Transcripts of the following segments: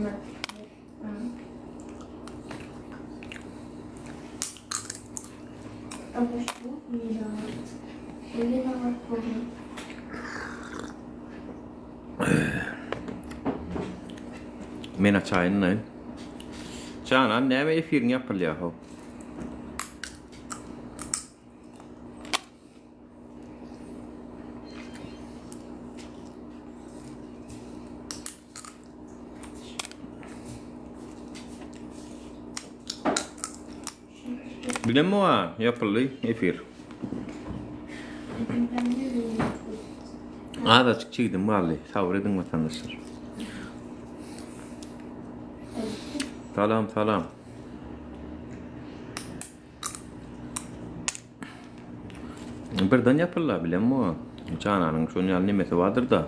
Evet. Ama şu öyle de var problem. Men açayın ne? Canan ne mi efirin yapılıyor ho? Bilen mi var yapıldı efir? Azıcık çıktım vallahi sabredin vatandaşlar. Salam. Birden yapırlar bilen mi var? Canan'ın sonuçta nimesi vardır da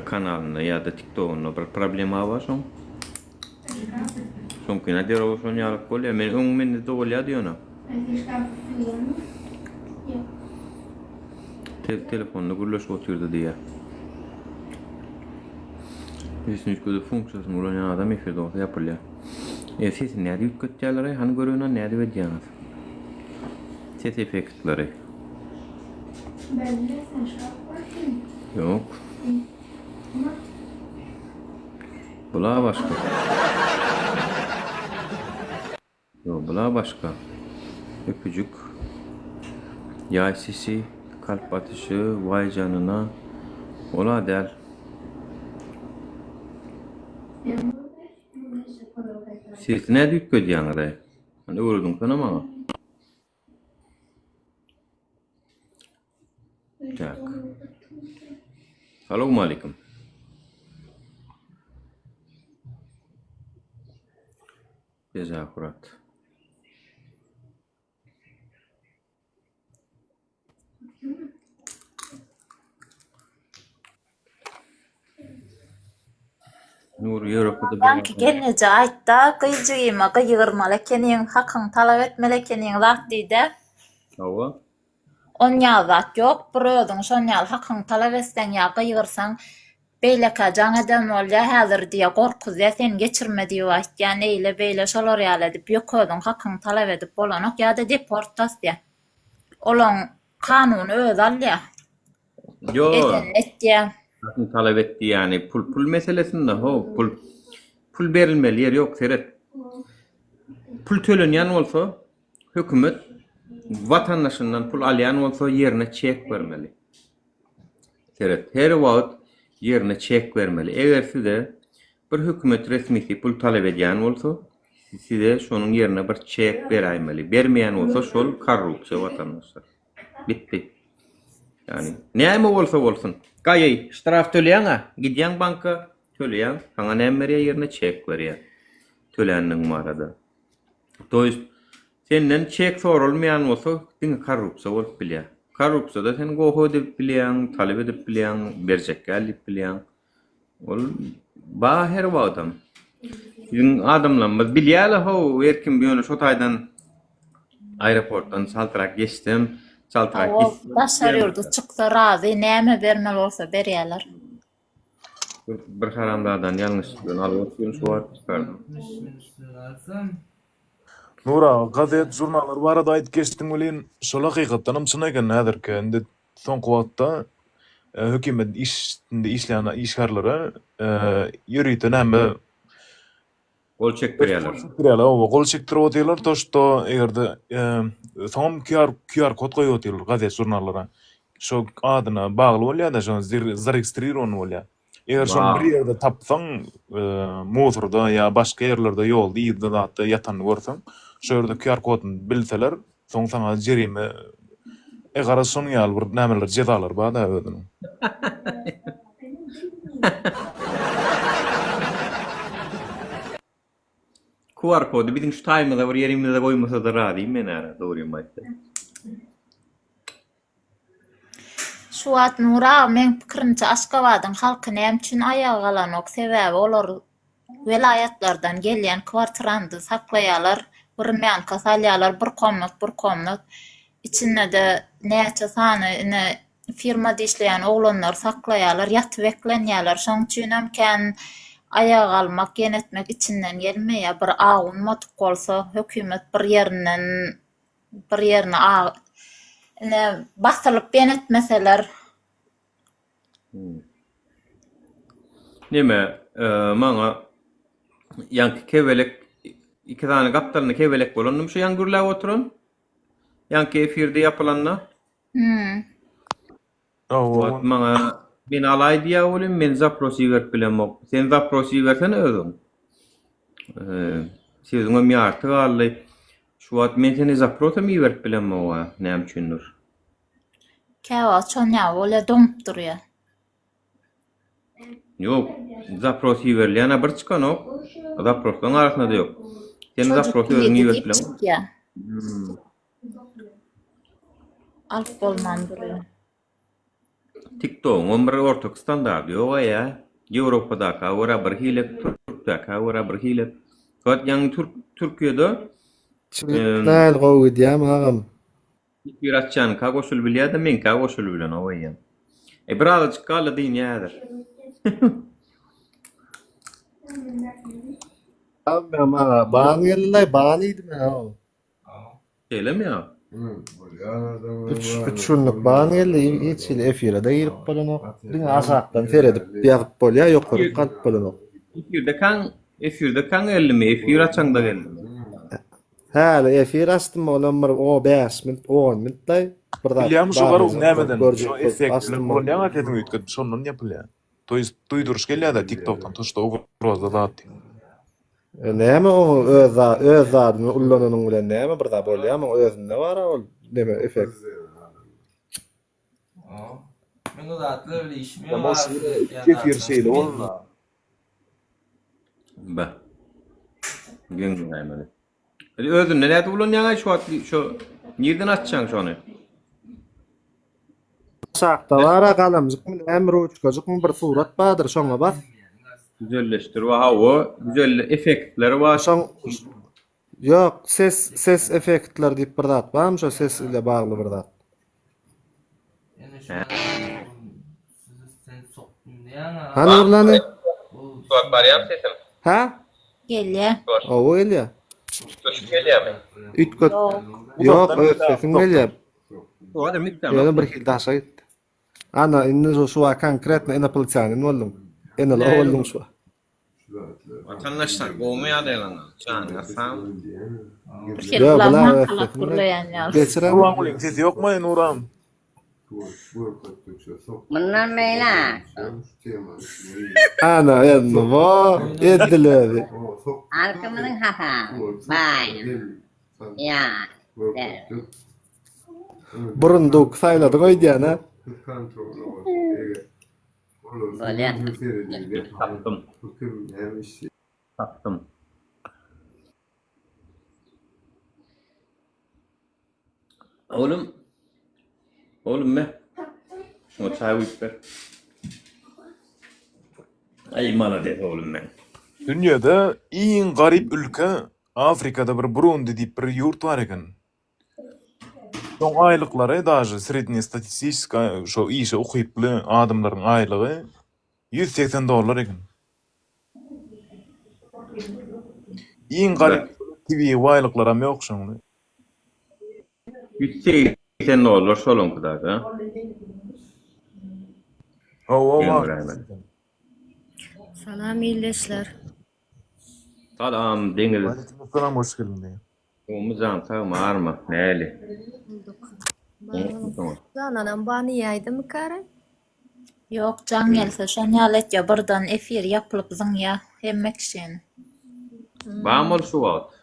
kanalında ya da TikTok'unda bir problemi var son. Son kina der o sonuçta alıp koyuyor. Men öngmen de oluyor diyor ona. Telefonla gürleş oturdu diye. Yüzünüz gözü funksiyonu ulan adam efirde olsa yapılıyor. Sesin nerede yükkötçeleri, hani görünen nerede vereceğiniz? Ses efektleri. Ben de sen şarkı Yok. Bula başka. Yok bula başka. Öpücük. Yay sesi, kalp atışı, vay canına. Ola der. Ses nerede yükkötçeleri? Hani vurdun sana mı? Tak. Assalamu alaikum. Teşekkürat. Nur Avrupa'da Belki gelnece aytda gıyjygyma gıygyrmaly ekeniň, hakyň talap etmeli ekeniň zat diýdi. Hava. On ýa zat ýok, bir özüň şon ýaly hakyň talap etsen ýa gıygyrsaň beýleka jaň edem bolýa häzir diýe gorkuzýa sen geçirme diýip aýtýan eýle beýle şolar ýaly edip ýok özüň hakyň talap edip bolanok ýa-da deportasiýa. Olaň kanuny öz alýa. Yo. Etdiýä. Hakkın talep etti yani pul meselesinde ho pul verilmeli yer yok seret. Pul tölenýän bolsa hökümet vatandaşyndan pul alýan bolsa yerine çek bermeli. Seret her wagt yerine çek bermeli. Eger size bir hökümet resmisi pul talep edýän bolsa size şonun yerine bir çek beräýmeli. Bermeýän bolsa şol korrupsiýa vatandaşlar. Bitti. Yani näme bolsa bolsun. Gaýy, ştraf töleýäň, gidýäň banka töleýäň, saňa näme berýär ýerine çek berýär. Tölenniň marada. Toýst senden çek sorulmaýan bolsa, diňe korrupsiýa bolup bilýär. Korrupsiýada sen goho edip bilýäň, talep edip bilýäň, berjek gelip bilýäň. Ol ba her wagtam. Bizim adamlarymyz bilýärler ho, erkim ýöne şo taýdan aeroportdan saltyrak geçdim. Başarıyordu, çıktı razı, näme bermeli olsa berýärler. Bir haramdadan ýalňyş alyp şuwar çıkardım. Nura, gazet, jurnalar barada aýdyp geçdiň bilen şol hakykatdanam çyn eken häzirki indi soňky wagtda hökümet işinde işleýän işgärlere ýürüýte näme Gol çek berýärler. o gol çekdirip otyrlar toşto egerde soňam QR kod goýup otyrlar gazet jurnallara. Şo adyna bagly bolýar-da şo zaregistrирован bolýar. Eger şonu bir ýerde tapsaň, motorda ýa başga ýerlerde ýolda ýerde zatda ýatan görseň, şo ýerde QR kodyny bilseler, soň saňa jerime egarasyň ýaly bir nämeler jezalar bar-da özüniň. QR kodu bizim şu taýmyda bir ýerimizde goýmasa da rady men ara dogry maýtdy. Şu wagt Nura, men pikirimçe Aşgabatyň halky näme üçin aýaga galanok sebäbi olar velayatlardan gelýän kwartirandy saklaýarlar, bir mänka salýarlar, bir komnat. İçinde de näçe sany firmada işleýän oglanlar saklaýarlar, ýatyp eklenýärler. Şoň üçin hem ayağa almak, genetmek içinden gelmeýär. Bir agun motuk bolsa, hökümet bir yerine basylyp genetmeseler. Nime, maňa ýanky kebelek iki tane gapdalyny kebelek bolannym şu ýangürläp oturan. Ýanky efirde ýapylanna. Wat maňa men alay diýä bolym, men zaprosy berip bilenmok. Sen zaprosy bersene özüň. Sözüňe miýarty galy. Şu wat men seni zaprosy berip bilenmok, näme üçindir? Käwa çonýa bole doňup durýar. Yok, zaprosy berilýän bir çykanok. Zaprosyň arasynda da ýok. Sen zaprosy özüň berip bilenmok. Alyp bolman durýar. TikTok'un bir ortak standardy ýok ýa. Ýewropada wara bir hilek, Türk'de wara bir hilek. Gat ýa-ni Türkiýede Näl gowy diýem agam. bir açan ka goşul bilýär-de men ka goşul bilen oýan. Bir azajyk galy diýin ýadyr. Ben maga baň geldi, baň idim ya. Gelem ýa. 3 günlük baň geldi, hiç ile efire de girip bolanok. Diňe asakdan teredip ýagyp bolýar, ýokuryp galyp bolanok. Efirde kan gelmi, efir açanda geldi. Häle efir astym bolan bir 5 minut, 10 minutday Bilýärmi şu bar nämeden? görjek Şu efektler bolýan atletini ütküp şondan ýapylýar. Duýduruş gelýär-de TikTok'tan toşda obrazda dat. Näme o öz zadyny ullananyň bilen näme bir da bolýarmy özünde bar ol näme efekt. Men o zatlar öyle işimi Ya var. boş kefir şeyli olma. Ba. Gönül näme. Özün näde ulanýan şu nerden açacaksın şonu? Sakta bara galamjyk emri uçkajyk bir surat badyr şoňa bas. Güzelleştir we hawa, güzel efektleri var. Şoň Yok, ses efektler diýip bir zat barmy şo ses ile bagly bir zat. Yani şu sen soktun diýen. Hani urlany? Suat barýar sesim. Ha? Gelýär. O elýär. Köşüp gelýärmi? Ütköt. Yok, sesin gelýär. Suat emikden. Ýöne bir hil daşa gitdi. Ana indi şu konkretno inaplçany boldum. Ene la boldum şu. Vatandaşlar goýmaýar diýen. Çan, asam. Yo, bular Kurlaýan. geçirem. Nuran ulan sesi ýokmy Nuran? Bundan böyle. Ana endi bo edileri. Arkamının hata. Bay. Ya. Burunduk saýlady goýdýan ha. Böyle. Tattım. Oğlum me. O çay üstü. Ay mala de oğlum men. Dünýede iň garip ülke Afrikada bir Burundi diýip bir ýurt bar eken. Şoň aýlyklary daşy srednestatistiska şo işe okuýply adamlaryň aýlygy $180 eken. Iň garip TV aýlyklara ýok şoňdy. $180 şolun kadar ha. Salam iyileşler. Salam dengel. Selam hoş geldin. Umuzan sağ marma näli. Cananam bana yaydı mı kare? Yok, can gelse şonýal etýär birden efir ýapylyp zyňya hemmek şen. Bamol şu wagt.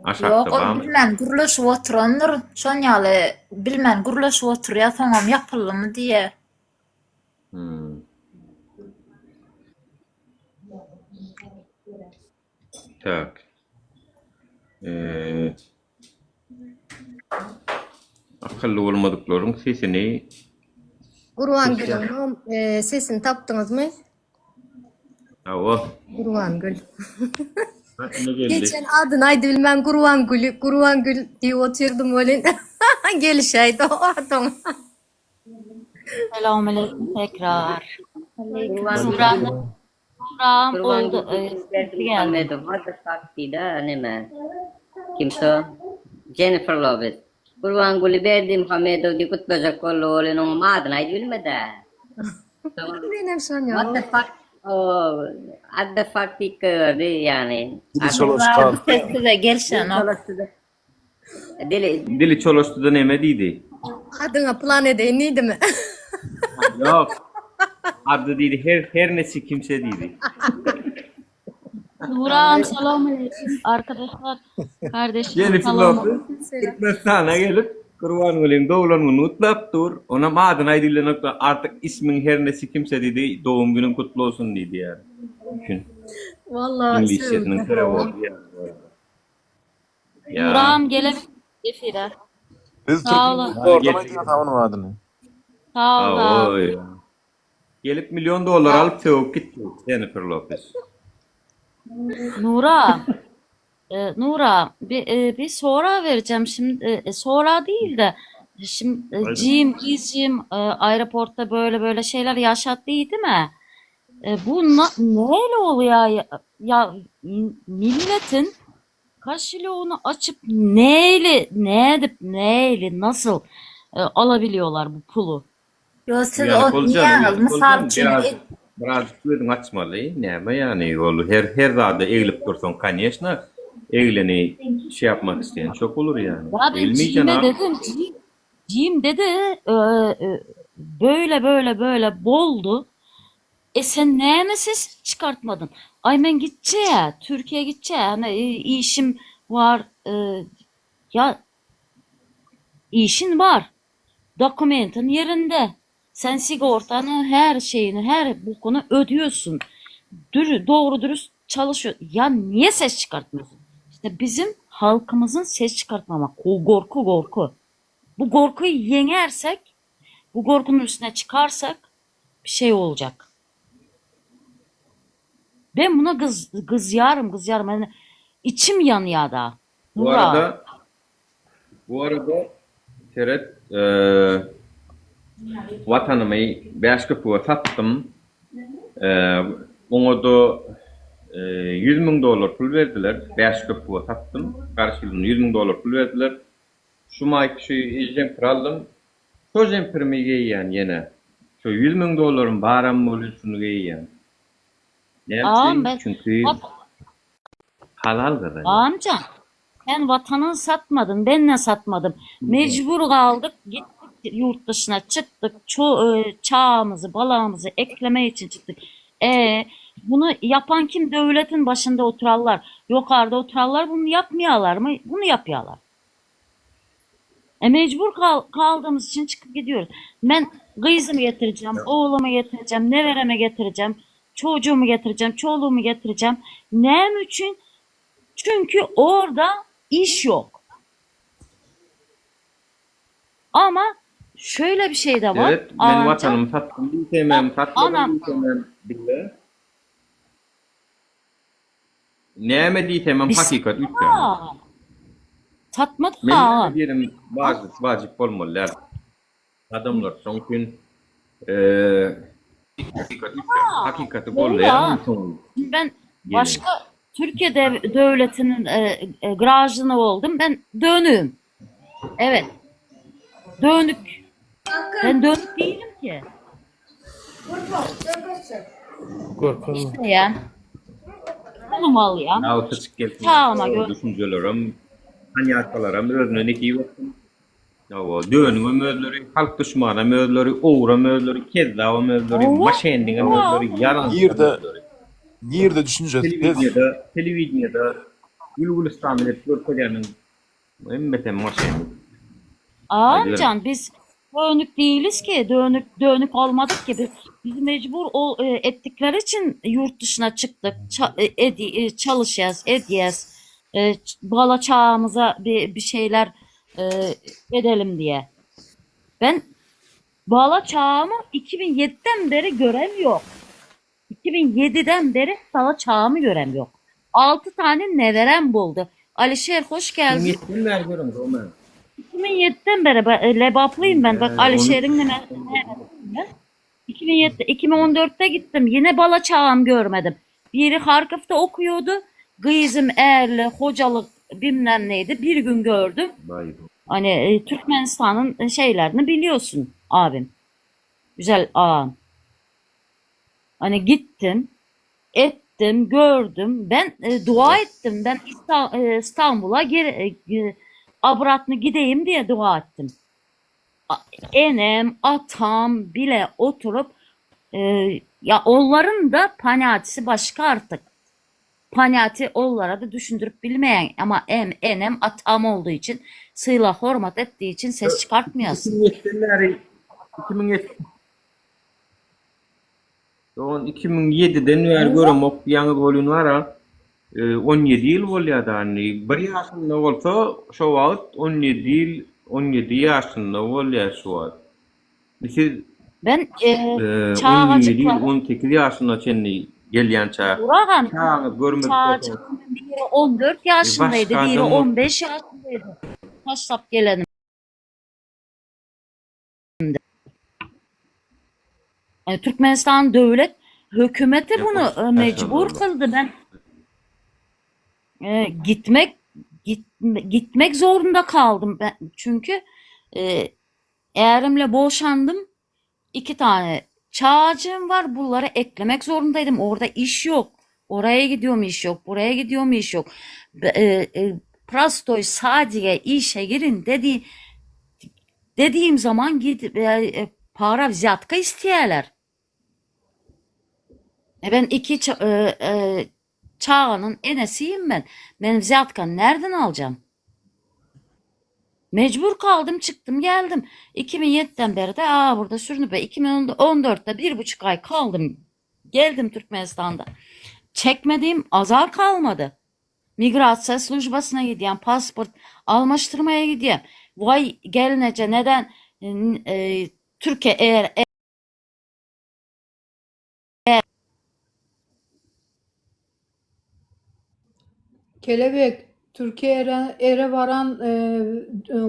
Aşakda Yok, bam. bilmän gürleşip oturandyr. Şonýal bilmän gürleşip oturýar, soňam ýapyldymy diýe. Tak. Akıllı olmadıklarım sesini Gurwan Gül'ün sesini tapdınız mı? hava Gurwan Gül. ne geldi? Geçen adını aydı bilmem Gurwan Gül diye oturdum öyle. Gelişeydi o adam. Selamünaleyküm tekrar. Gurwan Gül. Ram Kurban oldu. Gül Geldi. Muhammedov what the fuck deydi nime? Kimse o? Jennifer Lopez. Kurban Gül'ü verdi Muhammedov diye kutlayacak kollu oğlunun adını aydı bilmedi. Benim Sonya. What the fuck? Oh, what the fuck diyordu yani. Dili çoloş Ram kaldı. sesi de gelşen o. Dili Dili çoloştu da neme deydi? Adına plan edeyim neydi mi? Yok. Adı deydi. Her nesi kimse deydi. Nuran selamünaleyküm arkadaşlar, kardeşlerim Jennifer selam. Lopez Türkmenistan'a gelip Kurban Gül'ün doğulan günü utlap dur. Ona adını aydıyla artık ismin her nesi kimse dedi. Doğum günün kutlu olsun dedi yani. Düşün. Vallahi İngilizce'nin kere oldu yani. Ya. Nuran gelebilir efire. Biz Sağ olun. Türkiye'de orada diyor tamam adını. Sağ ol. Aa, o ya. Gelip $1 milyon alıp sevip gitti Jennifer Lopez. Nura, Nura bir sonra vereceğim şimdi, sonra değil de şimdi Jim aeroportta böyle şeyler yaşattı değil mi? Bu neyle oluyor ya milletin kaşilonu açıp neyle nasıl alabiliyorlar bu pulu? Yo siz Yani o olacağım, niye misal için biraz gözün açmalı. Ne yani oğlu her dağda eğilip dursun конечно eğleni şey yapmak isteyen çok olur yani. Ya ben Eğilmeyeceksin Jim'e abi. dedim, Jim dedi böyle boldu. Sen neye mi ses çıkartmadın? Ay ben gideceğim, Türkiye'ye gideceğim. Hani işim var. Ya işin var. Dokumentin yerinde. Sen sigortanı, her şeyini, her bokunu ödüyorsun. Doğru dürüst çalışıyor. Ya niye ses çıkartmıyorsun? İşte bizim halkımızın ses çıkartmamak. O korku. Bu korkuyu yenersek, bu korkunun üstüne çıkarsak bir şey olacak. Ben buna kızıyorum. Yani içim yanıyor da. Bu Nura. arada Serhat vatanımı başka sattım. Ona da $100 milyon pul verdiler. Başka sattım. Karşılığında $100 milyon pul verdiler. Şu mayki jemper aldım. Şu jemperimi giyen yine. Şu $100 milyon baram oluyor şunu giyen. Ne Ağam yapayım? Çünkü halal kadar. Amca sen vatanını satmadın, ben de satmadım. Mecbur kaldık, gittik yurt dışına çıktık. Çağımızı, balağımızı ekleme için çıktık. Bunu yapan kim? Devletin başında oturarlar. Yukarıda oturarlar. Bunu yapmıyorlar mı? Bunu yapıyorlar. Mecbur kaldığımız için çıkıp gidiyoruz. Ben kızımı getireceğim, oğlumu getireceğim, nevereme getireceğim, çocuğumu getireceğim, çoluğumu getireceğim. Ne için? Çünkü orada iş yok. Ama şöyle bir şey de var. Evet, ben vatanımı sattım, bilmem Anam. bile. Neme diyemem hakikat ütken. Satmadı Men ha. diyelim vacip olmalılar. Adamlar son gün hakikati gollayan son. Ben başka Türkiye devletinin garajına oldum. Ben dönüğüm. Evet. Dönük. Ben dönük değilim ki. Korkun. İşte ya. Kolum al ya. Ya tıçık gelsin. Tamam, Düşüncelerim, hanyatlarım, özüne ne ki bakın. Ya dönüğü mözleri, halk düşmanı mözleri, uğra mözleri, kezda mözleri, maşendine mözleri, yalan Yerde düşünce televizyonda Gülgülistan'da hep görkocanın emmeten maşendi. Amcan biz dönük değiliz ki. Dönük olmadık ki. Biz mecbur ettikleri için yurt dışına çıktık. Çalışacağız, edeceğiz. Bala çağımıza bir şeyler edelim diye. Ben bala çağımı 2007'den beri göremiyorum. 2007'den beri bala çağımı göremiyorum. 6 tane neverem buldu. Alişer hoş geldin. Yetimler görün Roman. 2007'den beri lebaplıyım ben. Bak Alişer'in 2007, 2014'te gittim. Yine bala çağım görmedim. Biri Harkiv'de okuyordu. Kızım eğerli, hocalık bilmem neydi. Bir gün gördüm. Vay be. Hani Türkmenistan'ın şeylerini biliyorsun abim. Güzel ağam. Hani gittim, ettim, gördüm. Ben dua ettim. Ben İstanbul'a abratını gideyim diye dua ettim. Enem, atam bile oturup ya onların da paniatisi başka artık. Paniati onlara da düşündürüp bilmeyen ama enem atam olduğu için sıyla hormat ettiği için ses çıkartmıyorsun. 2007'den beri görüm okuyan golün var 17 yıl bolýar hani. Bir ýaşynda bolsa şo wagt 17 ýaşynda bolýar şu wagt. Siz Ben 17 yıl 18 ýaşynda çenli gelýän çağa. Burağan Çağınız görmek çağcıkın biri 14 yaşındaydı, başka biri adam 15 yaşındaydı. Taşlap gelenim. Türkmenistan devlet hükümeti bunu mecbur kıldı. Ben gitmek zorunda kaldım ben çünkü eğerimle boşandım. 2 tane çağcığım var. Bunları eklemek zorundaydım. Orada iş yok. Oraya gidiyorum iş yok. Buraya gidiyorum iş yok. Prastoy sadece işe girin dediğim zaman gidip para vziyatka isteyeler. Ben 2 çağının enesiyim ben. Ben vziyatka nereden alacağım? Mecbur kaldım, çıktım, geldim. 2007'den beri de burada sürünüp 2014'te 1,5 ay kaldım. Geldim Türkmenistan'da. Çekmediğim azar kalmadı. Migrasiya slujbasına gidiyorum, pasport almıştırmaya gidiyorum. Vay gelinece neden Türkiye eğer Kelebek, Türkiye ere varan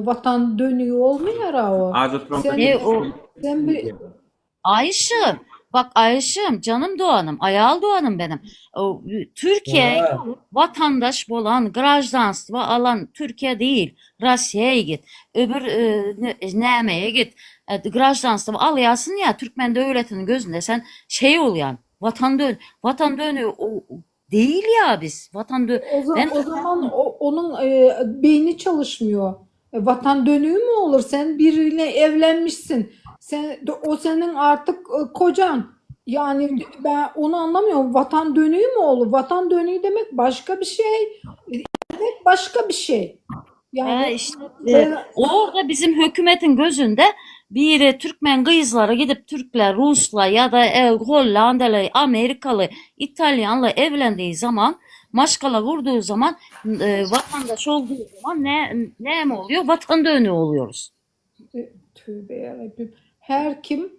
vatan dönüyor olmuyor ha o. Sen bir Ayşım, bak Ayşım, canım doğanım, ayal doğanım benim. Türkiye vatandaş olan, grajdanstvo alan Türkiye değil, Rusya'ya git. Öbür nemeye git. Grajdanstvo alayasın ya, Türkmen devletinin gözünde sen şey olayan, vatan dönüyor değil ya biz. o zaman onun beyni çalışmıyor. Vatan dönüğü mü olur? Sen biriyle evlenmişsin. O senin artık kocan. Yani ben onu anlamıyorum. Vatan dönüğü mü olur? Vatan dönüğü demek başka bir şey. Evet, başka bir şey. Yani işte orada bizim hükümetin gözünde biri Türkmen kızları gidip Türkler, Rusla ya da Hollandalı, Amerikalı, İtalyanla evlendiği zaman, maşkala vurduğu zaman, vatandaş olduğu zaman ne mi oluyor? Vatan dönüğü oluyoruz. Tövbe yarabbim. Her kim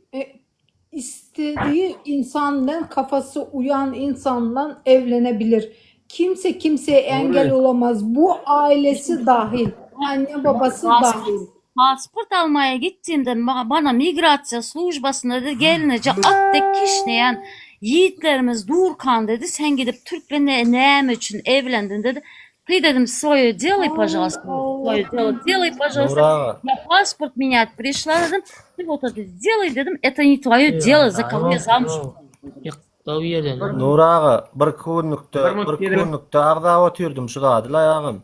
istediği insandan, kafası uyan insandan evlenebilir. Kimse kimseye engel olamaz. Bu ailesi dahil. Anne babası dahil. Pasport almaya gittiğimde bana migrasiya slujbasında dedi gelince attek kişneyen yiğitlerimiz Durkan dedi sen gidip Türk'le ne için evlendin dedi. Ты dedim свое делай, пожалуйста. Свое дело делай, пожалуйста. Я паспорт менять пришла dedim. Ты вот это сделай dedim. Это не твое дело, за кого я замуж. Nurağa bir kunlukda agda oturdum şu dadila yağım.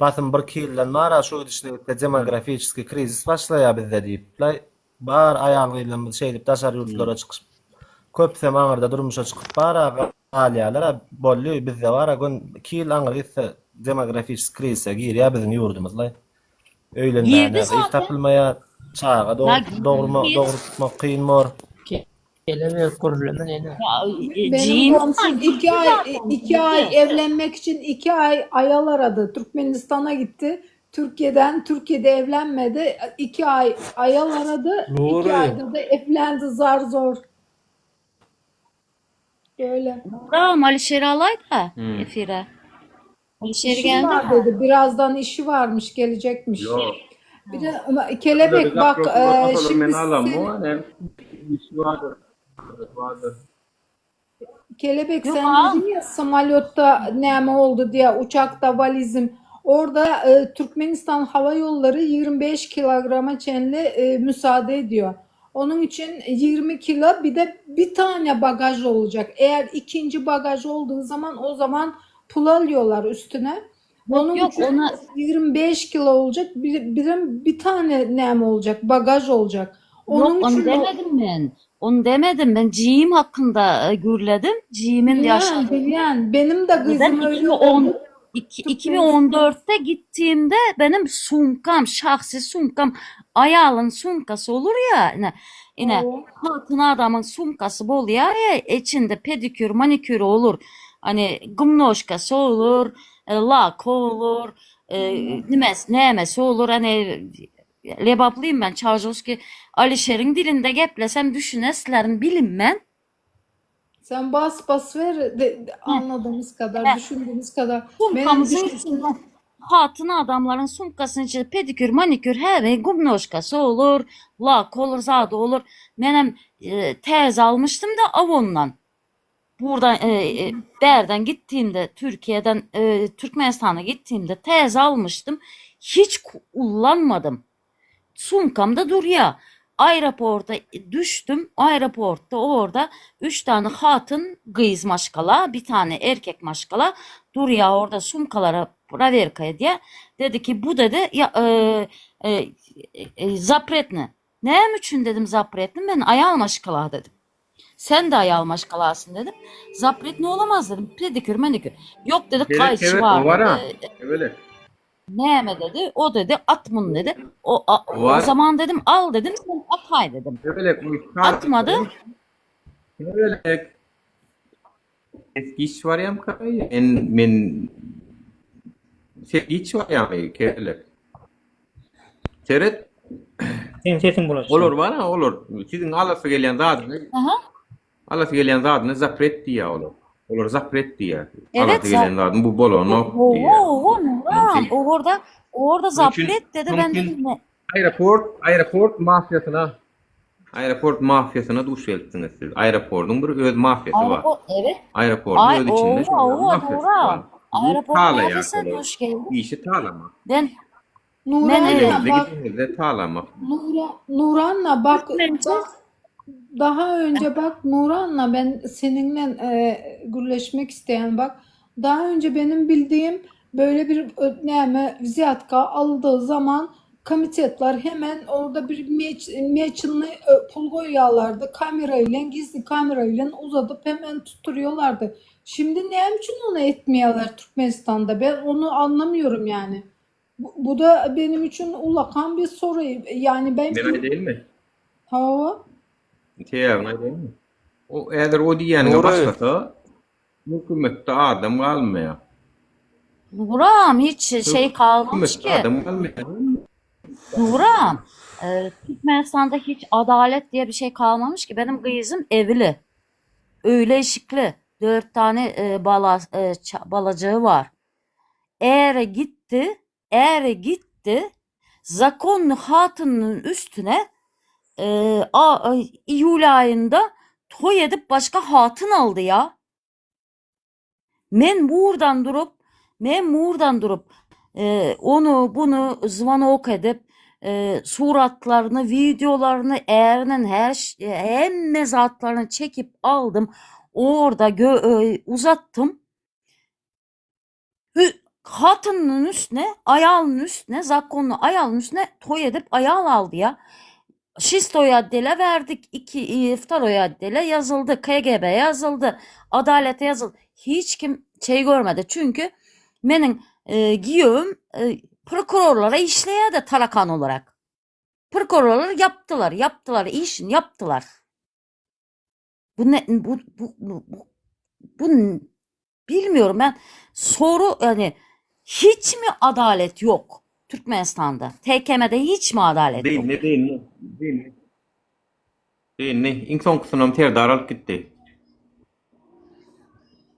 Basın bir kilden mara şu işte demografik krizis başlaya bizde deyip. Bar ayağıyla şey deyip taşar yurtlara çıkıp. Köp zamanlarda durmuşa çıkıp bara aliyalara bollu bizde var gün kil angırsa demografik krizise gir ya bizim yurdumuzla. Öyle tapılmaya çağa doğru kıyın mor. Benim komşum 2 ay evlenmek için 2 ay ayal aradı. Türkmenistan'a gitti. Türkiye'de evlenmedi. 2 ay ayal aradı. 2 ayda da evlendi zar zor. Böyle. Tamam Alişer'i alay da efire. Alişer İşi geldi. var dedi. Birazdan işi varmış, gelecekmiş. Yok. Bir de kelebek bak şimdi işi vardır. Vardır. Kelebek Yok sen ha. dedin ya Samolyotta neme oldu diye uçakta valizim. Orada Türkmenistan Hava Yolları 25 kilograma çenli müsaade ediyor. Onun için 20 kilo bir de bir tane bagaj olacak. Eğer ikinci bagaj olduğu zaman o zaman pul alıyorlar üstüne. Onun Yok için ona 25 kilo olacak. Bir tane neme olacak. Bagaj olacak. Onun Yok onu için demedim ben. Onu demedim ben. Giyim hakkında gürledim. Giyimin yaşadığı. bilen benim de Ben kızım öyle oldu. 2014'te gittiğimde benim sunkam, şahsi sunkam, ayağın sunkası olur ya, yine Oo. hatun adamın sunkası bol ya, içinde pedikür, manikür olur. Hani gımnoşkası olur, lak olur, nemesi olur. Hani lebaplıyım ben, Çarjovski Alişer'in dilinde geplesem düşüneslerin bilinmen. Sen bas ver anladığımız kadar, düşündüğümüz kadar. Benim Sumkamızın düşündüğüm içinde hatun adamların sumkasının içinde pedikür, manikür, her gumnoşkası olur, lak olur, zadı olur. Benim tez almıştım da Avon'dan. Buradan Berden gittiğimde, Türkiye'den Türkmenistan'a gittiğimde tez almıştım. Hiç kullanmadım. Sumkamda duruyor. Aeroporta düştüm. Aeroportta orada 3 tane hatun kız maşkala, bir tane erkek maşkala duruyor orada sumkalara praverkaya diye. Dedi ki bu dedi ya zapretni. Ne için dedim zapretni? Ben ayağım maşkala dedim. Sen de ayağım maşkalasın dedim. Zapretni olamaz dedim. Pedikür manikür. Yok dedi kayışı Evet, var o var ha. dedi. Öyle. Neme dedi. O dedi at bunu dedi. O Var. zaman dedim al dedim. Sen atay dedim. Öyle. Atmadı. Öyle. Eski iş var ya kayı. Men iş var ya kelek. Seret Senin sesin bulaşıyor. olur var ha olur. Sizin alası gelen zadını Aha. alası gelen zadını zapret diye olur. Olur zapret diye. Evet, Alası gelen zadını bu bolonu diye. Nuran. Orada zapret dedi. Ben mümkün- dedim ne? Aeroport mafyasına duş ettiniz siz. Aeroportun bir öz mafyası var. Evet. Aeroportun öz içinde şöyle bir mafyası var. Nuran. Bu Aeroport tağla mafyasına yani. hoş geldin. Bir işi tağlama. Ben Nuran'la Elimizde bak, gittiğimizde tağlama. Nuran'la bak, bence daha önce bak Nuran'la ben seninle gürleşmek isteyen bak. Daha önce benim bildiğim böyle bir ödeme viziyatka aldığı zaman komitetler hemen orada bir meçhulni pul koyuyorlardı. Kamerayla, gizli kamerayla uzatıp hemen tutturuyorlardı. Şimdi ne için onu etmiyorlar Türkmenistan'da? Ben onu anlamıyorum yani. Bu da benim için ulakan bir soru. Yani ben Menay değil mi? hava Menay değil mi? O eğer o diyenine Doğru, başlasa hükümette adam kalmıyor. Nuran hiç şey kalmamış Hükümette ki. adam kalmıyor. Nuran. Türkmenistan'da hiç adalet diye bir şey kalmamış ki. Benim kızım evli. Öyle ışıklı. 4 tane balacığı var. Eğer gitti zakonlu hatunun üstüne İyul ayında toy edip başka hatun aldı ya. Men buradan durup onu bunu zıvana ok edip suratlarını, videolarını, eğerinin hem mezatlarını çekip aldım. Orada uzattım. Hatunun üstüne, ayağının üstüne, zakonlu ayağının üstüne toy edip ayağı aldı ya. Şistoya dele verdik. İftaroya dele yazıldı. KGB yazıldı. Adalete yazıldı. Hiç kim şey görmedi. Çünkü benim giyöm prokurorlara işleye de tarakan olarak. Prokurorlar yaptılar, işini yaptılar. Bu ne bu bilmiyorum ben. Soru yani hiç mi adalet yok Türkmenistan'da? TKM'de hiç mi adalet yok? Değil ne? İnsan kusunum ter daralıp gitti.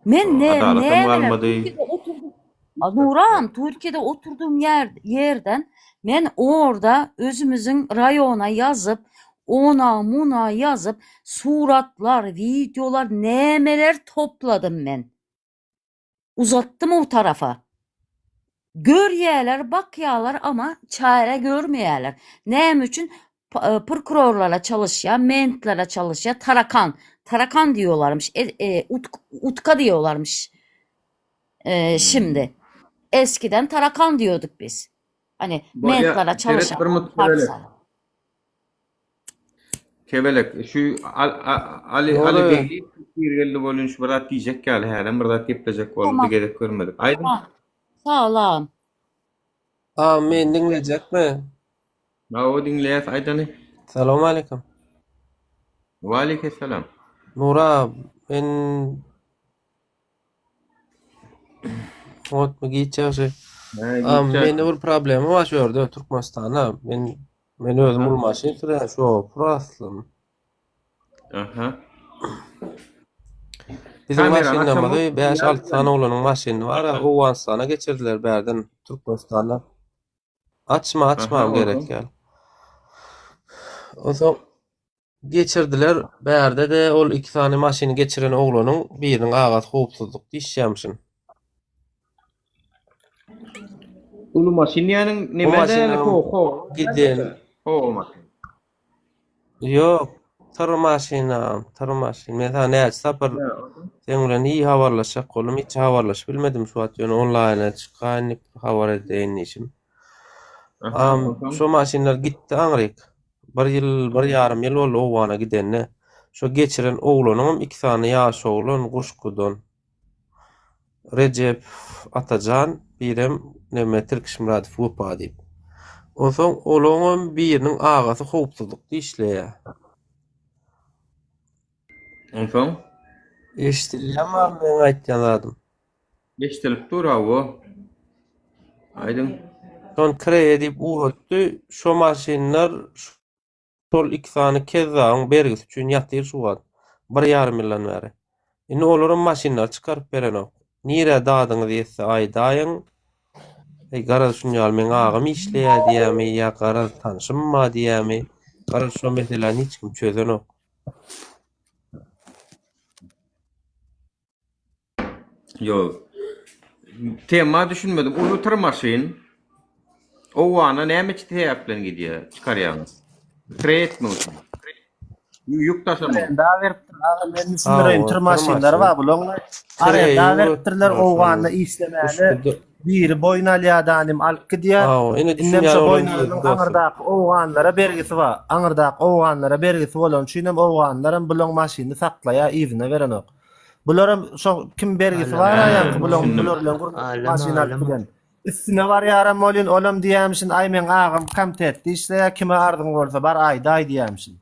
Ben Adaletim kalmadı. Türkiye'de oturdum. Nuran, Türkiye'de oturduğum yerden ben orada özümüzün rayona yazıp ona muna yazıp suratlar, videolar, nemeler topladım ben. Uzattım o tarafa. Görýärler, bakýarlar ama çare görmeýärler. Näme üçün? Prokurorlara çalışýar, mentlere çalışýar, tarakan diyorlarmış, utka diyorlarmış. Şimdi. Eskiden tarakan diyorduk biz. Hani mentlere çalışan. Kebelek şu Ali Beyli Türkiye'li bolunç birat diyecek gali halen birat yapacak oldu Tamam. gerek görmedik. Aydın. Sağ olun. Men dinleyecek mi? O dinleyes Aydın. Selamun aleyküm. Ve aleykümselam. Nura, ben mu gideceğim. Meni bir problemi var şu orada Türkmenistan'a. Men özüm ulmaşyn süren şu proslum. Aha. Bizim Kamera, maşinamda açamı- 5-6 tane oğlanın maşini var. O Ansana geçirdiler berden Türkmenistan'a. Açmam Aha, gerek yani. O zaman geçirdiler. Berde de ol 2 tane maşini geçiren oğlanın birinin ağat hopsuzluk işlemişsin. Ulu maşinyanın ne O meden maşinam ho giden. ho maşin. Yok. Tır maşin. Mesela ne sapır sen bilen iyi havarlaşak olum hiç havarlaş bilmedim şu at yani online çıkan havar edeyin işim. Şu maşinler gitti Angrik. Bir yarım yıl oldu o vana gidenne. Şu geçiren oğlanım 2 tane yaş oğlan Kuşku'dan. Recep Atacan birem neme Türk Murad Fupa deyip. O son oğlanın birinin ağası hopsuzlukta işleye. Ondan Eşitilliyem ben aytýanladım. geçtilip dur o. Aydın. Son kreye deyip uğratdy. Şu maşinler sol 2 tane kezzağın bergisi üçün ýatyr şuwat. 1,5 milyon bäri. Indi olaryň maşinler çıkaryp berenok. Nire dadyňyz ýetse aýdaýyň. Garaz şunýal men agam işleýär diýämi, ýa garaz tanşymma diýämi. Garaz şu meseleni hiç kim çözenok. Yo. Tema düşünmedim. Ulu tır maşin. O ana näme täplen gidýär? Çıkarýarlar. Trade mi? Yük taşıma. Daha veripdir. Ben düşünüreyim tır maşinleri var bulonlar. Daha veripdirler o vanda işlemäli. Biri boynalýadanym alyp gidýär. Innemşe boynanyň aňyrdaky owanlara bergisi var. Aňyrdaky owanlara bergisi bolan üçinem owanlaryň bulon maşyny saklaýar, izine berenok. Bularym şo kim bergisi var ýa-da bulon bilen maşyny alyp giden. Üstüne var yaram bolyn olam diýämişin ay men agam komitetde işleýär, kime ardyň bolsa bar aýda diýämişin.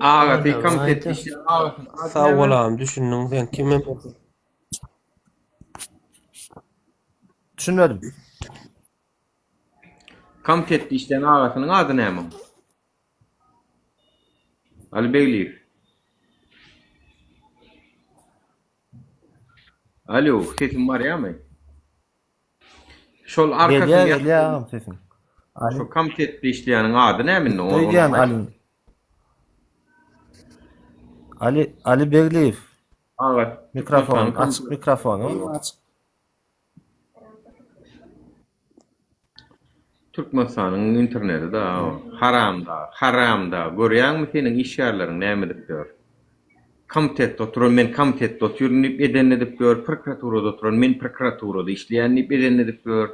Ağa tekam tetişi. Sağ olam düşündüm sen kime Düşünmedim. Komitetde işleyen ağasının adı näme? Ali Beyliyev. Alo, sesim var ya mı? Şol arkasını Gelýär sesim. Şu komitetde işleyenin adı näme? Duýýan Ali Berliyev. Ağa. Mikrofon, açık mikrofonu. Açık. Türkmenistan'ın interneti da haramda. Görýärmi senin iş ýerleriň näme dip diyor. Komitetde oturan men komitetde oturan edenle dip diyor. Prokuraturada oturan men prokuraturada işleýän edenle dip diyor.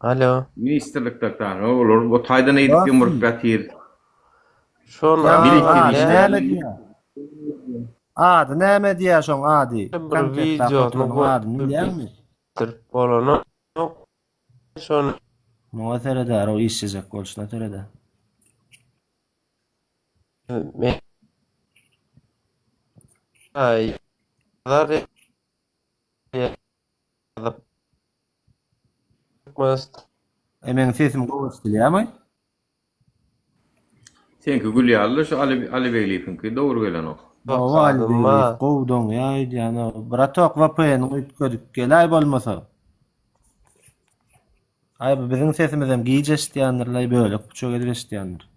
Alo. Ministerlikde da olur. O taýdan edip ýumruk gatyr. Şonu näme diýär? Ady näme diýär şoň ady? Video bilýärmi? Bolany şonu Muňa terede o işsizek bolşuna terede. ay dar Emen sesim gowy işleýärmi? Senki gülýärli şu Ali Beyliyev'inki dogry gelen ok. Gowdun ýa ýa bratok VPN üýtgedik gelýär bolmasa. Ay bu bizim sesimiz hem giyici isteyenlerle böyle küçük edip isteyenler.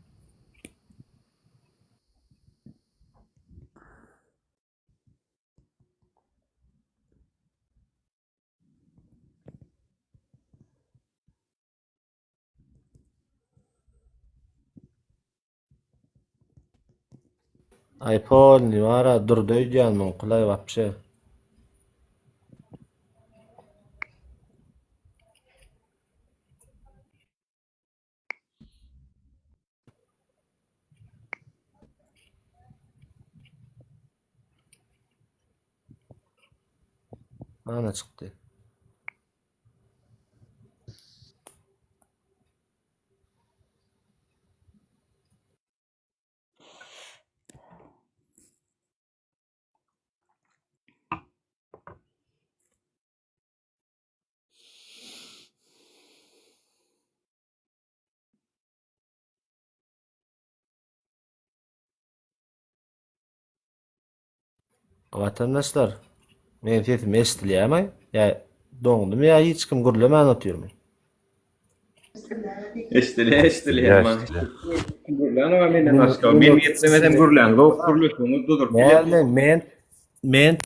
iPhone wara durdoýjan munkulay wapşe. Ana çıktı. Vatandaşlar, men sesimi eşdilýärmi? Ya doňdum ya hiç kim gürlemän otyrmy? Eşdile. Gurlan ama menden başga. Men ýetmeden gurlan. Gurluşuňy dudur. Men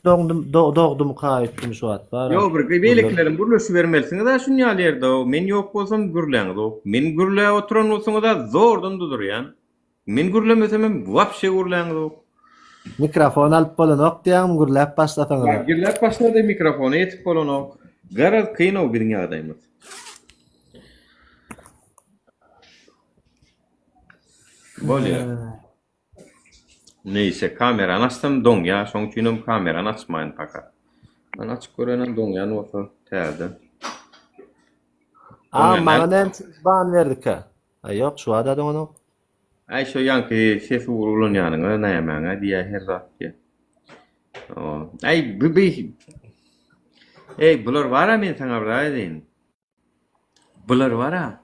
dogdum kaýtdym şu wagt bar. Yo, bir beýleklerim gurluşy bermelsiňiz da şuny ýerde. Men ýok bolsam gurlan. Men gurlä oturan bolsaňyz da zordan dudur ýan. Men gurlemesem wapşe gurlan. Mikrofon alyp bolanok diýäň gürläp başlasaňyz. Gurläp başlady mikrofony ýetip bolanok. Garaz kıynaw bir ýagdaýmyz. Bolýar. Neyse kamerany açsam doň ya, şoň üçin kamerany açmaýyn pakat. Ben açyp görenem doň ýany bolsa täze. Mana näme ban berdik ha? Ýok, şu wada doňok. Ay şu ýanky ses urulan ýanyňa nämeňe diýe her zat diýe. Ay Ey bular wara men saňa bir aýdyn. Bular wara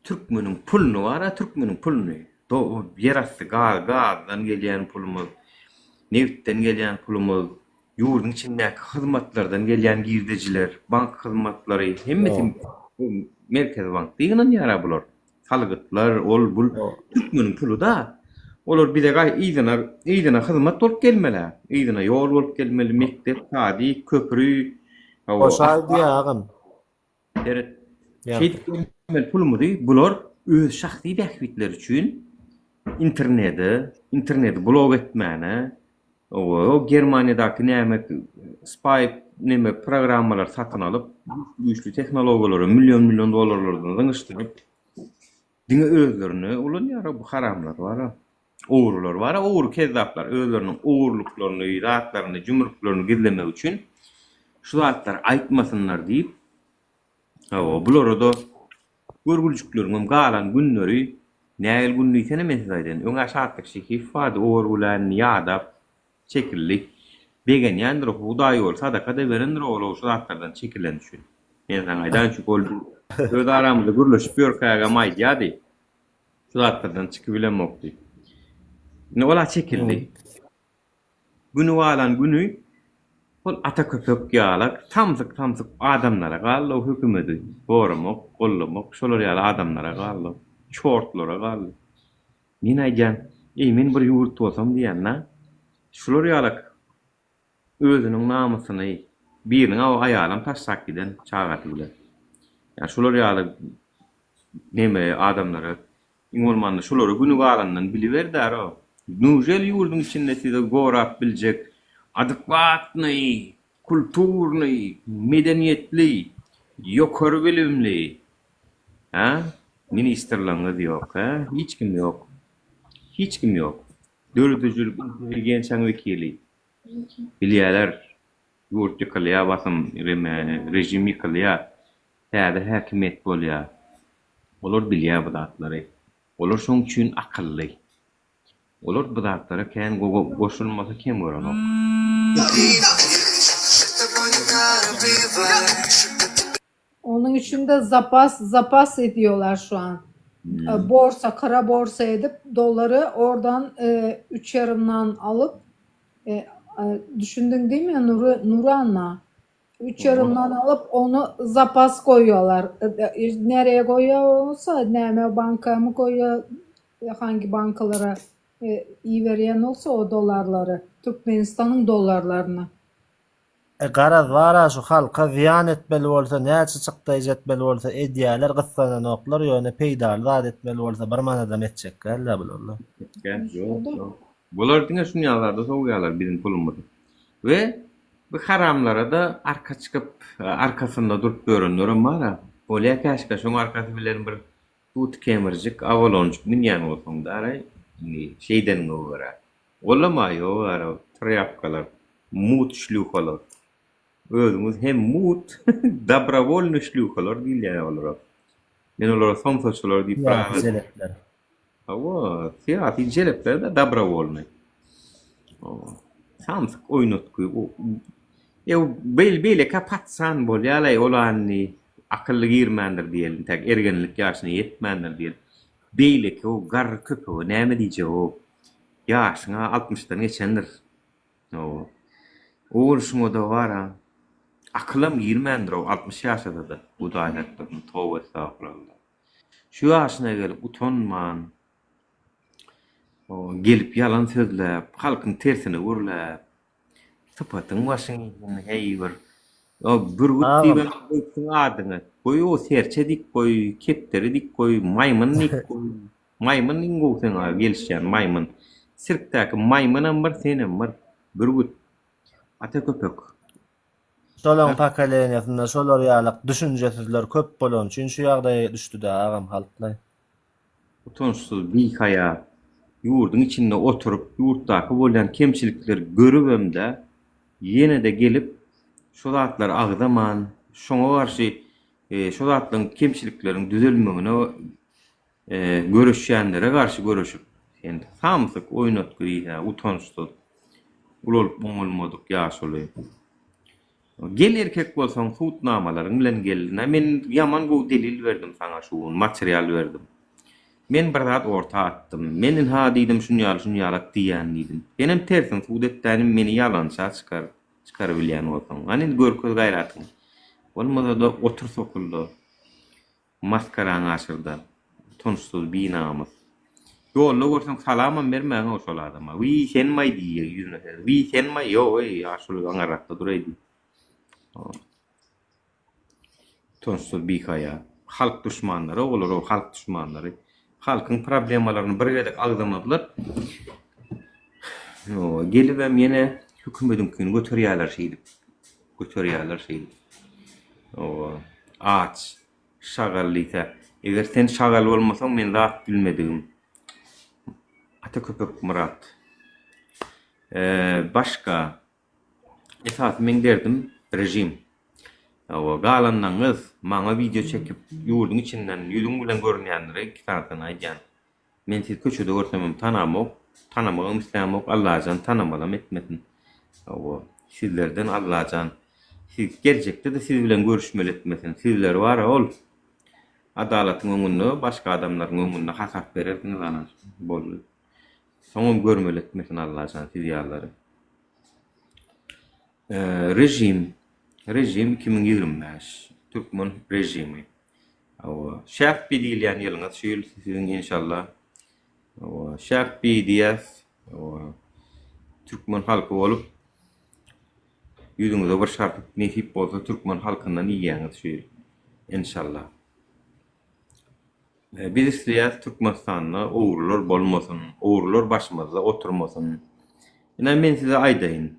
türkmeniň pulny wara, türkmeniň pulny. Do ýerasty gazdan gelýän pulumyz, neftden gelýän pulumyz, ýurdun içindäki hyzmatlardan gelýän girdejiler, bank hyzmatlary, hemmesi bu Merkez Bank diýenen ýara bular. Salgytlar, ol bul türkmeniň pulu da. Olar bir de ýygyna hyzmat bolup gelmeler. Ýygyna ýol bolup gelmeli, mektep, sady, köprü. Oşay diýagym. Evet. Şeýdikler pulumudy bular öz şahsy bähbitleri üçin interneti blog etmäne, o Germaniýadaky näme spy näme programmalar satyn alyp, güýçlü tehnologiýalary million dollarlardan zyňyşdyryp, diňe özlerini ulan ýara bu haramlar bar. Owrular bar, owru kezzaplar özleriniň owruluklaryny, ýatlaryny, jumruklaryny gizlemek üçin şu zatlar aýtmasynlar diýip, bulara da görgüljükleriň galan günleri näil günni ýene mesajdan öňe şartlyk şeýle ifade owrulan ýa-da çekillik begen ýandyr hudaý ol sadaka da berendir ol şu zatlardan çekilen düşün. Men saňa aýdan şu boldy. Öz aramyzda gürleşip ýörkäge maý ýady. Şu zatlardan çykyp bilenmokdy. Ne ola çekildi. Günü walan günü ol ata köpek ýalak tamsyk adamlara galdy o hökümeti gormak, gollamak şolar ýaly adamlara galdy. Çortlara galdy. Men aýdýan, men bir ýurt bolsam diýen-na. Şolar ýalak özüniň namusyny biriniň aýalam taşsak giden çagat bilen. Ýa şolar ýaly näme adamlara iňolmandy şolary günü galandan biliberdir o. Nujel ýurdun içinde size gorap biljek adekvatny, kulturny, medeniýetli, ýokary bilimli. Ha? Ministerleriniz ýok, ha? Hiç kim ýok. Döwletçilik intelligensiýa wekili. Bilýärler, ýurt ýykylýar, basym rejim ýykylýar, täze häkimet bolýar. Olar bilýär bu zatlary. Olar şoň üçin akylly. Olar bu zatlara kän goşulmasa kim görenok? Onun için de zapas ediyorlar şu an. Borsa, kara borsa edip doları oradan 3,5'dan alıp düşündün değil mi Nuru Anna? 3,5'dan alıp onu zapas koyuyorlar. Nereye koyuyorsa, neme bankaya mı koyuyor, hangi bankalara iyi veren olsa o dolarları, Türkmenistan'ın dolarlarını. Garaz wara şu halka ziýan etmeli bolsa, näçe çykdaý etmeli bolsa, edýärler gyssanan oklar ýöne peýdar zat etmeli bolsa bir manada etjek gällä bularlar. Bular diňe şu ýalarda sowgalar bizim pulumyzy. Ve bu haramlara da arka çıkıp arkasında durup görünürüm var. Olya kaşka şoň arkasy bilen bir tut kemirjik avalanche minýan bolsaň da aray şeyden gowara. Olama yo ara trapkalar mut şlukalar. Özümüz hem mut добровольно şlukalar diýilýär olar. Men olara somsaçylar diýip Ya zelepler. Awa, siyasi jelepler de добровольно. Samsyk oýnatky. Beýle kapatsan bolýarlar olanny akylly girmendir diýelim, tek ergenlik ýaşyna ýetmendir diýelim. Beýle ki o gar köpü näme diýje o? Ýaşyna 60-dan geçendir. O şuňa da bara akylym girmendir o 60 ýaşada da. Bu da aýatdyň towba estağfurullah. Şu ýaşyna gelip utanman. Gelip yalan sözläp, halkyň tersine gürläp, typatyň başyny heýber. O bir gutdyň adyny goý o serçe dik goý, kepderi dik goý, maýmyn dik goý. Maýmyn ingowsyň gelişýän maýmyn. Sirkdäki maýmynam bir senem bir. Bir gut. Ata köpek. Şolaň pakaleňasynda şolar ýalyk düşünjesizler köp bolan üçin şu ýagdaýa düşdi-de agam halklar. Utançsız bir haýat. Ýurdun içinde oturup ýurtdaky bolan kemçilikleri görübem de ýene de gelip şu zatlar agdaman, şoňa garşy şu zatlaryň kemçiliklerini düzelmegine görüşýänlere garşy görüşüp endi samsyk oýnatgyry utançsız ulolup boňulmadyk ýaşaly. Gel erkek bolsaň hutnamalaryň bilen gel. Men ýaman gowy delil berdim saňa şu material berdim. Men bir zat orta attım. Menin ha diýdim şunýaly diýen diýdim. Benim tersin suudetdenim meni ýalança çıkar bilýän bolsaň. Anin görköz gaýratym. Bolmasa da otur sokuldy. Maskaraň aşyrda. Tonşsuz binamyz. Ýolda görseň salamam bermäň o şol adama. Wi sen maý diýýär ýüzüne. Wi sen maý ýok ýaşuly gaňarakda duraýdy. Tonşsuz bikaýa. Halk düşmanlary, olar o halk düşmanlary. Halkyň problemalaryny bir gedek agdamadylar. Gelibem ýene hökümetiňkini göterýärler şeýdip. Aç, şagallysa. Eger sen şagal bolmasaň men zat bilmedigim. Ata köpek Murat. Başka esas men derdim rejim. Galanlaňyz maňa video çekip ýurdun içinden ýüzüň bilen görünýänlere iki tarapdan aýdýan. Men siz köçede görsem tanamagym islämok, Allahyjan tanamalam etmetin. Sizlerden Allahyjan siz gelecekde de siz bilen görüşmeli etmesin. Sizler var ol. Adalatyň öňünde başga adamlaryň öňünde hasap bererdiňiz ana boldy. Soňam görmeli etmesin Allahyjan siz ýaglary. Rejim 2025 Türkmen rejimi. Şärt bilýän ýylyňyz şeýle sizin inşallah. Şärt diýäs. Türkmen halky bolup ýüzüňizde bir şart nesip bolsa Türkmen halkyndan ýeňiz şeýle inşallah. Biz isleýär Türkmenistanda owurlar bolmasyn, owurlar başymyzda oturmasyn. Ina men size aýdaýyn.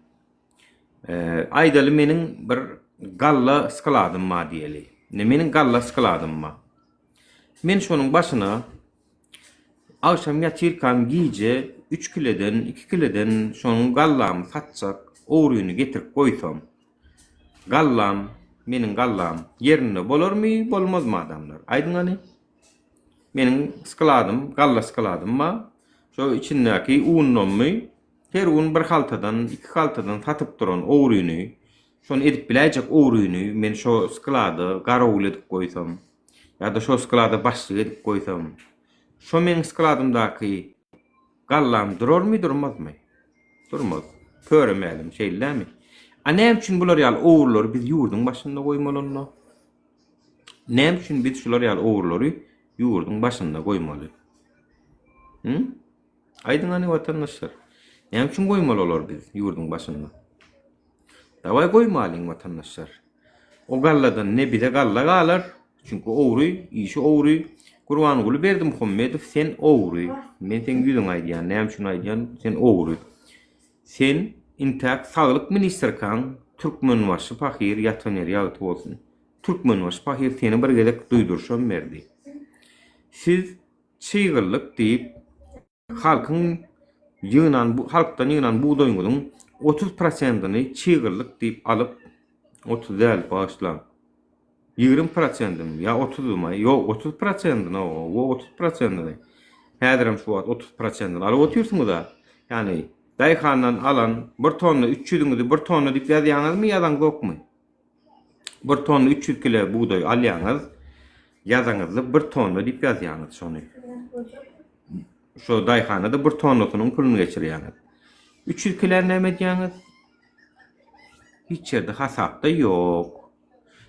Aydaly meniň bir galla skladym ma diýeli. Meniň galla skladym ma. Men şonuň başyna akşam ýatyrkam giýje 3 kileden 2 kileden şonuň gallamy satjak owruny getirip goýsam. Meniň gallam ýerinde bolarmy, bolmazmy adamlar? Aýdyňany? Meniň skladym, galla skladym ma. Şo içindäki unnamy her un bir haltadan, iki haltadan satyp duran owruny, şonu edip biläjek owruny men şo sklady garawul edip goýsam, ýa-da şo sklady başlyk edip goýsam, şo meniň skladymdaky gallam durarmy, durmazmy? Durmaz. Köremälim şeýlelämi? Näme üçin bular ýaly owurlary biz ýurdun başynda goýmalyny? Näme üçin biz şular ýaly owurlary ýurdun başynda goýmaly? Aýdyňany watandaşlar. Näme üçin goýmaly olar biz ýurdun başynda? Daway goýmalyň watandaşlar. O galladan ne bide galla galar. Çünkü owry, işi owry, Gurbanguly Berdimuhammedow sen owry. Men sen ýüzüň aýdýan, näme üçin aýdýan? Sen owry. Sen intak saglyk ministrkan Türkmenbaşy Pahir Ýatoner ýagyty bolsun. Türkmenbaşy Pahir seni bir gezek duýdurşam berdi. Siz çyýgyrlyk diýip halkyň halkdan ýynan buğdaýyňyň 30%-ni çyýgyrlyk diýip alyp 30 däl başlan. 20%-ni ya 30-my ýok 30%-ni o 30%-ni. Häzirim şu wagt 30%-ni alyp oturýarsyňyz da. Ýani daýhandan alan 1 tonna 300-ňyzy 1 tonna diýip ýazýaňyzmy ýazan gokmy? 1 tonna 300 kilo buğday alýaňyz, ýazaňyzda 1 tonna diýip ýazýaňyz şonu. Şo daýhanada 1 tonnasynyň pulunu geçirýäňiz. 300 kilo näme diýäňiz? Hiç ýerde hasapda ýok.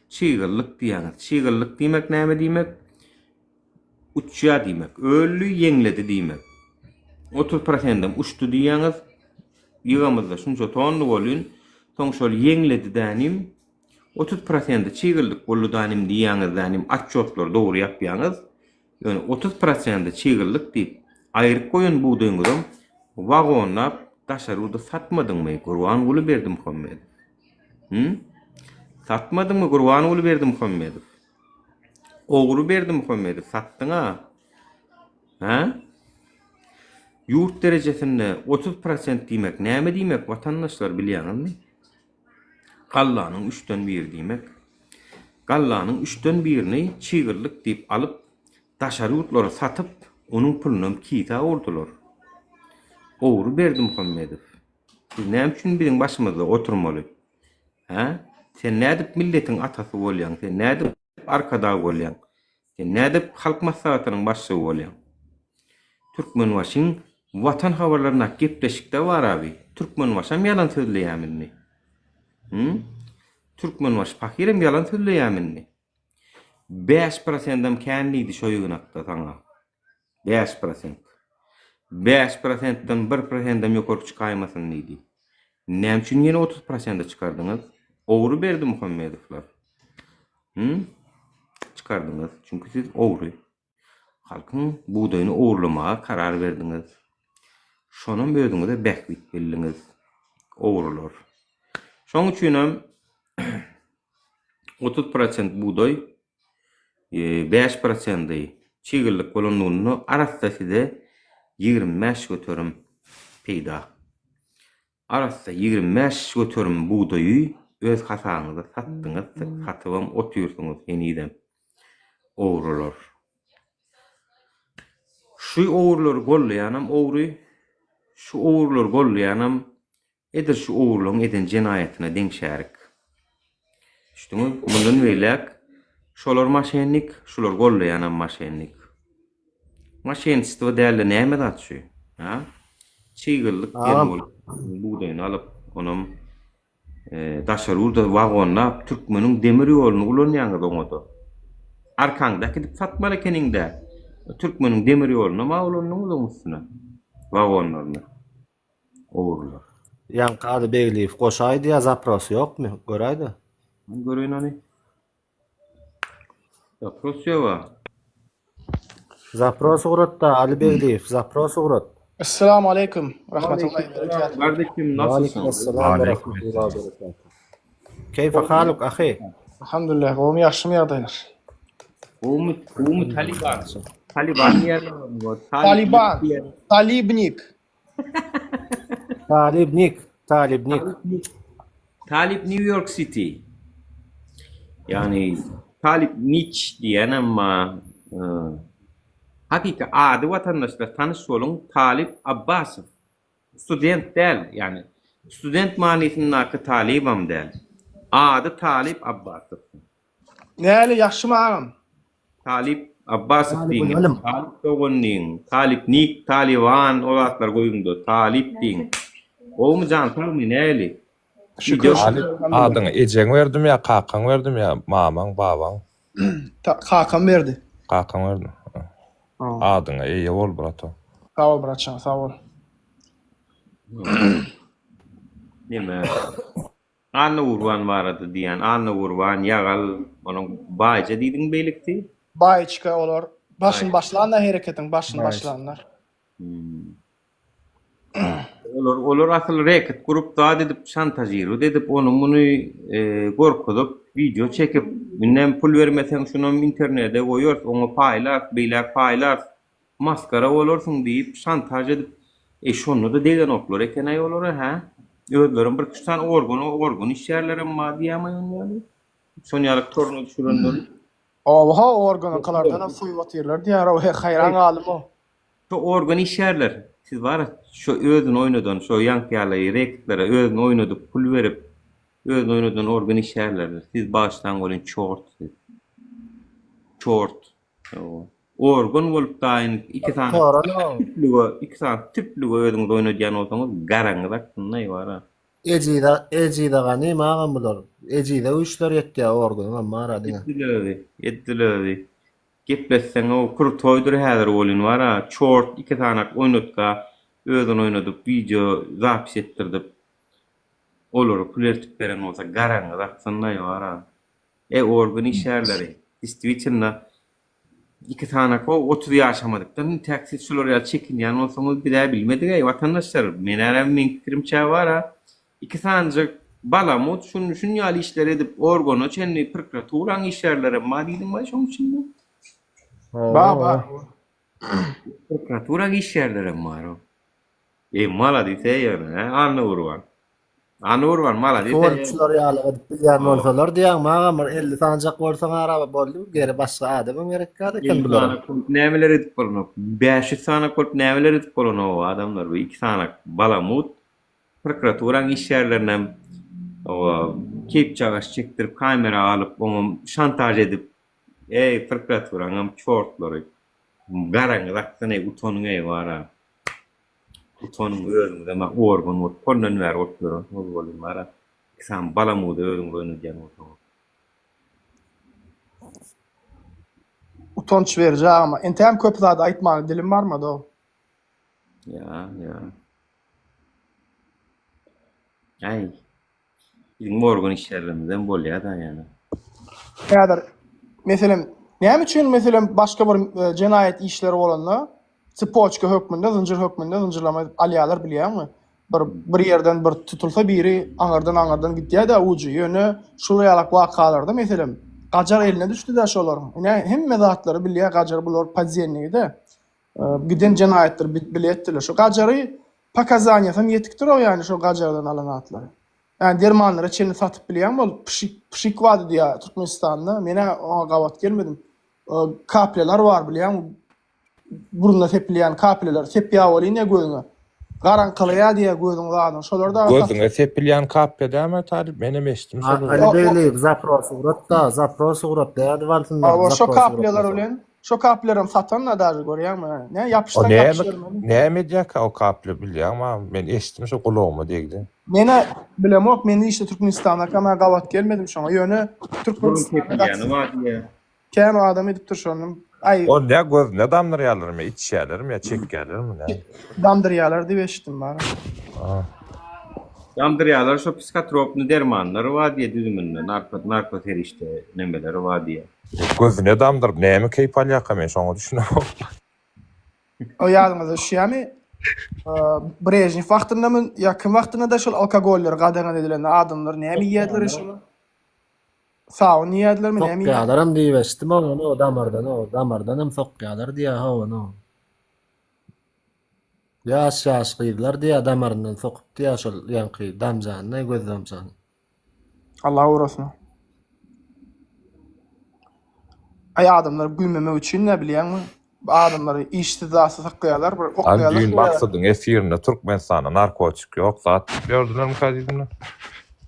Çyýgyrlyk diýäňiz. Çyýgyrlyk diýmek näme diýmek? Uçýa diýmek, öllü ýeňledi diýmek. 30%-dem uçdy diýäňiz, ýygamyzda şunça tonna bolýan, soň şol ýeňledi dänim 30% çyýgyrlyk boldy dänim diýäňiz dänim atçotlar dogry ýapýaňyz. Ýöne 30% çyýgyrlyk diýip aýryp goýan buğdaýyňyzdan wagonlap daşaruda satmadyňmy? Gurbanguly Berdimuhammedow. Satmadyňmy Gurbanguly Berdimuhammedow? Ogry Berdimuhammedow satdyň ha? Ýurt derejesinde 30% diýmek näme diýmek watandaşlar bilýärmi? Gallanyň 3-den 1 diýmek. Gallanyň 3-den 1-ni çyýgyrlyk diýip alyp daşary ýurtlara satyp onuň pulundan kita ordular. Ogry Berdimuhammedow. Siz näme üçin biziň başymyzda oturmaly? Ha? Sen nädip milletiň atasy bolýan? Sen nädip arkada bolýan? Sen nädip halk maslahatynyň başçysy bolýan? Türkmenbaşyň watan habarlaryna gepleşikde bar abi. Türkmenbaşam ýalan sözleýärmi? Türkmenbaş Pahirem ýalan sözleýärmi? 5%-dem känlidi şo ýygnakda taňa. 5%. 5%-den 1%-dem ýokarky çykaýmasyn diýdi. Näme üçin ýene 30%-de çykardyňyz? Ogry Berdimuhammedowlar. Çykardyňyz. Çünki siz ogry. Halkyň buğdaýyny owrlamaga karar berdiňiz. Şonun özüňize bähbit bildiňiz. Owrular. Şoň üçin hem 30% buğday 5%-dy çyýgyrlyk bolanlygyny arasda size 25 götürüm peýda. Arasda 25 götürüm buğdaýy öz hasaňyzda satdyňyz, satyp oturýarsyňyz ýeniden. Owrular. Şu owrulary gollaýanam owry, şu owrulary gollaýanam edir şu owrularyň eden jenaýatyna deňşärik. Şuňy bundan beýlek şolar maşennik, şolar gollaýanam maşennik. Maşenistwe däli näme datçy? Ha? Çyýgyrlyk gelmol. Buğdaýyny alyp onum daşarurda wagonlap Türkmeniň demir ýoluny ulanýanyňyz oňada. Arkaňda gidip satmaly keningde. Türkmeniň demir ýoluna mağlunlygyň üstüne. Wagonlaryna. Owrular. Ýanqady Beýliýew goşaýdy ýa zapros ýokmy? Göräýdi. Göreýin any. Zapros ýa. Zapros ugrotda Ali Beýliýew, zapros ugrot. Assalamu alaikum rahmatullahi ve berekatuhu. Kardeşim nasılsın? Assalamu alaikum ve berekatuhu. Keyfe haluk ahi? Elhamdülillah, oğlum yaxşımı ýagdaýlar. Oğlum Taliban. Taliban ýerler. Taliban. Talibnik. Talib New York City. Yani Talib Nietzsche diyen ama hakika adı vatandaşlar tanış olun Talib Abbasov. Student değil yani. Student maniyetinin hakkı Talibam değil. Adı Talib Abbasov. Näli yaxşymı ağam? Talib Abbasov deyin. Talib Dogon deyin. Talib Nik, Taliban o atlar koyunda. Talib deyin. O mu can tanımı näli? Şükür. Adyňy ejeň berdim ya, kakaň berdim ya, mamaň, babaň. Kakam berdi. Kakaň berdim. Adyňy eýe bol brato. Sağ ol bratçam, sağ ol. Nime? Anna Urban barady diýen, Anna Urban ýagal, onuň baýja diýdiň beýlikdi. Baýçyka olar Başın başlanlar hereketin başın başlanlar. Olar asıl reket kurup da dedip şantajyru dedip onu bunu gorkudup video çekip minnem pul vermesen şunu internete koyuyor onu paylar maskara olursun deyip şantaj edip şunu da degen oklar eken ay olur ha ödlerim bir kuştan orgun işyerlerim ma diýamaýyn ýaly sonyalyk torunu düşürenler Oha organakalardan soýup atyrlar diýär o hayran galym o. şu organ işyerler siz var şu özün oynadan şu yankyalaýy reklere özün oynadyp pul berip özün oynadan organ işyerler siz baştan golun çort organ bolup daýyn iki tane tipli özüň oynadýan bolsaňyz garangyrak sunnaý bara Ejide gany magam bular. Ejide üçler ýetdi organ mara diýen. Etdilebi. Gepleşseň o kur toýdur häzir bolyn bara çort iki tane oynatga özün oynadyp video zapis etdirdip olur kulertip beren bolsa garangyrak sunnaý bara. Organ işerleri istwiçinna iki tane ko 30 ýaşamadykdan taksitçiler çekinýän bolsaňyz bir daha bilmedik watandaşlar men fikrimçe bara iki tane balamut şunu ýaly işler edip organo çenli prokuraturan işlerlere ma diýdim ba şoň üçin Ba. prokuratura işlerlere maro mala diýse ýa Anny urwan mala diýse Korçular ýaly edip bilýän bolsalar diýen magam 50 sanjak bolsaň araba boldy geri başga adamyň gerekkädi eken bular. Nämeler edip bolanok 500 sana kolup nämeler edip bolanok adamlar bu iki sana balamut prokuraturan işyerlerine o kep çagaş çektirip kamera alıp onu şantaj edip prokuraturan çortları garangyrak ne utonuňa bara utonuň özüňde ma organ bolup koldan ver otlar o bolýar bara sen balamudy özüň oynadýan bolsaň Utanç verici ama ente hem köp zada aýtmagy dilim barmady o. Ya. Ay. Bizim organ işlerimizden bolýar da ýani. Häzir meselem näme üçin meselem başga bir jenaýet işleri bolanlar Spoçka hökmünde, zincir hökmünde zincirlama alýarlar bilýärmi? Bir ýerden bir tutulsa biri aňardan gitýär-de uçy ýöne şol ýalak wakalarda meselem gajar eline düşdi-de şolar. Hemme zatlary bilýär gajar bular podzenniýde. Giden jenaýetler bilýärdiler. Şu gajary pakazanýasam ýetikdir o ýani şu gajardan alanatlar. Yani dermanlara çelini satıp bilýän bol pişik wady diýär Türkmenistanda. Mene o gawat gelmedim. Kapleler var bilýän. Burunda tepilýän kapleler tepýä bolýan gözüňe. Garankylýa diýär gözüň zadyň. Şolar da Gözüňe tepilýän kapya däme tarif menem eşitdim. Ali beýle zapros urat diýär waltynda. Şo kapleler bilen şo kaplerim satanlar da görýärmi? Ne yapışdan yapışýar. Näme diýär o kaply bilýärmi? Men eşitdim şo gulagymda diýdi. Mene bilemok, meni işte Türkmenistan'a kama gawat gelmedim şoňa. Ýöne Türkmenistan'a diýär. Kän adam edip durşanym. Ay. O ne göz ne damlar ýalarmy, içýärlermi ýa çekýärlermi ne? Damdyrýalar diýip eşitdim bara. Damdyrýalar şo psikotropny dermanlar wadiýe düzüminde narkoterişde nemeler wadiýe. Göz ne damdyr, näme keýp alýaka men şoňa düşünýärem. O ýadyňyzda şeými? Brejnev wagtynda mı ýakyn wagtynda da şol alkogoller gadana edilen adamlar näme ýerler şol? Sağ niyetler mi näme? Sokýalarym diýip eşitdim onu o damardan sokýalar diýär ha onu. Ýaş gyýdylar diýär damaryndan sokup diýär şol ýanky damjanyna göz damjany. Allah urasyn. Ay adamlar gülmeme üçin ne bilýärmi? Adamları iştidasy sakýarlar, bir okýarlar. Adyn maksadyň efirinde Türkmenistana narkotik ýok, zat gördülermi kadydymlar?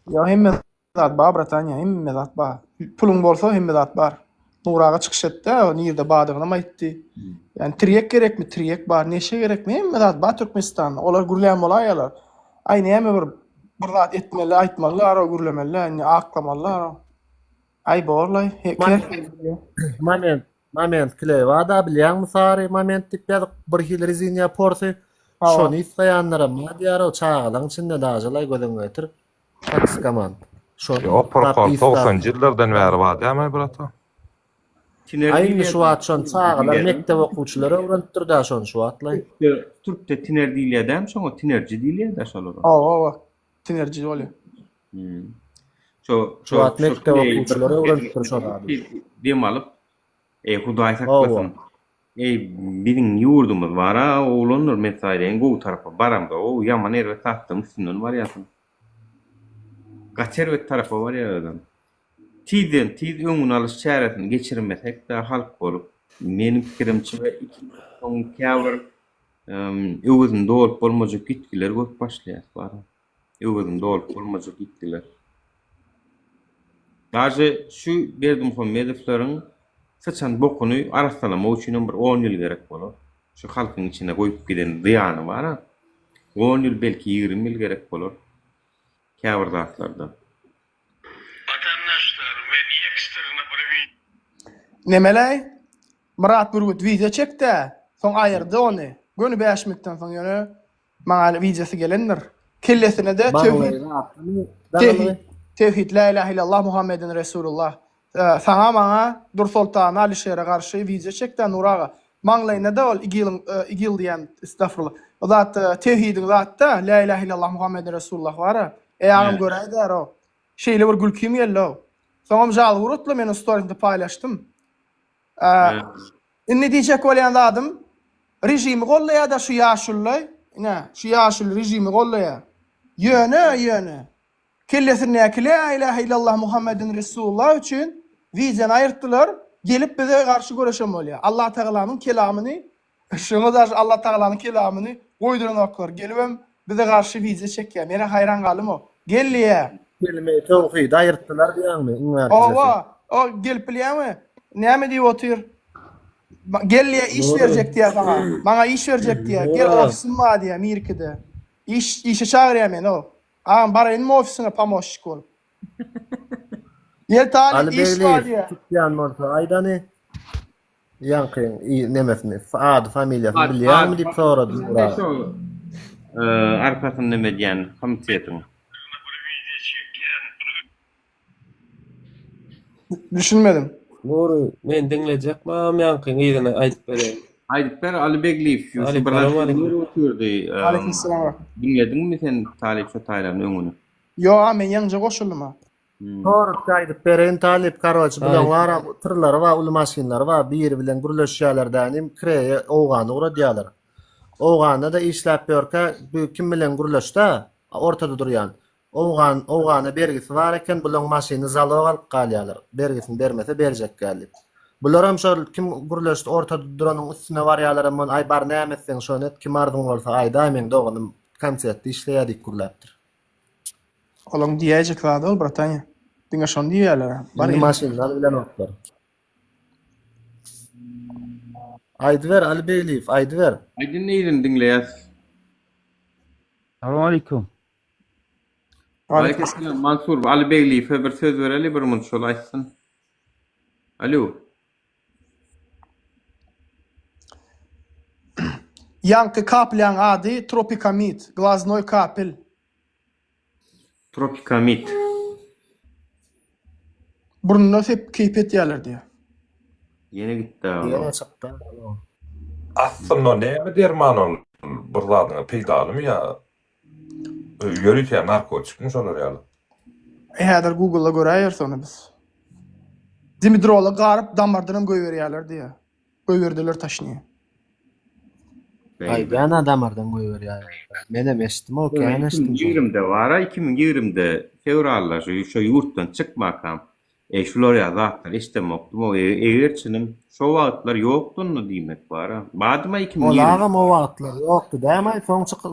Ya hemme zat bar Britanya, hemme zat bar. Pulun bolsa hemme zat bar. Nuraga çykyş etdi, o nirde badygyna aýtdy. Yani triyek gerekmi? Triyek bar, neşe gerekmi? Hemme zat bar Türkmenistanda. Olar gürlän bolaýarlar. Ay näme bir zat etmeli, aýtmalylar, o gürlemeler, yani aklamalylar. Ay borlay. Moment kile wada bilýärmi sary moment diýip bir hil reziniýa porsi. Şonu isleýänlere ma diýär o çağalaň içinde dajalay gözüňe getir. Taksi komand. O protokol 90-njy ýyllardan bäri bar, däme brata? Aynı şu at şon çağlar mektep okuwçylary öwrenipdir da şon şu atlay. Türkçe tiner diýilýär däm, şoňa tinerji diýilýär da şolar. Tinerji bolýar. Şu at mektep okuwçylary öwrenipdir şolar. Dem alyp, Hudaý saklasyn. Biziň ýurdumyz bara, oglanlar mesaýden gowy tarafa baramda, o ýaman erwe satdym üstünden barýasyn. Gaçer we tarafa barýar. Tiz öňüne alyş çäresini geçirmesek de halk bolup, meniň pikirimçe soň käbir öwüzüň dolup bolmajak gitgiler köp başlaýar bara. Öwüzüň dolup bolmajak gitgiler. Daje şu Berdimuhammedowylaryň saçan bokuny arastalama üçin bir 10 ýyl gerek bolar. Şu halkyň içine goýup giden zyany bar. 10 ýyl belki 20 ýyl gerek bolar. Käbir zatlarda. Nemeley? Murat Burgut video çekdi. Soň aýyrdy ony. Göni 5 minutdan soň ýöne maňa videosy gelendir. Kellesine de tevhid la ilahe illallah Muhammedun Resulullah. Sana maňa Dur Sultan Alişere garşy video çekdi Nuraga. Maňlaýyna da ol 2 ýyl diýen estağfurullah. O zat tevhidin zatda la ilahe illallah Muhammedun Resulullah bar. Eýagym göräýär o. Şeýle bir gülküm geldi. Soňam jal urutla men story'imde paýlaşdym. Ne diyecek olan adam rejimi gollaya da şu yaşullay şu yaşul rejimi gollaya yöne kellesine la ilahe illallah Muhammedun Resulullah üçün vizen ayırttılar gelip bize karşı görüşem bolýar. Allah Taala'nın kelamını şunu da Allah Taala'nın kelamını goýduran oklar gelibem bize karşı vize çekýär. Mene hayran galym o. Gelliye Kelime tawhid ayırttılar diýärmi? O gelip bilýärmi? Näme diýip otyr? Gelliye iş verecek diye bana iş verecek diye. Gel ofisim var diye Amerika'da. İşe çağırıyor men o. Bara inme ofisine pamoşçuk olup. Gel talip iş var diye. Tutyan morta aydany. Yankın nemesini, adı familiýasy bilýärmi diýip sorady. Arkasynda neme diýen komitetin. Düşünmedim. Doğru, men dinlejekmem yankın ýerine aýdyp bereň. Aýdyp ber Alibegliýew şu oturdy. Aleykümselam. Dinledinmi sen Talip Şotaylaryň öňüne? Yo, men ýaňja goşuldum ha. Doğru aýdyp bereň Talip Karowçy bilen wara tyrlary we uly maşynlary we biri bilen gürleşýärlerden kreye owgany ura diýerler. Owganda da işläp ýörkä kim bilen gürleşde ortada durýan. Owgany bergisi bar eken bulan maşyny zalyp alyp galýarlar. Bergisini bermese berjek gelip. Bular hem şol kim gürleşdi ortada duranyň üstüne barýarlar hem ay bar nämetsen şonu et kim ardyň bolsa aýda men dogandym konsertde işleýärdik gürläpdir. Olaň diýejek zady ol Bratanya. Diňe şonu diýerler. Bar maşynlar bilen otlar. Aýdyber Albeýliýew, aýdyber. Aýdyn näden dinleýär? Assalamu alaikum. Aleykümselam Mansur Alibeýliýew bir söz bereli bir mun şol aýtsyn. Alo. Yankı kaplan adı Tropikamid, glaznoy kapel. Tropikamid. Burnuna hep keypet yerler diye. Yine gitti. Yine çıktı. Aslında näme derman ol? Burladyň peýdalmy ya? Yürütýär narkotikmi şolar ýaly. Häzir Google'da göräýär sonra biz. Dimidrola garyp damardan goýberýärler diye. Goýberdiler taşnyň. Ay ben damardan goýberýär. Menem eşitdim o kän eşitdim. 2020'de wara 2020'de fevralda şu ýurtdan çykmakam. Şular ýazatlar istemokdum. O egerçinim şo wagtlar ýokdunmy diýmek bara. Badyma 2020. Olagam o wagtlar ýokdy däme soň çykyp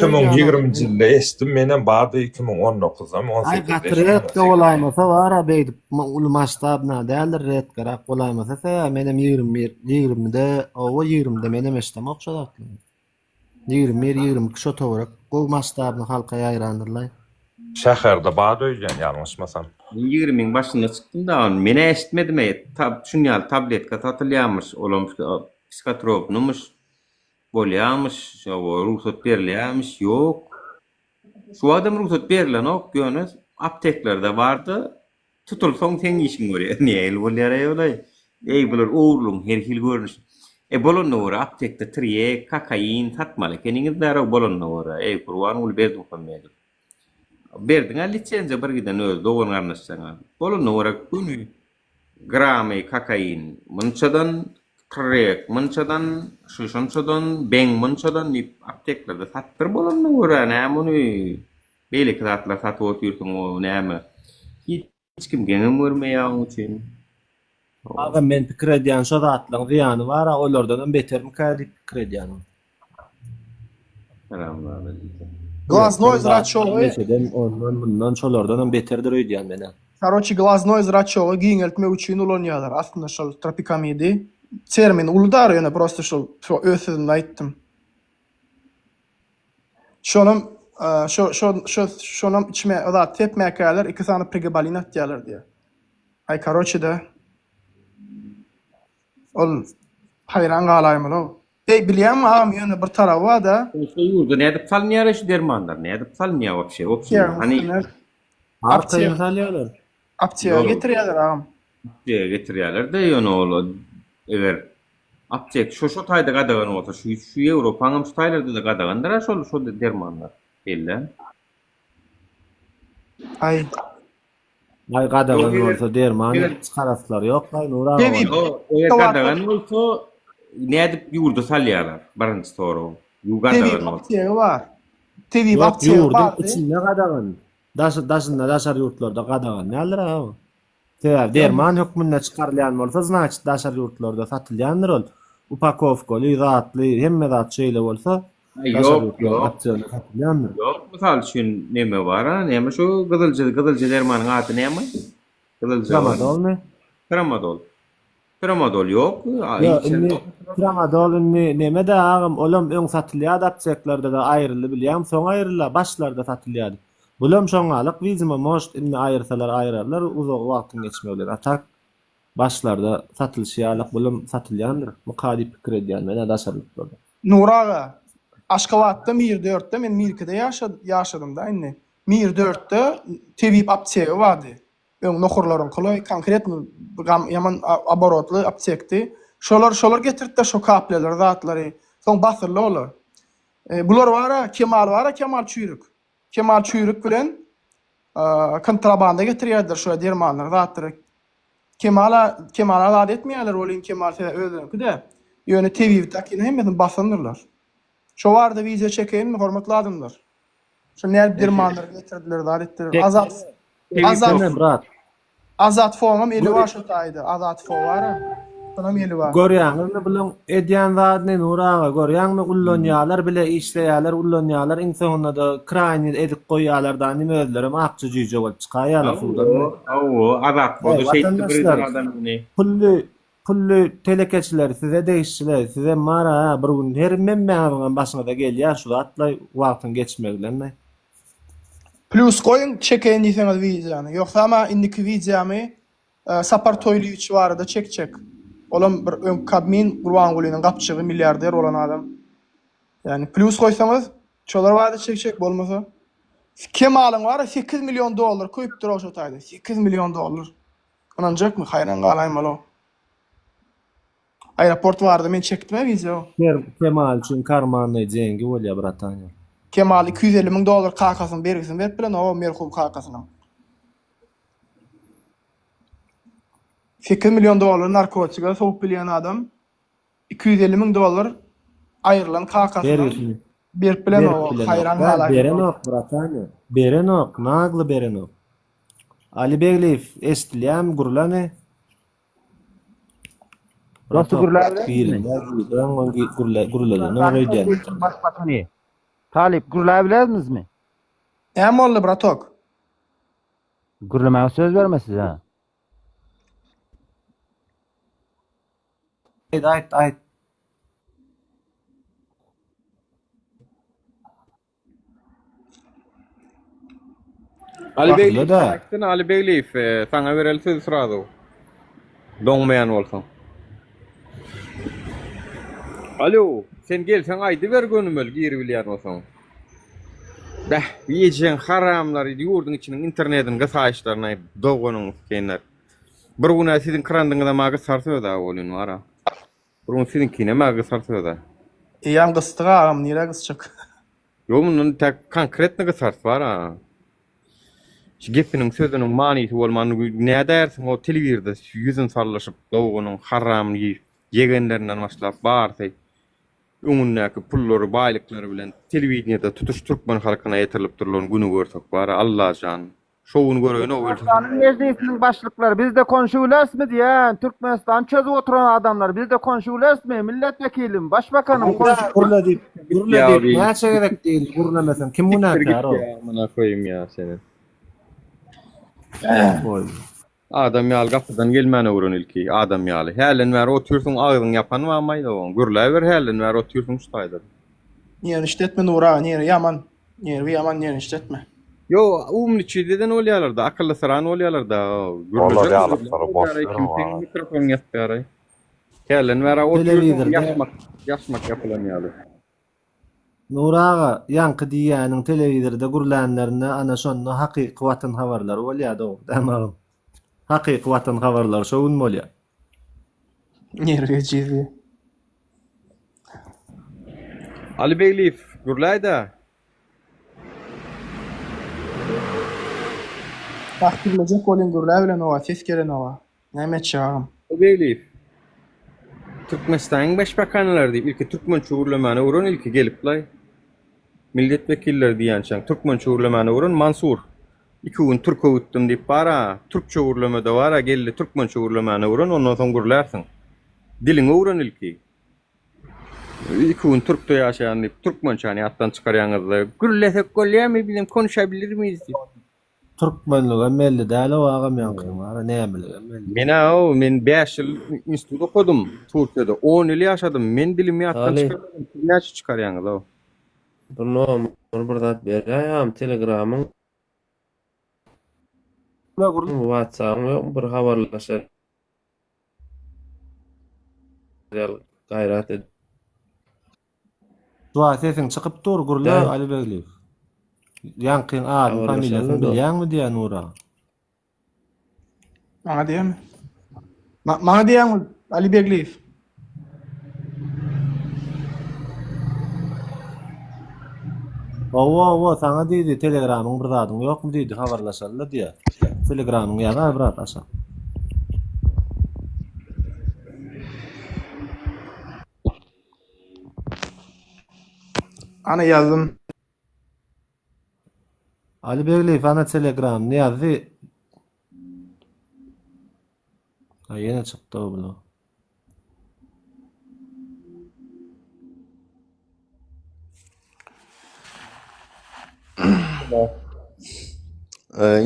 2020-nji ýylda eşitdim menen bady 2019-da 18-de. Ay gatret golaýmasa wara beýdip uly maştabna däldir ret garak golaýmasa menem 20'de o 20'de menem eşitdim okşadatly. 20 kişi towarak gol maştabny halka ýaýrandyrlar. Şäherde bady öýgen ýalňyşmasam. 20'nin başında çıktım da mene eşitmedim şunyal tabletka satılýarmyş olamış psikotropnumy bolýarmyş ruhsat berilýärmiş ýok şu adam ruhsat berilen ok göňüz apteklerde bardy tutulsaň sen işin görýär näil bolýar ýolay Ey bular oğurluň her hil görnüş. Bolonna wara aptekde triye, kakain satmaly. Keniniz näre bolonna wara? Ey kurwan ul berdim fammedim. Berdiň lisensiýa bir giden öz dogan garnaşsaňa. Bolonna wara günü gramy kakain, munçadan krek, munçadan şuşançadan, beng munçadan ip apteklerde satdyr bolonna wara. Näme beýle zatlar satyp oturýarsyň o näme? Hiç kim geňem görmeýär üçin. Aga men pikir edýän şo zatlaryň ziýany bar, olardan betermi diýip pikir edýän. Glaznoy zraçogy. Meçeden ondan bundan şolardan beterdir öýdýän mene. Короче, глазной зрачок giňeltme üçin ulanýarlar. Aslında şol tropikamidi termin uldar ýöne prosto şol ösüzümde aýtdym. Şonam içme da tepmäkäler iki sany pregabalinat diýerler diýe. Ay короче da ol hayran galaýmyl o. Bilýärmi agam ýöne bir tarapy var da. Şu ýurda nädip salynýar şu dermanlar, nädip salynýar wapşe. Hani Apteka salýarlar. Apteka getirýärler agam. Apteka getirýärler de ýöne ol. Eger aptek şu taýda gadagan bolsa, şu Ýewropanyň şu taýlarda da gadagandyr şol dermanlar. Belle. Ay Gadagan bolsa derman çykaraslar ýok, nura. Eger gadagan bolsa nädip ýurda salýarlar. Birinji soru. Ýugadagan apteka bar. TV apteka apteka bar. bar. İçinde gadagan. Daşar ýurtlarda gadagan. Näler ha? Derman hökmünde çykarylýan bolsa, значит, daşar ýurtlarda satylýandyr ol. Upakovkali, zatly, hemme zat şeýle bolsa, Yok. Yok, misal üçün näme bar? Näme şu gyzylja dermanyň aty näme? Tramadol. Tramadol yok. Tramadol näme de agam olam öň satylýar apteklerde de aýryly bilýär, soň aýryla başlarda satylýar. Bulam şoňalyk bizime most inni aýyrsalar aýrarlar, uzak wagtyň geçmeler. Atak başlarda satylýarlyk bulam satylýandyr. Mukadip pikir edýän mene daşarlyklarda. Nuraga Aşgabatda Mir4'te men Mirkide ýaşadym da inni. Mir4'te TV apteka bardy. Öň nohurlaryň kulaý konkretny ýaman aborotly aptekdi. Şolar getirdi şo kapleler, zatlary, soň basyrly olar. Bular bara Kemal Çüýrük. Kemal Çüýrük bilen kontrabanda getirýärler şo dermanlar, zatlary. Kemala zat etmeýärler, olyň Kemal özüňki-de. Ýöne TV-däki hemmesini basandyrlar. Şo barda wiza çekeýän hormatly adamlar. Şo näme dermanlar getirdiler, zat etdiler. Azat Foňam 50 ýaşa taýdy. Azat Foň bar. Tanam 50 bar. Görýäňiz bilen edýän zatny nuraga görýäňmi ullanýarlar bile işleýärler, ullanýarlar insanyna da kraýny edip goýýarlar da nime özlerim akçy jüýje bolup çykaýarlar sudan. Azat Foň şeýle bir adamny. Pully telekeçiler size değişçiler, size mara bir gün her memmeňiň başyna da gelýär şu atlay wagtyň geçmeglenme. Plus koyun çekeýän diýseňiz wizyany. Ýoksa ama indiki wizyamy Sapar Toýlyewicz barada çek. Olam bir Kabmin Gurbangulynyň gapçygy milliarder bolan adam. Yani plus koysaňyz şolar barada çek bolmasa. Kemalyň bar $8 milyon koýupdyr o şotaýda. $8 milyon. Ananjakmy haýran galaýmaly o. Aeroport vardı, men çekdim video. Kemal üçün karmanyny jengi bolýar bratany. Kemal $250 000 kakasyny bergizin berip bilen o merhum kakasyna. $8 milyon narkotika soğup bilýän adam $250 000 aýrylan kakasyny berip bilen o haýran galaýar. Berenok bratany. Berenok, nagly Berenok. Ali Begliyev estilýän gurlany. Nasıl gurulabilen? Gurulabilen. Talip gurulabilen mi? Hem oldu bratok. Gurulamaya söz vermesiz ha. Ayt. Ali Begliyev sana bereli söz sırada. Doňmayan bolsaň. Alo, sen gelsen aýdy ber gönümel giri bilýär bolsaň. Ýejen haramlar ýurduň içiniň internetiniň gasaýşlaryna doganyň kenler. Bir gün sizin kırandyňyza magy sarsa da bolýan wara. Bir gün sizinkine magy sarsa da. Ýan gysdyk agam, nire gysjak? Yo munun tek konkretne gysart wara. Şu gepiniň sözüniň manysy bolmany näde dersiň o telewizde yüzün sarlaşyp dowgunyň haram yegenlerinden başlap barsy. Öňündäki pullary, baýlyklary bilen telewizde tutuş türkmen halkyna ýetirilip durulan güni görsek bara Allah jan. Şowuny gören o bolsa. Meclisiniň başlyklary bizde konşuwlarsmy diýen Türkmenistan çözüp oturan adamlar bizde konşuwlarsmy milletvekili, başbakanym Gurla diýip, gurla diýip näçe gerek diýil, gurlamasan kim munakar o? Amına koyayım ya seni. Adam ýaly gapydan gelmäne uran ilki adam ýaly. Hälen wer otursun agyň yapan wamaýdy o. Gürläwer hälen wer otursun ştaýdy. Nire işletme Nura, nire yaman. Nire yaman, nire işletme. Yo, umniçide bolýarlar da, akylly syran bolýarlar da. Vallahi ýalyklary boş. Mikrofon ýetýär. Hälen wer otursun ýaşmak ýapylan ýaly. Nuraga ýanky diýäniň telewizorda gurlanlaryna ana şonu hakyky watan habarlar bolýar da, tamam. Hakyky watan habarlar şowun bolýar. Nire ýeýdi. Ali Beýliýew, gürläýdi. Tahkirlejek bolýan gurla bilen owa, ses gelen owa. Näme çağım? Ali Beýliýew. Türkmenistan'ın başbakanları diýip ilki türkmen çuwurlamany uran ilki gelipler. Milletvekilleri diýençäň türkmen çuwurlamany uran Mansur. İki gün türk öwütdim diýip bara, türk çuwurlamada bara geldi türkmen çuwurlamany uran ondan soň gürlersiň. Diliňe uran ilki. İki gün türkde ýaşaýan diýip türkmençäni atdan çykarýaňyzda gürlesek bolýarmy bilen konuşabilir miyiz diýip. Türkmenlige melli däl o agam ýanky bara nämelige melli. Men 5 ýyl institut okudum Türkiýede 10 ýyl ýaşadym. Men dilimi atdan çykardım. Näçe çykarýaňyz o? Bunu bir zat berýär, Telegramyň WhatsApp'yň bir habarlaşar. Gayrat ed. Dua sesiň çykyp dur gurla Ali Beýliýew. Ýankyň ady familiýasyny bilýärmi diýen Nura? Maňa diýämi? Maňa diýäňmi Ali Beýliýew? Owa saňa diýdi Telegramyň bir zadyň ýokmy diýdi habarlaşarlar diýe. Telegramyň ýa-da bir zat aşa. Ana ýazdym. Ali Beýliýew ana Telegram ne ýazdy? Ha ýene çykdy o bula.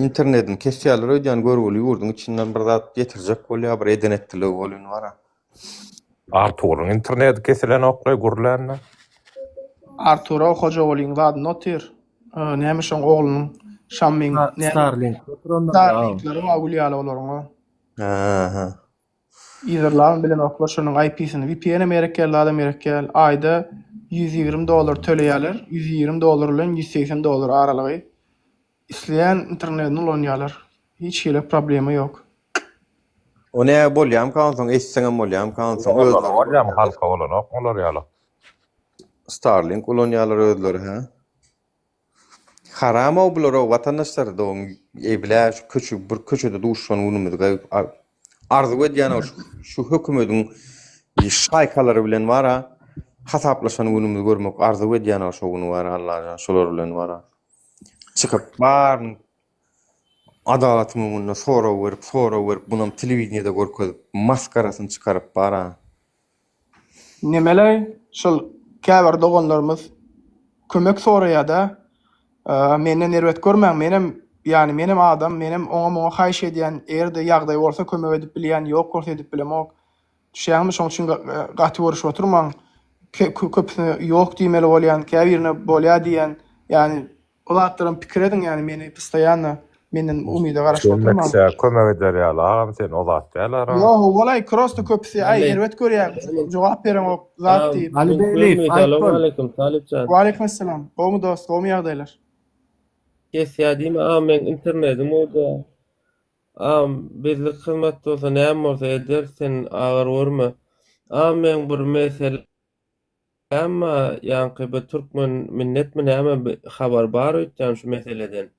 İnternetin kesýärleri öýdän görgüli ýurdun içinden bir zat getirjek bolýar, bir edenetdiler bolýan wara. Artur'un interneti kesilen oklay gurlanna. Artura hoca bolyň zady noter. Näme şoň oglunyň Şammiň Starlink. Starlinklary agulýaly olaryň. Ha. Ýerlerden bilen oklar şonuň IP-sini VPN Amerikaly adam Amerikaly aýda $120 töleýärler. $120 bilen $180 aralygy. İsleýän internetini ulanýarlar. Hiç hile problemi ýok. O ne bolýam kansoň eşseňem bolýam kansoň Olam halka olan oklar ýaly. Starlink ulanýarlar özleri ha. Haram o bular o vatandaşlar da evler küçük bir köçede duşan günümüzde arzu edýän şu hökümetiň şaýkalary bilen wara hasaplaşan günümüzde görmek arzu edýän şu güni wara Allah şolar bilen wara. Çıkıp bar adalatymyň sonra berip bunam telewiziýede görkezip maskarasyny çykaryp bara. Nemeley şol käbir doganlarymyz kömek soraýar-da. Menden nerwet görmäň, menem adam, menem oňa haýş edýän, erde ýagdaý bolsa kömek edip bilýän, ýok görsedip bilemok. Şeňmi şoň üçin gaty görüşip oturmaň. Köpüsini ýok diýmeli bolýan, käbirine bolýar diýen, ýani olatlaryň pikir edin, ýani meni pistaýany menden umyda garaşyp oturmaň. Kömek eder ýaly, agam sen olat däler. Ýok, bolay krosta köpüsi, ay nerwet görýär, jogap beren ok zat diýip. Ali Beýliýew, Assalamu alaykum, Talipcan. Wa alaykum assalam. Gomy dost, gomy ýagdaýlar? Kes ya diyeyim men internetim orada bizlik hyzmat bolsa näme bolsa eder, sen agyr görme. Men bir mesele ama ýa-ni bu türkmen milletmi näme bir habar bar öýtýän şu meseleden.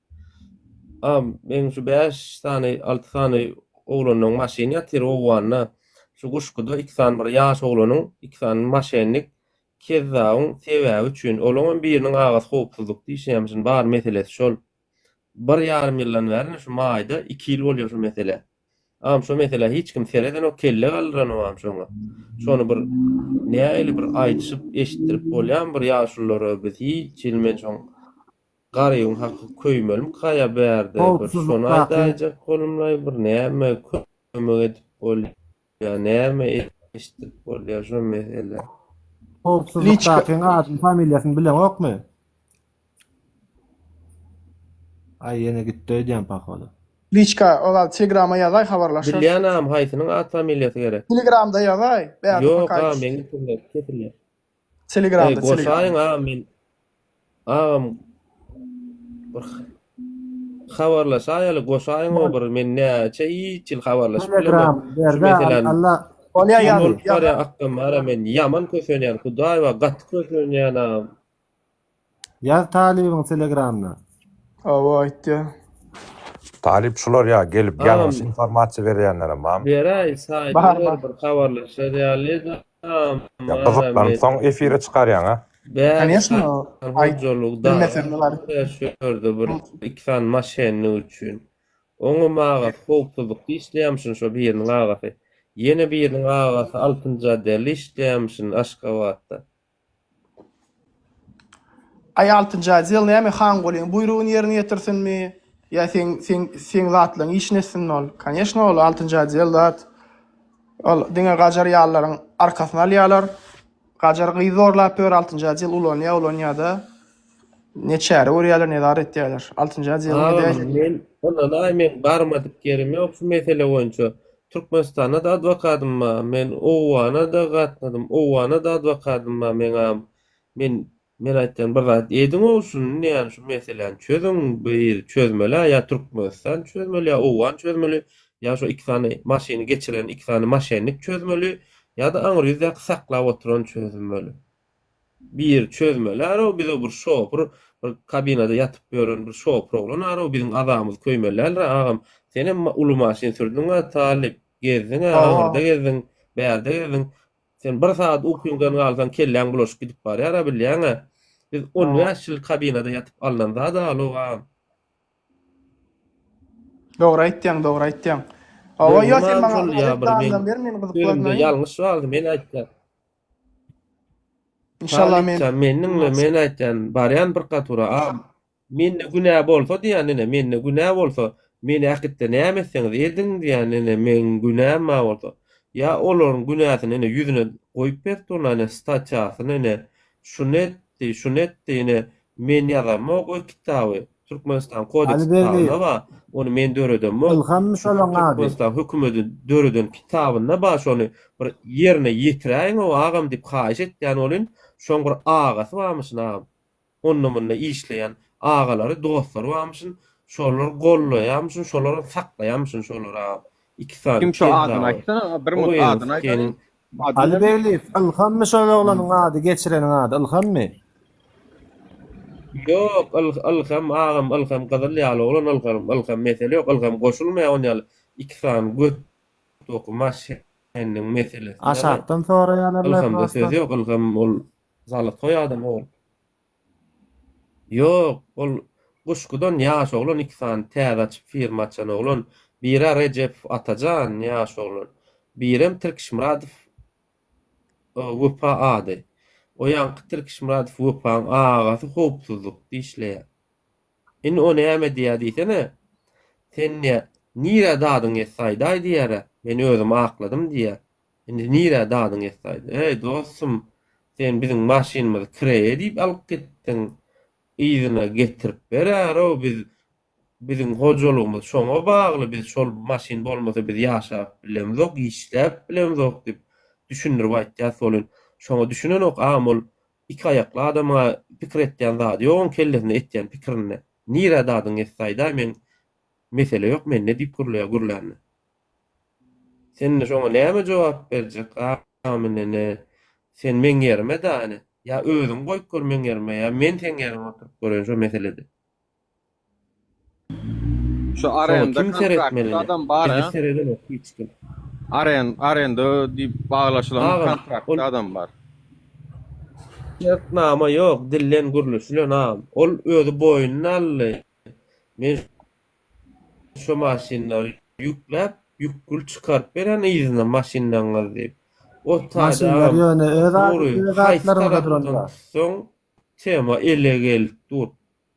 Men şu 5 tane 6 tane oglanyň maşyny ýatyr owanna. Şu guşguda 2 tane bir ýaş oglanyň 2 tane maşenlik kezaň sebäbi üçin olaň biriniň agasy howpsuzlyk diýişýärmisin bar meselesi şol. 1,5 ýyldan bäri şu maýda 2 ýyl bolýar şu mesele. Şu mesele hiç kim sereden o kelle galdyran şoňa. Şonu bir näýeli bir aýdyşyp eşitdirip bolýan bir ýaşullara biz hiç bilmen şoň garyň haky köýmelim gaýa berdi. Bir şonu aýdajak golumlay bir näme kömek edip bolýar. Näme eşitdirip bolýar şu mesele. Howpsuzlykdakyň adyny familiýasyny bilen okmy? Yine gitti ödeyem pahalı. Liçka, ola Telegram'a yazay habarlaşır. Bilýänam, haýsynyň at familiýasy gerek. Telegram'da yazay. Yok, men ketirler. Telegram'da. Goşaýyň, men bir habarlaşaýaly goşaýyň o bir men näçe ýyl habarlaşyp bilemem. Allah Olya yazır. Ýa akkam ara men ýaman kösenýän, Hudaý we gat kösenýän. Yaz talibiň Telegram'na. Aýtdy. Talip şular ya gelip ýalňyş informasiýa berýänler mam. Beräý saýtlar bir habarlaşýarly. Gyzykdan soň efire çykarýan ha. Конечно, Aýjolukda bir 2 tane maşenni üçin. Oňa magat howpsuzlyk işleýärmisin şo biriniň agasy. Ýene biriniň agasy 6-njy deli işleýärmisin Aşgabatda. 6-njy ýyl näme han golyň buýrugyny ýerine ýetirsinmi? Ya sen zatlaryň işnesin ol. Конечно, ol 6-njy ýyl zat. Ol diňe gajar ýallaryň arkasyna alýarlar. Gajar gyzorlap ber 6-njy ýyl ulanyýa-ulanyýa-da neçäri urýarlar, nedar etýärler. 6-njy ýyl men ondan men barmadyp gerim ýok şu mesele boýunça. Türkmenistanda da adwokatym, men owana da gatnadym, owana da adwokatym, men aýtdan bir zat ediň olsun, näme şu meseleni çözüň, bir çözmeli, ýa Türkmenistan çözmeli, ýa owan çözmeli, ýa şu 2 tane maşyny geçiren 2 tane maşenlik çözmeli, ýa da aňryzda saklap oturan çözmeli. Bir çözmeli, aro biz bir şopur, bir kabinada yatyp ýören bir şopur bolan, aro biziň adamymyz köýmeler, agam senem uly maşyn sürdüň, talip gezdiň, aňyrda gezdiň, bäde gezdiň. Sen bir saat ukyňdan galsan kelläň bulaşyp gidip barýar, bilýäň. Biz 10 ýaşyl kabinada yatyp alan zada alowam. Dogry aýtdyň, dogry aýtdyň. Awa ýa sen maňa ýalňyş boldy, men aýtdym. İnşallah men aýtdym, barýan bir gatura. Men günä bolsa diýänine, men günä bolsa, men äkitde näme etseňiz ediň diýänine, men günä ma bolsa. Ya olaryň günäsini ýüzüne goýup berdi, statýasyny şu netdi, men ýazamok o kitaby. Türkmenistan kodeksinde var. Onu men döredem. Ilhammış olan abi. Türkmenistan hökümeti döredem kitabyna baş onu bir ýerine ýetiräň o agam diýip haýyş etýän olyn. Şoň bir agasy barmyşyn agam. Onun munna işleýän agalary, dostlary barmyşyn. Şolar gollaýamyşyn, şolary saklaýamyşyn şolar agam. 2 saat. Kim şu adyny aýtsana, bir mut adyny aýtsana. Ali Beyli, Ilhammış olanyň ady, geçireniň ady Ilhammy? Yok, Ilham agam, Ilham gadalýaly olan Ilham mesele yok, Ilham goşulmaýan ýaly 2 tane göt okumaş henniň meselesi. Aşakdan sonra ýalarlar. Ilhamda söz yok, Ilham ol zalat koýadym ol. Yok, ol guşgudan ýaş oglan 2 tane täze açyp firma açan oglan. Biri Recep Atacan ýaş oglan. Birem Turkish Muradov Wupa ady. O ýanky Turkish Muradov Wupaň agasy howpsuzlyk diýişleýär. Indi o näme diýýär? Sen nire dadyň ýetsaýdy diýär. Men özüm akladym diýär. Indi nire dadyň ýetsaýdy? Ey dostum, sen biziň maşynymyzy kireye diýip alyp getdiň. Ýygyna getirip berer, o biziň hojolugymyz şoňa bagly, biz şol maşyn bolmasa biz ýaşap bilemzok, işläp bilemzok diýip düşünürip aýtýar solun. Şoňa düşünenok amol 2 aýakly adama pikir etýän zat ýok, kellesine etýän pikirini. Nire dadyň ýetsaýdy men Mesele yok, men ne diýip gurulýany. Sen şoňa näme jogap berjek? Amine sen men ýerime dany. Ya özüň goýup gör men ýerime, ya men teň ýerime oturup görýän şo meselede. Şu arayanda kim seyretmeli? adam bar ya. Arayanda diýip baglaşylan kontraktda adam bar. Nama yok, dillen guruluşlu nam. Ol özü boyunun ally. Men şu maşinleri yüklep, yükgül çıkarıp beren izine maşindan diýip. O Maşinler ýöne öz atlaryna duranlar. Soň tema ele gelip dur.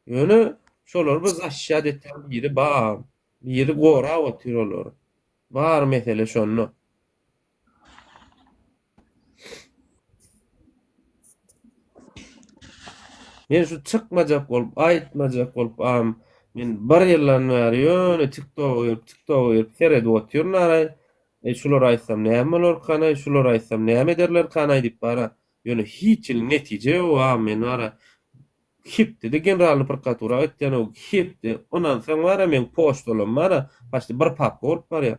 Ýöne şolar biz aşağı deten biri bağım. Biri gora oturuyorlar. Var mesele şonu. Men şu çıkmajak bolup, aýtmajak bolup men bir ýyldan bäri ýöne TikTok sered oturýar. Şular aýtsam näme bolar kana, şular aýtsam näme ederler kana diýip bara. Ýöne hiç netije ýok men ara. Hipdi de generalyny prokuratura etýän o hipdi. Ondan soň bara men poştolam bara, başda bir pap bolup barýar.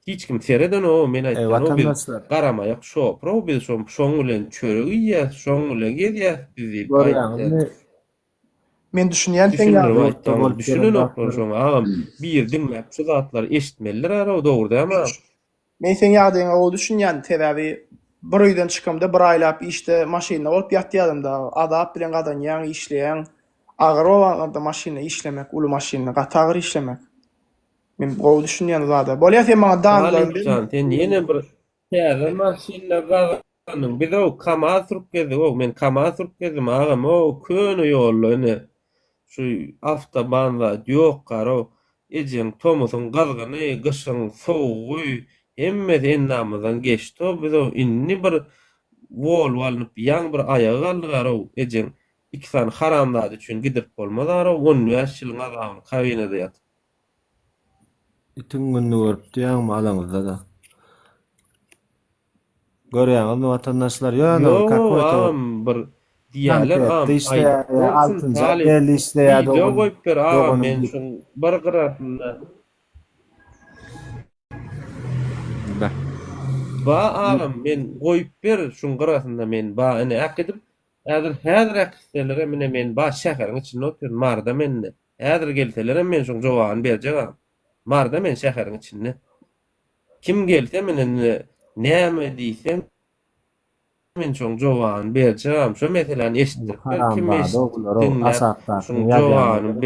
Hiç kim sereden o men aýtdym o garamaýak şo, pro biz şoň bilen çöregi ýer, şoň bilen gedýär diýip. Men düşünýän teň ýa. Düşünün oklar şoň agam bir diňläp şu zatlar eşitmeliler ara o dogurdama. Men sen ýagdaýyňa o düşünýän täbäbi bir öýden çykymda bir aýlap işte maşyna bolup ýatýardym da adap bilen gadanýan işleýän agyr bolanda maşyna işlemek, uly maşyna gatagır işlemek. Men o düşünýän zada. Bolýar sen maňa danlar bil. Sen ýene bir täze maşyna gadanyň bir de kama surup gezdi. Men kama surup gezdim agam o köni ýollarny şu avtobanda ýok garo ejen tomusyň gazgany gyşyň soğugy emme den namazdan geçdi. Biz o inni bir wol walyp ýaň bir aýagy aldy garo ejen iki san haramlady üçin gidip bolmaz garo 10 ýaşlyň adamyny kabinede ýatyp. Bütün günni görüp diýäňmi alaňyzda da. Görýäňizmi watandaşlar ýöne kakwa bir diýerler altynja belli işleýär. Ýok goýup ber men şun bir gyrapynda. Ba agam men goýup ber şun gyrasynda men ba ene akydym. Häzir akselere men ba şäherin içinde oturýan marda menne. Häzir gelseler men şun jogabyny berjek. Marda men şäherin içinde. Kim gelse menen näme diýsem men şoň jogabyny berjek. Şo meseleni eşitdir. Kim eşitdir? Şoň jogabyny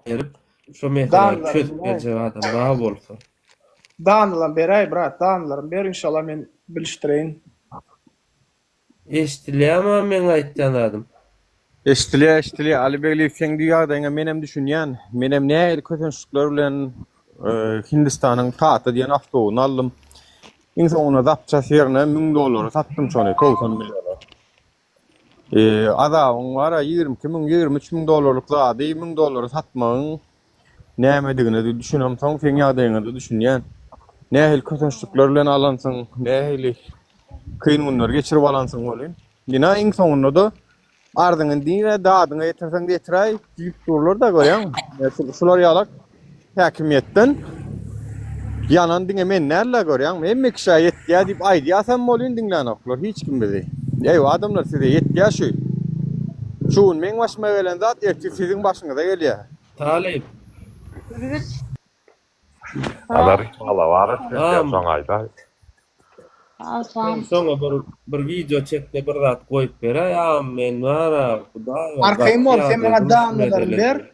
berip şo meseleni çözüp berjek adam daha bolsa. Danlar beray brat, danlar ber inşallah men bilişdireýin. Eşitdiler men aýtdan adam. Eşitdiler. Ali Begli sen diýýärdiňe menem düşünýän, menem näil kötünçlikler bilen Hindistanyň taýta diýen awtobusyny aldym. Iň soňuna zapçasy ýerine $1000 satdym şonu, 90 milyon. Adagyň bara 22.000-23.000 dolarlyk zady $1000 satmagyň nämedigini düşünýän soň sen ýagdaýyňy düşünýän. Nähil kötünçlikler bilen alansyň, nähil kyn günler geçirip alansyň bolýan. Ýa iň soňunda da ardyňy diňe dadyňy ýetirseň ýetiräý diýip durlar da görýän. Şular ýalak häkimiýetden ýanan diňe men näle görýän? Emme kişi ýetdiýär diýip aýdýarsam bolýan diňlän oklar hiç kim bildi. Ýa adamlar size ýetdiýär şu. Şuň men başyma gelen zat erki siziň başyňyza gelýär. Talip. Adar hala var soň aýda. Soňa bir video çekdi bir zat goýup berer. Men wara Hudaý. Arkaýym bol sen maňa danlar ber.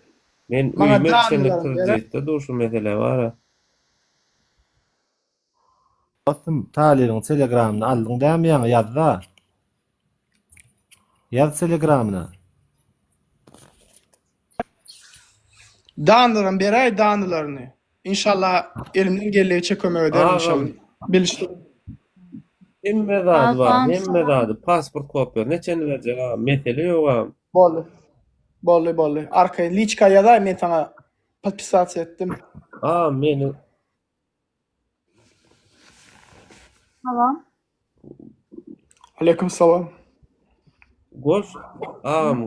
Men üýme içinde türjekde dur şu mesele wara. Dostum Talip'in Telegram'ını aldın dämi ýa ýazda? Ýaz Telegram'yna. Danlaryň beray danlaryny. İnşallah elimden gelýäçe kömek eder inşallah. Bilişdir. Emme zady bar, emme zady. Pasport kopya neçeni berjek? Mesele ýok. Bolly. Arkaý liçka ýa-da men sana podpisasiýa etdim. Meni. Salam. Aleyküm salam. Goş,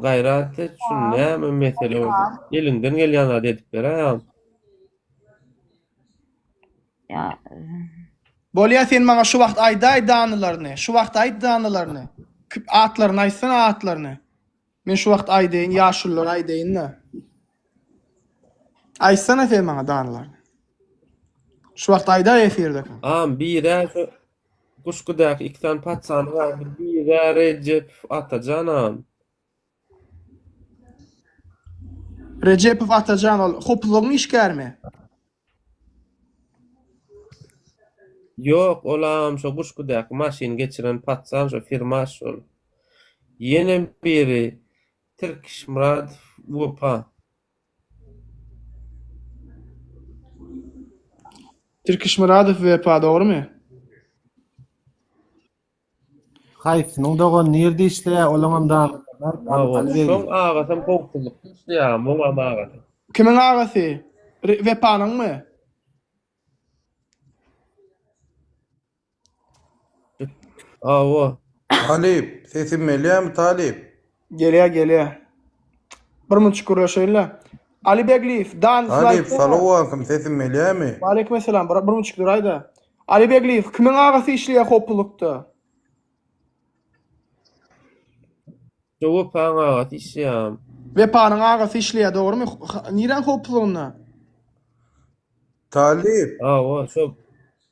gayraty şun näme mesele ol. Elinden gelýän zat edip berer. Ya Bolýa sen maňa şu wagt aýda danylaryny, şu wagt aýt danylaryny. Atlaryny aýtsana atlaryny. Men şu wagt aýdaýyn, ýaşullar aýdaýyn-da. Aýtsana sen maňa danylaryny. Şu wagt aýda efirde. Bir şu Kuşkudak 2 tane patsan var. Bir Recep Atacanam. Recepov Atajan ol, hoplugyny işgärmi? Yok, olam şu Kuşkudak maşin geçiren patsan şu firma şol. Yine biri Turkish Murad Vupa. Turkish Muradov WP dogrymy? Haýsynyň dogan nerede işleýär olaňamdan. Şoň ağasam howpsuzlyk işleýär, moňa ağasy. Kimiň agasy? WP-nyňmy? Awa. Talip, sesim meliyem Talip. Gelýär. Bir munçuk görüşeýler. Ali Begliýew, Dan Talip, salawakum, sesim meliyemi? Waleyküm selam, bir munçuk duraýda. Ali Begliýew, kimiň agasy işleýär hopulukda? Şoňa paňa işleýär. WP-nyň agasy işleýär, dogrymy? Niren hopulugyna? Talip. Awa, şo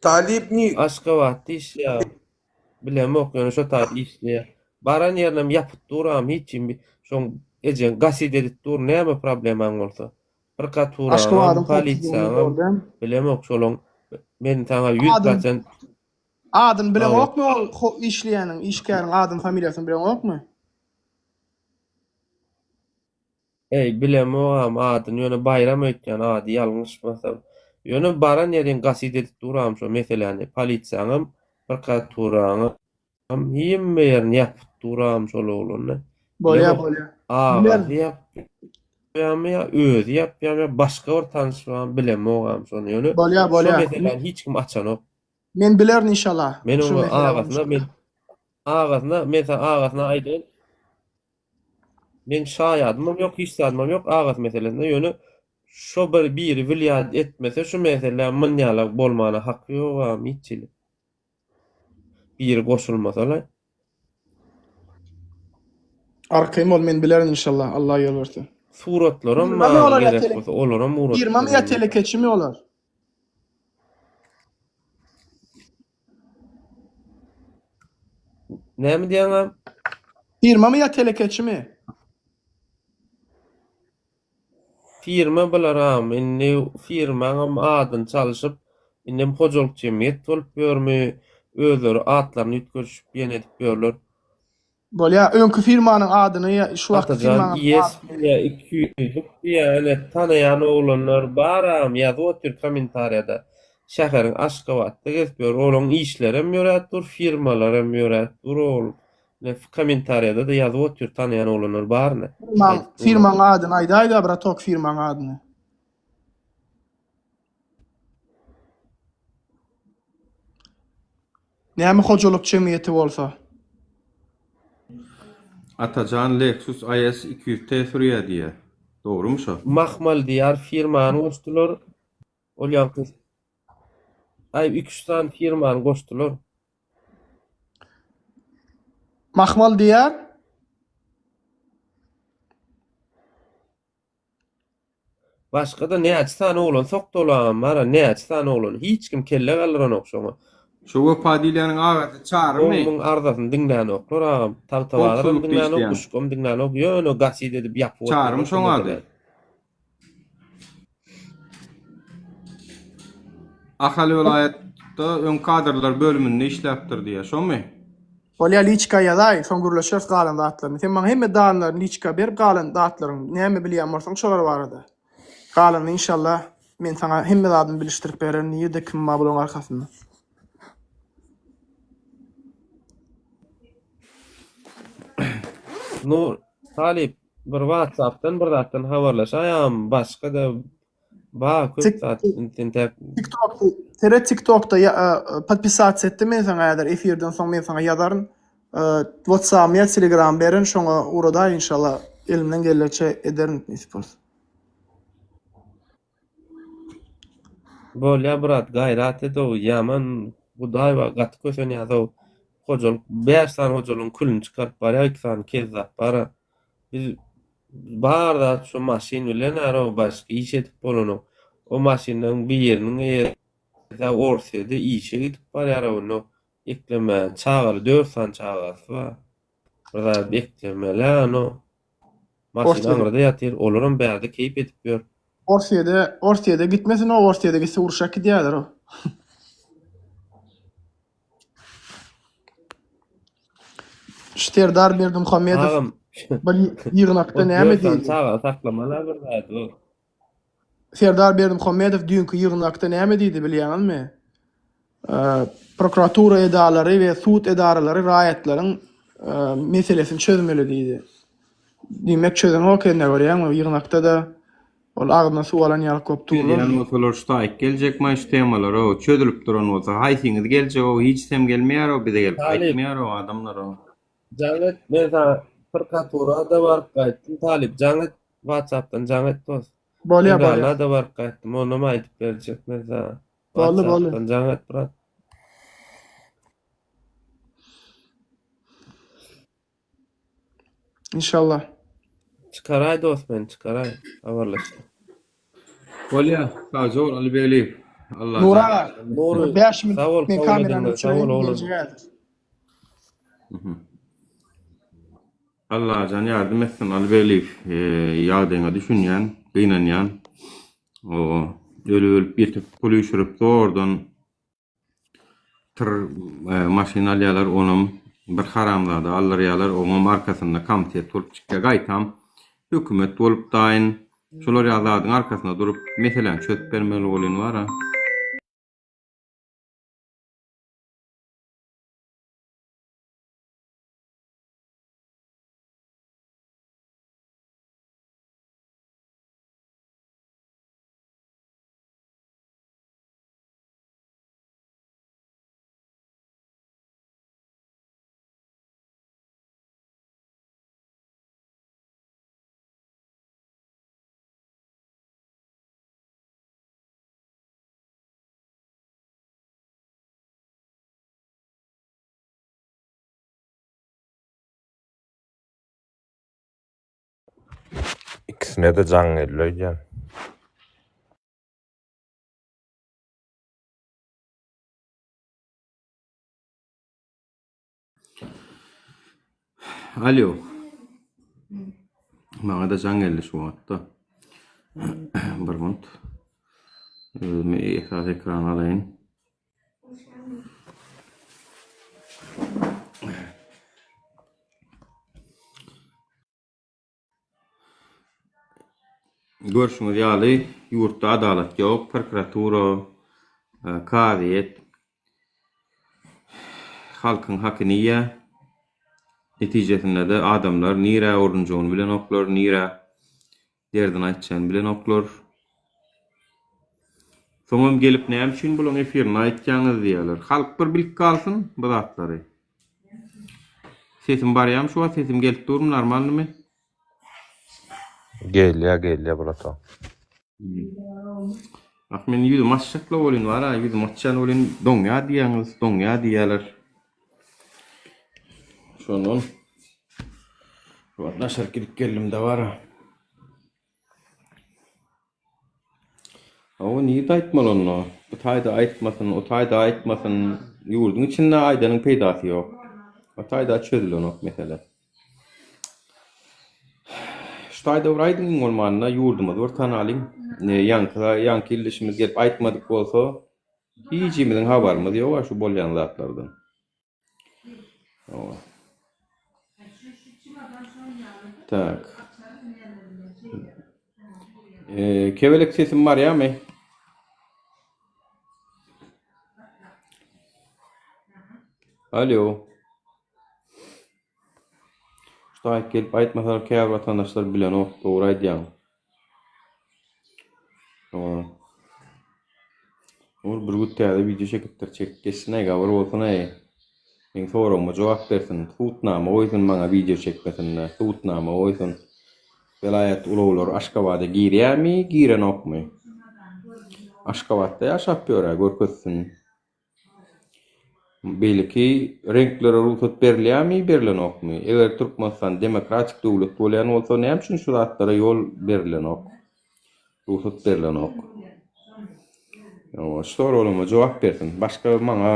Talip ni? Aşgabat işleýär. Bilemok, ýöne şo taýy işleýär. Baran ýerinem ýapyp duram, hiçim şoň ejen gasit edip dur, näme problemaň bolsa. Prokuratura, polisiýa, bilemok şolaň men taňa 100% Adyn bilemokmy ol işleýäniň, işgäriň adyn familiýasyny bilemokmy? Bilemok adyn, ýöne bayram ötýän ady ýalňyşmasam. Ýöne baran ýerin gasit edip duram şo meseleni, polisiýaňam, prokuraturaňam himme ýerini ýapyp duram şol oglany. Bolýa. Özü ýapýar, başga bir tanışmam bilemogam şonu ýöne. Bolýa. Şo meselen hiç kim açanok. Men bilerin inşallah. Men o ağasyna aýdyn. Men şaýadymam ýok, hiç sadymam ýok ağas meselesinde ýöne şo biri wilýat etmese şu mesele manýalak bolmana haky ýok hiççilik. Bir goşulmasala. Arkaym ol men bilerin inşallah. Allah ýol bersin. Suratlaram gerek bolsa olaram murat. 20 ýa telekeçimi olar? Näme diýäňem? 20 ýa telekeçimi? Firma bilaram, inni firmaňam adyn çalyşyp, innem hojuluk jemgyýet bolup ýörmi, özleri atlaryny ýetgeşip ýene edip ýörler. Bolýa, öňkü firmanyň adyny şu wagt firmanyň ýa 200 ýa tanaýan oglanlar baram ýazyp kommentariýada. Şäheriň Aşgabatda gezip ýör, olaň işlerem ýörätdir, firmalarem ýörätdir ol. Kommentariýada da ýazyp tanaýan oglanlar barmy? Firmanyň adyny aýda bratok firmanyň adyny. Näme hojuluk jemgyýeti bolsa? Atacan Lexus IS 200T sürýär diýe. Dogrymy şo? Mahmal diýär firmany goşdular. Ol ýalnys 200 tane firmany goşdular. Mahmal diýär? Başga da näçe tane oglan sokdolam, mara näçe tane oglan hiç kim kelle galyran okşama. Şu padilýanyň agasy çağırmy? Onuň ardasyny diňlän oklar, tawtawalaryň diňlän okuşkom diňlän ok, ýöne gasit edip ýapyp. Çağırmy şoňady. Ahali vilayatda ön kadrlar bölümünde işläpdir diýe, şomy? Bolýa liçka ýaly, şoň gürleşer galan datlaryny. Sen maňa hemme danlaryny liçka berip galan datlaryň näme bilýän bolsaň şolar barada. Galany inşallah men saňa hemme zadyny bilişdirip beren, ýerde kim mabulun arkasynda. Nur Talip bir WhatsApp'tan bir zatdan habarlaşaýam, başga da köp zat internet TikTok'da podpisasiýa etdim men saňa ýa-da efirden soň men saňa ýazaryn. WhatsApp ýa Telegram berin, şoňa urada inşallah elimden gelýänçe ederim nisip bolsa. Bolya bırak gayrat edo yaman bu dayva gat kösen ýazo hojal 5 san hojalın külünü çıkarıp bara 2 san kezzap bara biz barda şu maşin bilen ara başka iş edip bolany o maşinden bir yerinin da orsyada işe gidip bara onu ekleme çağır 4 san çağırsy var burada beklemeli onu maşin angrada yatyr olurum bärde keyip edip ýör. Orsyada gitmesin, o Orsyada gitse urşak gidýärler o. Serdar Berdimuhammedow bir ýygnakda näme diýdi? Çağır saklamalar bir Serdar Berdimuhammedow dünkü ýygnakda näme diýdi bilýäňizmi? Prokuratura edalary we sud edaralary raýatlaryň meselesini çözmeli diýdi. Diýmek çözen okende görýärmi? Ýygnakda da ol agna suwalan ýaly köp durlar. Yani otalar ştaýk geljek mi şu temalar o çözülüp duran bolsa haýsyňyz gelje o hiç sem gelmeýär o bize gelip aýtmaýar o adamlar o. Janet mesela prokuratura da var gaýtdym talip Janet WhatsApp'tan Janet dost. Bolýar. Da var gaýtdym onu ma aýdyp berjek mesela. Bolly. WhatsApp'tan Janet bırak. İnşallah. Çıkaray dost men çıkaray. Habarlaşyk. Bolýar, sağ ol Alibeli. Allah. Nura, Nuri. 5 minut Sağ ol, men sağ ol kamerany edin, sağ ol çöýüp oğlum. gelýär. Allah can yardım etsin Alibeli. Ýagdaýyňa düşünýän, gynanýan. O ölüp bir pul üşürüp zordan tır maşinalyalar onum bir haramlada allaryalar onun arkasında komitet olup çıkka gaýtam hökümet bolup daýyn şolar ýazadyň arkasynda durup meselen çözüp bermeli bolýan bar. İkisine de can gelýär. Alo. Bana da can geldi şu hatta. Bir minut. Esas ekran alayım. Görüşüňiz ýaly ýurtda adalet ýok, prokuratura, kadyet, halkyň hakyny netijesinde de adamlar nire oruncuğunu bilen oklar, nire derdini aýtjany bilen oklar. Soňam gelip näme üçin bulan efirini aýtjaňyz diýerler. Halk bir bilip galsyn bu zatlary. Sesim barýam şu sesim gelip durmy normalmy? Gelýär burata. Bak men ýüzüm açşakla bolyn bar, ýüzüm açşan bolyn doňa diýäňiz, doňa diýerler. Şonun naşar kirip geldim de var. O niye aýtmaly onu? Bu taýda aýtmasyn, o taýda aýtmasyn, ýurduň içinde aýdanyň peýdasy ýok. O taýda çözülenok mesele. Taýda uraýdyň bolmanyna ýurdumyz bir tanalyň. Ýanky ilişimiz gelip aýtmadyk bolsa, hiç kimden habarymyz ýok şu bolýan zatlardan. Tak. Kebelek sesim var ýa-my? Alo. Ştaýk gelip aýtmasalar käbir vatandaşlar bilen o dogry aýdýan. Ol bir gutda video çekip gawar bolsa näme? Men sorama jogap bersin. Tutnama oýsyn maňa video çekmesinler. Tutnama oýsyn. Velayet ulaglar Aşgabatda girýärmi, girenokmy? Aşgabatda ýaşap ýörer görkezsin. Belki renklere ruhsat berilýärmi, berilenokmy? Eger Türkmenistan demokratik döwlet bolýan bolsa, näme üçin şu zatlara ýol berilenok? Ruhsat berilenok. Ýa, soragama jogap bersin. Başga maňa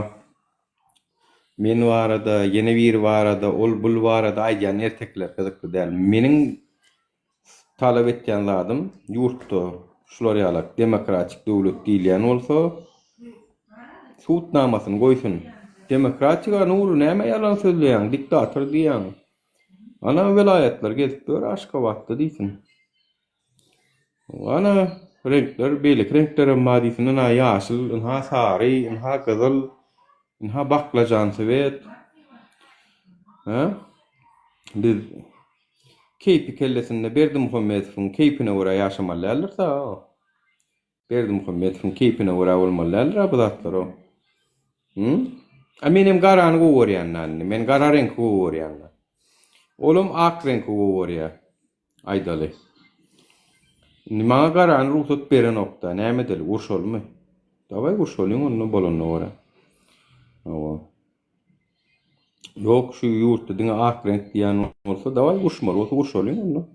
men barada, ýene bir barada, ol bul barada aýdýan ertekler gyzykly däl. Meniň talap etýän zadym ýurtda şular ýalak demokratik döwlet diýilýän bolsa, suutnamasyny goýsun. Demokratik nuru näme ýalan sözleýän, diktator diýän. Ana vilayetler gezip gör Aşgabatda diýsin. Ana renkler, beýlik renklere madisin, ana ýaşyl, ana sary, ana gyzyl, ana baklajan sebet. Ha? Biz keypi kellesinde Berdimuhammedowyň keypine görä ýaşamallarsa, Berdimuhammedowyň keypine görä bolmalylar bu zatlar o. Menem garany görýän, men gara renk görýän. Olum ak renk görýär. Aýdaly. Nima garany ruhsat beren nokta, näme dil, urşolmy? Daway urşolyň onu bolany görä. Awa. Yok şu ýurtda diňe ak renk diýen bolsa, daway urşmaly bolsa urşolyň onu.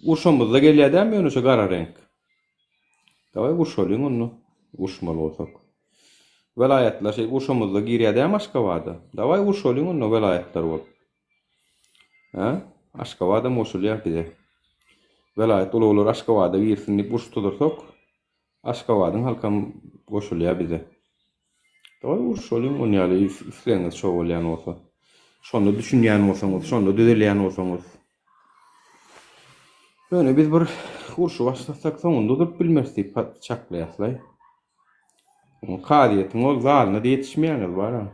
Urşamyzda gelýär ýöne şu gara renk. Daway urşolyň onu, urşmaly bolsak. Velayetler şey urşamyzda girýär Aşgabatda. Daway urşolyň onu velayetler bol. Ha? Aşgabatda moşulýar bize. Velayet ulaglar Aşgabatda girsin diýip urş tudursak, Aşgabatyň halkam goşulýar bize. Daway urşolyň onu ýaly isleňiz şo bolýan bolsa. Şonu düşünýän bolsaňyz, şonu düzelýän bolsaňyz. Böyle biz bir urşu başlasak soňunda durup bilmezdik çaklaýaslay. Kadiýetiň ol zalyna ýetişmeýäňiz bar ha.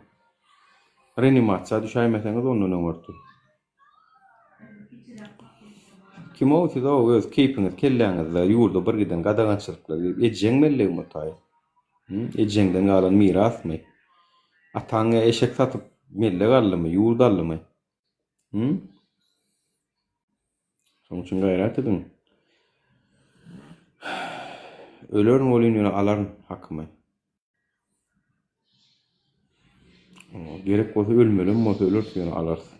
Reanimasiýa düşäýmeseňiz ondan öňürdi. Kim o siz o öz keypiniz kelläňizde ýurda bir giden gadagançylyklar edjeňmeligi mutay. Edjeňden galan mirasmy? Ataňa eşek satyp melle galdymy, ýurda aldymy? Şoň üçin gaýrat edin. Ölerin bolýan alaryn hakymy. Gerek bolsa ölmelen bolsa ölürsen alarsın.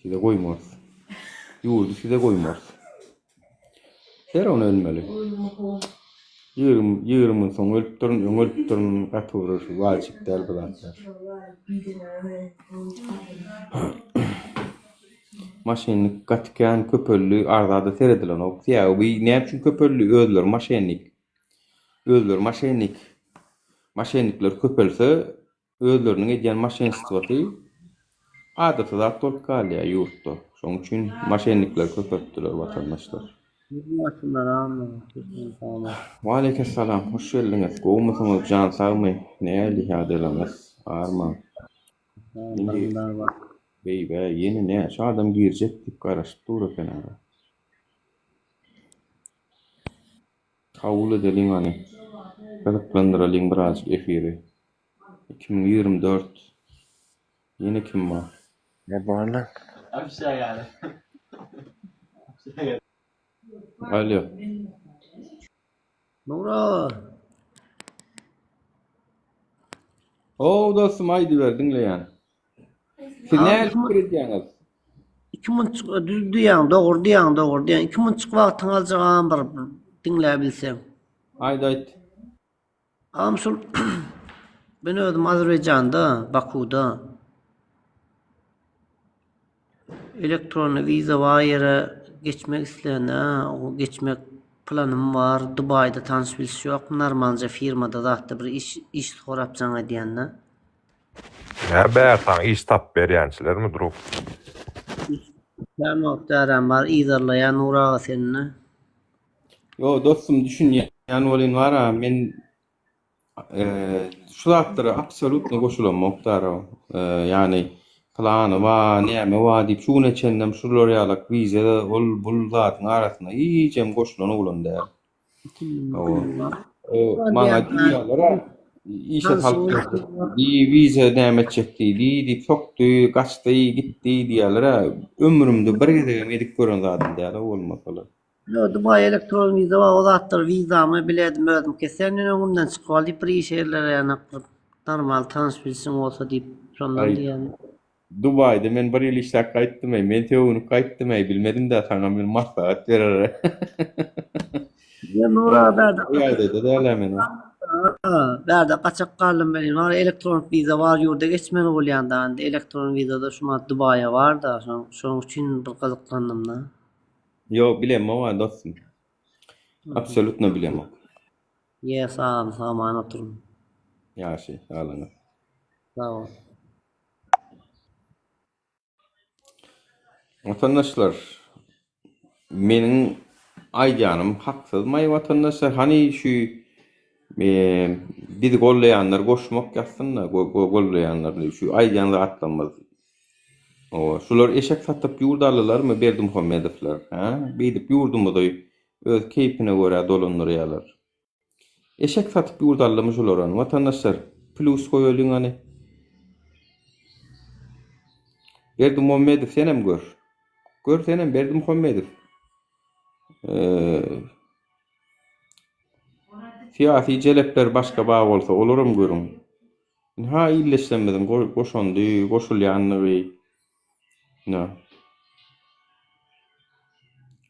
Size goýmaz. Ýurdu size goýmaz. Her onu ölmeli. 20 soň ölüp durun gatyrır wajyp däl bilenler. Maşinlik gatykän köpöllü arzada seredilen ok. Ýa bu näme üçin köpöllü özler maşinlik. Özler maşinlik. Maşinlikler köpelse özleriniň edýän maşinistwaty adaty zat bolup kalýar ýurtda. Şoň üçin maşinlikler köpörtdiler watandaşlar. Wa aleyhisselam, hoş geldiňiz. Goýmasyňyz jan sagmy, näli hadalaňyz? Arman. Beýbe, ýene näme? Şu adam girjek diýip garaşyp dur kenara. Kabul edeliň any. Gyzyklandyralyň biraz efiri. 2024. Yine kim var? Ne var lan? Alo. Nura. O dostum haydi verdin yani. Siz ne fikir ediyorsunuz? 2,5 düz diýän, dogry diýän. 2,5 wagtyň aljagam bir dinläp bilsem. Haydi haydi. Amsul ben özüm Azerbaycanda, Bakuda elektron viza var ýere geçmek isleýän, o geçmek planım var. Dubayda tanış bilýär ýok. Normalca firmada zatda bir iş sorapjaň diýende. Ne bertaň iş tap berýänçiler mi durup? Ben noktaram var, izarlayan Nuraga seninle. Yo dostum düşün yani olin var ha men şu zatlara absolutne goşulan muhtara yani plany wa näme wa diýip şunu çennem şular ýalak vize ol bul zatyn arasyna iýjem goşulan ulan der. Maňa diýerler işe halk vize näme çekdi diýip sokdy, gaçdy, gitdi diýerler. Ömrümde bir gede edip gören zatym diýerler bolmasalar. Yo, Dubai elektron viza var, o zattır vizamı biledim öldüm ki senin önünden çıkıyor deyip bir iş yerlere yani normal tanış bilsin olsa deyip sondan Ay, diyen. Dubai'de men bir yıl işlek kayttım ey. Men teoğunu kayttım ey. Bilmedim de sana bir maslahat verer. Ya Nura berde Bu yayda da derler berde kaçak kaldım benim. Var elektronik viza var yurda geçmeli olyandan. Elektronik viza da şu Dubai'ye var da şu için bir kazıklandım da. Yo bilemem ama dostum. Absolutno bilemem. Ye sağ ol, sağ ol, oturun. Yaşa, sağlığına. Sağ ol. Vatandaşlar, menin aycanım haksız may vatandaşlar hani şu bizi gollayanlar koşmak yazsın da gollayanlar şu aycanla atlanmaz. O şular eşek satıp yurdalılar mı berdim Muhammedovlar ha? Bidip yurdumuzu öz keyfine göre dolandırayalar. Eşek satıp yurdalımış şular vatandaşlar plus koyulun hani. Berdim Muhammedov senem gör. Gör senem Berdim Muhammedov. Siyasi celepler başka bağ olsa olurum görün. Ha illeşlemedim, koşandı, koşulyanlığı. Ne?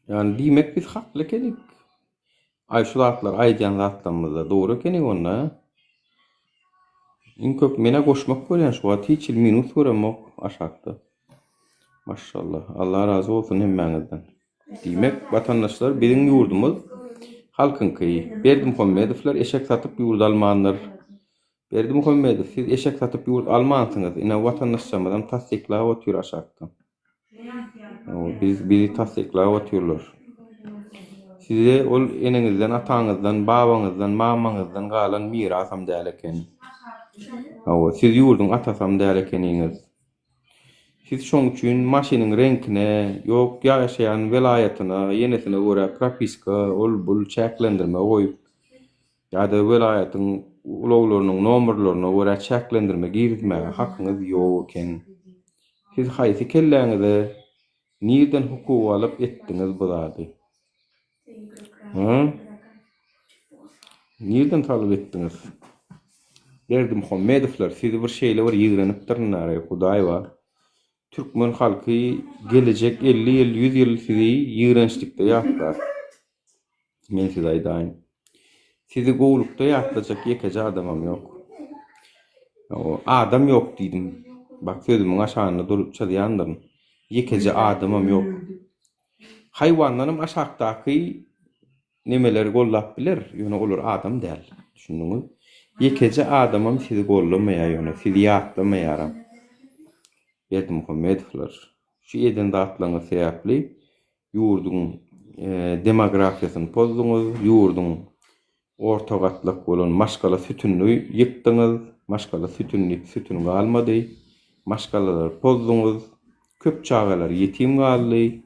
Yani demek biz haklı kedik. Ay şu zatlar, aycan zatlarımızda doğru kenik onna. İn köp mene koşmak görüyen şu at hiç minus göremek aşakta. Maşallah, Allah razı olsun hemmenizden. Demek vatandaşlar bizim yurdumuz halkın kıyı. Berdim Muhammedovlar eşek satıp yurt almanlar. Berdim Muhammedov siz eşek satıp yurt almansınız. Ina vatandaşlarımızdan tasdikla otuyor aşakta. Bizi tasdikla otuyorlar. Size ol enenizden, atanızdan, babanızdan, mamanızdan kalan mirasam değerleken. Siz yurdun atasam değerlekeniniz. Siz şoň üçin maşynyň renkine, yok ýaşaýan velaýatyna, yenesine göre propiska, ol bul çäklendirme goýup, ýa-da velaýatyň ulaglarynyň nomerlaryna göre çäklendirme girizmäge hakyňyz ýok eken. Siz haýsy kelläňizde nirden hukuk alyp etdiňiz bu zady? Nirden talap etdiňiz? Berdim Muhammedovlar sizi bir şeýle bir ýygranıp durnar, Hudaý bar. Türkmen halkı gelecek 50 yıl 100 yıl sizi ýygrançlykda ýatlar. Men size aýdaýyn. Sizi gowlukda ýatlaryjak ýekeje adamam ýok. Adam ýok diýdim. Bak sözümün aşagyna durup çalýandyr. Ýekeje adamam ýok. Haýwanlarym aşakdaky nemeleri gollap biler, ýöne olar adam däl. Düşündiňmi? Ýekeje adamam sizi gollamaýar ýöne, sizi ýatlamaýaram. Berdim Muhammedovlar. Şu eden dağıtlaňy sebäpli ýurdun demografiýasyny pozduňuz, ýurdun orta gatlyk bolan maşgala sütünlüği ýykdyňyz, maşgala sütün galmady, maşgalalar pozduňuz, köp çağalar ýetim galdy.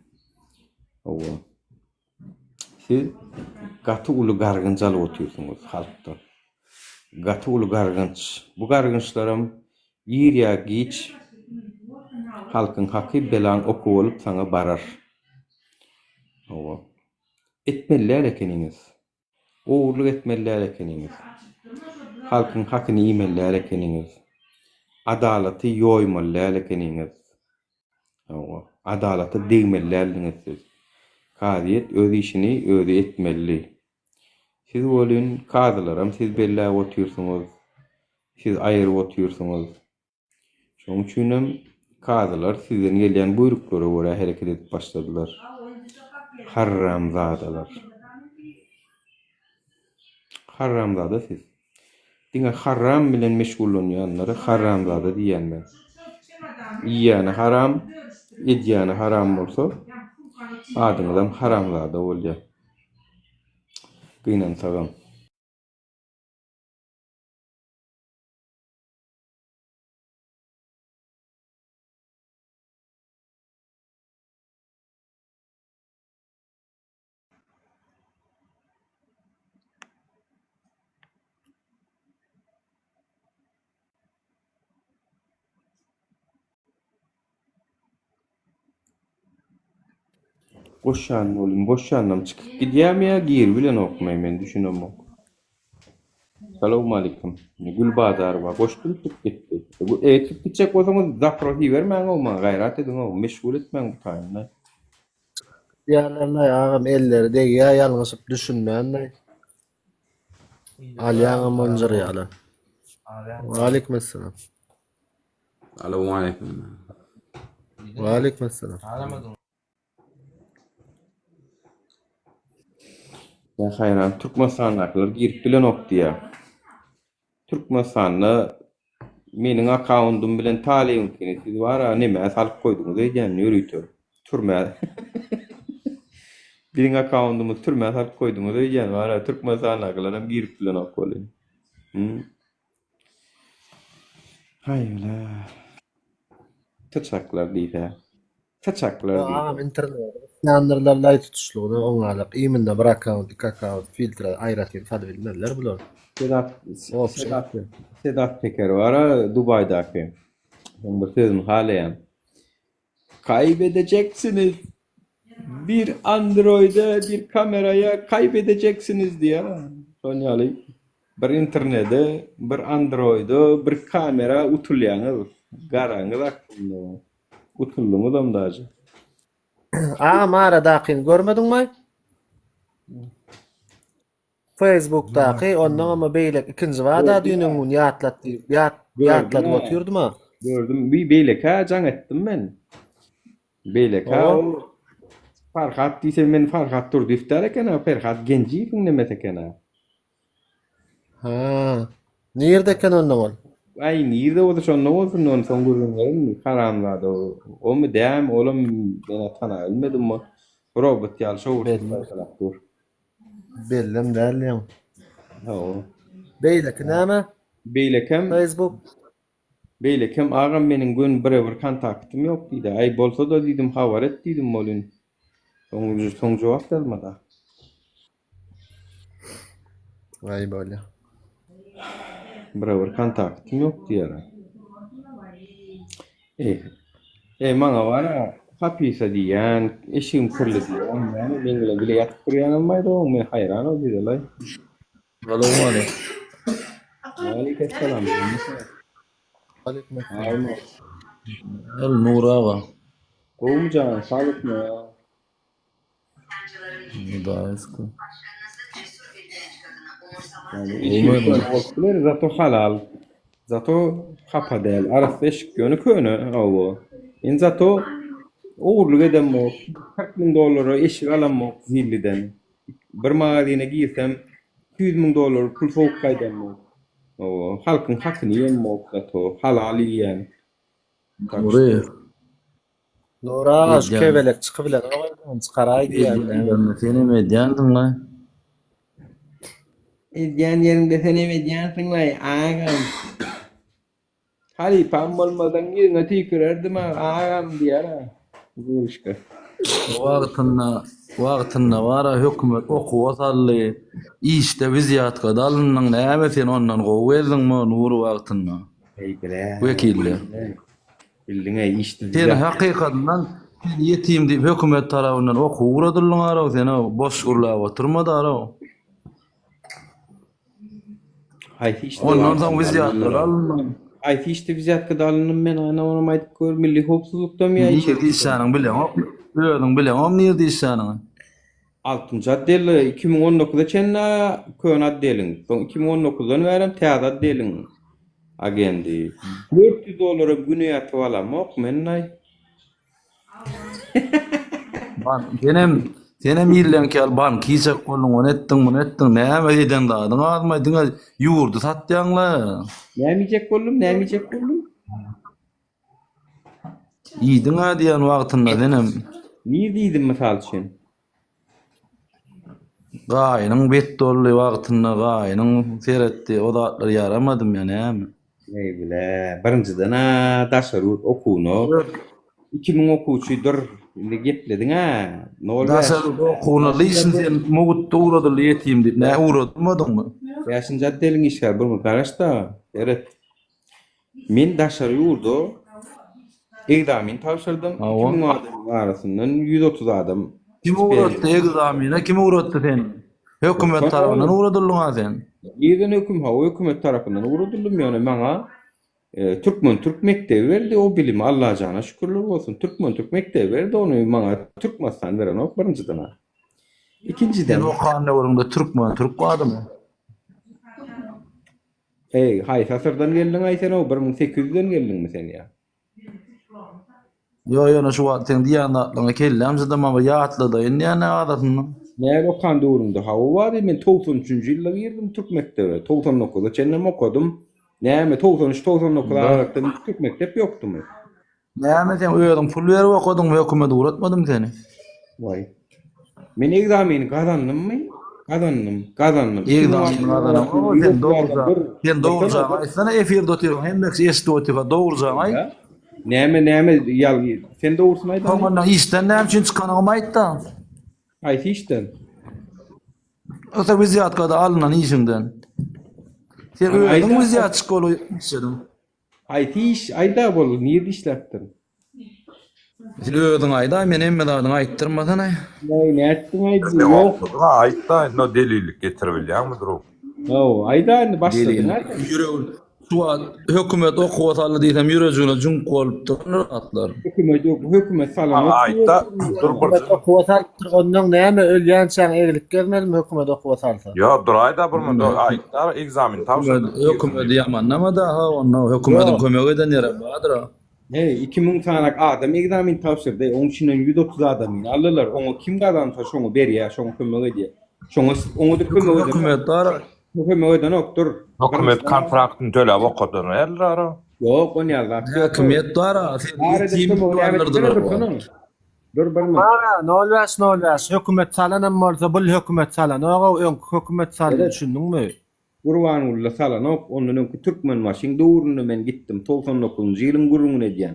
Siz gaty uly gargynjaly otyrsunuz halkda. Gaty uly gargynç. Bu gargynçlarym ýerýä giç halkın hakkı belan oku olup sana barar. Etmeliler ekeniniz. Oğurluk etmeliler ekeniniz. Halkın hakkını yemeliler ekeniniz. Adaleti yoymeliler ekeniniz. Adaleti değmeliler siz. Kadiyet öz işini özü etmeli. Siz olun kadılarım, siz belli otursunuz. Siz ayrı otursunuz. Şoň üçinem kadılar sizden gelýän buyruklara göre hereket edip başladylar. Harramzadalar. Harramzada siz. Diňe harram bilen meşgullanýanlara harramzada diýenler. Ýani haram, edýäni haram bolsa, adyňyzam haramzada bolýar. Gynansaňam. boşanmam çıkıp gidýär ya gir bilen okmaýyn men düşünemok. Assalamu alaykum. Gülbazar ba goşdum çıkıp gitdi. Bu çıkıp gitjek bolsaňyz zapro hibermäň olma gaýrat ediň o meşgul etmäň bu taýynda. Diýerler agam elleri degýär ýalňyşyp düşünmänler. Alýaňam monjur ýaly. Wa alaykum assalam. Assalamu alaykum. Wa alaykum assalam. Ya hayran Türkmenistandakylar girip bilen okdyýar. Türkmenistanda meniň akauntum bilen taýlygyň siz bara neme salyp koýduňyz eýen ýürüýtür. Türme. Bilen akauntumy türme salyp koýduňyz eýen bara Türkmenistandakylaram girip bilen okýarlar. Hayla. Taçaklar diýär. Taçaklar diýär. Agam internet ýandyrlar lay tutuşlugyny oňalyk ýmynda bir akaunt, iki akaunt filtre aýratyp hadi bilmezler bular. Sedat Peker var Dubai'daki. Ben bir sözüm halayan. Kaybedeceksiniz. Bir Android'e, bir kameraya kaybedeceksiniz diye. Sonyalı bir internete, bir Android'e, bir kamera utulyanız. Garanız aklında. Utullumuz amdacı. Mara daqin görmediňmi? Facebook'daki ondan ama beýlek ikinji wada düýnüň ýatlatdy. Ýatladyp oturdum. Gördüm. Bir beýlek ha jaň etdim men. Beýlek ha. Farhat diýse men Farhat dur diftar eken, Farhat Genjiýewiň nemet eken. Ha. Nerede eken ondan ol? Ay nerede oldu şonda olsun on son görünlerim karanlada o mu dem oğlum beni tana ölmedim mi robot yal şov dur Bellim derliyim. Ha o Beylek näme? Beylekem Facebook. Beylekem ağam meniň gün bir kontaktim ýok diýdi. Ay bolsa da diýdim habar et diýdim bolun. Soň jogap bermedi. Ay bolýa. Bir kontaktim ýok diýär. Maňa wara hapisa diýän, eşim kirli diýän, meni meňle bile ýatyp durýanym maýdy, men hayran bolýarlar. Assalamu alaykum. Aleyküm selam. Aleyküm El Nurawa. Gowumjan, sağlıkmy? Daýsky. Yani zato halal. Zato hapa del. Arasda eşik yönü köne. En zato oğurluk edemok. $40,000 eşik alamok zilliden. Bir mağazine girsem $200,000 pul soğuk kaydemok. Halkın hakkını yemmok zato. Halal yiyen. Nora şu kebelek çıkıp bilen çıkaray diýär. Seni medýandym la. Edýän ýerinde seni medýansyn la agam. Hali pam bolmadan ýerine tükürerdim agam diýär. Görüşke. Wagtynda wara hökümet okuw asally. İşde wiziýatka dalynyň näme sen ondan gowy berdiňmi nuru wagtynda? Wekiller. Bildiňe işte. Sen hakykatdan ýetim diýip hökümet tarabyndan okuw uradyldyňar, sen boş urlap oturmady ara. Ondan soň wiziýatlar alınýar. Aýty işte wiziýatka dalynym men ana onu aýdyp gör milli howpsuzlukda mı ýa-da işläniň bilen, özüň bilen näde işläniň? 6-njy addel 2019-da çenna kön addeliň. Soň 2019-dan berem täze addeliň agendi. $400 güne ýatyp alamok men näy. Senem ýyllanky bank hiçek bolun etdiň, näme edýän dadyň almaýdyň, ýurdu satýanlar. Näme jek boldum? Ýydyň diýen wagtynda senem. Niýe diýdim mysal üçin? Gaýnyň bet dolly wagtynda gaýnyň seretdi, o zatlar ýaramadym ýa-näme? Ey bile, birinciden daşary okuwny 2000 okuwçydyr. Indi geplediň ha. Daşary okuwny lysen sen mugutda uradyl ýetim diýip nä uradmadyňmy? Ýaşynja addeliň işler bir garaşda. Evet. Men daşary ýurdu egzamin tapşyrdım. 2000 adam arasyndan 130 adam Kim uğrattı egzamine? Kim uğrattı sen? Hökümet tarafından uğradıllığına sen. Birden hükümet tarafından uğradıllım yani bana Türk mektebi verdi o bilimi Allah cana şükürler olsun. Türk mektebi verdi onu bana Türkmenistan veren o birinciden ha. İkinciden Sen o kanne orunda Türk vardı mı? Hay asırdan geldin ay sen o 1800'den geldin mi sen ya? Yo şu vatten diýen atlana kelläm zada mama ya atladı. Indi ne adatını? Ne o kan doğrunda ha o var ya ben 93. yılda girdim Türk mektebi. 99'da çennem okudum. Näme 93-99'da araktım Türk mektep yoktu mu? Näme sen öýdüň pul berip okudun we hökümet uğratmadym seni. Vay. Men egzamini kazandım mı? Kazandım. Egzamini kazandım. Sen doğurjaň aýtsana efirde oturup hemmeksi esde oturup doğurjaň aý. Näme ýal sen doğursun aýda. Ondan işden näme üçin çykanyňy aýtda. Aýty işden. Ota wiziyatka alınan işinden. Sen öýdüň wiziýat şkoly işledin. Aýty iş aýda bol, niýe işläpdiň? Sen öýdüň aýda men emme daýdyň aýtdyrmadan aý. Näetdiň aýdy? Yok. Ayta no delillik getirebilýärmidir o? Aýda başladyň ha. Şu hökümet okuwasaly diýsem ýüreğine junk bolup atlar. Hökümet salan. Ayta Okuwasal ondan näme ölýän çaň eglik gelmedimi hökümet okuwasalsa? yo dur ayda bir ayta egzamin tapşyrdy. Hökümet ýamannama da ha onu hökümetin kömegi eden ýere badyr. 2000 tanak adam egzamin tapşyrdy. Oň içinden 130 adam alırlar. Oňa kim gazansa şoňu berýär, şoňa kömegi diýär. Oňa da kömegi hökümet dar. Hökümet noktur. Hökümet kontraktyny töläp okudan eller. Yok onu ýazlar. Hökümet dar. Dur bir mi? Nolwas. Hökümet salanam bolsa bul hökümet salan. Oňa hökümet salan düşündiňmi? Gurbanulla salanok ondan Türkmen maşin doğrunu men gittim 99-njy ýylyň gurrunu diýen.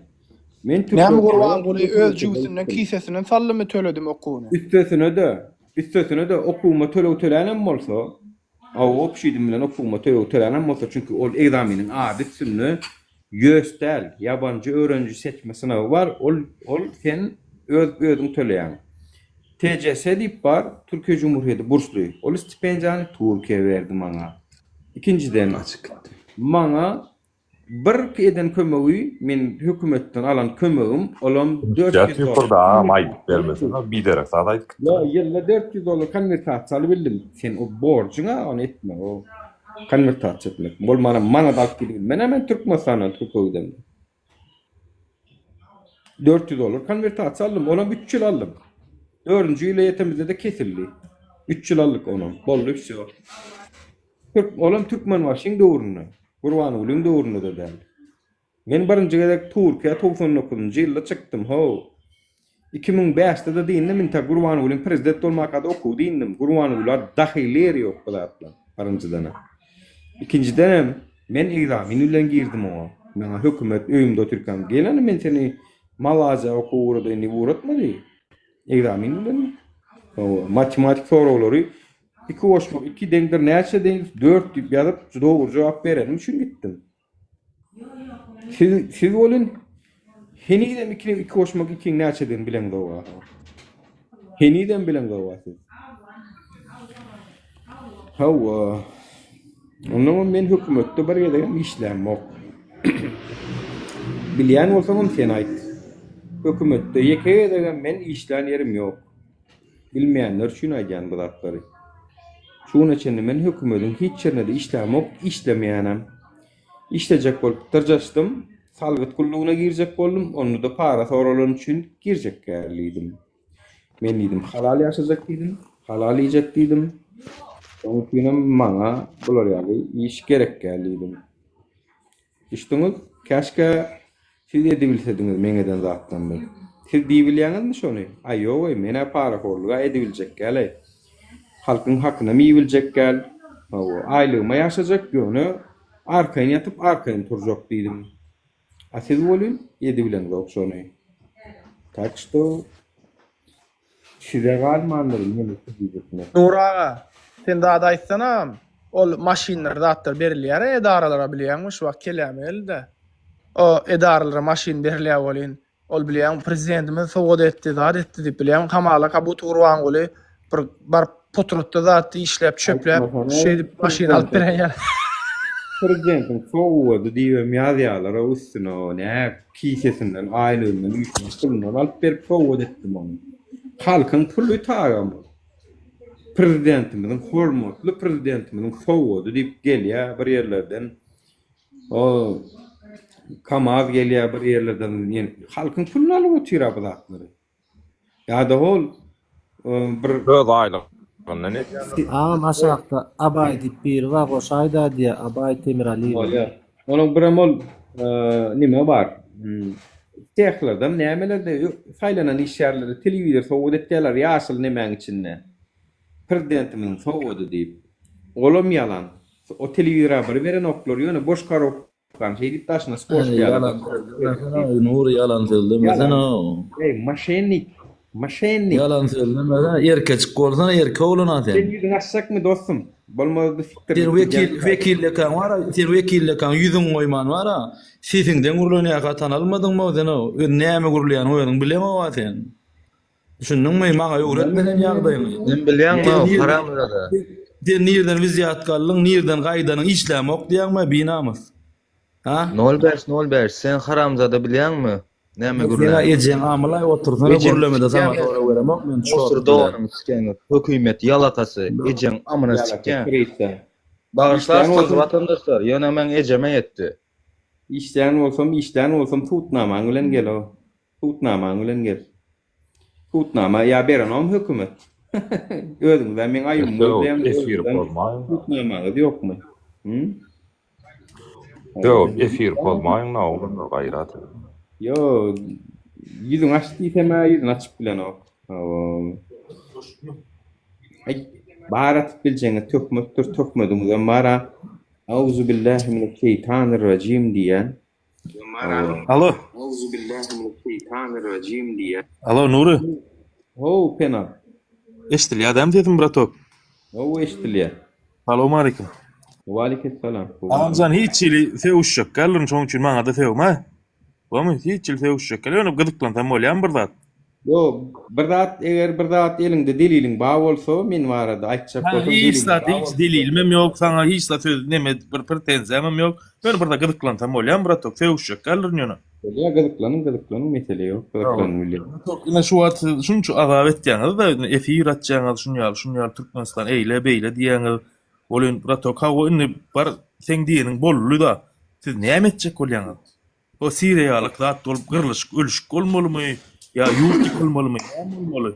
Men Näme Gurbanuly öz jügüsinden kisesinden sallamy töledim okuwny. Üstesine de okuma tölenem bolsa, opşidim bilen okuma tölenem bolsa çünkü ol egzaminin adetini ýöstel, ýabanjy öğrenci seçme sınavy var. Ol sen özüň töleýän. TCS diýip bar, Türkiýe Cumhuriyeti bursly. Ol stipendiýany Türkiýe berdi maňa. İkinciden maňa bir eden kömegi men hökümetden alan kömegim olam $400 may bermesin. Bir derek saat aýdyk. Ýylla $400 konvertatsiýa bildim. Sen o borjuňa onu etme. O konvertatsiýa etmek. Mana da bildim. Men Türkmenistandan Türkiýeden. $400 konvertatsiýa aldım. Olam 3 ýyl aldım. 4-nji ýyla ýetemizde de kesildi. 3 ýyl aldyk onu. Bolly şo. Olam Türkmen waşyň döwrüne. Gurbanulyň döwrüne de däl. Men birinji gezek Türkiýe 99-njy ýylda çykdym. 2005-de de diýindim men ta Gurbanulyň prezident bolmakda okuw diýindim. Gurbanulylar dahyler ýok bularlar. Birinjiden. İkinciden men egzamin bilen girdim o. Meňa hökümet öýümde oturkan gelen men seni Malaza okuwrda indi uğratmady. Egzamin bilen. Matematik sorulary 2 deňdir näçe deň 4 diýip ýazyp dogry jogap berenim üçin gittim. Siz bolun heniden 2 koşmak 2 näçe deň bilen doga. Heniden bilen doga siz. Ondan men hökümetde bir ýerde işlem yok. Bilýän bolsaň sen aýt. Hökümetde ýeke degen men işlän ýerim ýok. Bilmeýänler üçin aýdýan bu zatlary. Şuna çenli men hökümetin hiç ýerinde işlem yok, işlemeýänem. İşlejek bolup tırjaşdym, salgyt kullugyna girjek boldum, onu da para soralan üçin girjek gelýdim. Men diýdim, halal ýaşajak diýdim, halal ýejek diýdim. Oňa günem maňa bular ýaly iş gerek gelýdim. Işdiňiz, käşke siz edebilsediňiz meňeden zatdan bel. Siz diýbilýäňizmi şonu? Ýok, mene para horluga edebiljek gelýär. Halkyň hakyna miýiljek gel. Aýlygyma ýaşajak ýöne arkaýyn ýatyp arkaýyn turjak diýdim. Siz bolun edebilen şonu. Tak što size galmandyr meni diýipmi? Nuraga, sen daha da aýtsanam, ol maşinler zatlar berilýär edaralara bilýärmi şu wagt kelämeli de. O edaralara maşin berilýär bolyn. Ol bilýän prezidentimiz sowgat etdi, zat etdi diýip bilýän. Kamala Kabut Gurbanguly bir putrutda zatdy işläp çöpläp şey diýip maşyna alyp beren ýaly. Prezidentin soğudu diýip ýazýarlar üstüne ne kisesinden aýlygynyň üstüne alyp berip soğudu etdim onu. Halkyň pulu tagamy. Prezidentimizin hormatly prezidentimizin soğudu diýip gelýär bir ýerlerden. O kamaz gelýär bir ýerlerden ýene halkyň pulunu alyp otyrar bu zatlary. Ýa-da ol bir Öz aýlyk. Ne? Ağam aşağıda abay diýip bir wa goşaýda diýe Abay Temirali. Onun bir amol nime bar? Tehlerden nämelerde saýlanan işlerleri telewizor sowud etdiler ýaşyl nemäň içinde. Prezidentimiň sowudy diýip. Olam ýalan. O telewizora bir beren oklar ýöne boş karokdan şey diýip taşyna sport ýalan. Nur yalan söyledi. Mesela Ey maşennik. Maşennik. yalan söyledi. Mesela erkek bolsa erkek olana Sen sen. ýüzüň açsak mı dostum? Bolmazdy siktir. Sen vekille kan var, sen vekille kan yüzün oyman var ha. Sizinden gurulany katan almadın mı sen o? Näme gurulayan oýadyň bileme wa sen. Düşündüňmi maňa öwretmeden ýagdaýyny? Ben bilýän haram da. Sen nirden wizyatgalyň, nirden gaýdanyň işlemi ok diýäňmi binamyz? Ha? 05 sen haramzada bilýänmi? Näme Sen gurulayan? ejen amylay otursana gurulamada sana toğra göremok men çok. Doğanın sikeni, hökümet yalakası, ejen amına sikken. Bağışlarsınız vatandaşlar, yana men ejeme yetti. İşten olsam tutnamaň bilen gel o. Tutnamaň bilen gel. Tutnama ýa berenom hökümet. Özüňden men aýym bilen Efir bolmaýyn. tutnamagy ýokmy? Yok, efir bolmaýyn, naýly gaýrat. Yo, yüzüň açdyysam yüzüň açyp bilen o. Ay, barat biljeňi tökmedimiz mara. Auzu billahi mineşşeytanirracim diýen. Alo. Auzu billahi mineşşeytanirracim diýen. Alo Nuri. Ho, pena. Eşdilýär adam dedim bratok. O eşdilýär. Assalamu alaykum. Wa alaykum Amzan hiç ili fewşak galryn şoň üçin maňa da fewma. Bamy hiç ili fewşak galryn gydyklanyp bolýan bir zat. Yo, bir zat eger bir zat elinde deliliň bar bolsa men barada aýtjak bolsam Hiç zat hiç delilim ýok, saňa hiç zat neme bir pretenziyam ýok. Ben burada gydyklanyp bolýan bratok fewşak galryn ýöne. Ya gydyklanyň mesele ýok. Gydyklanyň bilýär. Ina şu wagt şunça azap etýäňiz da efir atjaňyz şunýal Türkmenistan eýle beýle diýäňiz. Bolun bratok hawa inni bar sen diýeniň bolly da. Siz näme etjek bolýaňyz? O Siriýalyk zat bolup gyrlyş, ölüşük bolmalymy? Ya ýurt yıkılmalymy? Näme bolmaly?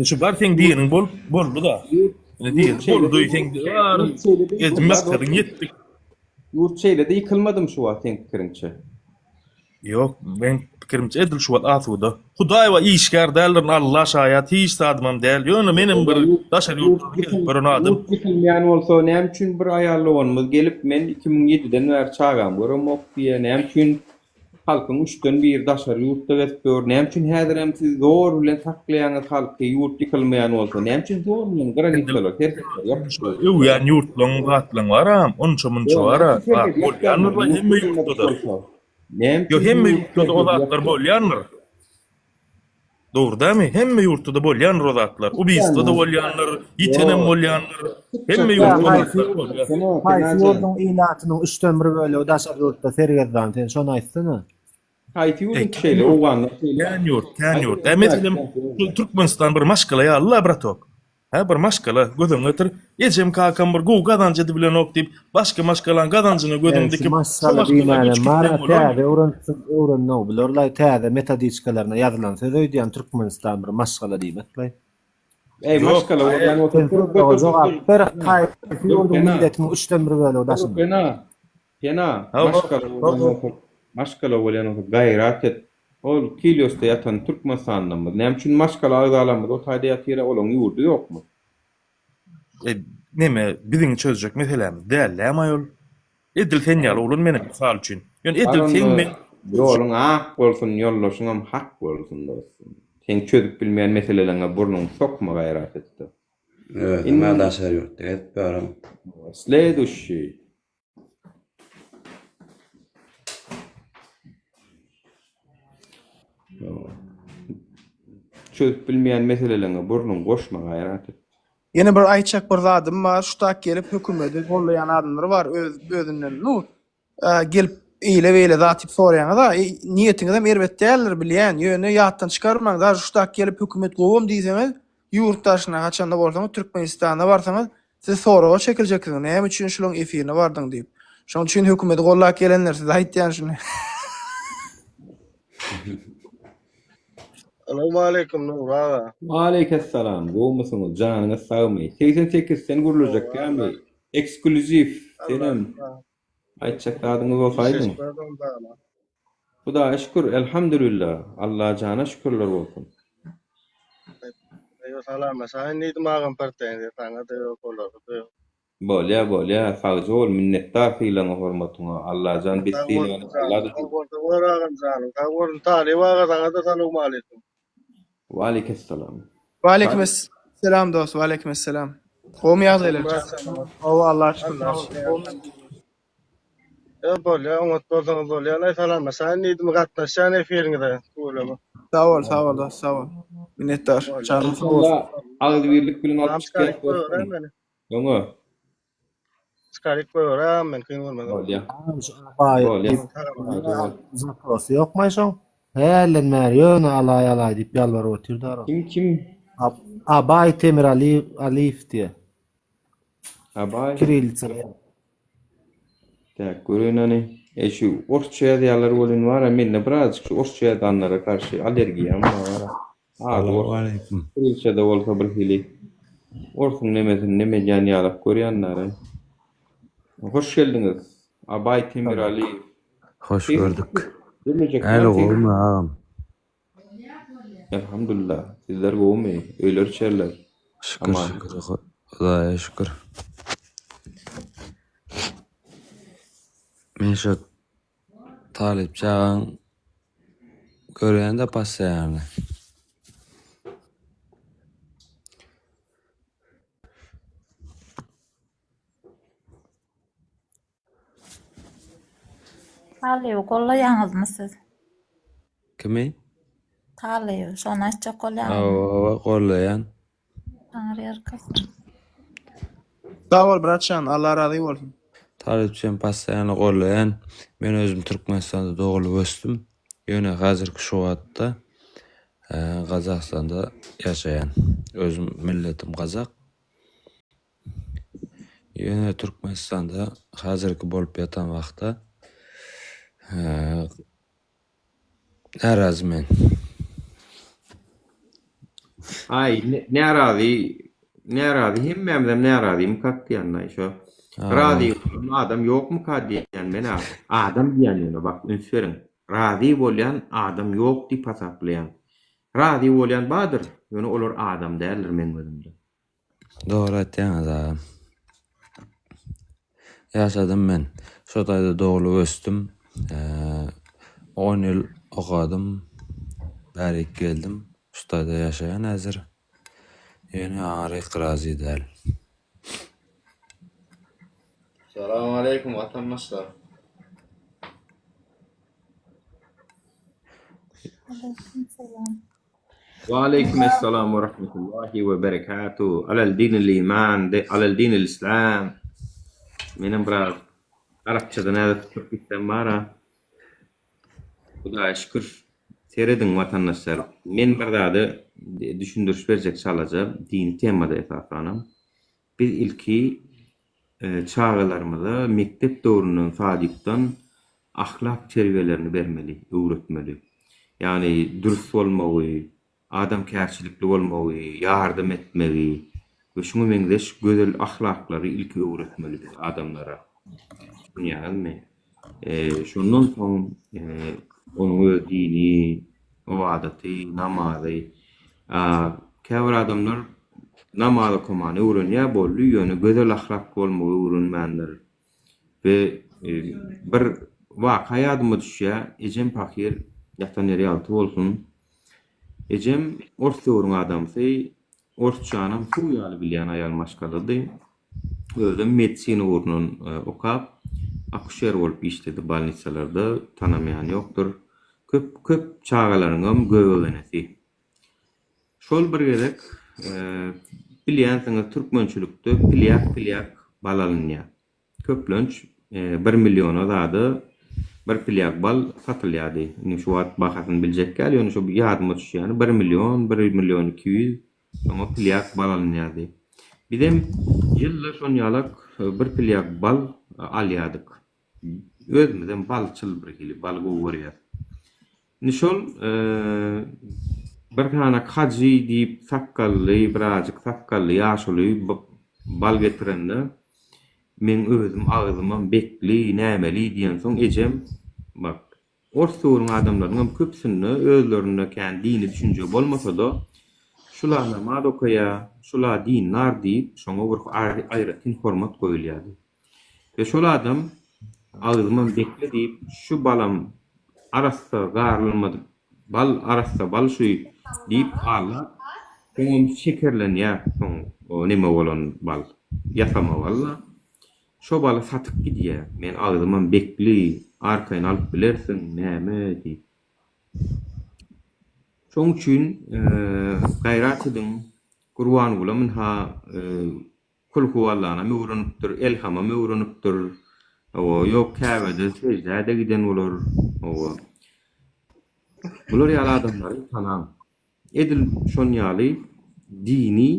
Şu bar sen diýeniň boldy da. Ne diýen? Boldy sen etmekden yetdik. Ýurt şeýle de yıkılmadym şu wagt sen pikirinçe. Yok, ben pikirimçe edil şu wagt asuda. Hudaý we işgär däldir Allah şaýat hiç sadmam däl. Ýöne menim bir daşar ýurt bir onadym. Yıkılmayan bolsa näme üçin bir aýarlawanyz gelip men 2007-den bäri çagam göremok diýe näme üçin halkyň üçden bir daşar ýurtda geçipdir. Näme üçin häzir hem siz zor bilen saklaýanyz halky ýurt yıkylmaýan bolsa näme üçin zor bilen granitler ýokmy? Ýok, ýani ýurtlaň gatlaň baram, onça munça bara. Bolýanlar da hemme ýurtda. Yo hemme ýurtda o zatlar bolýanlar. Dogry mi? Hemme ýurtda bolýanlar o zatlar. Ubista da bolýanlar, ýitenem bolýanlar. Hemme ýurtda bolýanlar. Haýsy ýurdun ilatynyň 3/1 bölegi o daşar ýurtda sergezdan sen şonu aýtsyna. Haýsy ýurt şeýle owanlar. Kän ýurt. Mesela Türkmenistan bir maşgala ýaly bratok. Ha bir maşgala gözüm götür. Ejem kakam bir gow gadanjy bilen ok diýip başga maşgalan gadanjyny gözüm dikip. Maşgala diýmäne mara täze öwrenno bilerler täze metodikalaryna ýazylan söz öýdýän Türkmenistan bir maşgala diýmekler. Ey maşgala ýani bir haýsy ýurdun milletiniň 3/1 bölegi daşar. Pena. Maşgala bolýan gaýrat et. Ol Kilyosda ýatan Türkmenistandanmy? Näme üçin maşgala agdalanmady? O taýda ýatyra olaň ýurdu ýokmy? Neme biziň çözjek meselemiz däl ol. Edil sen ýaly bolun menim misal üçin. Ýöne edil sen men ýoluň ak bolsun, ýollaşyňam hak bolsun dostum. Sen çözüp bilmeýän meselelerine burnuň sokma gaýrat etdi. Evet, ben daşar ýurtda etbärim. Следующий. Çözüp bilmeyen meselelerine burnun goşma gayrat. Yine bir ayçak bir zadım var. Şutak gelip hökümeti gollayan adamlar var. Özünden gelip eyle veyle zatip sorayan da niyetini de merbet değerler bilýän. Ýöne ýatdan çykarmaň da şutak gelip hökümet gowum diýseňiz, ýurtdaşyna haçanda bolsaňyz Türkmenistanda barsaňyz siz soraga çekiljeksiniz. Näme üçin şulan efirine bardyň diýip. Şoň üçin hökümeti gollap gelenler siz aýtýan şunu. Assalamu alaikum Nur ağa. Aleykümselam. Gowmusyňyz? Janyňyz sagmy. 88 sen gurulajak ýa-ni ekskluziv senem. Aýtjak adyňyz bolsaýdy. Hudaýa şükür, elhamdülillah. Allah jana şükürler bolsun. Eýo salam, sen niýdim agam pertendi, taňa da ýok bolar. Bolýa, sagzy bol, minnetdar filan hormatyňa. Allah jan besdiýini Allah da. Waragam janım, kawrun tali waga taňa da salam alaykum. Wa aleykümselam. Wa aleykümselam dost, wa aleykümselam. Gowum ýagdaýlar. Allah şükür. Bolýa, oňat bolsaňyz bolýar. Salam, sen niýdim gatnaşan efiriňizde. Sağ ol dost, sağ ol. Minnetdar. Canım sağ ol. Agdybirlik bilen alyp çykýar. Ýoňa. Çıkaryp goýaram, men kyn bolmadan. Bolýa. Zaprosy ýokmy şoň? Hellenmer ýöne alay diýip ýalbaryp oturdylar. Kim? Abay Temir Aliýew diýe. Abay Kirilçe. Tak, görünani. Şu orçaya diýerler bolýan bar, mende birazjyk şu orçaya danlara karşı allergiýam bar. Assalamu alaikum. Kirilçe de bolsa bir hili. Orsun neme ýany alyp görýänler. Hoş geldiňiz. Abay Temir Aliýew. Hoş gördük. Demejek. Äli gowmy agam. Elhamdülillah. Sizler gowmy? Öýler çerler. Şükür, Hudaýa şükür. Men şu talip çağın görýände passaýarny. Talyp gollaýaňyzmy siz? Kimi? Talyp, şonu aýtjak gollaýan. Gollaýan. Taňar ýarkasy. Sağ ol bratşan, Allah razy bolsun. Talipçem passaýany gollaýan. Men özüm Türkmenistanda dogulup östüm. Ýöne hazırky şu wagtda Gazakstanda ýaşaýan. Özüm milletim Gazak. Ýöne Türkmenistanda hazırky bolup ýatan wagtda narazy men. Ay, narazy hemmemden narazy katdiýanlar şo. Razy adam ýokmy katdiýan men adam diýen bak ünsürin. Razy bolýan adam ýok diýip hasaplaýan. Razy bolýan badyr, ýöne olar adam däldir men gözümde. Dogry aýtýaňyz agam. Ýaşadym men. Şo taýda dogulup östüm. 10 ýyl okadym. Bäri geldim. Şu taýda ýaşaýan häzir. Ýöne aňyryk razy däl. Assalamu alaikum vatandaşlar. Wa aleykümselam we rahmetullahi we berekatuh. Alal dinil iman, alal dinil islam. Menem biraz Arapçada näde türkmen bara. Hudaýa şükür. Seredin vatandaşlar. Men bir zady düşündürüş berjek çalajak din temada esasanam. Biz ilki çağlarymyza mektep döwründen sadykdan ahlak terbiýelerini bermeli, öwretmeli. Yani dürüst bolmagy, adamkärçilikli bolmagy, ýardym etmeli we şuňa meňdeş gözel ahlaklary ilki öwretmeli adamlara. Ýani şondan soň onuň öz dini, o adaty, namazy, käbir adamlar namazy komany öwrenýär boldy, ýöne gözel ahlak bolmagy öwrenmänler. We bir waka ýadyma düşýär, ejem pakir ýatan ýeri ýalty bolsun. Ejem orta öwrüň adamsy, ortçanam şu ýaly bilýän aýal maşgalady. Özüm medisina urunun okap, akuşer bolup işledi balnitsalarda, tanamayan ýokdur. köp çağalaryňam göwülenesi. Şol bir gerek bilýänsiňiz türkmençilikde pilyak bal alynýar. Köplönç 1 million zady bir pilyak bal satylýardy. Indi şu wagt bahasyny biljek gäl, ýöne şu ýadyma düşýär. 1 million 200 ama pilyak bal alynýardy. Bizem ýyllar şon ýalak bir pilyak bal alýardyk. Özümizden balçyl bir hili bal gowurýar. Indi şol bir tane hacı diýip sakkally, birazjyk sakkally, ýaşuly bal getirende men özüm ağzymam bekli, nämeli diýen soň ejem bak orsuň adamlaryň köpsini özlerine kän dini düşünje bolmasa-da şular namaz okaýa, şular din nar diýip şoňa bir aýratyn hormat goýulýardy. Ve şol adam ağzymam bekli diýip şu balam arasda garlynmady. Bal arasda bal şuý diýip Allah oňum şekerlenýär. O nime bolan bal? Ýasama walla. Şo baly satyp gidýär. Men ağzymam bekli, arkaýyn alyp bilersiň näme diýip. Şoň üçin gaýrat ediň, Gurban bulamyn ha kul huwallana mewrunypdyr, elhama mewrunypdyr. O ýok käbede secdäde giden bolar. O bular ýaly adamlary tanan. Edil şon ýaly dini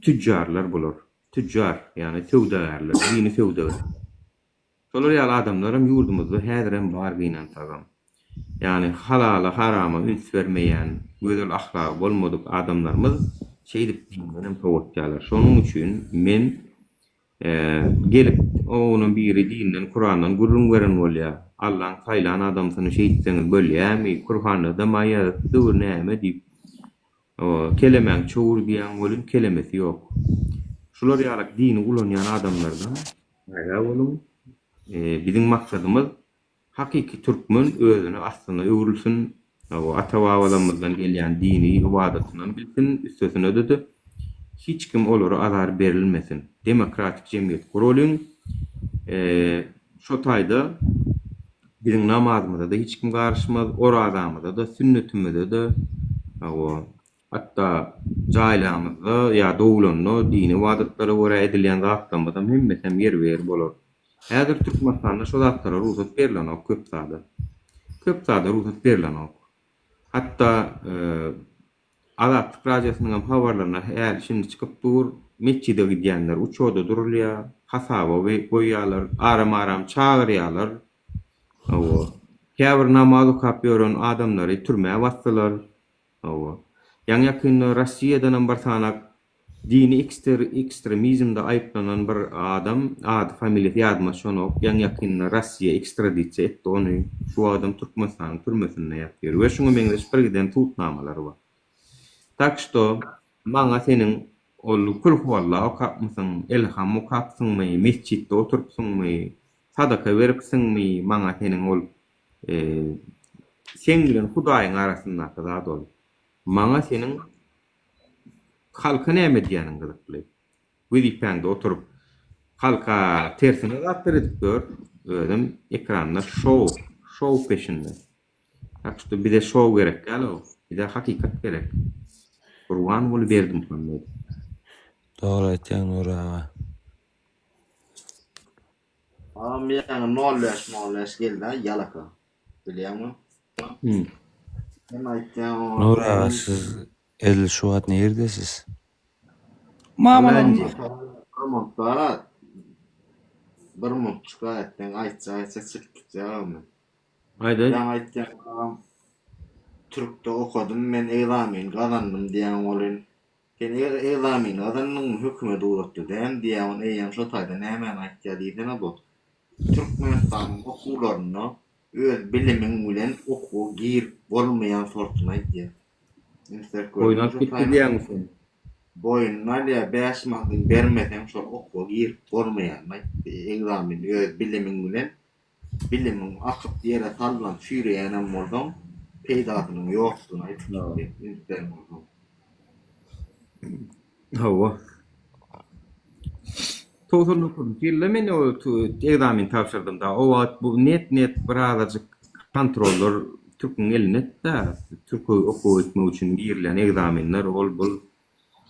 tüccarlar bolar. Tüccar yani sewdagarlar, dini sewdagar. Şolar ýaly adamlarym ýurdumyzda häzirem bar gynan tagam. Yani halala harama üns vermeýän, gözel ahlak bolmadyk adamlarymyz şeýdip dinlenem towatýarlar. Şonuň üçin men gelip onuň biri dinden Kur'andan gurrun veren bolýar. Allah'ın saylan adamsyny şeýitseňiz bolýarmy? Kur'anda maýa dur näme diýip o kelemeň çoğur diýen bolun kelemesi ýok. Şular ýalak dini ulanýan adamlardan maýa bolun. Biziň maksadymyz hakiki türkmen özüni aslında öwrülsün, o ata-babalarymyzdan gelýän dini ibadatyny bilsin, üstesine ödedi. Hiç kim olary azar berilmesin. Demokratik jemgyýet gurulun. Şo taýda biziň namazymyzda da hiç kim garşymaz, oradamyzda da, sünnetimizde de, o hatta jaýlamyzda ýa dowlanyň dini ibadatlara görä edilýän zatlarymyzda hemmesem ýer ber bolar. Häzir Türkmenistanda şo zatlara ruhsat berilenok köp zady. Köp zady ruhsat berilenok. Hatta Azatlyk radiosynyň habarlaryna her şimdi çykyp dur, meçhide gidýänler uçoda durulýar, hasaba goýýarlar, aram çağırýarlar. O käbir namaz okap ýören adamlary türmäge basdylar. O ýa-ýakyn Rossiýadan bir sanak dini ekstremizmde aýplanan bir adam, ad familiýasy ýadyma şonok, ýa-ýakyn Rossiýa ekstradisiýa etdi ony. Şu adam Türkmenistanyň türmesinde ýatýar. We şoňa meňde bir giden tutnamalary bar. Tak što maňa seniň ol kul huwallah okapmysyň, elham okapsyňmy, mesçitde oturupsyňmy, sadaka beripsyňmy, maňa seniň ol sen bilen Hudaýyň arasyndaky zat ol. Maňa seniň halka näme diýäniň gyzykly. Wikipedia oturup halka tersine zatlar edip gör, özüm ekranda show peşinde. Tak što bir de show gerek galo, bir de hakikat gerek. Gurban bolup berdim Muhammed. Dogry aýtýaň Nur aga. Am ýa-ni 05 geldi ýalaka. Bilýärmi? Men aýtýan Nur aga, siz el şu wagt neredesiz? Amonda bir mutçuka etden aýtsa çykdyjam. Aýda. Ben aýtýan Türkde okudum, men eýlamin gazandym diýen bolyn. Sen eýlamin gazandyň hökümet uratdy diýen diýen eýen şo taýda näme aýtýar diýen bu. Türkmenistanyň okuwlaryny öz bilimiň bilen okuw gir bolmaýan sortuna aýtýar. Oýnap gitdi diýenmisin? Boyunlarya 5 maňyň bermeden şol okuw gir bolmaýan eýlamin öz bilimiň bilen bilimiň akyp ýere sallan şüýreýän boldum. Peydatynyň ýokdugyny aýtdylar. Hawa. Toğsuzluk ýylla men o egzamin tapşyrdım da. O wagt bu net birazajyk kontroller Türk'ün eline da Türk'ü okuw etmek üçin girilen egzaminler bol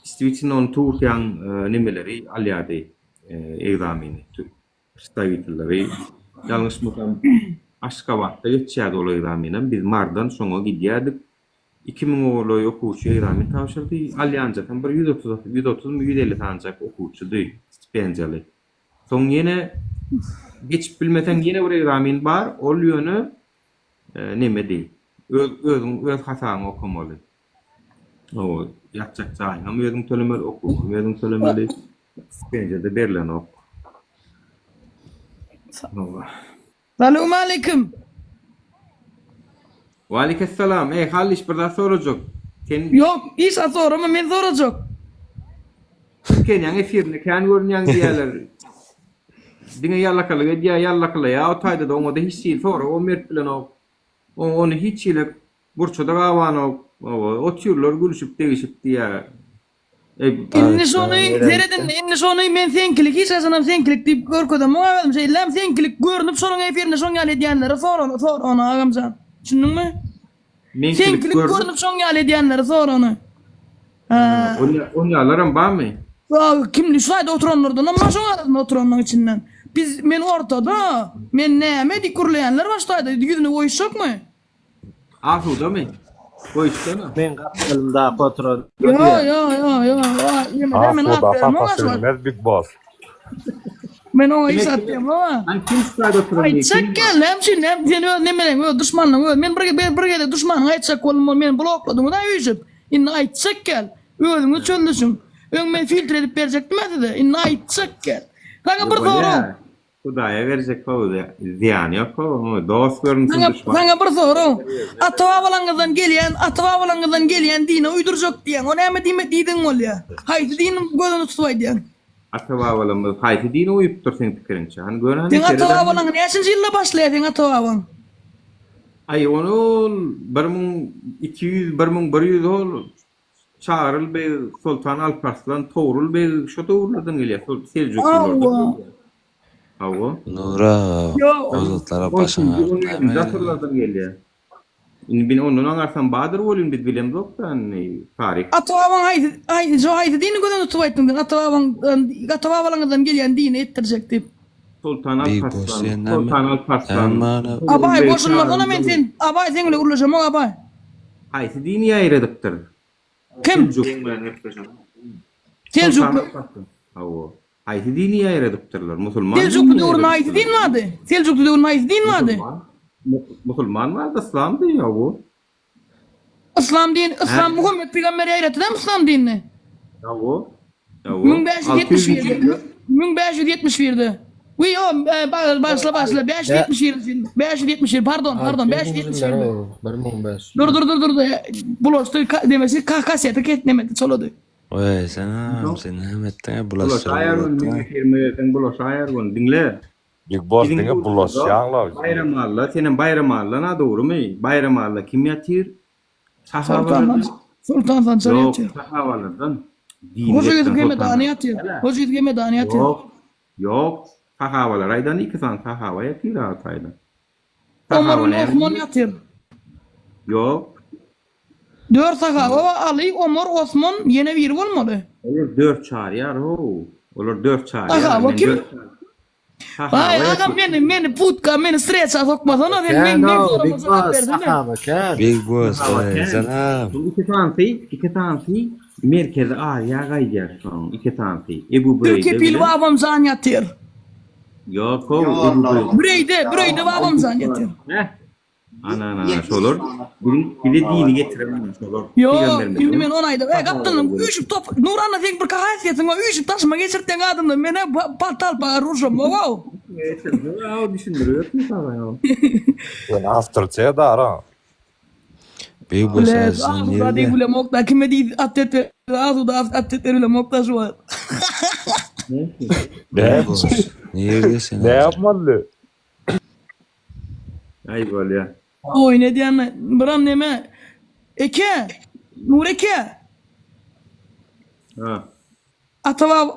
istiwçin on Türkiýan nimeleri alýady egzamini Stavitleri ýalňyşmykam Aşgabatda geçýärdi ol egzaminen biz mardan soňa gidýärdik 2000 oğlu okuwçy egzamin tapşyrdy alýanjadan bir 130-150 tanjak okuwçydy stipendiýaly soň ýene geçip bilmesen ýene bir egzamin bar ol ýöne neme diýil öz hasaňy okamaly o ýatjak jaýyňam özüň tölemeli okuw özüň tölemeli stipendiýada berilen ok. Selamun aleyküm. Ve aleykümselam. Haliş bir daha soracak. Yok, iş sorama men soracak. Kenyan efirni kan görünýän diýerler. Diňe ýallakalyga diýär ýallakala ýa o taýda da oňa da hiç ýyl sonra o mert bilen onu hiç ýyle burçada gawan o türler gülüşüp degişip diýär. Inni şonu men senkilik hiç asanam senkilik diýip görkedem. Oňa şeýlem senkilik görünüp sonuň efirine soňal edýänlere sor onu agamjan. Düşündiňmi? Senkilik görünüp soňal edýänlere sor onu. Onýalaram barmy? Kimli şaýda oturanlardan ama şoňa oturanlaryň içinden. Men ortada, men näme dikurlaýanlar başlaýdy. Ýüzüne goýuşakmy? Asuda-my? Goýuşdana. Men gapylymda oturan. Yo. Bilmez Big Boss. Men oňa iş atdym ama. Kim şaýda oturan? Aýtsak gelem şinem nemeleň o düşmanlaň men birge düşmanyň aýtsak bolmaly men blokladym da üýjüp. Inni aýtsak gel. Özüňi çöldüsün. Men filtre edip berjekdim de. Inni aýtsak gel. Kaňa bir sorum. Hudaýa berjek boldy. Ziýan ýok, dost görünýän düşman. Kaňa bir sorum. Atawabalaňyzdan gelýän dine uýdurjak diýen. O näme diýdiň bolýa? Haýsy dinim gözüni tutmaý diýen. Atawabalarymyz haýsy dine uýup dursaň pikirinçe. Han gören. Sen atawabalaň näçinji ýylda başlaýan atawabaň? Ay onu 1200-1100 ol Çağrıl Bey, Sultan Alparslan, Toğrul Bey, şu Toğrul'dan geliyor. Selçuklulardan. Hava. Nura. Ozatlara başına. Zatırlardan geliyor. Ben onun anarsan Bahadır olayım biz bilem yok da tarih. Atawabaň haýdy dini gören tutup Atawabalaňyzdan gelýän dini etdirjek diýip. Sultan Alparslan. Abay boşunlardan men sen abay seňle urlaşam abay. Haýsy dini ýaýradypdyr? Kim? Selçuklu. Hava. Haýsy dini ýaýradypdyrlar? Musulman. Selçuklu döwrüne haýsy din wady? Selçuklu döwrüne haýsy din wady? Musulman var da İslam diýär bu. İslam din, İslam Muhammed Peygamber ýaýratdy İslam dinini. Hava. 1571'de. Oui, başla 571 pardon 571. Dur. Bulaştı demesi kaseti ketnemedi çoladı. Oy sen hem ettin bulaştı. Bulaşayar dinle. Big Boss diňe bulaşýanlar. Bayramalla, senin bayramalla doğru mu? Bayramalla kim ýatyr? Sahabalar. Sultan Sancar ýatyr. Sahabalardan. Hoca ýetge medany ýatyr. Yok. Sahabalar aydan 2 san sahaba ýatyr ataydan. Osman ýatyr. Yok. 4 sahaba Ali, Omar, Osman ýene biri bolmaly. Olar 4 çarýar ho. Olar 4 çarýar. Sahaba kim? Ay agam meni putka meni stresa sokmasana men Big Boss selam. İki tanesi merkeze ağrıya gaýýar şoň. İki tanesi. Ebu Breyde. Türkiýe pil babam zan ýatyr. Yok o Ebu Breyde babam zan ýatyr. Ana şolor. Bir de dini getirelim şolor. Yo, şimdi men onaýda. Kaptanım üýşüp top. Nurana sen bir haýsyýetiň var. Üýşüp taşma geçirtden adamda mene patal par ruşam. Wow. Ya düşündürüyor sana ya. Ben after da ara. Big Boss sen nerede? Hadi bile mokta kime di attet azuda attetlerle mokta şu var. Neredesin? Ne yapmalı? Ay böyle ya. Oy ne diyen bram neme? Eke. Nur Eke. Ha.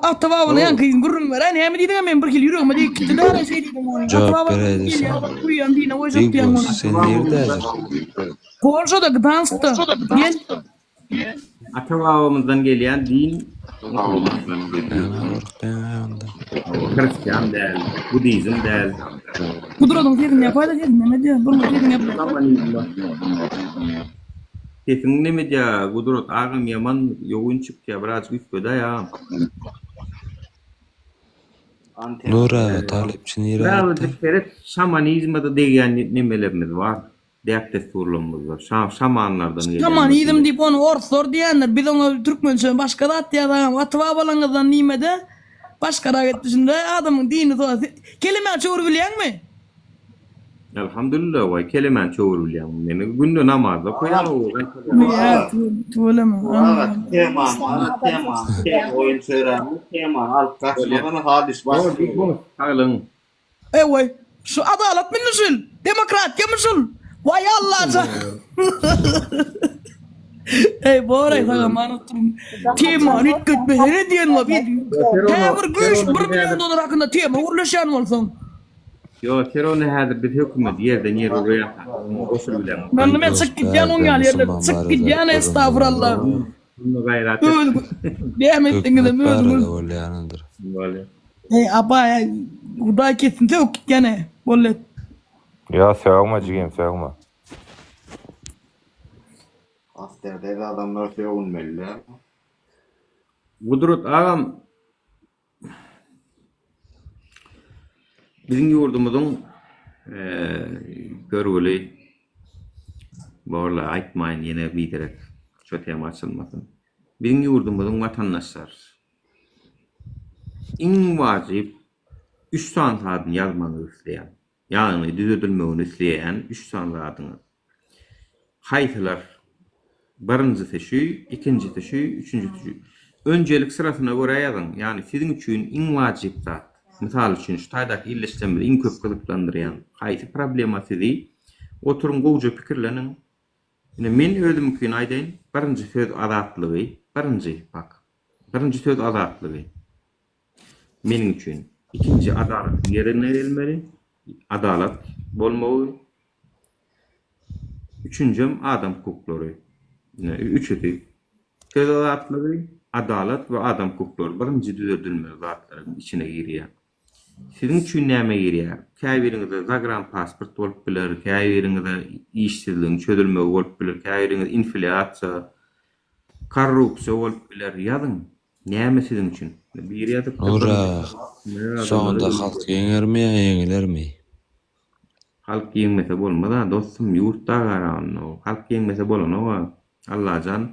Atababına yankıyın gurrun var. Hani hem dedin men bir kil yürüyorum hadi gitti de şey dedim onu. Cevap beredi. Kuyan dine o Big yapyan boss onu. sen nerede hazır? Korşoda Gdansk'ta. Gel. Ata-babamızdan gelen din Hristiyan değil, Budizm değil. Kudradın dedin ne koyda dedin ne diyor? Bunu dedin yapma. Kesin neme diye Gudrot ağam yaman yoğun çıktı biraz güçlü ya. Nura talipçini Ben yarattı. bir kere şamanizmde deyen nemelerimiz var. Deyip desturluğumuz var. Şamanlardan gelen. Şaman yedim deyip onu orsor diyenler. Bir de onu Türkmen başka da at ya da Atababalarınızdan nimede başka da gitmişinde adamın dini doğru. Kelime çoğur bilen mi? Elhamdülillah vay kelimen çoğurulyan. Neme günde namazda koyan o. Ya tuğlama. Teman. Oyun söyleyen teman. Alıp kaçmadan hadis başlıyor. Alın. Vay. Şu adalet mi nasıl? Demokratya mısın? Vay Allah. Ey boray sana manatım. Teman hiç gitme. Ne diyen la bir. Tevr güç $1 milyon hakkında teman uğurlaşan olsun. Yo, terone hadir bir hükümet yerden yer oraya. Osul bilen. Ben sık gideceğim onun yerine. Sık gideceğim estağfurullah. Bunu gayret. Devam ettiğinde mi öldünüz? Böyle. Apa ya. Uday kesinti yok gene. Bollet. Ya sevma cigim sevma. Askerde adamlar yoğun belli. Gudrot ağam bizim yurdumuzun görgülü borla aytmayın yine bilerek çöteyem açılmasın. Bizim yurdumuzun vatandaşlar en vacip 3 sanatını yazmanı isteyen, yani düzedilmeni isteyen 3 sanatını haytılar birinci şu, ikinci şu, üçüncü şu. Öncelik sırasına göre yazın. Yani sizin için en vacip zat. Misal için şu taydaki illeştirmeleri en köp kılıklandıran hayti problema sizi oturun goğuca fikirlenin. Yine men özümkün aydayın birinci söz azatlığı, birinci söz azatlığı. Menin için. İkinci adalet yerine verilmeli. Adalet bolmalı. Üçüncüm adam hukukları. Yine üçüncü söz azatlığı, adalet ve adam hukukları birinci düzeltilmeli zatların içine giriyor. Sizin için näme giriyor? Käbirinizde zagran pasport bolup biler, käbirinizde işsizliğin çözülmegi bolup biler, käbirinizde inflyasiya, korrupsiya bolup biler. Yazın. Näme sizin için? Bir yazıp Nura. Sonunda halk yeňer mi, yeňiler mi? Halk yeňmese bolmaz, dostum yurtda garan o. Halk yeňmese bolan o. Allah'can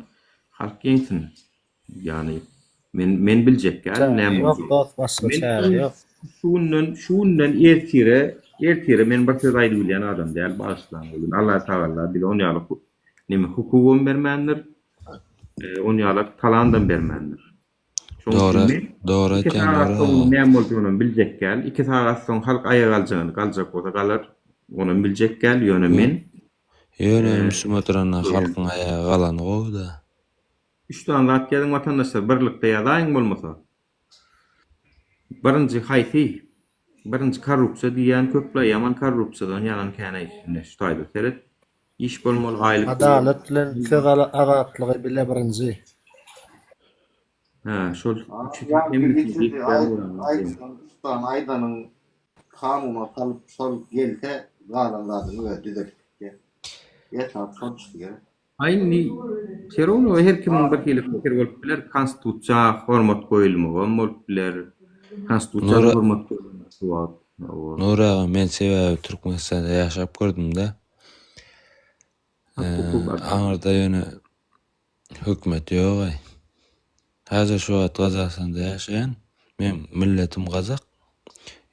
halk yeňsin. Yani men biljek gal näme. Yok dost başka çare yok. Şundan ertire men bir söz aýdyp bilýän adam däl başlan. Allah Taala bir onu ýalyp näme hukugum bermendir. Onu ýalyp talandan bermendir. Doğru ekan. Näme bolduğunu biljek gal. 2 saat soň halk aýa galjak bolsa galar. Onu biljek gal ýöne men. Ýöne Müslümanlaryň halkyň aýaga galan goýda. 3 tane zat gelin vatandaşlar birlikde ýadaýyn bolmasa. Birinci hayfi, birinci korrupsiya diýen köple yaman korrupsiyadan ýalan käne işine şutaýdy seret. İş bolmaly aýlyk. Adalet bilen söz azatlygy bile birinci. Ha, şol Aydanın kanuna kalıp sol gelse galanlarını düzeltip yeter sonuçtu gerek. Aynı Kerono her kimin bir kili fikir bolup biler, konstitusiýa hormat goýulmagan bolup biler. Konstitusiýa hormat goýulmagan. Nura men sebäbi Türkmenistanda ýaşap gördüm-de. Aňyrda ýöne hökümet ýok. Häzir şu wagt Gazakstanda ýaşaýan, men milletim Gazak.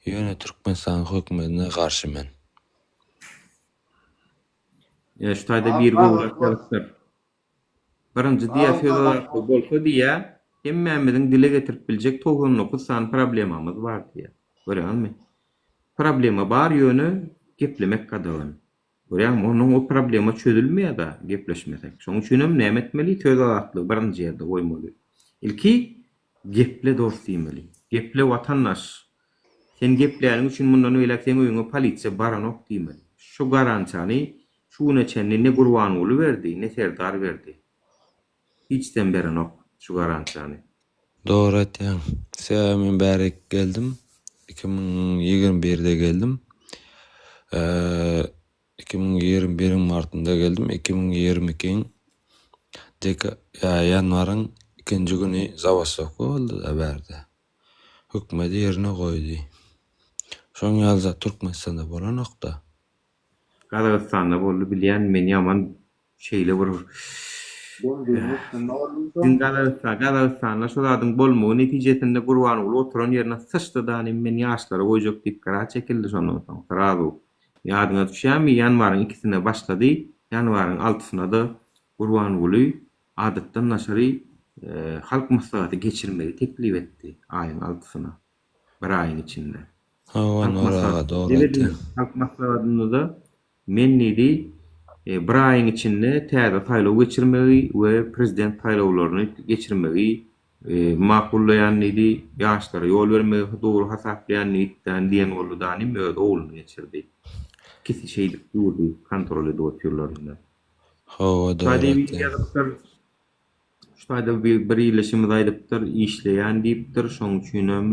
Ýöne Türkmenistan hökümetine garşyman. Ya şu taýda bir gowraklar. Birinci diýe söz bolsa diýe, hemmemizin dile getirip biljek 99 san problemamyz bar diýe. Görýärmi? Problema bar ýöne geplemek gadagan. Görýärmi? Onuň o problema çözülmeýär da gepleşmesek. Şoň üçin hem näme etmeli? Söz azatlygy birinji ýerde goýmaly. İlki Geple dost diýmeli. Geple watandaş. Sen gepleýän üçin mundan öýle sen öýüňe polisiýa baranok diýmeli. Şu garançany şuna çenni ne gurban bolu berdi, ne serdar berdi. Hiçden beranok şu garançany. Doğru etýän. Men bärik geldim. 2021'de geldim. 2021'in martynda geldim. 2022'in yanwaryň 2-nji güni zawasok boldy da berdi. Hökümet ýerine goýdy. Şoň ýalza Türkmenistanda bolanokda. Kazakstanda boldy bilýän men ýaman şeýle bir Kazakstanda şu zadyň bolmagy netijesinde gurban bolup oturan ýerine sıçdy da men ýaşlara goýjak diýip gara çekildi şondan soň. Tarazy ýadyňa düşýärmi? Ýanwaryň 2-sine başlady. Ýanwaryň 6-syna da gurban bolup adatdan naşary halk maslahaty geçirmeli teklip etdi aýyň 6-syna. Bir aýyň içinde. Halk maslahatyny da men nidi bir aýyň içinde täze taýlaw geçirmeli we prezident taýlawlaryny geçirmeli makullaýan nidi ýaşlara ýol bermeli, dogry hasaplaýan nitden diýen boldy da öýde oluny geçirdi. Kisi şeýlik ýurdy kontrol edip oturýarlar. Şuýda bir ýylyşymyz aýdypdyr, işleýän diýipdir, şoň üçin hem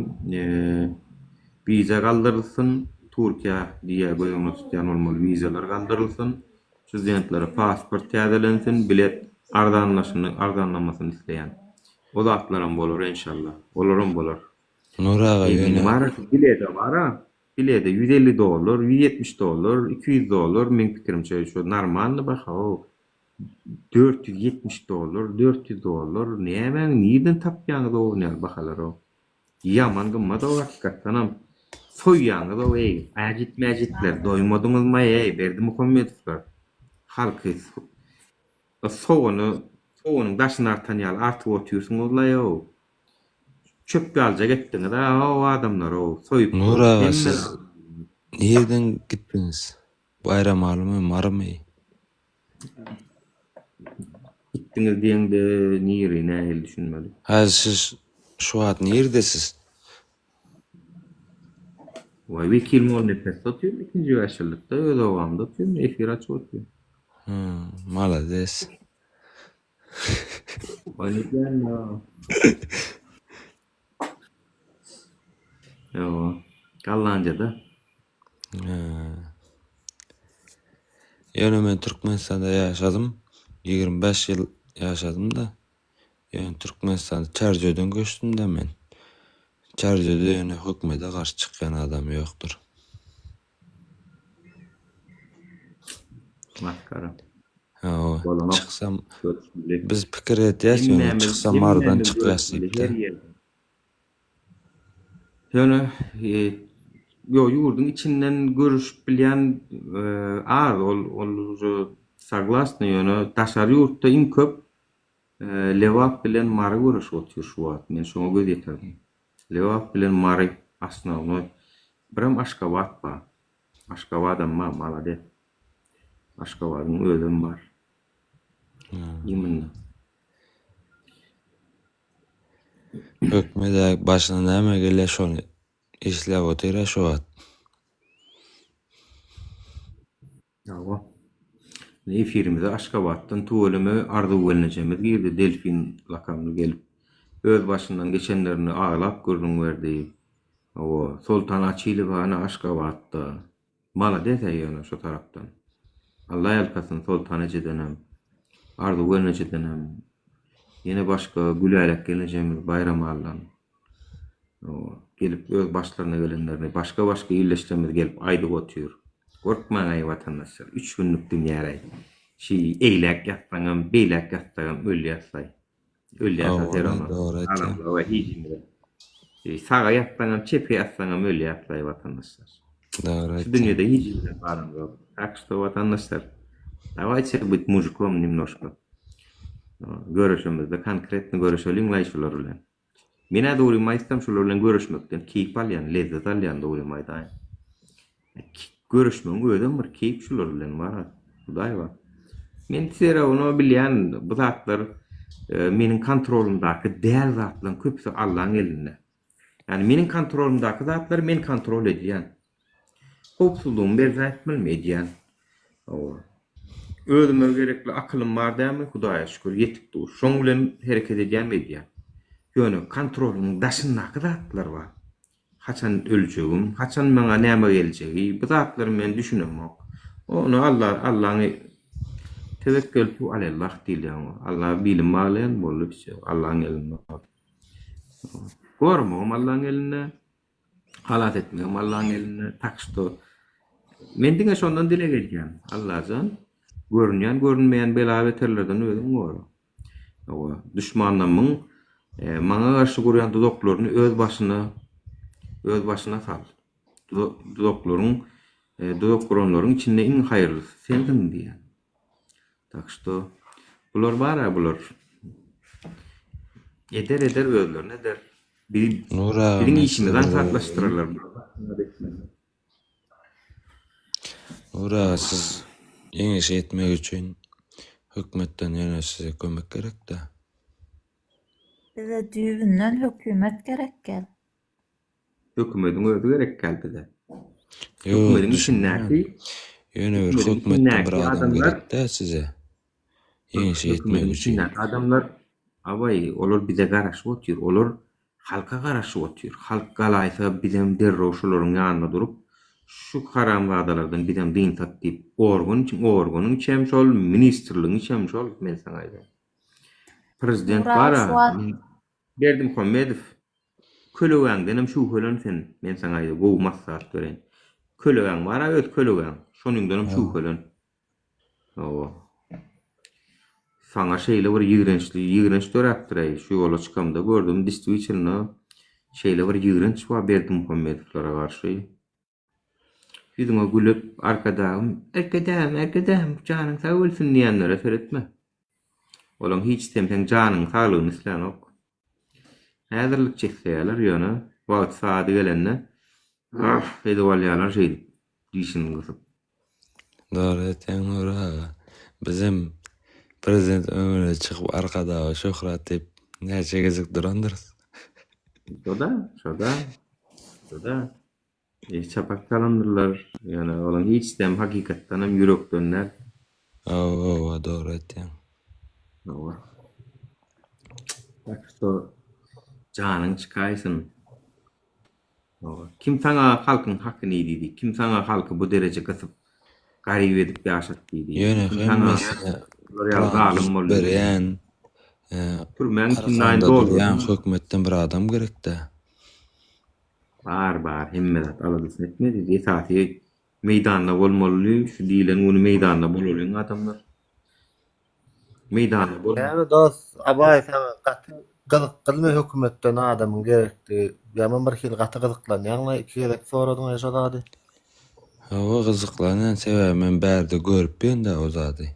viza galdyrylsyn, Türkiýe diýe goýulmak istän bolmaly vizalar galdyrylsyn, studentlere pasport täzelensin, bilet ardanlamasyny isleýän. O zatlaram bolar inşallah. Olaram bolar. Nuraga ýöne. Bilete bara. Bilete $150, $170, $200, men pikirimçe şu normalny baha o. $470, $400 nämen niden tapýaňyz o ne bahalar o. Yaman gymmat o hakykatdanam. Soýýaňyz o ajit-majitler doýmadyňyzmy berdi Muhammedowlar. Halky soğunyň daşyny artan ýaly artyp oturýarsyňyzlar ýa. Çöp galjak etdiňiz da o adamlar o soýup. Nuraga siz nerden gitdiňiz? Bayram alymy marmy? Gitdiňiz diýende niri nähil düşünmedim. Häzir siz şu wagt nerdesiz? Vay vekil muhalefet oturuyor, ikinci yaşlılıkta öyle ovamda oturuyor, efir açı oturuyor. Malades. Öyle gelme. Yo, Kallanca'da. Yani men Türkmenistan'da yaşadım. 25 yıl yaşadım da. Yani Türkmenistan'da Çerjö'den göçtüm de men. Çerjö'de yani hükümete karşı çıkan adam yoktur. Maskara. Çıksam biz pikir etýäs, yani çıksam aradan çıkýas diýip. Yani yurdun içinden görüşüp bilýän az ol saglasny yani taşary yurtda iň köp Lewap bilen Mary görüşüp otur şu wagt. Men şoňa göz ýetirdim. Lewap bilen Mary asnawy biram Aşgabat bar. Aşgabatdan malade. Aşgabatyň özüm bar. Ýeminde. Hökümete başyna näme gele şonu işläp otyra şu wagt. Ýa. Efirimizde Aşgabatdan tuğulümü ardı verileceğimiz girdi. Delfin lakamlı gelip öz başından geçenlerini ağlap görün verdi. O Sultan Açili bana Aşgabat'ta mala detayını şu taraftan. Allah yalkasın Sultan Ecedenem. Ardı verileceğim. Yine başka gülerek geleceğimiz bayram ağlan. Gelip öz başlarına gelenlerini başka illeştiğimiz gelip aydık otuyor. Korkmaň ay vatandaşlar. 3 günlük dünýäre. Eýlek ýatsaňam, beýlek ýatsaňam ölýärsiň. Ölýärsiň terana. Alamlar we hijimde. Saga ýatsaňam, çepe ýatsaňam ölýärsiň vatandaşlar. Şu dünýede hijimde barym ýok. Tak что vatandaşlar. Давайте быть мужиком немножко. Görüşümizde konkretni görüşelim şular bilen. Mene dogry maýstam şular bilen görüşmekden keyip alýan, lezzet alýan dogry maýdan. Görüşmem öýden bir keyip şular bilen bar. Hudaý bar. Men sera onu bilýän bu zatlar Menin kontrolümdäki däl zatlaryň köpüsi Allahyň elinde. Yani menin kontrolümdäki zatlary men kontrol edýän. Howpsuzlygymy berza etmeli. Özüme gerekli akylym bar dämi? Hudaýa şükür ýetip dur. Şoň bilen hereket edýän medýan. Ýöne kontrolyň daşyndaky zatlar bar. Haçan öljegim, haçan maňa näme geljegi, bu zatlary men düşünemok. Onu Allahyň tevekkül tu alallah diýýär. Allah bilim baglayan bolup Allahyň elinde. Gormagam Allahyň elinde, halat etmegem Allahyň elinde. Takşto men diňe şondan dile gelýän. Allah'dan görünýän, görünmeýän bela beterlerden özüň gor. Düşmanlamyň maňa garşy gurýan dudoklarını öz başyna sal. Dudoklarlaryň içinde iň haýyrlysy sendiň diýär. Takşto bular bara bular. Eder özlerine der. Biriň işinden saklaşdyrarlar. Ura siz ýeňiş etmek üçin hökümetden ýene size kömek gerek-de. Bize düýbünden hökümet gerek gel. Hökümetiň özü gerek geldi-de. Hökümetiň işinäki ýene bir hökümetden bir adam gerek-de size. Ýeňiş etmek üçin. Adamlar abay olar bize garaşyp otýar, olar halka garaşyp otýar. Halk galaýsa bizem derrew şolaryň ýanyna durup şu haram wadalardan bizem diň tat diýip organyň içem şol, ministrligiň içem şol men saňa aýdym. Prezident bara Berdimuhammedow kölegäňdenem şu hölen sen men saňa aýdym, gowy maksat gören. Kölegäň bara öz kölegäň, şonundan şu hölen. Sana şeyle bir ýigrenç döräpdiräy. Şu ýola çykamda gördüm, distribuýçyna şeyle bir ýigrenç wa Berdimuhammedowlara garşy. Ýüzüme gülüp arkadam, janyň sag bolsun diýenlere seretme. Olaň hiç temsen janyň saglygyny islenok. Häzirlik çekseýärler ýöne, wagt saady gelende, edewalýarlar şey diýişin gysyp. Dara etýän ora. Bizim prezident öňüne çykyp arkada şöhrat diýip näçe gezek durandyrys. Şoda. Çapak kalandırlar. Yani olan hiç dem hakikattan hem yürek dönler. Doğru etýän. Takşto janyň çykaýsyn. Kim saňa halkyň hakyny diýdi? Kim saňa halky bu derece gysyp garyp edip ýaşatdy diýdi? Ýöne hemmesi berýän turmaň kimden dolu hökümetden bir adam gerek-de. Bar himmet aladysyn etmedi. Esasy meýdanda bolmaly, şu diýilen ony meýdanda bolalyň adamlar. Meýdanda bol. Yani dost abay sana gyzykly hökümetden adamyň gerekdi. Ýaman bir hil gaty gyzyklanýan gerek soradyň ýaşady. Hawa gyzyklanan sebäbi men bärde görüp bende o zady.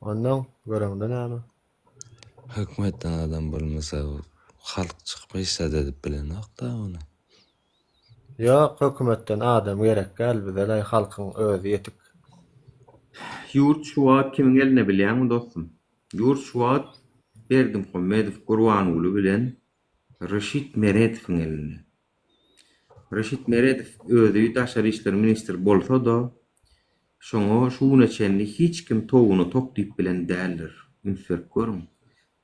Ondan görende näme? Hökümetden adam bolmasa halk çykmaýsa dedip bilen okda onu. Ýok, hökümetden adam gerek gel bize halkyň özü ýetik. Ýurt şuwat kimiň eline bilýärmi dostum? Ýurt şuwat Berdimuhammedow Gurbanuly bilen Reşit Meredowyň eline. Reşit Meredow özü daşary işler ministri bolsa-da şoňa şuwna çenli hiç kim toguny tok diýip bilen däldir. Ünsür görüm.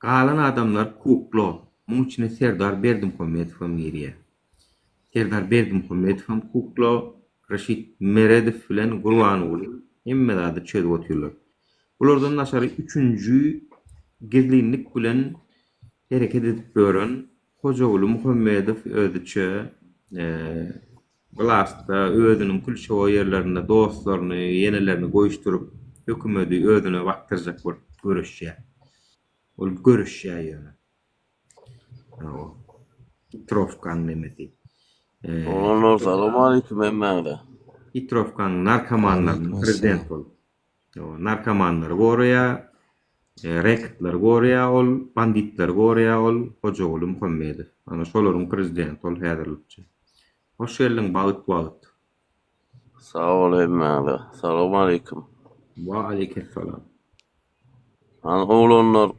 Galan adamlar kuklo. Muň üçin Serdar Berdimuhammedow miriye. Serdar Berdimuhammedow kuklo, Reşit Meredow bilen Gurbanuly hemmede çöýüp otyrlar. Bulardan naşary 3-nji gizlinlik bilen hereket edip gören Hojaoğlu Muhammedow özüçe Glasda özünün külşo yerlerinde dostlaryny, yenelerini goýuşturup hökümeti özüne baktyrjak bir görüşýär. Ol görüşýär ýöne. Trofkan nemeti. Assalamu alaykum emmäňde. Trofkan narkomanlaryň prezident bol. Narkomanlar gorýa, reketler gorýa ol, banditler gorýa ol, Hojaoğlu Muhammedow. Ana şolaryň prezident ol häzirlikçe. Hoş geldin Bağıt. Sağ ol emmäňde. Assalamu alaykum. Wa aleykümselam. Hani oğlanlar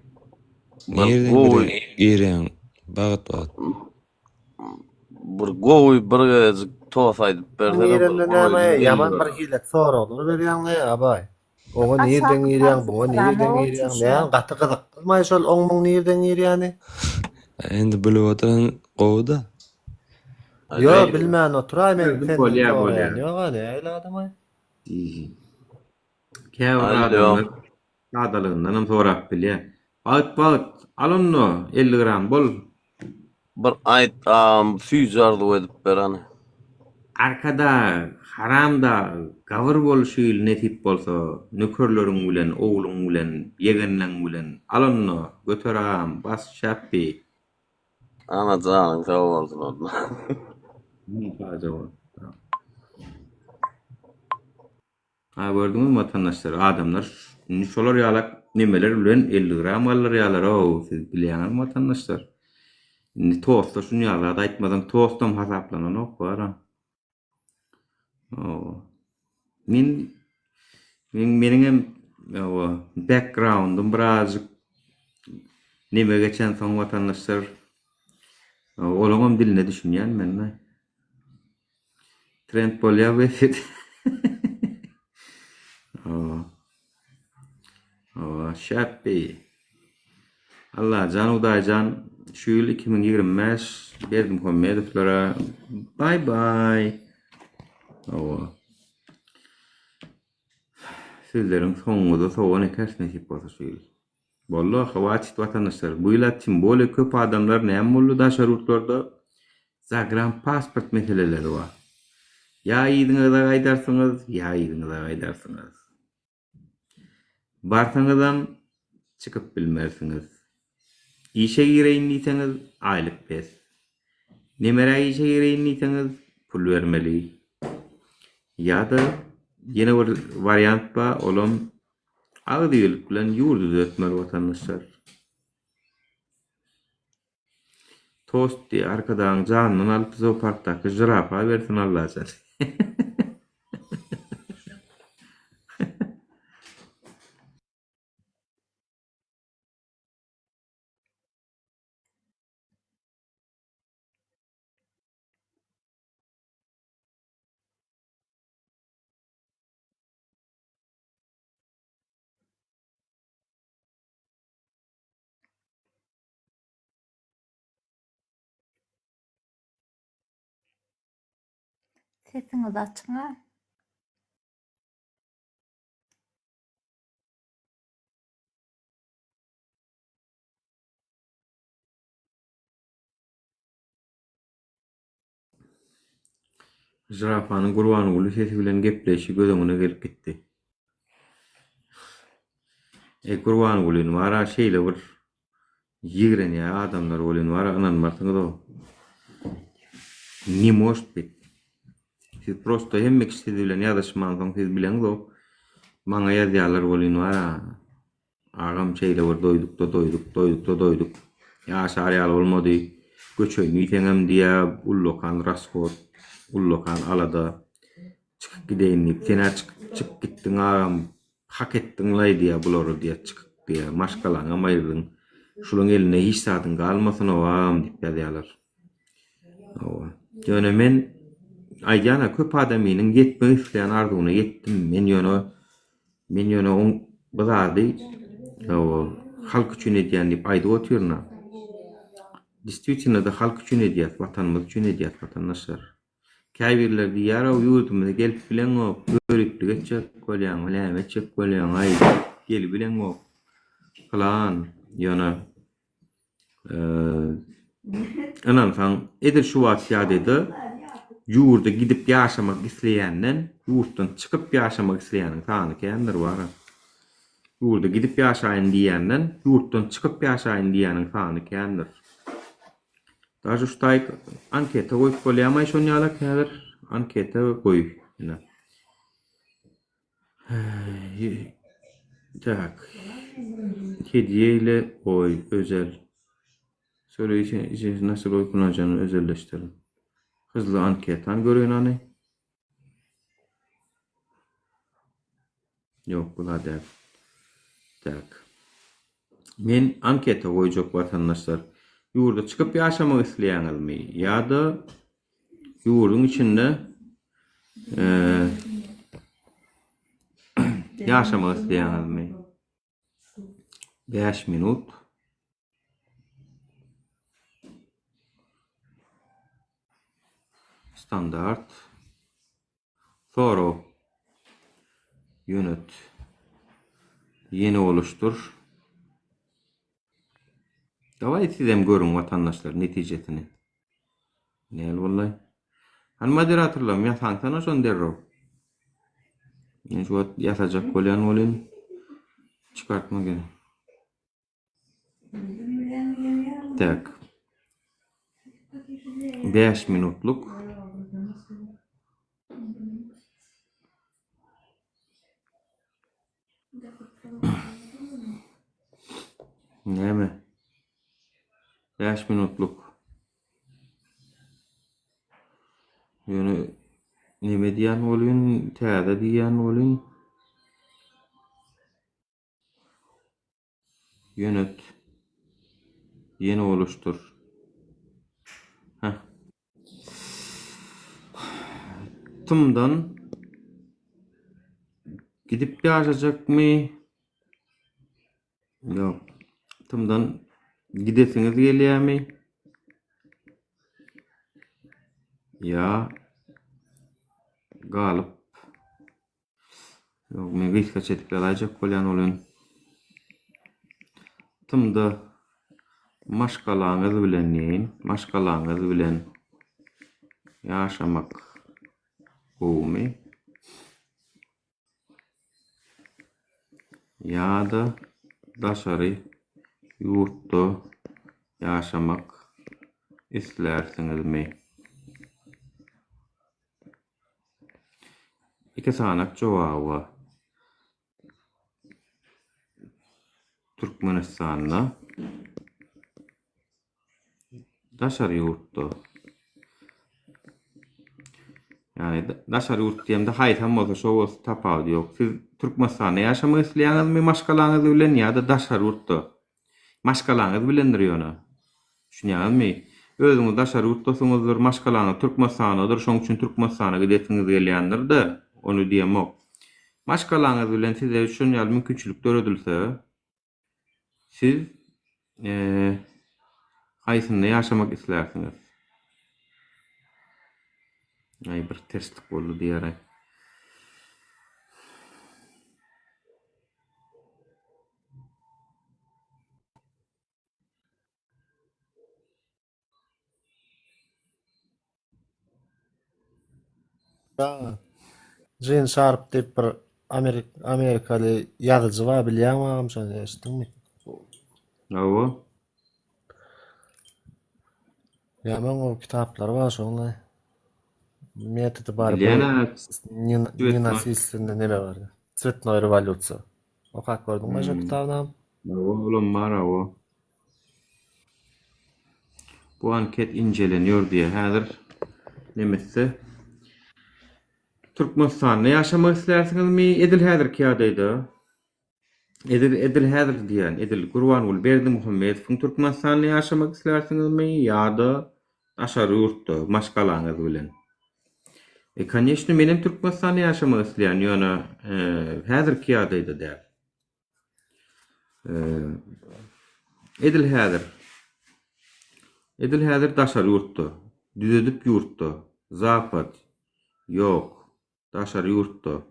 Nereden gowy giren bagat bagat. bir gowy bir gezik tosaýdyp bersene. Nerende näme yaman bir hilet soragyny berýän abay. Oňa nerden girýän, buňa nerden girýän, näme gaty gyzyk kılmaý şol oňmuň nerden girýäni? Endi bilip oturan gowda. Yo bilmän oturaý men Bolýar, senden bolýar. soraýan. Ýok hadi aýla adamay. Käbir adamlar sadalygyndan sorap bilýär. Bagat alynno 50 gram bol. Bir ayt füýjardy edip berani. Arkada haramda gawır bolşyl netip bolsa, nökerleriň bilen, oğluň bilen, yegenleň bilen alynno göteram, bas şappi. Ana janyň sag bolsun onda. Ha gördüňizmi vatandaşlar, adamlar şolar ýalak nemeler bilen 50 gram allar ýalar, siz bilýäňiz vatandaşlar. Indi tosta şunu ýalarda aýtmadan tostam hasaplanan ok bara. Meniň hem background'um birazjyk neme geçen soň vatandaşlar olaňam diline düşünýän men. Trend bolýar beýt. Şappi. Allah can udaýjan şu ýyl 2025 berdim Muhammedowlara. Bye bye. Sizleriň soňuňyza soňa näkäs näsip bolsa şu ýyl. Wallahi hawatçy vatandaşlar, bu ýyl tim bole köp adamlar näme boldy da şerutlarda zagram pasport meseleleri bar. Ya ýygyňyza gaýdarsyňyz, ya ýygyňyza gaýdarsyňyz. Barsaňyzam çykyp bilmersiňiz. İşe gireýin diýseňiz aýlyk bes. Nemere işe gireýin diýseňiz pul bermeli. Ýa-da ýene bir variant bar, olam agdyýylyk bilen ýurdu düzeltmeli vatandaşlar. Tosti arkadan janyny alyp zooparkdaky jirafa bersin Allah sen. Sesiňiz açyňa. Jirafanyň gurbany guly sesi bilen gepleşi gözüňe gelip gitdi. Gurbany gulyn wara şeýle bir ýigren ýa adamlar bolýan wara inanmarsyňyz o. Ne может быть? Siz prosto hemmek istedi bilen ýaşmaňyz siz bileňiz o. Maňa ýazýarlar bolýan wara. Agam şeýle bir doýduk. Ýaşar ýaly bolmady. Göçöýni teňem diýe ullokan raskot. Ullokan alada çıkıp gideyin diýip sen çıkıp gitdiň agam hak etdiň lay diýe bulary diýe çıkıp diýe maşgalaňa maýrdyň şulaň eline hiç sadyň galmasyn awam diýip ýazýarlar. Ýöne men aýdana köp adamynyň ýetmek isleýän arzuwyna ýetdim. Men ýöne oň bizardy halk üçin edýän diýip aýdyp oturýarna. Действительно da halk üçin edýär, vatanymyz üçin edýär vatandaşlar. Käbirler diýär, ýurtymyza gelip bilen o, görüpli geçek bolýan, bilen geçek bolýan, aý gelip bilen o. Plan, ýöne anansaň edir şu wagt ýa-da ýurda gidip ýaşamak isleýänden ýurtdan çykyp ýaşamak isleýäniň sany kendir bar. Ýurda gidip ýaşaýyn diýenden ýurtdan çykyp ýaşaýyn diýäniň sany kendir. Даже штайк анкета goýup bolýarmy şonu ýalak häzir anketa goýup. Tak. Hediýeyle oy özel. Söyleyişin nasıl okunacağını özelleştirin. Hızlı anketan görün hani. Yok, bula der. Tak. Men ankete koyacak vatandaşlar. Yurda çıkıp yaşamak isteýäňiz mi? Ýa-da yurdun içinde yaşamak isteýäňiz mi? 5 minut. Standart. Soru. Yönet. Yeni oluştur. Davay sizem görün vatandaşlar netijetini. Näl bollay? Han moderatorlar ýasaňsana şon derro. Men şu ýasajak bolýan bolyn çıkartma gerek. Tak. 5 minutluk. Näme? 5 minutluk. Ýöne nime diýen bolyn, täze diýen bolyn. Yönet. Yeni oluştur. Heh. Tımdan gidip yaşayacak mı? Yok. Tımdan gidesiniz gelýär mi? Ya galyp. Yok, men gysga çetikler ajak bolýan bolyn. Tımda maşgalaňyz bilen näin? Maşgalaňyz bilen ýaşamak gowy ýa-da daşary ýurtda ýaşamak islersiňizmi? İki sanak jogaba. Türkmenistan'da daşary ýurtda. Yani daşary ýurt diýende haýtam bolsa şo tapawdy ýok. Siz Türkmenistan'da ýaşamak isleýäňizmi maşgalaňyz bilen ýa-da daşary ýurtda? Maşgalaňyz bilendir ýöne. Düşünýärmi? Özüňiz daşary ýurtdasyňyzdyr, maşgalaňyz Türkmenistan'dadyr, şoň üçin Türkmenistan'a gidesiňiz gelýändir-de, onu diýemok. Maşgalaňyz bilen size üçin ýaly mümkinçilikler ödülse, siz haýsynda ýaşamak islersiňiz? Ay, bir terslik boldy diýerek. Jyn Sharp diýip bir Amerikaly ýazyjy bar, bilýärmi? Şonu eşitdiňmi? Awa. Ya men o kitaplary bar şoňla. Metody bar. Nenasilsinde neme bar? Цветной революция. Okak gördüňmi şu kitabdan? Oğlum var awa. Bu anket incelenýär diye häzir nemesi Türkmenistan'da ýaşamak islersiňizmi? Edil häzirki ýagdaýda Edil häzir diýen, Edil Gurbanguly Berdimuhammedowyň Türkmenistan'da ýaşamak islersiňizmi ýa-da daşary ýurtda maşgalaňyz bilen? Конечно, menem Türkmenistan'da ýaşamak isleýän ýöne häzirki ýagdaýda däl. Edil häzir daşary ýurtda, düzedip ýurtda, zapad, ýok, daşary ýurtda.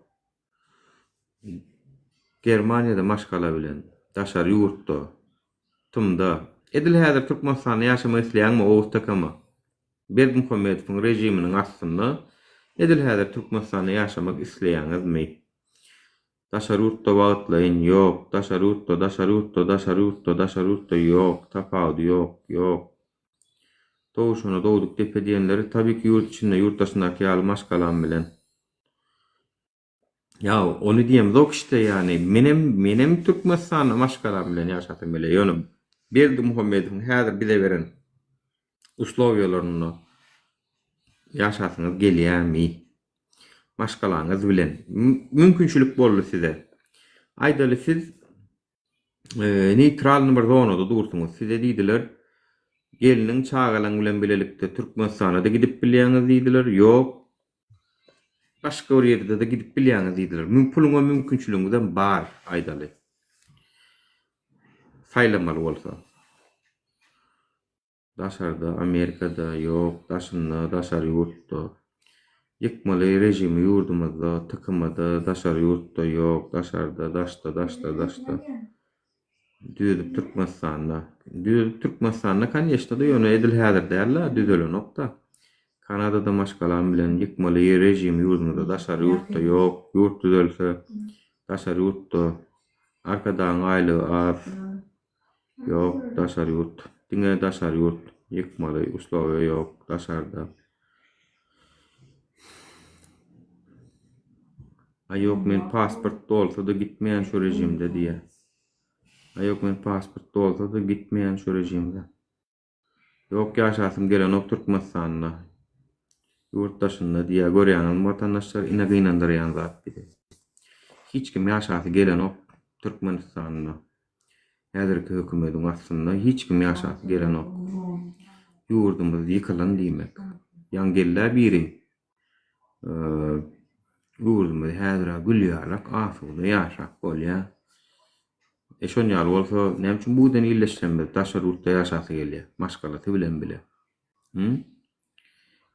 Germaniýada maşgala bilen, daşary ýurtda, tymda. Edil häzir Türkmenistan'da ýaşamak isleýänmi, owustakama? Berdimuhammedowyň rejiminiň astynda edil häzir Türkmenistan'da ýaşamak isleýäňizmi? Daşary ýurtda wagtlaýyn, ýok, daşary ýurtda, ýok, tapawdy ýok. Doğuşuna doğduk depe diýenleri tabii ki yurt içinde, yurt dışındaky ýaly maşgalam bilen. Ya onu diýem zok işte yani menem Türkmenistan'da maşgalam bilen ýaşatym bile. Ýöne Berdimuhammedowyň häzir bize beren uslowiýalaryny ýaşasyňyz gelýärmi? Maşgalaňyz bilen mümkinçilik boldy size. Aýdaly siz neutral bir zonada dursunuz. Size diýdiler, geliniň çağalaň bilen bilelikde Türkmenistana da gidip bilýäňiz diýdiler. Ýok. Başga bir ýerde de gidip bilýäňiz diýdiler. Puluňa mümkinçiligiňizden bar aýdaly. Saýlamaly bolsa. Daşarda, Amerikada, ýok, daşary ýurtda. Ýykmaly rejimi ýurdumyzda, tykymyda, daşary ýurtda ýok, daşarda, daşda. Düzüp Türkmenistanda kanýeşde da ýöne edil häzir däller, düzelen nokta. Kanadada maşgalan bilen ýykmaly rejimi ýurdumyzda, daşary ýurtda ýok, ýurt düzelse, daşary ýurtda arkadan aýly az, ýok, daşary ýurt, diňe daşary ýurt, ýykmaly uslowy ýok, daşarda. Ayok men pasport bolsa da gitmeýän şu rejimde diye. Ayok men pasport bolsa da gitmeýän şu rejimde. Ýok ýaşasym gelen ok Türkmenistana. Ýurtdaşynda diye görýän watandaşlar ine gynandyrýan zat biri. Hiç kim ýaşasy gelen ok Türkmenistana. Häzirki hökümetiň aslynda hiç kim ýaşasy gelen ok. Ýurdumyz ýykylan diýmek. Ýangella biri. Ýurdumyz häzir gülýärlik, asuda ýaşap bolýar. Eşon ýaly bolsa, näme üçin bu den illeşenber daşary ýurtda ýaşasy gelýär, maşgalaty bilen bile.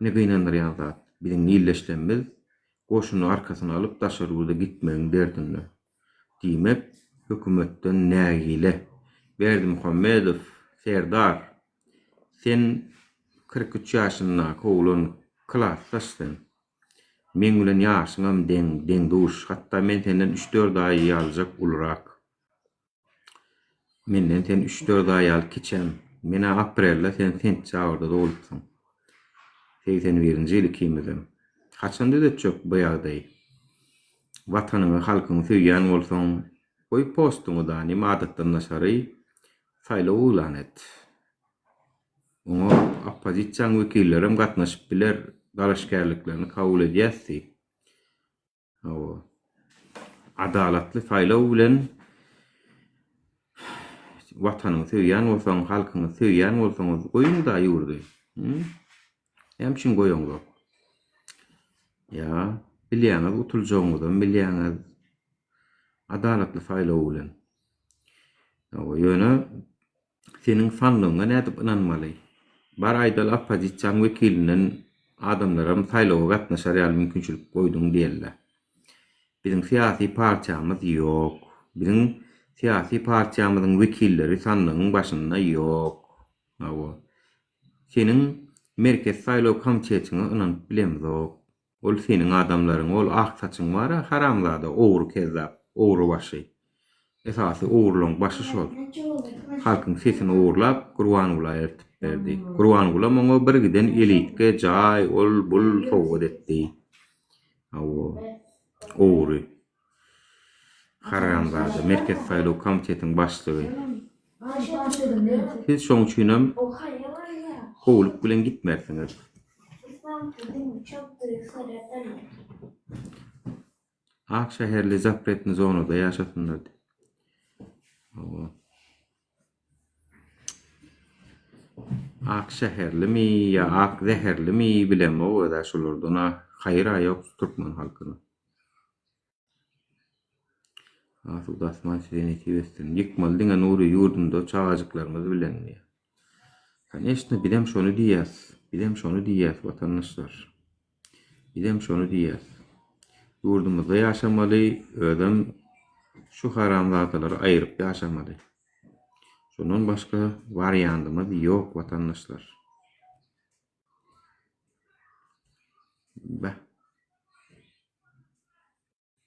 Ne gynandyrýan zat, bilen illeşenber, goşuny arkasyna alyp daşary ýurda gitmegiň derdinde. Diýmek, hökümetden nägile. Berdimuhammedow, Serdar, sen 43 ýaşyndaky oğlun klasdaşsın. Men bilen ýaşyňam deň duş, hatda men senden 3-4 aý ýalyjak ulrak. Menden sen 3-4 aý ýaly keçem. Mena aprelde sen sentýa awrda dolupsyň. 81-nji ýyly kimizim. Haçan ödetjek bu ýagdaý? Watanyňy, halkyňy söýýän bolsaň, goý postuňy da nima adatdan naşary saýlaw ulan et. Oňa oppozisiýa wekillerim gatnaşyp biler, garaşkärliklerini kabul edýärsi. Adalatly saýlaw bilen watanyňy söýýän bolsaň, halkyňy söýýän bolsaňyz goýuň da ýurdy. Hemçin goýuňlar. Ya, bilýäňiz utuljagyňyzdan bilýäňiz. Adalatly saýlaw bilen. Ýöne seniň sanlygyňa nädip inanmaly? Bar aýdal oppozisiýa wekiliniň adamlarym saýlawa gatnaşar ýaly mümkinçilik goýduň diýerler. Bizim siyasi partiýamyz ýok. Bizim siyasi partiýamyzyň wekilleri sanlygyň başynda ýok. Seniň merkez saýlaw komitetiňe inanyp bilemzok. Ol seniň adamlaryň, ol ak saçyň bara haramzada, owru kezzap, owru başy. Esasy owrulaň başy şol. Halkyň sesini owrulap, Gurbanulla eltip berdi. Gurbanulla moňa bir giden elitke jaý ol bul sowgat etdi. Owru. Haramzada, merkez saýlaw komitetiň başlygy. Siz şoň üçinem howluk bilen gitmersiňiz. Akşehirli zapretni zonada ýaşasynlar. Akşehirli mi ya ak zeherli mi bilem o da şolardan hayra ýok Türkmen halkyny. Asuda asman seni tiwestin ýykmaly diňe nury ýurdunda çağajyklaryňyz bilen. Конечно, bidem şonu diýäs watandaşlar. Bidem şonu diýäs. Ýurdumyzda ýaşamaly, ödem şu haramzadalary aýryp ýaşamaly. Şondan başga wariantymyz ýok watandaşlar.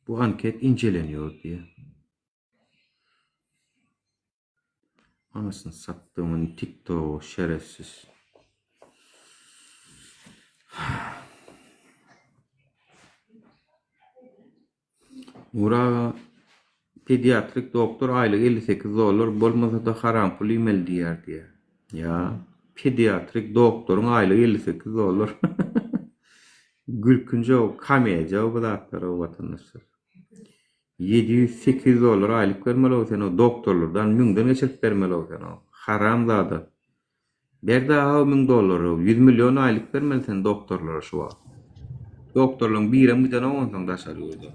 Bu anket incelenýär diýe. Anasını sattığımın TikTok şerefsiz. Ura pediatrik doktor aylık 58 dolar bolmasa da haram pul email diýär diye. Ya pediatrik doktorun aylık 58 dolar. Gülkünce o kameyaca o vatandaşlar. $700-800 aylık vermeli olsan o doktorlardan müňden geçirip bermeli olsan o. Haram zady. Bir daha $1000, 100 milyon aylık vermeli sen doktorlara şu an. Doktorluğun birem bir tane ondan daşar yolda.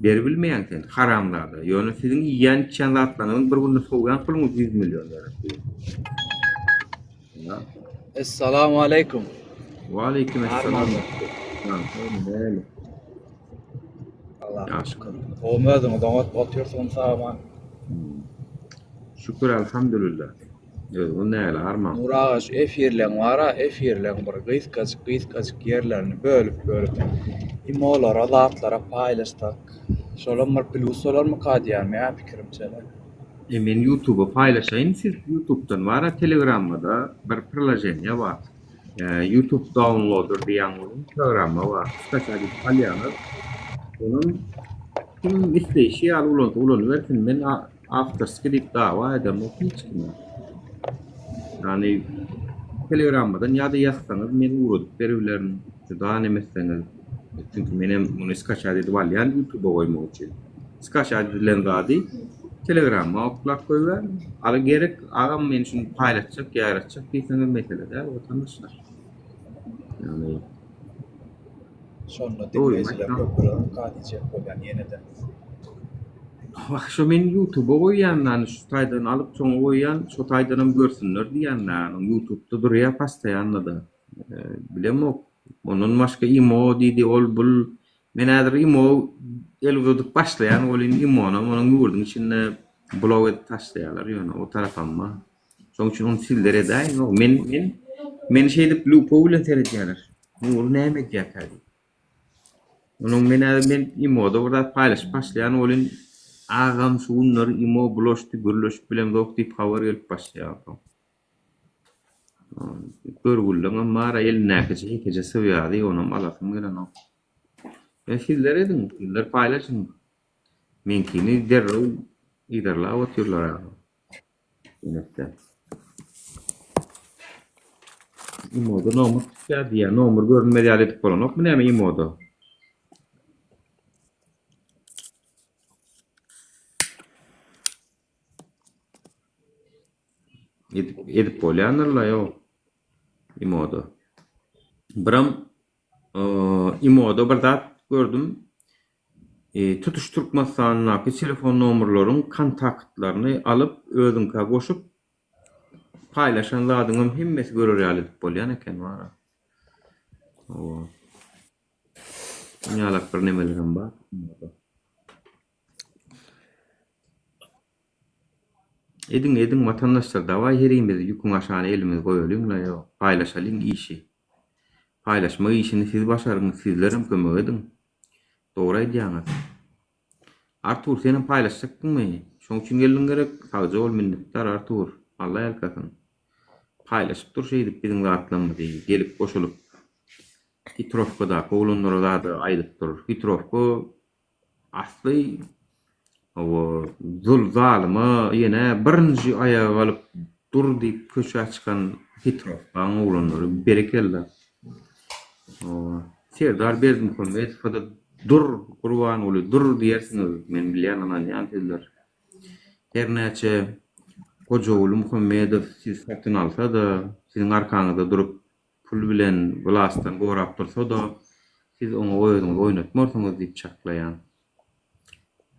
Beri bilmeyen sen haram zady. Ýöne sizin ýen içen zatlaryň bir günde soğuyan pulunuz 100 milyon verir. Assalamu alaikum. Wa alaikum assalam. Allah şükür. Olmadığını da otuyorsun sağma. Şükür elhamdülillah. O näle armam. Nurağaç efirlen vara efirlen bir gıyskacık yerlerini bölüp imolara, zatlara paylaştak. Şolar pluslar mı kadiyan mı fikrimçe? Men YouTube'a paylaşayım. Siz YouTube'dan var, Telegram'da da bir proje var. YouTube downloader diýen programma var. Special Italianlar. Onun kim isteýşi al ulan versin. Men after script dawa edem hiç kim. Yani Telegram'dan ya da yazsanız men urup berýärlerini daha nemeseniz. Çünkü menem bunu skaçad edip alýan YouTube'a koymak için. Skaçad edilen zady Telegram'a oklap koyuver. Ala gerek agam men şunu paylaşacak, yaratacak diýseniz mesele de vatandaşlar. Yani sonra dinleyiciler köprülerin kadicek olan yeniden. Bak şu men YouTube'a koyandan şu taýdan alıp çoňa koyan, şu taýdanam görsünler diýenler. YouTube'da durýar pastaýanlyda. Bilemok. Onun başka imo diýdi ol bul. Men häzir imo elgödük başlayan olin imona onun ýurdun içinde blog edip taşlaýarlar ýöne o tarafamma. Şoň üçin onu sildir edäýin. Men şeýdip loophole bilen seretýärler. Bu näme diýär? Onun men imoda orada paylaşyp başlayan olin agam şunlar imo bloşdy gürleşip bilen dok diýip habar gelip başlaýar. Görgüllüğün mara el näkece hikece sevýärdi onu alasym gelen o. Sizler edin, sizler paylaşın. Menkini derrüw iderla otyrlar. Inette. Imoda nomur diýär, nomur görünmedi ýaly etip bolanok mu näme imoda? Edip bolýanlar ýok. Imoda. Biram imoda bir zat gördüm. Tutuş Türkmenistan'daki telefon nomurlaryň kontaktlaryny alıp özüňe goşup paylaşan zadyňam hemmesi görýär edip bolýan eken wara. O. Ýalak bir nemelerim bar. Edin vatandaşlar da var herimiz yükün aşağına elimiz koyalım la yo paylaşalım işi. Paylaşma işini siz başarın sizlerim kömek edin. Doğru edýäňiz. Artur senin paylaşacaktın mı? Şoň üçin geldiň gerek sagja ol minnetdar Artur. Allah elkasyn. Paylaşyp dur şeýdip biziň zatlanma diýip gelip goşulyp. Hitrovkada koğulunlara da aýdyp dur. Hitrovko asly o zul zalymy ýene birinji aýaga alyp dur diýip köşe açkan Hitrovka oğlanlary berekeller. O Serdar Berdimuhammedov fada dur Qurban uly dur diýersiňiz men bilýän ýan sizler. Her näçe Hoca uly Muhammedov siz satyn alsa da siziň arkaňyzda durup pul bilen glastan gorap dursa da siz onu oýnatmarsyňyz diýip çaklaýan.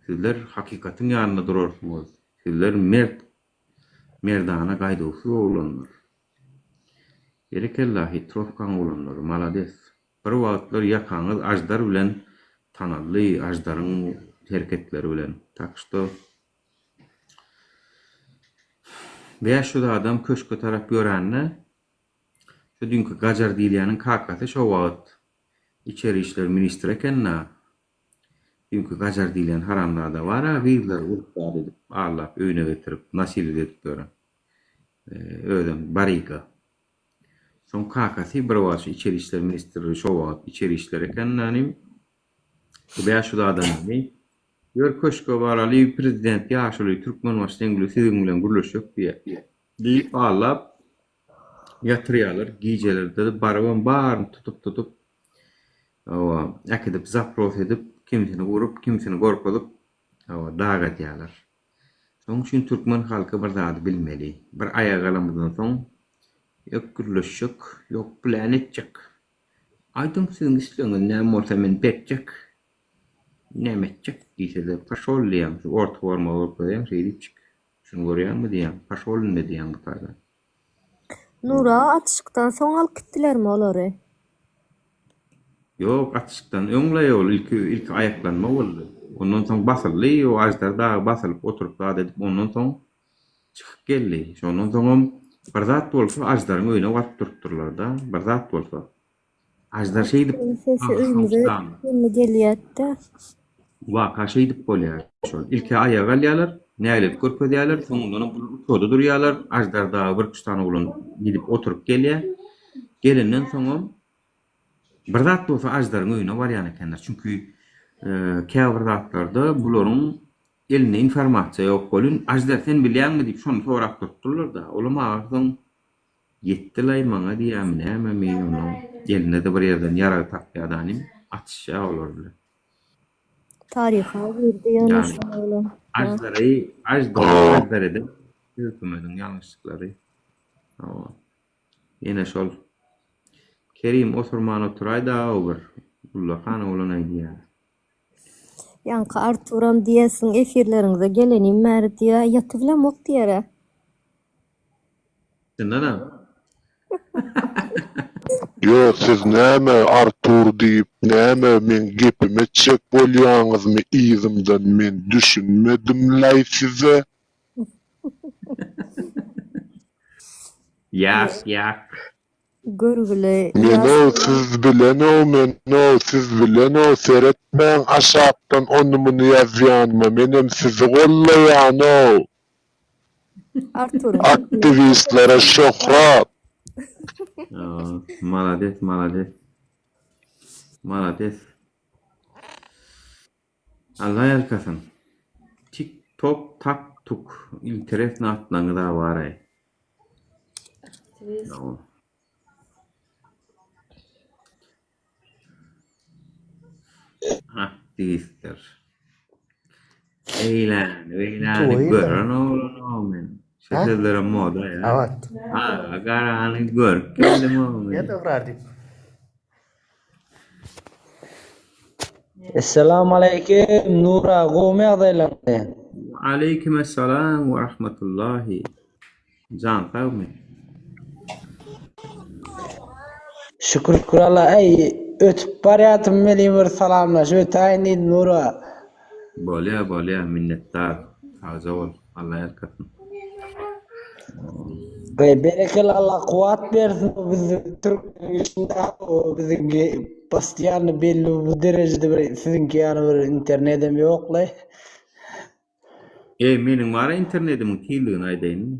Sizler hakikatin ýanyna durarsyňyz. Sizler merdana gaýdawsy oglanlar. Berekellah Hitrovkan oglanlar, malades. Bir wagtlar ýakaňyz ajdar bilen tanally, ajdaryň hereketleri bilen. Takşda veya şu adam köşke tarap göränne şu dünkü Gajar diýilýäniň kakasy şo wagt içeri işler ministri ekenna. Dünkü Gajar diýilen haramlarda bar, gyýlar urtlar edip, Allah öýüne getirip, nasil edip görän. Ödem barika. Şoň kakasy bir wagt içeri işler ministri şo wagt içeri işler ekennanym. Veya şu adamy ýör köşke baraly prezident ýaşuly Türkmen başlangyly siziň bilen gürleşip diýip alap ýatyrýarlar, gijelerde barabam tutup äkedip zapros edip Kimisini vurup, kimisini gorkudup, dağa diýerler. Şoň üçin türkmen halky bir zady bilmeli. Bir aýa galamyzdan soň ýok gürleşik, ýok plan etjek. Aýdym siziň işleňiz näme bolsa men betjek. Näme etjek diýse-de paşolýam, şu orta forma bolup goýan şeýdip. Şunu görýärmi diýen, paşolun diýen bu taýda. Nura atışykdan soň alyp gitdilermi olary? Yok, atışıktan öňle ýol ilk ayaklanma boldy. Ondan soň basyldy, o ajdar dağa basylyp oturup da edip ondan soň çykyp geldi. Şondan soň bir zat bolsa ajdaryň öýüne baryp durupdurlar da, bir zat bolsa. Ajdar şeýdip Sesi özüňize gelýärdi. Waka şeýdip bolýar. Şol ilki ayaga alýarlar, näle görpedýärler, soňundan şoda durýarlar. Ajdar dağa bir kuştany bolan gidip oturup gelýär. Gelenden soň bir zat bolsa ajdaryň öýüne barýan ekenler. Çünki käbir zatlarda bularyň eline informasiýa ýok bolun. Ajdar sen bilýärmi diýip şonu sorap durupdurlar da. Olam aýagyň ýetdiler maňa diýäm näme men onu eline de bir ýerden ýara tapýardanym atışa olardy. Tariha girdi ýanyş bolan. Ajdar edip hökümetiň ýalňyşlyklary. Ýene şol Kerim oturman oturaýda bir Ullahan bolan aýdýar. Ýanky Arturam diýesin efirleriňize gelenim märi diýä ýatyvlamok diýär. Şundan Yo, siz näme Artur diýip, näme men gepime çek bolýaňyzmy izimden men düşünmedim lay size. Yak. Görgüle. Men siz bilen o seretmen aşapdan onumunu yazýanma, menem sizi gollaýan o. Artur. Aktivistlere şöhret. Malades. Allah ýarkasyn. TikTok tak-tuk interes natlaňy da bar. Aktivistler. Eýlänip gören men. Şeýlere moda ya. Evet. Garany gör. Keldim o. Ýa-da Esselamu aleyküm Nura, gomy agdaýlaryň? Aleyküm esselam we rahmetullahi. Can kavmi. Şükür Allah, ötüp barýatym meni bir salamlaş, ötäýin Nura. Bolýa minnettar. Haza ol. Allah ýarkasyn. Berekel Allah kuwat bersin bizi Türkmenin içinde bizi pastiyan belli bu derecede bir sizinki yani bir internetim ýokly. Meniň bara internetimin tiyliğini aýdaýyn.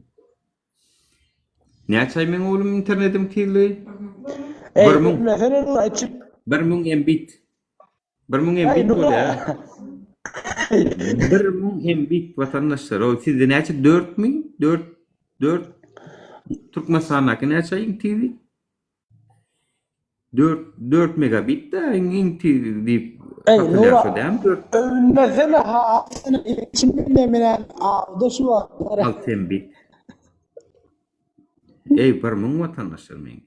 Näçe men oğlum internetim tiyliği? 1000 mbit. 1000 mbit bolýar. 1000 mbit vatandaşlar. O sizde näçe 4000? 4 Türkmenistan'daki näçe TV? 4 megabit de TV deyip Mesela içinde menen da şu var. 6 mbit. 1000 vatandaşlar men.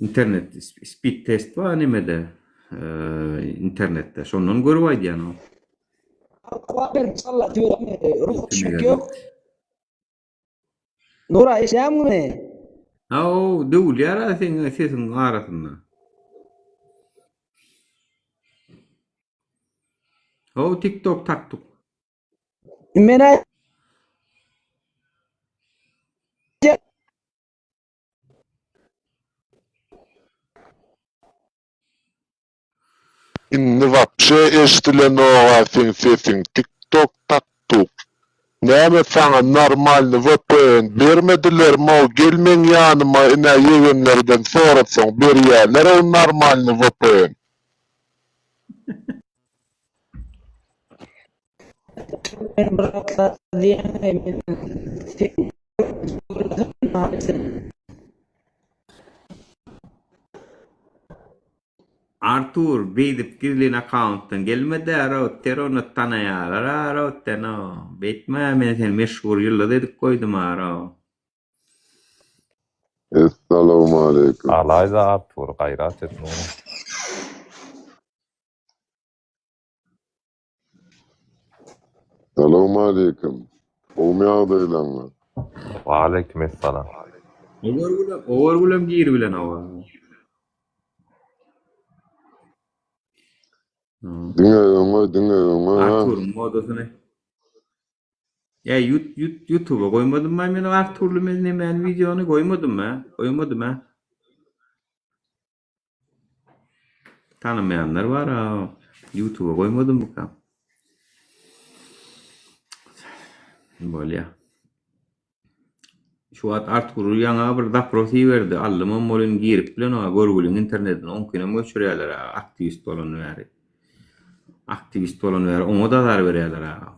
İnternet speed test var nemede internette. Şondan görüp aýdýan o. Kuwaber inşallah diýerim. Ruhsat yok. Nura eşäňmi? O döwler sesin arasynda. O TikTok taktuk. Mene Inni vapşe eşdilen oğa sesin TikTok taktuk. Näme saňa normalny VPN bermedilermi o gelmeň ýanyma ine ýegenlerden sorasaň berýärler o normalny VPN. Ben bırakla diye Artur beydip girliğin account'tan gelmedi arot onu tanayarlar arot no. Betme men sen meşhur yılda dedik koydum aro. Esselamu aleyküm. Alayda Artur gayrat etme. Selamu aleyküm. Umyadaylanlar. Ve aleykümselam. Over gulem gir bilen ava. Dinleyin. Artur modosunu. Ya YouTube'a koymadım ben Artur'lu men videonu koymadım ha. Tanımayanlar var ha. YouTube'a koymadım bu kam. Böyle ya. Şu at Artur yana bir da profi verdi. Allımın molun girip bilen o görgülün internetten 10 güne möçürüyorlar ha. Aktivist olan veri. Onu da dar veriyorlar ha.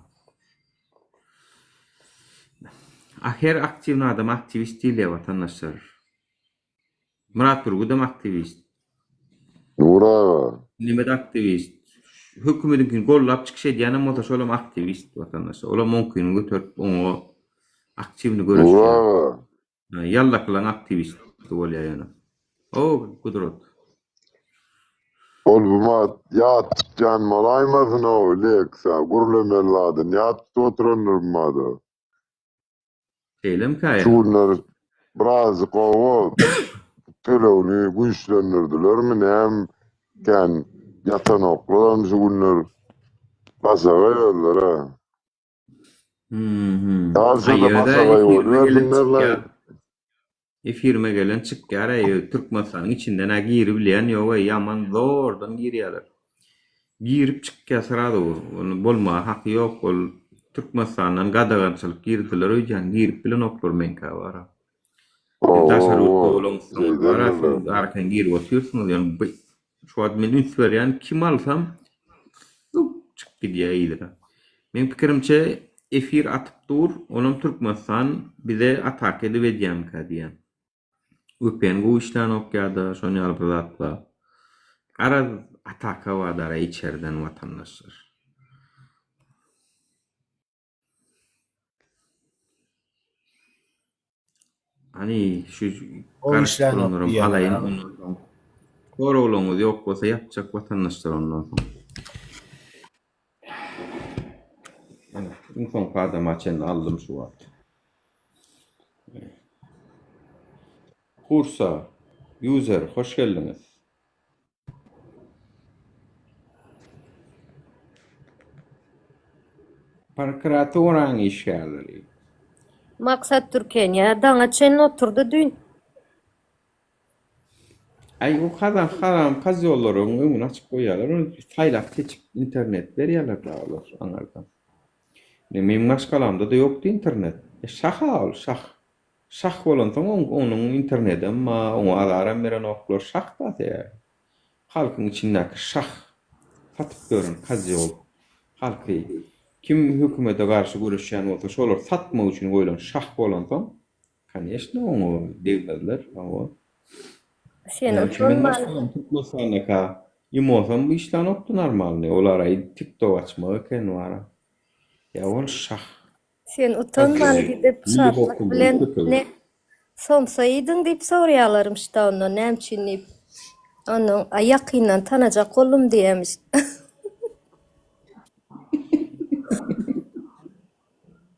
Her aktif adam aktivist değil ya vatandaşlar. Murat Turgut da aktivist. Bravo. Nimet aktivist. Hükümetin gollap çıkış ediyen motoş olam aktivist vatandaşlar. Olam 10 gün götürüp onu aktifini görüşüyor. Bravo. Yalla kılan aktivist oluyor yani. O kudret. Ol bu yat can malaymasın o leksa. Gurlemeladın yat oturunur madı. Şeylem kaya. Şunlar biraz kovu telefonu güçlendirdiler mi hemken yatan oklar şunlar basava yollar ha. Aslında basava yollar. Firma gelen çık yarayı Türk masanın içinden girip bilen yok yaman zordan giriyorlar. Girip çık sırada onu bolma hakkı yok ol Türk masanın gadagançılık girdiler o yüzden girip bilen oklar menka var. Daşar olumsuz var arkan girip oturuyorsunuz yani şu an men ünsver yani kim alsam çık gidiyor iyidir. Benim fikrimce efir atıp dur onun Türk masan bize atak edeceğim kadiyen. Upen bu işten okyadı, şonu alpılatla. Araz ataka vadara içeriden vatandaşlar. Hani şu karıştırılırım alayın ondan. Doğru olunuz yok olsa yapacak vatandaşlar ondan sonra. Yani son kadar maçını aldım şu an. Kursa, user, hoş geldiniz. Parkratoran işgalleri. Maksat Türkiye dana çen oturdu dün. Ay o kadar kaz yolları onu açık koyarlar. Onu faylak seçip internet veriyorlar da olur anlardan. Benim maskalamda da yoktu internet. Şaha ol, şah olan sonra onun internetten ma onu alaram veren oklar şah da ya. Halkın içindeki şah satıp görün kaz yol. Halkı kim hükümete karşı görüşen olsa şolar satma için koyulan şah olan sonra конечно onu devletler ama Sen oturma. Tutmasana ka. Yumosam bu işten oktu normalni. Olara TikTok açmağı ken var. Ya ol şah. Sen utanman gidip şartlık bilen ne somsaydın deyip soruyalarım işte onu nemçinip onu yakından tanacak olum diyemiş.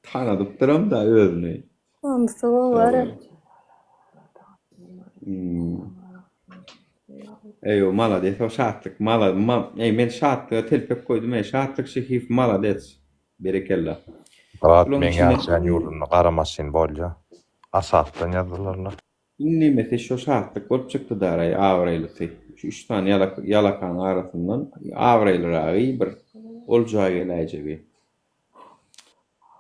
Tanıdıp duram da özünü. Onsa o var. Eyo malades o şartlık men şartlığa telpek koydum şartlık şehif malades berekella. Rahat men yaşayan yurdunu qaramasın bolca. Asattan yazılarlar. İnnemese şu şartlık olup çıktı da arayı avraylısı. Şu 3 tane yalakan arasından avraylı arayı bir olacağı geleceği.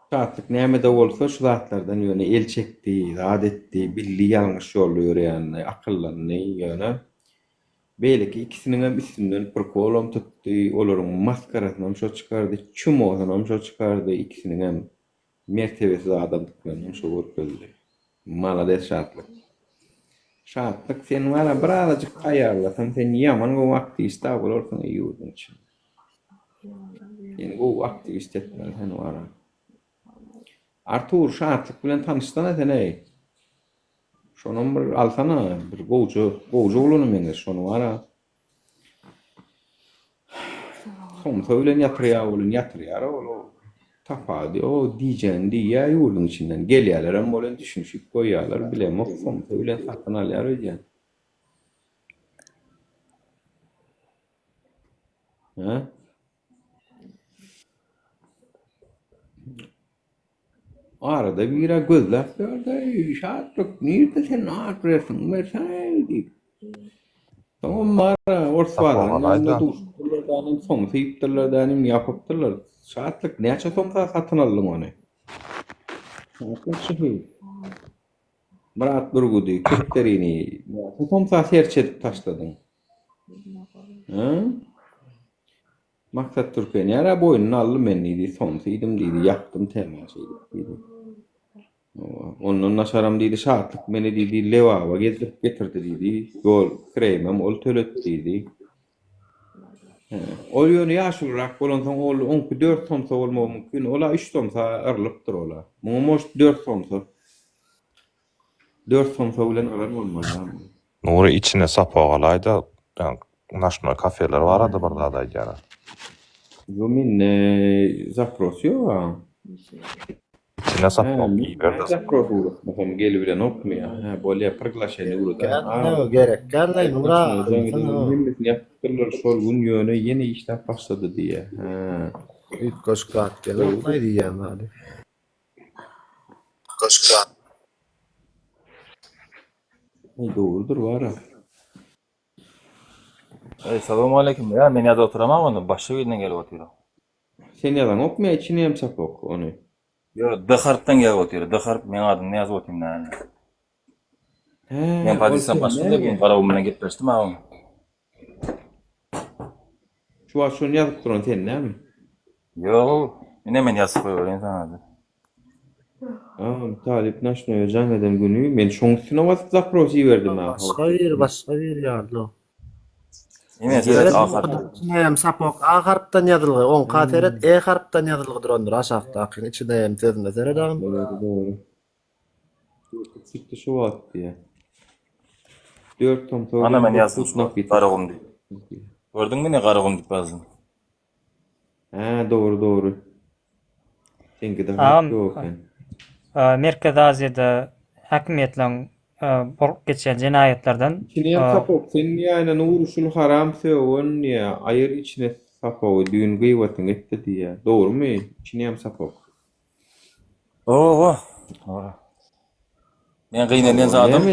Şartlık neyme de olsa şu zatlardan yöne el çekti, adetti, billi yanlış yolluyor yani akıllanı yani. Belki ikisinin hem üstünden bir kolum tuttu, olurum maskarasından şu çıkardı, çumoğundan şu çıkardı, ikisinin hem mertebesiz adamlıklarından şu vurguldu. Malades şartlık. Şahatlık sen valla birazcık ayarlasan sen yaman o aktivist da olursun yurdun için. Yani o aktivist etmeli sen valla. Artur şahatlık bilen tanıştana sen ey. Şonun bir alsana bir goğucu olunu menge şonu valla. Son söylen yatırıyor o. Tapadı o diyeceğin diye yurdun içinden geliyorlar ama olan düşünüşüp koyuyorlar bilem o son söylen satın alıyor ödeyeceksin. Ha? Arada bir gözler gördü. Şartlık nerede sen adresin versene deyip. Tamam mara orsvadan yanında duruşturlardan son seyittirlerden yapıptırlar. Şartlık neçe somsa satın aldın onu. Şartlık şehir. Murat Durgudi, Kırkterini, neçe somsa serç edip taşladın. Ha? Maksat Türkiye'nin yara boynunu aldım ben dedi, somsaydım dedi, yaktım temasıydı dedi. Onun naşaram dedi, şartlık beni dedi, levava gezip getirdi dedi, yol kremem ol tölet dedi. Ol yönü yaşılrak olansan ol 14 somsa olma mümkün, ola 3 somsa arılıptır ola. Mumuş 4 somsa. 4 somsa ulan aran olmaz. Nuri içine sapogalayda national kafeler var adı burada da gene. Yo min zaprosio. İçine sapok iyi verdi. Zaprosio. Mesela geliyor bilen okmuyor. Ha böyle priglasheni urda. Ne gerek? Gel Nura. Yaptıkları sorgun yönü yeni işler başladı diye. Ha. İlk koşkat gelen ne diyeyim hadi. Koşkat. Doğrudur var ha. Selamun aleyküm ya. Men ýa-da oturamam onda. Başga ýerden gelip oturam. Sen yalan okmuyor, içine hem sapok onu. Yo, Dıharpdan gelip oturam. Dıharp men adymy ýazyp otyrum näme. Men pozisiýam başga da bu garawym bilen gitmişdim ha. Şu an şunu yazıp duran sen näme? Yo, men ýazyp goýaryn sana. Talip naşnoya jan eden günü men şoň üstüne wasyp zaprosy berdim ha. Başga bir ýarly. Ine hem sapok A harpdan ýazylgy, on kateret E harpdan ýazylgydyr ondur aşagda akyn içinde hem tezinde seredagym. Doğru. Çıktı şu wagt diye. 4 tom toğru. Ana men ýazyp garagym diýip. Gördüňmi ne garagym diýip ýazdym. Ha, doğru. Senki de yok. Merkez Aziýada hakimiýetleň geçen cinayetlerden İçine sapok sen ýa-ni nuruşul haram söwün ýa aýır içine sapok düýün gıýbatyn etdi diye. Dogrymy? İçine hem sapok. Oo. Men gynanýan zadym.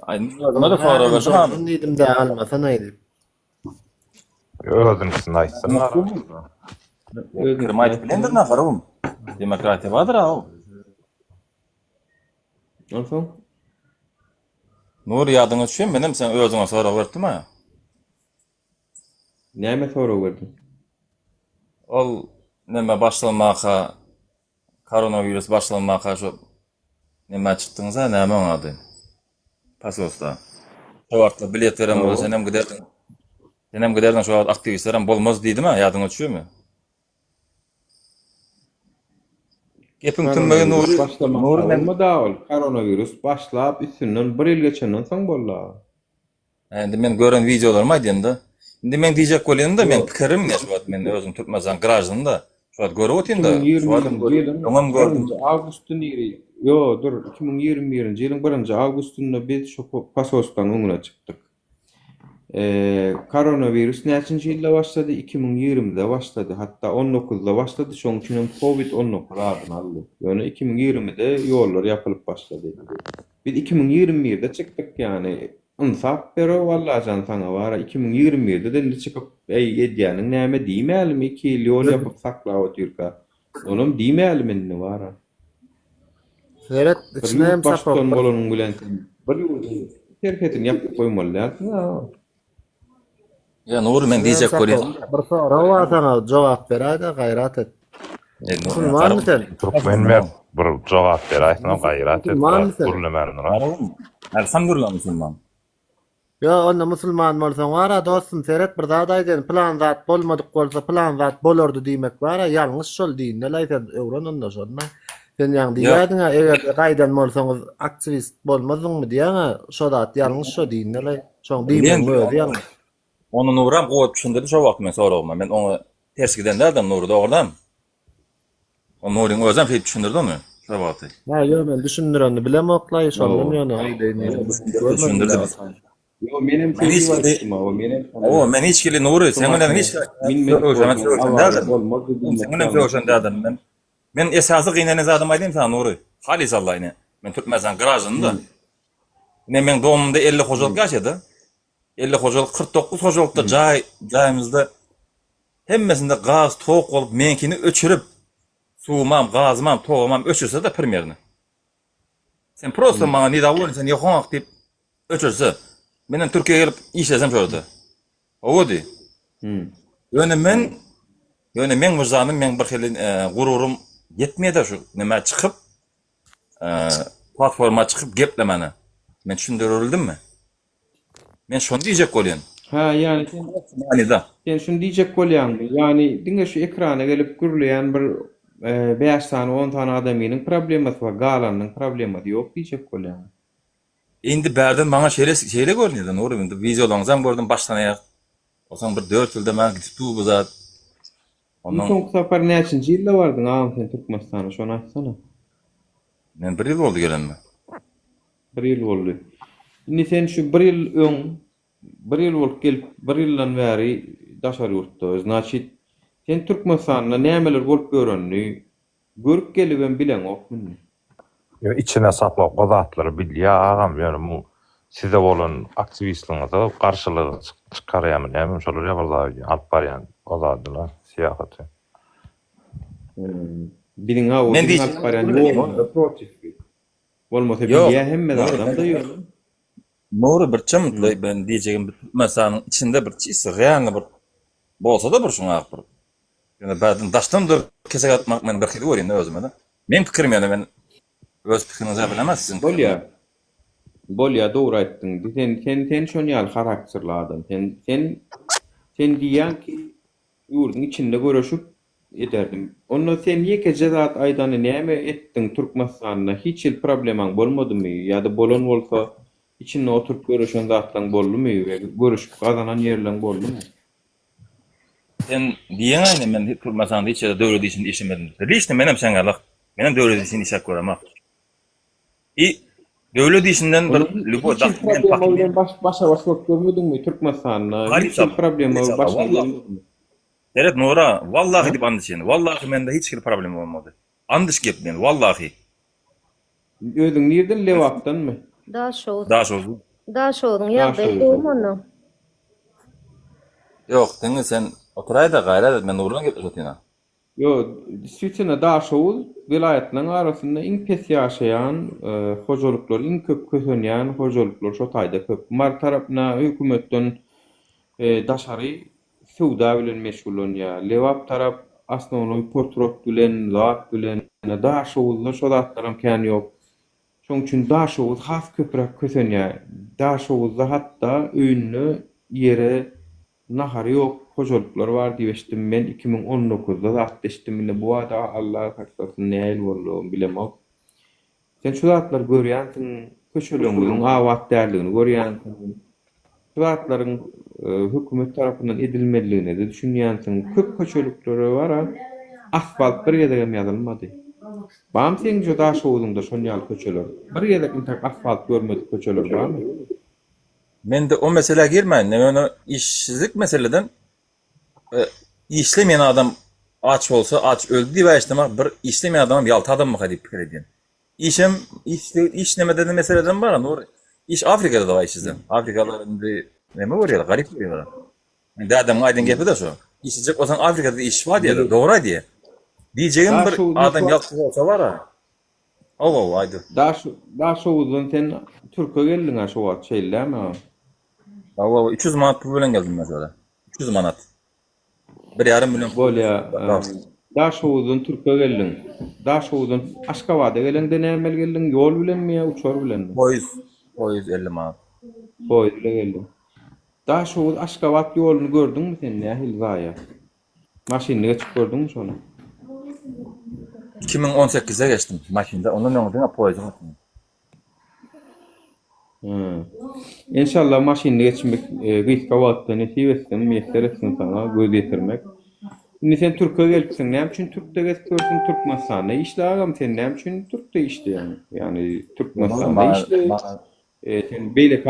Aýdyna da fara başam. Diýdim de almasa näýdi? Özüňizi aýtsaňar. Özüňizi aýtyp bilendir nafarum. Demokratiýa bardyr ha. Nasıl? Nur ýadyňa düşýän menem sen özüňe sorak berdiňmi? Näme sorak berdin? Ol näme başlanmaka koronavirus başlanmaka şu näme çykdyňyza näme oňady? Pasosta. O wagtda bilet berem bolsa senem giderdiň. Senem giderdiň şu aktivistlerim bolmaz diýdimi? Ýadyňa düşýärmi? Gepim tümmeýe Nur men daol. Koronavirus başlap üstünden bir ýyl geçenden soň bolla. Endi men gören videolarym aýdym-da. Indi men diýjek bolýan da men pikirim ne şu wagt men özüm tutmazan garajdan da şu wagt görüp otyn da. Şu adam görýän. Gördüm. Awgustun ýeri. Yo, dur 2021-nji ýylyň 1-nji awgustunda biz şu pasostan öňüne çykdyk. Koronavirus näçinji ýylda başlady? 2020-de başlady. Hatta 19-da başlady. Şoň üçin Covid-19 adyny aldy. Ýöne 2020-de ýollar ýapylyp başlady. Biz 2021-de çykdyk ýani. Insap bero wallahi jan sana wara 2021-de de çykyp edýäniň näme diýmälimi? 2 ýyl ýol ýapyp saklap otyrka. Onum diýmälimi ne wara? Seret içine hem sapok. Başdan bolanyň bilen bir ýol terketini ýapyp goýmaly. Ya Nur men diýjek bolýan. Bir soraw sana jogap berýär gayrat et. Türkmen bir jogap ber aýtmam gayrat et. Gurulmanyň. Elhamdülillah musulman. Ya onda musulman bolsaň wara dostum seret bir zat aýdyn plan zat bolmadyk bolsa plan zat bolardy diýmek wara ýalňyş şol diýinde laýsa öwren onda şolma. Sen ýa diýädiň eger gaýdan bolsaňyz aktivist bolmadyňmy diýäňa şo zat ýalňyş şo diýinde laý şoň diýmek öýdi ýalňyş. Onu Nuram goýup düşündirdi şo wagt men soragma. Men onu ters giden de adam Nuru dogrydan. O Nuryň özüm şeýle düşündirdi onu. Şo wagty. Ha ýa men düşündirende bilemok laý şondan ýöne aýdyn. Düşündirdi. Yo menem O men hiç kili Nuri sen bilen hiç men esasy gynanyz adam aýdym sana Nuri. Halis Allahyny. Men Türkmenistan garażynda. Men doğumda 50 hojalyk ýaşady. 50 hojalyk 49 hojalykda jaýymyzda hemmesinde gaz tok bolup menkini öçürüp suwmam, gazmam, togmam öçürse de primerini. Sen prosto maňa nida bolýan ýoňak diýip öçürse menen Türkiýe gelip işlesem şurada. Owdy. Ýöne men wyzanym, men bir hili gururum yetmeýär şu näme çykyp platforma çykyp geplemeni. Men düşündirildim-mi? Men şonu diýjek bolýan. Ha ýani sen şunu diýjek bolýan. Ýani diňe şu ekrana gelip gürleýän bir 5 tane 10 tane adamynyň problemasy bar, galanyň problemasy ýok diýjek bolýan. Indi bärden maňa şeýle görünýär. Nuri indi wideolaryňyzam gördüm başdan aýak. Osaň bir 4 ýylda men gidip bu zat. Ondan soňky sapar näçinji ýylda bardyň ağam sen Türkmenistana şonu aýtsana. Men 1 ýyl boldy gelenme. 1 ýyl boldy. Indi sen şu 1 ýyl öň 1 ýyl bolup gelip 1 ýyldan bäri daşary ýurtda. Значит, sen Türkmenistanda nämeler bolup göränni, görüp gelibem bileňokmy? Ya içine saplap gozatlary bilýär agam ýöne bu size bolan aktivistliňize garşylyk çykarýarmy näme şolar ýabarlar alyp barýan gozadylar siýahaty. Bilen ha o alyp barýan ýok protesto. Bolmasa bilýär hemme adam da ýok. Nuri bir çymtly ben diýjegim mesanyň içinde bir çysy ýany bir bolsa da bir şuňa bir. Ýöne bädin daşdandyr kesek atmak men bir hili görýän özüme de. Men pikirim ýöne men öz pikirinizi bilemezsin. Bolya doğru aýtdyň. Sen şonu ýaly karakterli adam. Sen diýän ki ýurdun içinde görüşüp ederdim. Onda sen ýeke jezat aýdany näme etdiň Türkmenistanda hiç il problemaň bolmadymy ýa-da bolan bolsa içinde oturup görüşen zatlaň boldumy we görüşüp gazanan ýerleň boldumy? Sen diýen aýny men Türkmenistanda hiç döwlet işinde işlemedim. Hiç menem sen galak. Menem döwlet işini işe göremek. Döwlet işinden bir lübo daqmen başa görmedingmi Türkmenistanda? Hiç problema başa. Evet Nura, wallahi dip andyşyn. Wallahi mende hiç bir problem bolmady. Andyş gepmen, wallahi. Özüň nerden lewapdanmy? Daşowyň ýagdaýy onu. Yok, diňe sen oturaý da gaýra men Nurdan gepleşýän. Yo, Sütüne Daşoğul vilayetinin arasında iň pes ýaşaýan hojalyklar, iň köp kösenýän hojalyklar şo taýda köp. Mar tarapyna hökümetden daşary sowda bilen meşgullanýar. Lewap tarap asnowy portret bilen, zat bilen, Daşoğulda şo zatlaram kän ýok. Şoň üçin Daşoğul has köprek kösenýär. Daşoğulda hatda öýünli ýere nahar ýok. Hojalyklar bar diýişdim men 2019-da zat deşdim ine bu ada Allah hakykatyn näil bolýan bilemok. Sen şu zatlar görýänsiň, köşeleňiň awat därligini görýänsiň. Şu zatlaryň hökümet tarapyndan edilmeliligine de düşünýänsiň. Köp köşelüklери bar, asfalt bir ýerde ýazylmady. Bam sen şu Daşoğulunda şonýal köşeler. Bir ýerde intak asfalt görmedik köşeler barmy? Men de o mesele girmeýin. Näme işsizlik meseleden işlemeyen adam aç olsa aç öldü diye başlamak bir işlemeyen adam yaltı adam mı kadip fikir edin. İşlemede de meseleden var ama iş Afrika'da da var işsizden. Afrikalılarında ne mi var ya garip bir var. De adam aydın gepi de şu. İşsizlik olsan Afrika'da iş var diye doğru diye. Diyeceğim bir adam yaltı olsa var ha. Allah aydı. Daşoğuldan sen Türkiye geldin ha şu wagt şeyler mi? Allah 300 manat pul bilen geldim mesela. 300 manat. 1,5 milyon bolya. Daşoğuldan Türkiye geldin. Daşoğuldan Aşgabat'a gelende näme geldin? Ýol bilenmi ýa uçar bilenmi? Poyuz 50 manat. Poýuzla geldim. Daha şu Aşgabat ýolunu gördüňmi sen nähil zaya? Maşinle geçip gördüňmi şonu? 2018'e geçtim makinede. Ondan öňe poyuz gitdim. İnşallah maşinle geçmek Aşgabatda nesip etsin, meýser etsin sana göz ýetirmek. Şimdi sen Türkiýe gelipsiň, näme üçin Türkde gezipörsiň Türkmenistanda işlägem sen näme üçin Türkde işleýän? Yani Türkmenistanda işleýän. Sen beýlek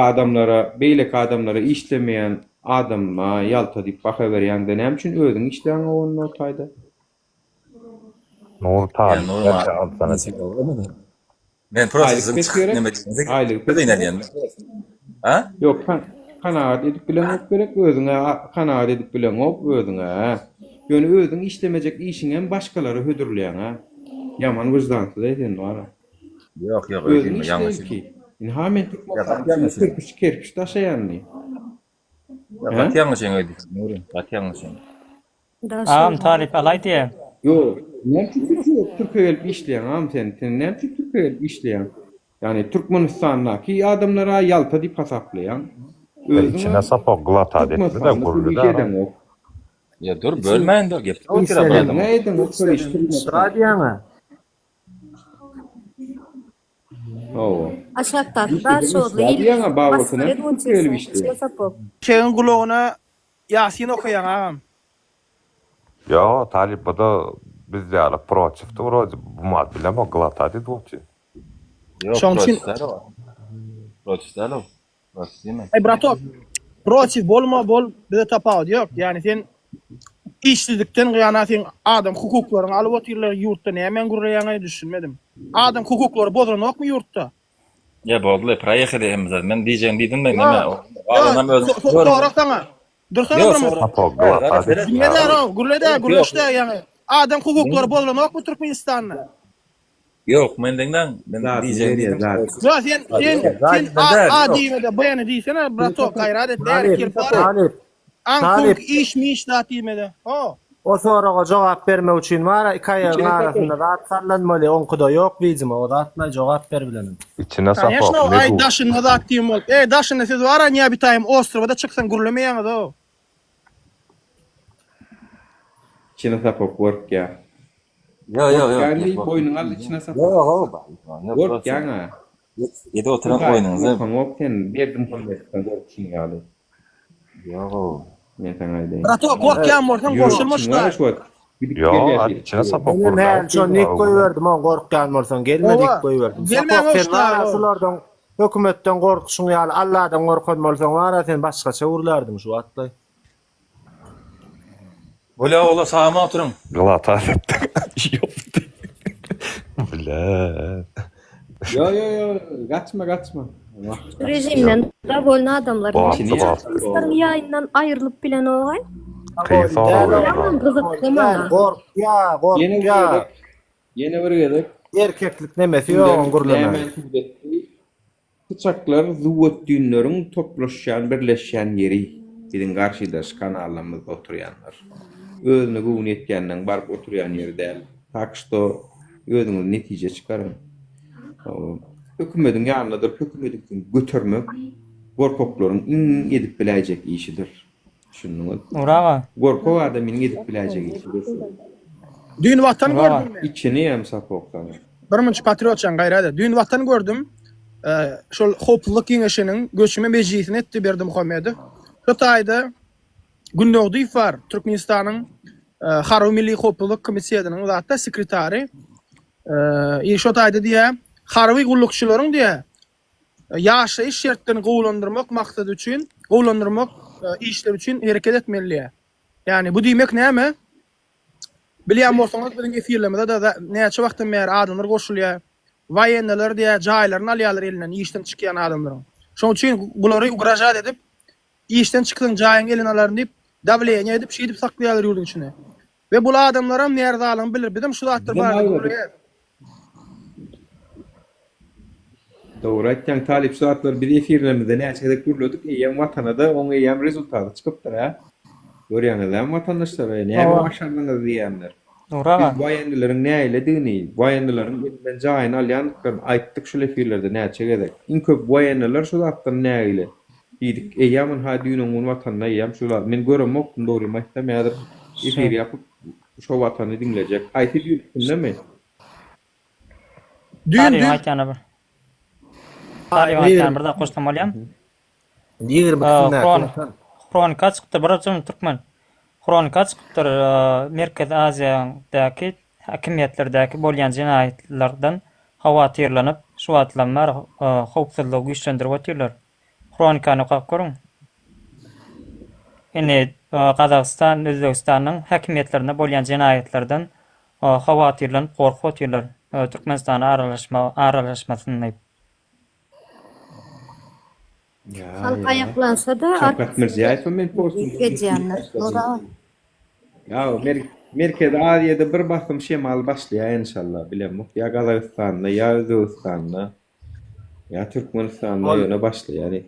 adamlara işlemeýän adamma ýalta diýip baka berýän-de näme üçin özüň işleýän owun ortaýda? Nur taýy. Men prosesim aylyk bedenen. Ha? Yok, kanaat edip bilen op gerek, özüňe kanaat edip bilen op özüňe. Ýöne özüň işlemejek işiňem başgalary hödürleýän ha. Yaman wyjdansyz eden wara. Yok, özüm ýalňyş. Inhamen Türkmüş kerpiç taşayanny. Gat ýalňyş öýdi. Nurum, gat ýalňyş. Am talip alaydy. Yo, näme Türkiýe gelip işleýän am sen näme Türkiýe gelip işleýän? Yani Türkmenistandaky adamlara ýalta diýip hasaplaýan. İçine sapok glat adetli de gurulda. Ya dur bölmeyin de gep. Ne edin o soru işte. Radiyana. Oo. Aşaktatlar şoğlu. Radiyana bağlısına gelip işte. Şeyin kulağına Yasin okuyan ağam. Ya talip bu da bizde ala proçifti urozi bu mat bilem o glat adet voçi. Yok, proçifler o. Ey bratok, proçif bol bize tapawut yok. Yani sen işsizlikten gıyana sen adam hukuklaryny alyp oturýar ýurtda nämen gurulýany düşünmedim. Adam hukuklary bozulmak mı ýurtda? Ya boldy, proýekde hem zaten men diýjek diýdim men näme? Adam özü. Sonra sana. Dursana durma. Dinleler o, gurulda yani. Adam hukuklary bozulmak mı Türkmenistanda? Yok, men diýjek diýdim. Ya sen adimede bayanı diýsene bratok gayret etler kirpar. Ankuk iş mi iş datimede. O soraga jogap bermek üçin wara iki aýagyň arasynda zat sallanmaly onkuda ýok bizim o zatma jogap ber bilen. İçine sapok. Конечно, ay daşyna datim bol. Daşyna siz wara niýe bitaýym ostrowda çyksaň gurulmaýaňyz o. İçine sapok work ya. Yo. Yani boynun al içine sapok. Yo. Work ya. Ede oturan boynuňyzy. Konopten berdim konmesden work ýaly. Yo. Ne sana aýdym. Bratok korkýan bolsaň goşulmaşlar. Yo, içine sapok gurulda. Men şo nik goýberdim, on korkýan bolsaň gelmedik goýberdim. Sapok şulardan hökümetden gorkuşuň ýaly Allahdan gorkan bolsaň wara sen başgaça urlardym şu atlay. Ola sağıma oturun. Glat adet. Bile. Yo, kaçma. Rejimden da bolna adamlar. Türkmenistan'ın yayından ayrılıp bilen oğay. Kıyısı oğlum. Kork ya. Yine bir gelip. Erkeklik nemesi yok gurulma. Bıçaklar zuwet düýünleriň toplaşýan, birleşýän yeri. Bizim karşıdaş kanallarymyzda oturýanlar. Özüne güwün etgänden barıp oturýan ýeri däl. Takşto özüňiz netije çykaryn. Hökümetiň ýanyndadyr, hökümetiň götürmek gorkoklaryň iň edip biläjek işidir. Şunuňyz. Bravo. Gorko adamyň edip biläjek işidir. Dün watan gördüm. İçini hem sapokdan. Birminçi patriotçan gaýrada. Dün watan gördüm. Şol hoplulyk ýeňeşiniň göçme mejlisine etdi berdi Muhammedow. Şu taýda Gündögdi var Türkmenistanyň Haraw Milli Hoplulyk Komissiyasiniň zatda sekretary. Şu taýda diýär, harawy gullukçylaryň diýär, ýaşaýyş şertlerini gowlandyrmak maksady üçin, gowlandyrmak işler üçin hereket etmeliler. Yani bu diýmek näme? Bilýän bolsaňyz biziň efirlemede da näçe wagtdan beri adamlar goşulýar. Wayenler diýär, jaýlaryny alýarlar elinden işden çykýan adamlar. Şoň üçin bulary ugraja edip işden çykdyň jaýyň elini alaryň diýip dawleýe edip şeýdip saklaýarlar ýurdun içine. Ve bu adamlar hem nerede alan bilir. Bizim şu zatlar var. Doğru aytdan talip saatlar bir efirlerimizde näçe guruldyk. Eýem watana da oňa eýem rezultaty çykypdyr ha. Görýäňiz hem vatandaşlar näme başardyňyz diýenler. Nuraga. Bayanlıların näýlediğini, bayanlıların ben jaýyny alýan aýtdyk şol efirlerde näçe gezek. Iň köp bayanlylar şu zatdan näýle. Diýdik, eýämin ha düýnüň watanyna eýäm şular. Men göremok, dogry maýtam ýa-da efir ýapyp şo watany dinlejek. Aýty diýipdinmi? Düýn aýtýany bir. Taýip aýtýan bir da goşdum bolýan. Diýer bir Kronika çykdy bir türkmen. Kronika çykdyr Merkez Aziýadaky hakimiýetlerdäki bolýan jinayetlerden hawatyrlanyp şu atlanlar howpsuzlygy güýçlendirip otyrlar. Kronikany okap görüň. Ene Kazakystan, Özbekistanyň hakimiýetlerine bolýan jinayetlerden hawatyrlanyp gorkup otyrlar. Türkmenistana aralaşmasyny. Halk ayaklansa da Şavkat Mirziýaýew men postum geçýänler. Ya Merkez Aziýada bir basym şemal başlaýar inşallah bilemok. Ya Kazakystanda, ya Özbekistanda, ya Türkmenistanda ýöne başlaýar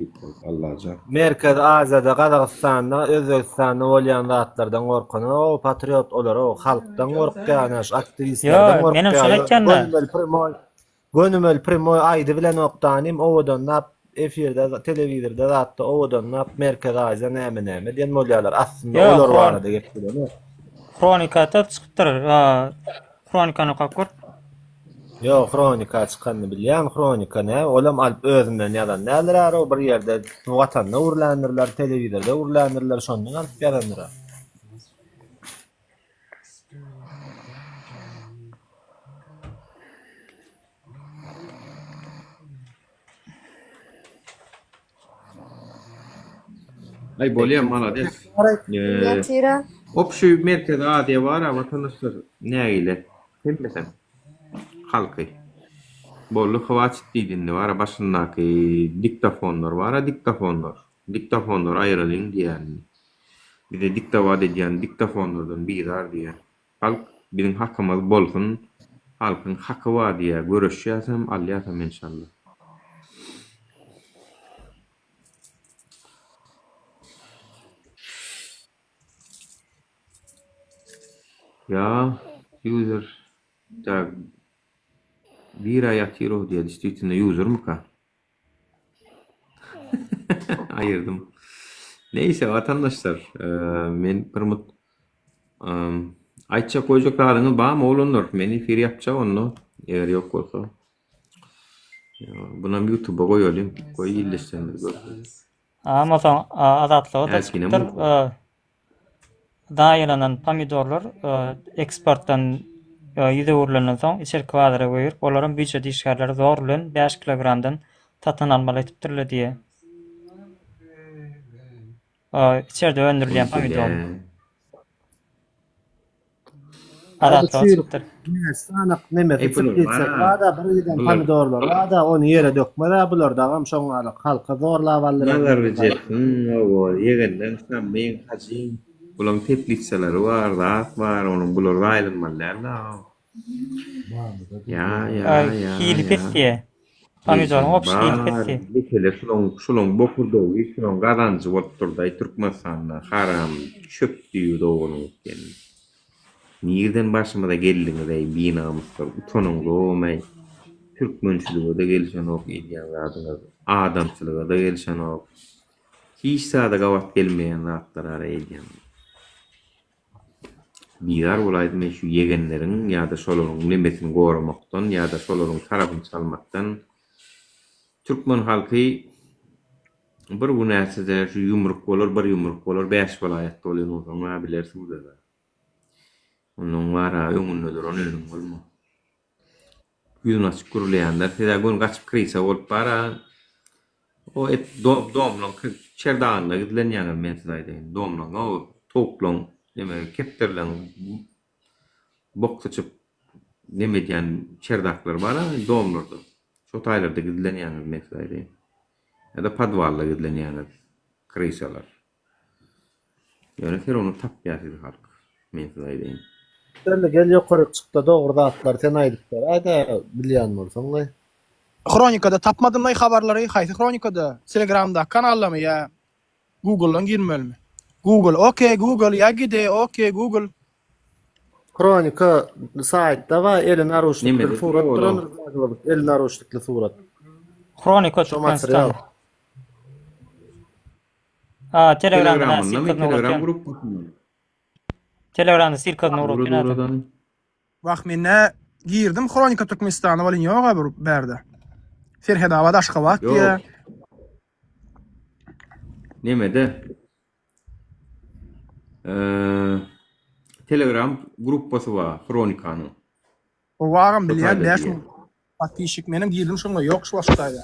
Allah'a. Merkez Aziýada, Kazakystanda, Özbekistanda bolýan zatlardan gorkany, o patriot olar, o halkdan gorkýan, aktivistlerden gorkýan. Menim şeýleýän. Gönümel primoy aýdy bilen okdanym, owadan nap efirde, telewizorda zatda owadan nap Merkez Aziýa näme diýen bolýarlar. Aslında olar barada gepdiler. Kronikada çykdyr. Kronikany okap gör. Yo, kronika çykany bilýän, kronika ne? Olam alyp özünden ýazan näler o bir ýerde watanda urlanyrlar, telewizorda urlanyrlar, şondan alyp ýazanlar. Ay bolýan malades. Ýatira. Opşy Merkez Aziýa bara watandaşlar näýle? Hemmesem halky. Bolly hawat diýdinde bara başyndaky diktafonlar bara diktafonlar aýrylyň diýen. Bir de diktawat edýän diktafonlardan birar diýen. Halk biziň hakymyz bolsun, halkyň haky bar diýe görüşýäsem alýasam inşallah. Ya user da Vira yatiro diye действительно user mu ka? Ayırdım. Neyse vatandaşlar, men bir aytça koyacaklarını bağım olunur. Meni fir yapça onu eğer yok olsa. Buna YouTube'a koyalım. Koy ilişkilerimiz görsün. Amazon adatlığı da çıktır. Daýylanan pomidorlar eksportdan ýüze urlanan soň içeri kwadra goýup, olaryň büdjet işgärleri zor bilen 5 kilogramdan tatan almaly etipdirler diýe. İçeride öndürilýän pomidor. Adatlyğı çıktır. Sanak neme da bir pomidorlar da onu ýere dökmeli, bular da hem şoňa halka zorlawalar. Nazar edin, o ýegenden sen men hajin bulan teplitseleri var, rahat var, onun bulur ayrılmalar da. Ya. Hilpet diye. Pomidorun hopş hilpet diye. Bir kere şulun bokurduğu, şulun garancı otturda Türkmenistan'da haram çöp diyor doğunu. Nirden başıma da geldin de binamızda utanın doğmay. Türkmençiliğe de gelişen ok, adamçılığa da gelişen ok. Hiç sağda gavat gelmeyen rahatlar araya edýän. Birar bolaydy men şu yegenleriň ýa-da şolaryň nemesini goramakdan ýa-da şolaryň tarabyny çalmakdan türkmen halky bir bu näsede şu yumruk bolar 5 vilayetde bolan olsa bilersiz da. Onuň wara öňündedir, onu ölüm bolma. Ýüzüne şükürleýänler pedagog gaçyp kirýse bolup bara o et domlaň çerdağına gidilen ýa-da men size aýdaýyn. Domlaň o toplaň demek kepterlen boktaçıp neme diýen çerdaklar bara domlarda. Şo taýlarda gidilen ýa-da men size aýdaýyn. Ya da padwalla gidilen ýa-da kirýseler. Ýöne fer onu tapýar halk. Men size aýdaýyn. Sen gel ýokary çykda dogry atlar sen aýdyplar. Aýda bilýän bolsaň. Kronikada tapmadymly habarlary haýsy kronikada? Telegramda kanallamy ýa Google'dan girmelmi? Google, okay Google, ya gide, okay Google. Kronika saytda var elin aruşlukly Nimede? surat Oğlum. duran elin aruşlukly surat. Kronika Şu material. Telegram'da Telegram'da sil mı? kodunu Telegram uğratıyorum. grupmasında. Telegram'da sil kodunu Doğru uğratıyorum. doğrudan. Bak menne girdim Kronika Türkmenistan'a bolin ýok bir berde. Ferhedawad Aşgabat Yok. diye. Nemede? Telegram gruppası var Kronika'nın. O wagam bilýän Totalde 5 diye. min patpişik menim girdim şoňa ýok şu wagtda.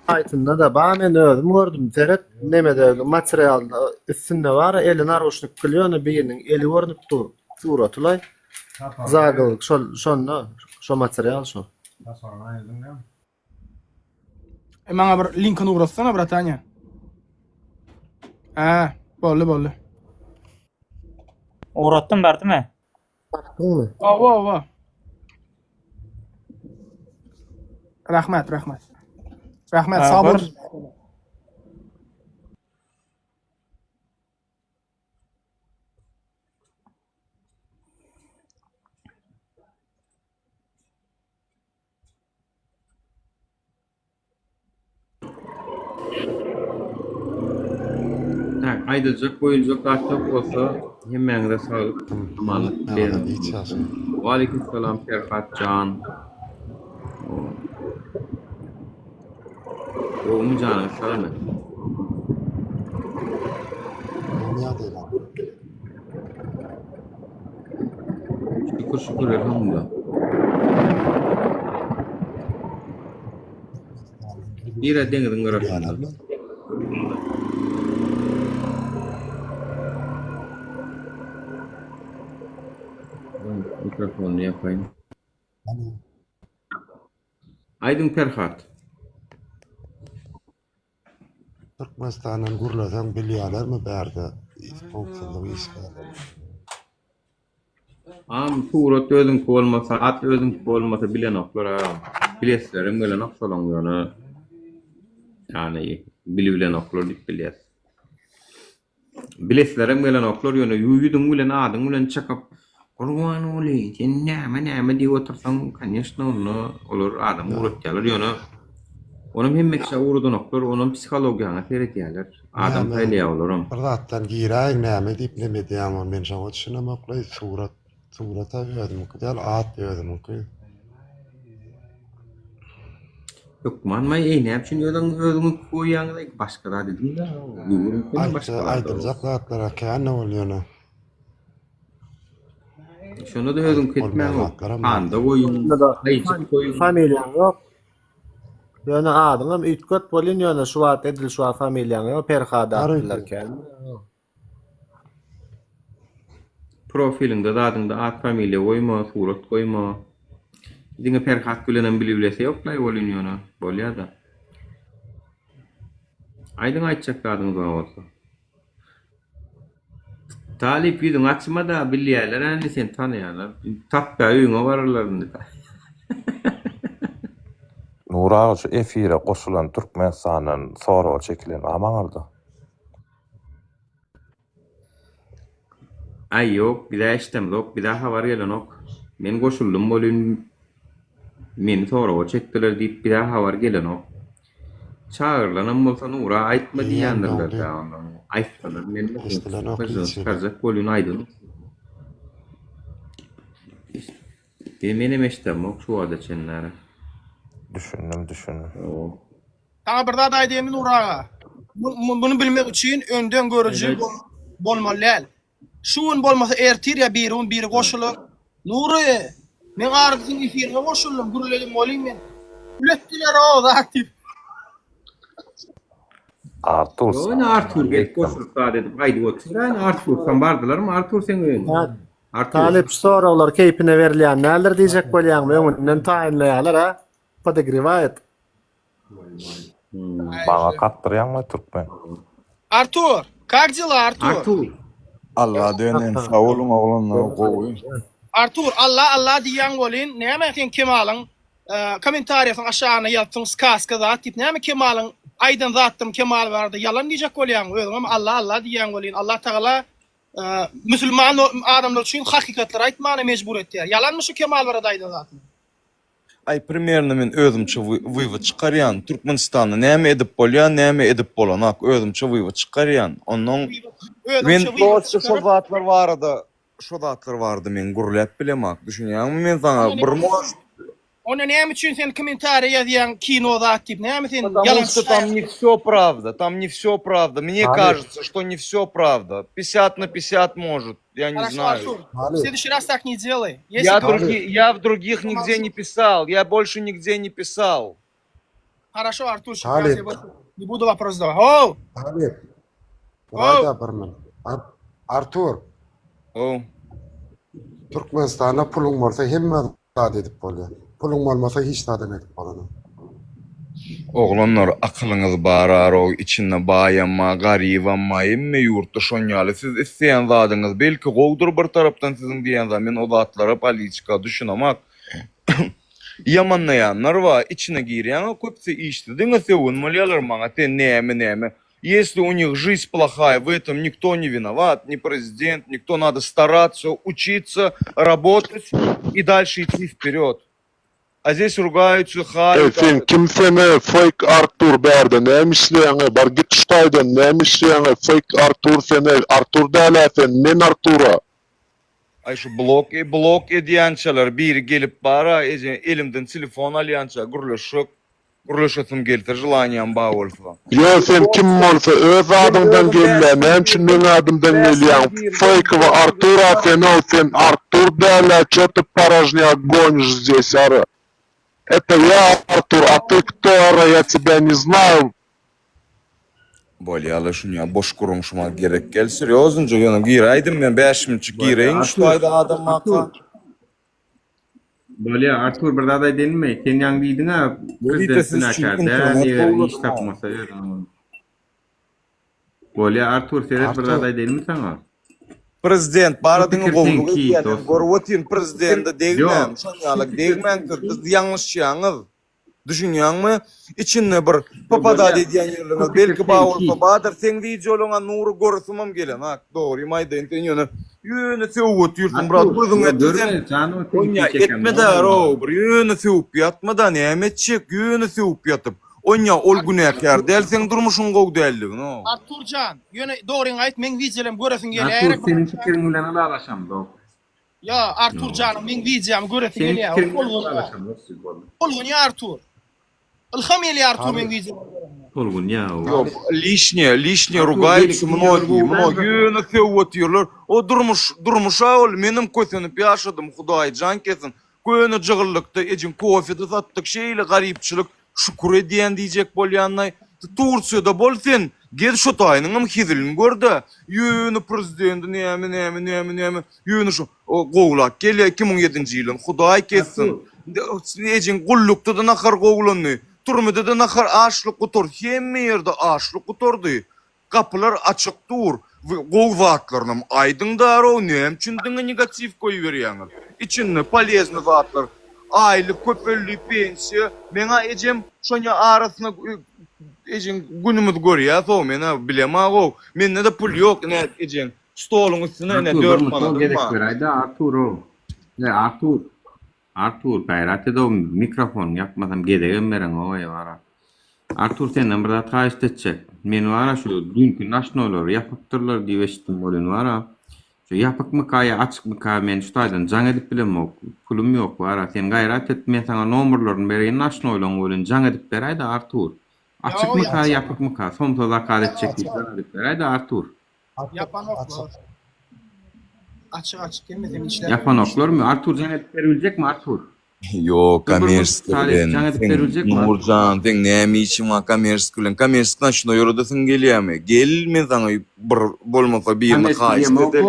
Aytında da ba men özüm gördüm teret nemede materialda üstünde var elin aruşluk kılýony biriniň eli görnüp dur suratulay zaglyk şonda şo material şo. Maňa bir linkini uratsana bratanya. Bolly. Uğrattım berdimi? Dňmy? Awa. Rahmat. Rahmat, sağ bol. Tak, aydacak, boyuncak, açacak olsa hemmeňize sağlyk, amanlyk dilerim. Wa aleykümselam Ferhat Can. Oğumu canım, sana. Şükür elhamdülillah. Bir deňiziň garapynda. Mikrofonu yapayım. Aydın Ferhat. Türkmenistan'ın gurlasan bilýärler mi bärde? Fokuslygy işgärler. Surat özüňki bolmasa, at özüňki bolmasa bilen oklar ha. Bileslerim bilen oksalan ýöne. Yani bilen oklar diýip bilýär. Bileslerim bilen oklar ýöne ýüýdüň bilen adyň bilen çakap Kurban olayım, sen näme diýip otursaň, конечно, onu olar adam uğratýarlar ýöne. Onun hemmekçe uğradanoklar, onun psikologiýasyna seret ýerler. Adam taýlýa olaram. Bir zatdan giräýin näme diýip näme diýýärmi men şoňa düşünemekley surata ýödüm ki at ýödüm ki. Yok manmay näme üçin özüňi koýýaňyz başga da dedim da. Aýdylacak zatlara käne bolýany. Şonu da özüm ketmän anda goýun, aýçyk goýun. Familýaň ýok. Ýöne adyňam üýtgöt bolýan ýöne şu wagt edil şu familýaň ýok Ferhat atdylar. Profilinde da adyňda at familýa goýma, surat goýma. Diňe Ferhat bilen bilýärse ýoklar bolýan ýöne, bolýar da. Aýdyň aýtjak adyňyz bolsa. Talip ýüzüň açma da bilýärler, indi sen tanýarlar. Tapda öýüňe bararlaryndy. Nura şu efire koşulan Türkmenistan'ın sonra çekilen amaňarda. Ay yok, bir daha iştem yok, bir daha haber gelen yok. Men koşuldum bolun, meni sonra çektiler diýip bir daha haber gelen yok. Çağırlanan bolsa Nura aýtma diýendirler da ondan. Aýtdylar, men çıkarjak bolun aýdym. Menem eştem yok, şu wada çenlere. Düşündüm. Taňa bir zat aýdym Nuraga. Bunu bilmek üçin önden görüji bolmaly. Şuun bolmasa ertir ya biri goşulyp. Nuri, men argyň efirine goşuldum, gürlelim bolýan men. Ületdiler o aktif. Artur gelip goşulyp da dedim. Aýdy oturan Artur sen bardylar mı? Artur sen öýün. Talip soralar keypine berilýän näler diýjek bolýan öňünden taýinleýärler ha. Padak rivayet. Bana kattıryan mı Türkmen? Artur, как дела, Artur? Artur. Allah denen sağ olun oğlum koyun. Artur, Allah diýen bolyn, näme sen Kemalyň kommentariýasyň aşagyna ýazdyň skaska zat diýip näme Kemalyň aýdan zattym Kemal bardy. Yalan diýjek bolýan özüň ama Allah diýen bolyn. Allah Taala Müslüman adamlar üçin hakykatlar aýtmana mejbur etýär. Yalanmy şu Kemal Barada aýdan zatmy? Ay primерно men özümçe wywod çykarýan. Türkmenistanda näme edip bolýan, näme edip bolanak özümçe wywod çykarýan. Onuň men dost şu zatlar barada, şu zatlar bardy men gurulap bilemak. Düşünýärmi men sana bir moş. Ona näme üçin sen kommentariy ýazýan kinoda atyp, näme sen Потому что там не все правда, там не все правда. Мне кажется, что не все правда. 50 на 50 может, я не знаю. В следующий раз так не делай. Я в других нигде не писал, я больше нигде не писал. Хорошо, Артур, сейчас я не буду вопрос задавать. Оу! Talip. Wada birman. Artur. O. Türkmenistana pulun bolsa hemme zat edip bolýar. Pulun bolmasa hiç zat edip bolanam. Oğlanlar akılınız barar o içinde bayanma, garibanma, emme yurtta şonyalı siz isteyen zadınız belki gowdur bir taraftan sizin diyen zaman o zatlara politika düşünemek. Yamanlayanlar var, içine girýän köpse işlediňe sevunmalýarlar maňa te näme. Если у них жизнь плохая, в этом никто не виноват, ни президент, никто, надо стараться, учиться, работать и дальше идти вперед. А здесь ругаются, хаят. Sen kimsene fake Artur berdi, nämişleňe bar git ştaýdan, nämişleňe fake Artur sene, Artur däle sen, men Artura. Ay şu blok edýänçeler biri gelip bara, elimden telefon alýança, gurlaşasym geldi, jelaniýam ba bolsa. Yo sen kim bolsa öz adamdan gelme, men üçin men adamdan gelýän. Fake we Artura sen Artur däle, çö ty порожняк гонишь здесь, ара. Это я, Артур, а ты кто, ара, я тебя не знаю. Bolýaly şuňa boş guruşmak gerek gel. Seriozunca ýöne gireýdim men 5 minçik gireýin şuýda adam maka. Bolýa Artur bir zat aýdynmy? Sen ýaňy diýdiň ha, prezidentsin açarda, iş tapmasa ýer. Bolýa Artur sen bir zat aýdynmy sana? Prezident baradyň gowlugy diýen, gorwatyn prezidenti degmän, şonýalyk degmän, biz ýalňyşýaňyz. Düşünýärmi? İçinde bir papada diýen ýerlerine belki bawul papadyr, sen diýjoluňa nury görüsmem gelen. Ha, dogry maýda ýöne. Ýöne sewut ýurtun brat, gözüň etden. Oňa etmedär o, bir ýöne sewup ýatmadan näme etjek, ýöne sewup ýatyp. Oňa ol günäkär däl, sen durmuşyň gow däldigin o. Arturcan, ýöne dogryň aýt, men widelem göresiň gelýär. Artur senin fikiriň bilen alaşam dog. Ya Arturcan, men widelem göresiň gelýär. Olgun ya Artur. Ilham eli Artur men widelem. Olgun ya. Yok, лишнее ругаются многие ýöne sewut ýerler. O durmuşa ol menim kösenip ýaşadym, Hudaý jan kesin. Köne jygyrlykda ejin kofede satdyk şeýle garypçylyk şükür edýän diýjek bolýanlar. Tursiýada bolsen, gel şu taýnyňam hizilini gördi. Ýöne prezidenti näme. Ýöne şu gowlak gelýär 2007-nji ýylyň Hudaý kessin. Ejin gullukda da nahar gowlandy. Turmada da nahar aşlyk gutur. Hemme ýerde aşlyk guturdy. Kapylar açyk dur. Gowwatlarynym aýdyňdar o näçin diňe negativ goýberýäňiz. İçinde polezny zatlar. Aylık, köpelli, pensiya. Mena ejim şoňa arasyna ejin günümüz görýär, so mena bilemag o. Mende de pul ýok, ne ejin stoluň üstüne ne 4 manat. Gerek berýärdi Artur o. Ne Artur gaýrat edip mikrofon ýakmasam gedegem beren o ýa. Artur senden bir zat haýyş etjek. Men wara şu dünkü naşnalar ýapypdyrlar diýip eşitdim bolan wara. Şu ýapykmyka ýa açykmyka men şutaýdan jaň edip bilemok. Pulum ýok wara. Sen gaýrat et, men sana nomerlaryny berýän naşnalar bolan jaň edip beräýdi Artur. Açykmyka ýapykmyka somta zakar etjek diýip beräýdi Artur. Yapanoklar. Açık gelmeden işler. Yapanoklar mı? Artur jaň edip beriljekmi Artur? Yok, kommersiýa bilen. Nurjan, sen näme için wa kommersiýa bilen? Kommersiýadan şuna ýöredesin gelýärmi? Gelmen sana bir bolmasa birini haýyş edeli.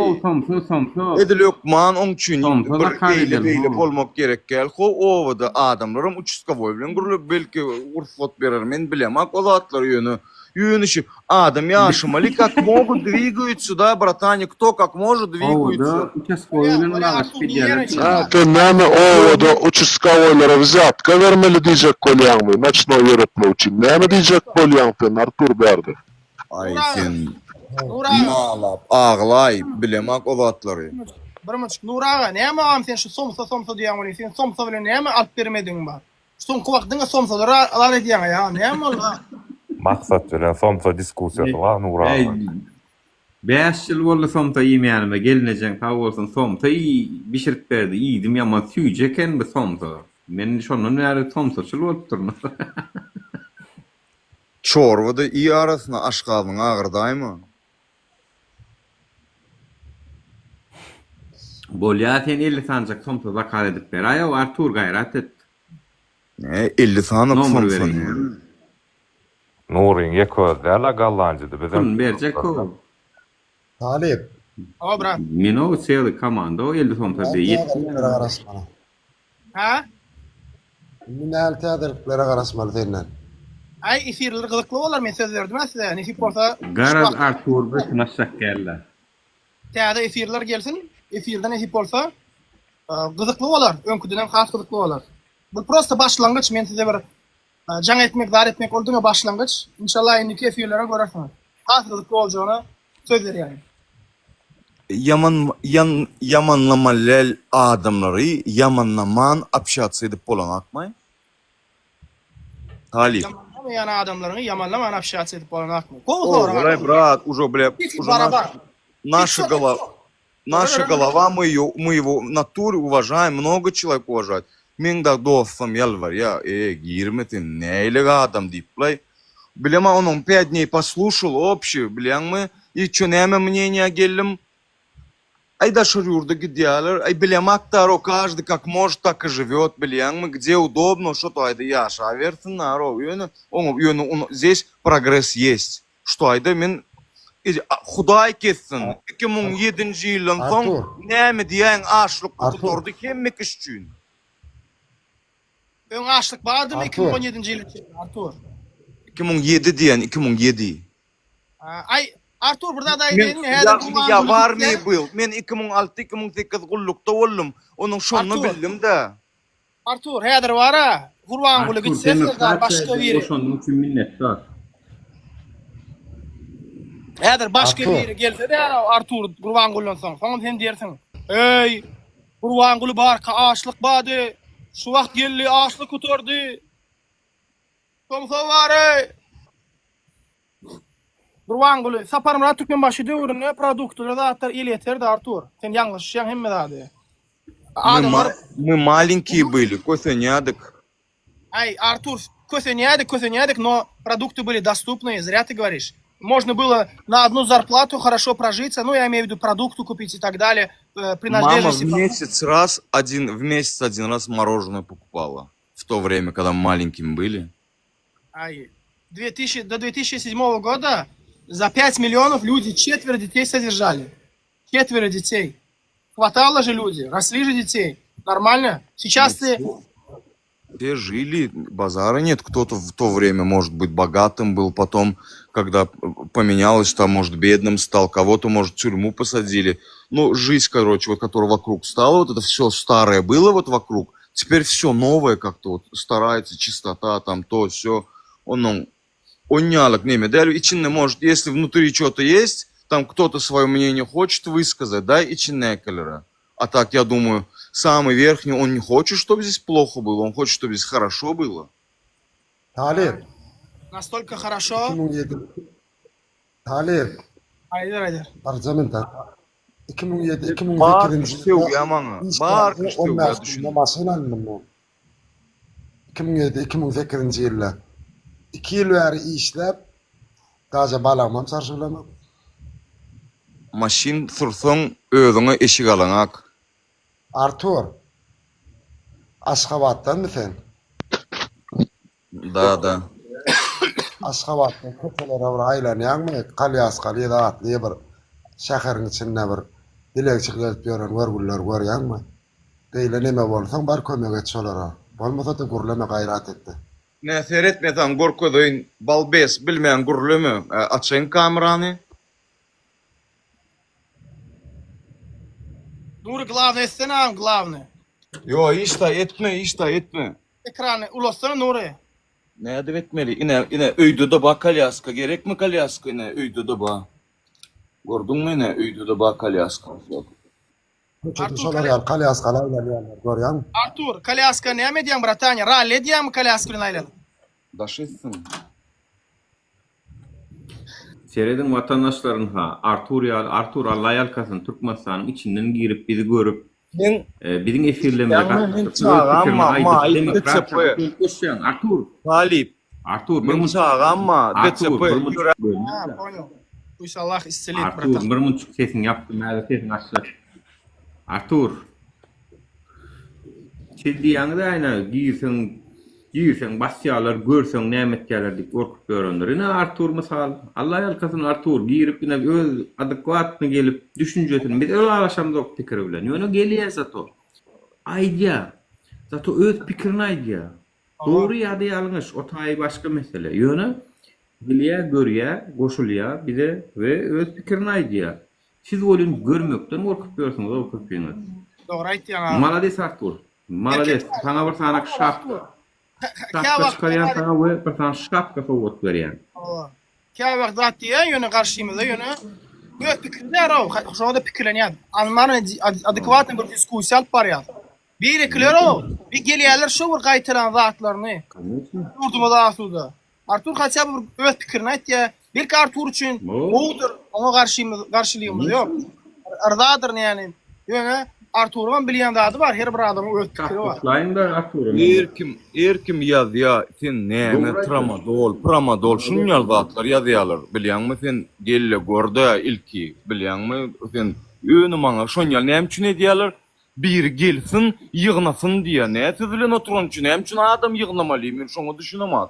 Edilýok man oň üçin bir beýle bolmak gerek gel. Ho owada adamlarym uçuska boy bilen gurulyp belki urfot berer, men bilemok o zatlar ýönüşi. Adam ýaşamaly, как могут двигаются, да, братаня, кто как может двигается. Sen näme owada участковойлary взятка vermeli diýjek bolýarmy? Начно ýöretmek üçin näme diýjek bolýan sen Artur berdi? Ay Nura, sen Nura. ağlap, ağlay, bilemek o zatları. Birmiç Nuraga näme am sen şu somsa diýen bolan sen somsa bilen näme alyp bermediň bar? Soňky wagtyňda somsalar alar edýän ya näme bolar? Maksat bilen somsa diskussiýasy var Nura. 5 ýyl boldy somta ýemeýänime gelinejek taw bolsun somta bişirip berdi. Ýydim ýaman süýjeken bu somta. Men şondan näre somsaçyl bolup durmam. Çorwada iyi arasına aşgabyň agyrdaýmy? Bolýa sen 50 sancak somsa zakar edip ber. Aýa Artur gaýrat et. Ne 50 sanyk Nomur somsa. berýän. Nurin yeköz däl gallanjydy bizim. Pul berjek o. Talip. O brat. Men o seyli komanda o 50 somsa beýet. Ha? Minäl täderliklere garasmaly senden. Ay efirler gyzykly bolar men söz berdim size. Nesip bolsa Garaz Artur bir naşak geldi. täze efirler gelsin. Efirden nesip bolsa gyzykly bolar. Öňküden has gyzykly bolar. Bu prosta başlangyç men size bir jaň etmek, zar etmek boldyňa başlangyç. İnşallah indiki efirlere görersiňiz. Has gyzykly boljagyna söz berýän. Yamanlamalar adamları yamanlaman общаться edip bolan akmay. Talip. Yamanlamayan adamlaryny yamanlaman общаться edip bolan akmy. Olay brat, уже наша голова, мы его натуре уважаем, много человек уважает. Мен да dostum yalvar ya, girmetin neyle adam deyip Bilema onun 5 дней послушал общий, bilen mi? Hiç önemli мнение geldim. Ай да шурюрда гидялер, ай билем актаро, каждый как может, так и живет, билем мы, где удобно, что-то айда яша, а версен наро, здесь прогресс есть. Что айда мен Худай ketsin, 2007 yılın son näme diýen aşlyk tuturdy hemmek üçin. Öň aşlyk bardymy 2017 ýyly Artur. 2007 diýen 2007. Ay Artur burada da ya var mı был? Men 2006-2008 gullukda boldum. Onun şonu bildim de. Artur, häzir wara, Gurban guly gitse başga biri. Şonun üçin minnetdar. Häzir başga biri gelse de Artur Gurban guldan soň, soň sen dersiň. Ey, Gurban guly barka aşlyk bady. Şu wagt geldi aşlyk kuturdy. Somsa wara. Gurban guly, sapar Murat Türkmen başı döwründe produktlar zatlar ileterdi Artur. Sen ýalňyşýan hemme zady. Мы маленькие были, көсөнядык. Ай, Артур, көсөнядык, но продукты были доступны, зря ты говоришь. Можно было на одну зарплату хорошо прожиться, ну, я имею в виду продукты купить и так далее. Мама в месяц один раз мороженое покупала. В то время, когда мы маленькими были. Ай, до 2007 года за 5 миллионов люди 4 детей содержали. 4 детей. Хватало же люди, росли же детей. Нормально? Сейчас ты... Все жили, базара нет. Кто-то в то время, может быть, богатым был, потом, когда поменялось, там, может, бедным стал, кого-то, может, в тюрьму посадили. Ну, жизнь, короче, вот, которая вокруг стала, вот это все старое было вот вокруг, теперь все новое как-то вот старается, чистота, там, то, все. Он нялок неме. Да, içinde, может, если внутри что-то есть, там кто-то свое мнение хочет высказать, да, и чинекалера. А так, я думаю, самый верхний, он не хочет, чтобы здесь плохо было, он хочет, чтобы здесь хорошо было. Talip. Настолько хорошо. 2007. Talip. Haydi. Barcamenta. 2007 Bar kışteu yamana. Bar kışteu ya düşün. Maşynanyň 2007-2008 ýyllar. 2 ýyl bäri işläp gaja balamam sarşylamam. Maşin sürsoň özüňe eşik alaňak. Artur. Aşgabatdan mı sen? Da. Aşgabatdan köpeler bir aýlanýarmy? Qalyas qalyada atly bir şäheriň içinde bir dilekçi gelip ýören görgüller görýärmi? Beýle neme bolsaň bar kömek et şolara. Bolmasa da gurlama gaýrat etdi. Ne seyretmesen gorkodoyun balbes bilmeyen gurlömü açayın kamerany. Nuri главное сцена, главное. Yo, işte etme. Ekranı ulaşsana Nuri. Ne de etmeli? Ine öýde de ba kalyaska gerekmi kalyaska ine öýde de ba. Gördün mü ine öýde de ba kalyaska. Köçede şolar ýaly kalyaskalar aýlanýarlar, görýärmi? Artur, kalyaska näme diýen bratanya? Rally diýenmi kalyaskany aýlan? Daş etsin. Seredin vatandaşların Artur Allah yalkasın Türkmenistan'ın içinden girip bizi görüp bizim efirlemeye Artur. Talip. Artur. Men çağırma. Uysallah istelik Artur, bratan. bir munçuk sesin yaptım. Sesin aşağı. Artur. Çildi yanı da ayna giyirsen basyalar, görsen nemetkeler dik korkup görünür. Yine Artur misal, Allah yalkasın Artur giyirip yine öz adekvatını gelip düşüncesini biz öyle alaşamda ok pikir bilen. Yine geliyor zato. Aydiya. Zato öz pikirini aydiya. Doğru ya da yanlış. O tayi başka mesele. Yine biliye, görüye, koşuluya bize ve öz pikirini aydiya. Siz olun görmekten korkup görürsünüz o köpeğiniz. Doğru aýtýan. Malades Artur. Malades. Sana bir sanak şapka. Şapka çıkaryan sana ve bir sana şapka soğut veriyen. Käbek zat diýen ýöne garşymyza ýöne göz pikirler o. Şoňda pikirlenýär. Almanyň adekwaty bir diskussiýa alyp barýar. Bir ekler o. Bir gelýärler şu bir gaýtaran zatlaryny. Durduma da asuda. Artur haçya bir öz pikirini aýtdy. Bir Artur üçin odur. Ona garşylygymyz ýok. Ardadyr ýani. Ýöne Artur'un bilýän zady bar. Her bir adamyň öz pikiri bar. Erkim ýazýa sen näme tramadol şunýal zatlar ýazýarlar. Bilýänmi sen gelle görde ilki bilýänmi sen öňü maňa şonýal näme üçin edýärler? Bir gelsin ýygnasyn diýe. Näme siz bilen oturan üçin näme üçin adam ýygnamaly? Men şoňa düşünemem.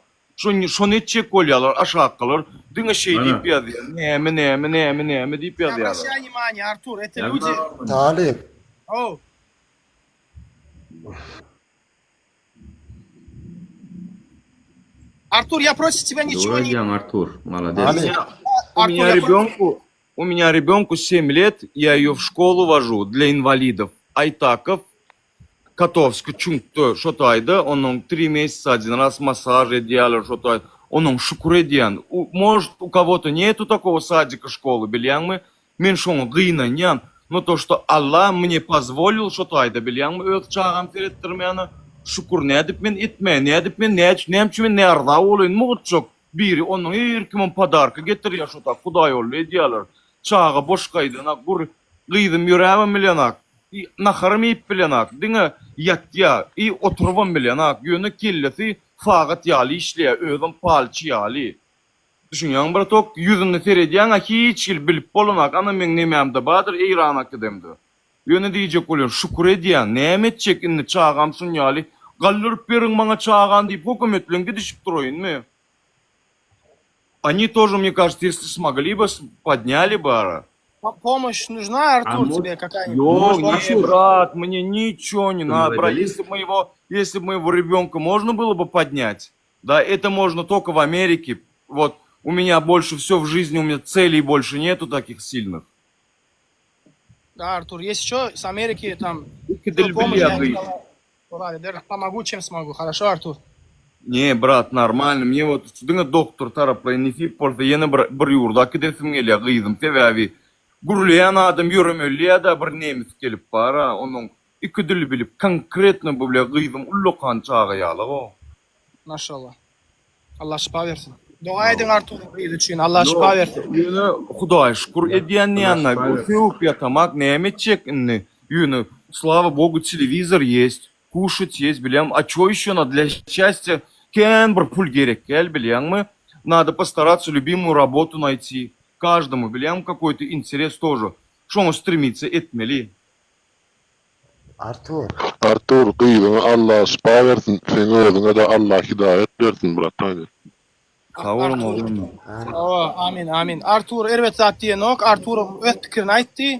Şonu etjek bolýarlar, aşaklar, diňe şey diýip ýazýar. Näme diýip ýazýarlar. Aşağı imani Artur eteludi. Talip. Oh. Артур, я просто тебя ничего не... Артур, молодец. У меня ребенку 7 лет, я ее в школу вожу для инвалидов. Айтаков, Котовск, Чунгто, шотайда, он 3 месяца один раз массаж делал, шотайда. Он шукуре диан. Может, у кого-то нету такого садика, школы, белянмы, меньшон гына нян. Но то, что Аллах мне позволил, шотайда, белянмы, öt çağam terettirmeyana, şukur ne edip men etme, ne edip men ne çimen ne arda olayın muğutçuk. Biri onun erkimin padarkı getiriyor şota, Huday ol, ediyorlar. Çağa boş kaydına, gıydım yüreğim milyonak, naharım ip milyonak, dine yatya, oturvam milyonak, yönü kellesi, fağıt yali işliye, ödüm palçı yali. Düşünüyorsun bratok, yüzünü seyrediyen hiç bilip bolunak, ana men nememde badır, eyranak edemdi. Yönü diyecek oluyor, şukur ediyen, nemet çekinli çağam sunyali, gallırıp verin bana çağan deyip hükümetlerin gidişip duruyun mu? Они тоже, мне кажется, если смогли бы, подняли бы. Помощь нужна, Артур, тебе какая-нибудь? Йо, брат, мне ничего не надо, брат. Если бы моего ребенка можно было бы поднять, да, это можно только в Америке. Вот, у меня больше все в жизни, у меня целей больше нету таких сильных. Да, Артур, есть еще с Америки там помогу, чем смогу. Хорошо, Артур? Не, брат, нормально. Мне вот сюда доктор тарапlayın nefip bolsa yine bir yurda gidesim gelýär gyzym sebäbi. Gurlayan adam ýüremeli da bir nemis gelip bara, onun iki dili bilip konkretno bu bile gyzym ullukan çağıyalyk o. Maşallah. Allah şifa versin. Dua edin Artur için. Allah şifa versin. Yine Huday şükür edýän ýanna. Köp ýatamak näme çekinni. Yine слава Богу, телевизор есть, кушать есть, билем. А чё ещё надо для счастья? Кен бір пул керек, гел, билем. Надо постараться любимую работу найти. Каждому, билем, какой-то интерес тоже. Что он стремится, etmeli. Artur, kıydım. Allah şifa versin. Senin özüne de Allah hidayet versin, brataydı. Sağ olun oğlum. Amin, amin. Artur, evet zaten ok. Artur öz pikirini aytdy.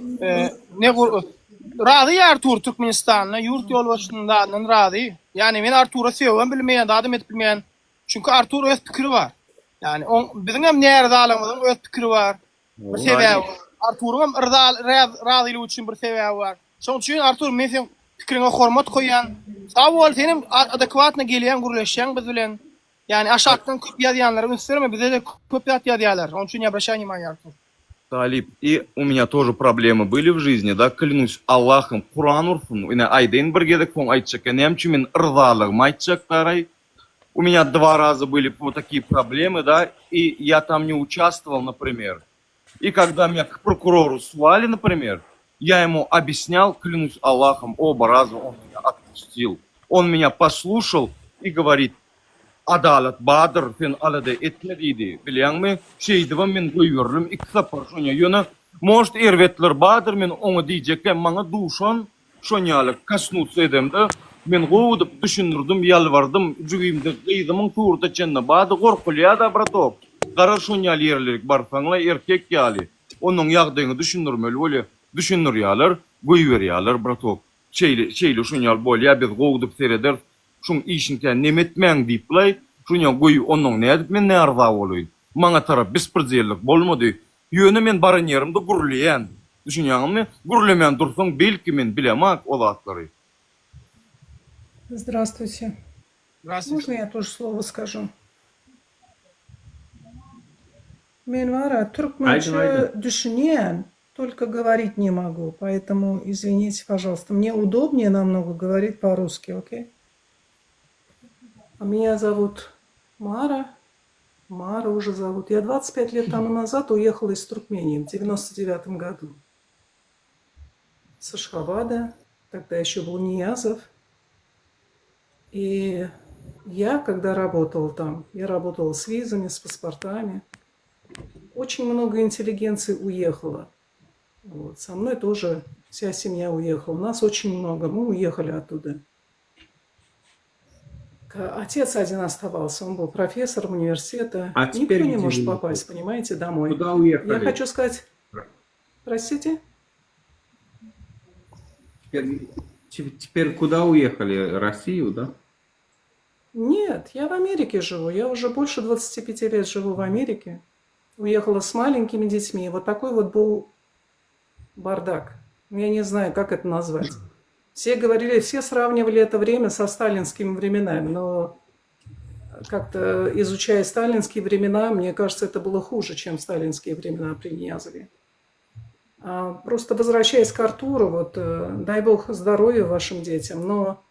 Razı Artur Türkmenistan'na yurt yol başından razı. Yani men Artur'u sevýän bilmeýän, adam etip bilmeýän. Çünkü Artur öz pikiri var. Yani bizim hem näerdalymyzyň öz pikiri var. Bir sebäbi. Artur'un hem razılyk üçin bir sebäbi var. Şoň üçin Artur men sen pikiriňe hormat koýan. Sag bol, senim adekwatyna gelýän gurleşýän biz bilen. Yani aşağıdan köp ýazýanlara ünsürme, bize de köp ýazýarlar. Onun üçin ýabraşaň ýa. Талип, и у меня тоже проблемы были в жизни, да, клянусь Аллахом, Кур'ан урфун, ина айдайн биргедек фон айтчак, немчи мен ырзалыгым айтчак тарай. У меня 2 раза были вот такие проблемы, да, и я там не участвовал, например. И когда меня к прокурору свали, например, я ему объяснял, клянусь Аллахом, оба раза он меня отпустил. Он меня послушал и говорит: Adalet badır, sen alada etme deydi. Bilýärmi? Şeýdibam men goýberlim 2 sapar şoňa ýöne. Может, erwetler badır, men oňa diýjekdim, maňa duşan şoňalyk kasnuts edemde. Men gowudyp düşünürdim, ýalbardym, jügimde gyýdymyň turda çenne bady gorkulýa da bratok. Gara şoňaly ýerlik barsaňla erkek ýaly. Onuň ýagdaýyny düşünürmeli bolýar. Düşünürýärler, goýberýärler bratok. Şeýle şoňaly bolýar, biz gowudyp sereder. Şun işinkän nemetmäň diýipler, şuňa goý onuň nädip men nerwa bolýar. Maňa tarap besperjellik bolmady. Ýöne men baryn ýerimde gurulýan. Düşünýärmi? Gurulemän dursaň belki men bilemak olatlary. Здравствуйте. Здравствуйте. Можно я тоже слово скажу? Мен вара türkmençe düşünýän, только говорить не могу, поэтому извините, пожалуйста. Мне удобнее намного говорить по-русски, окей? А меня зовут Мара. Мара уже зовут. Я 25 лет тому назад уехала из Туркмении в 99 году. С Ашхабада. Тогда еще был Ниязов. И я, когда работала там, я работала с визами, с паспортами. Очень много интеллигенции уехало. Вот. Со мной тоже вся семья уехала. Нас очень много. Мы уехали оттуда. Отец один оставался, он был профессором университета. А Никто теперь не где может вы? попасть, понимаете, домой. Куда уехали? Я хочу сказать... Простите? Теперь куда уехали? Россию, да? Нет, я в Америке живу. Я уже больше 25 лет живу в Америке. Уехала с маленькими детьми. Вот такой вот был бардак. Я не знаю, как это назвать. Все говорили, все сравнивали это время со сталинскими временами, но как-то изучая сталинские времена, мне кажется, это было хуже, чем сталинские времена при Ниязове. Просто возвращаясь к Артуру, вот, дай бог здоровья вашим детям, но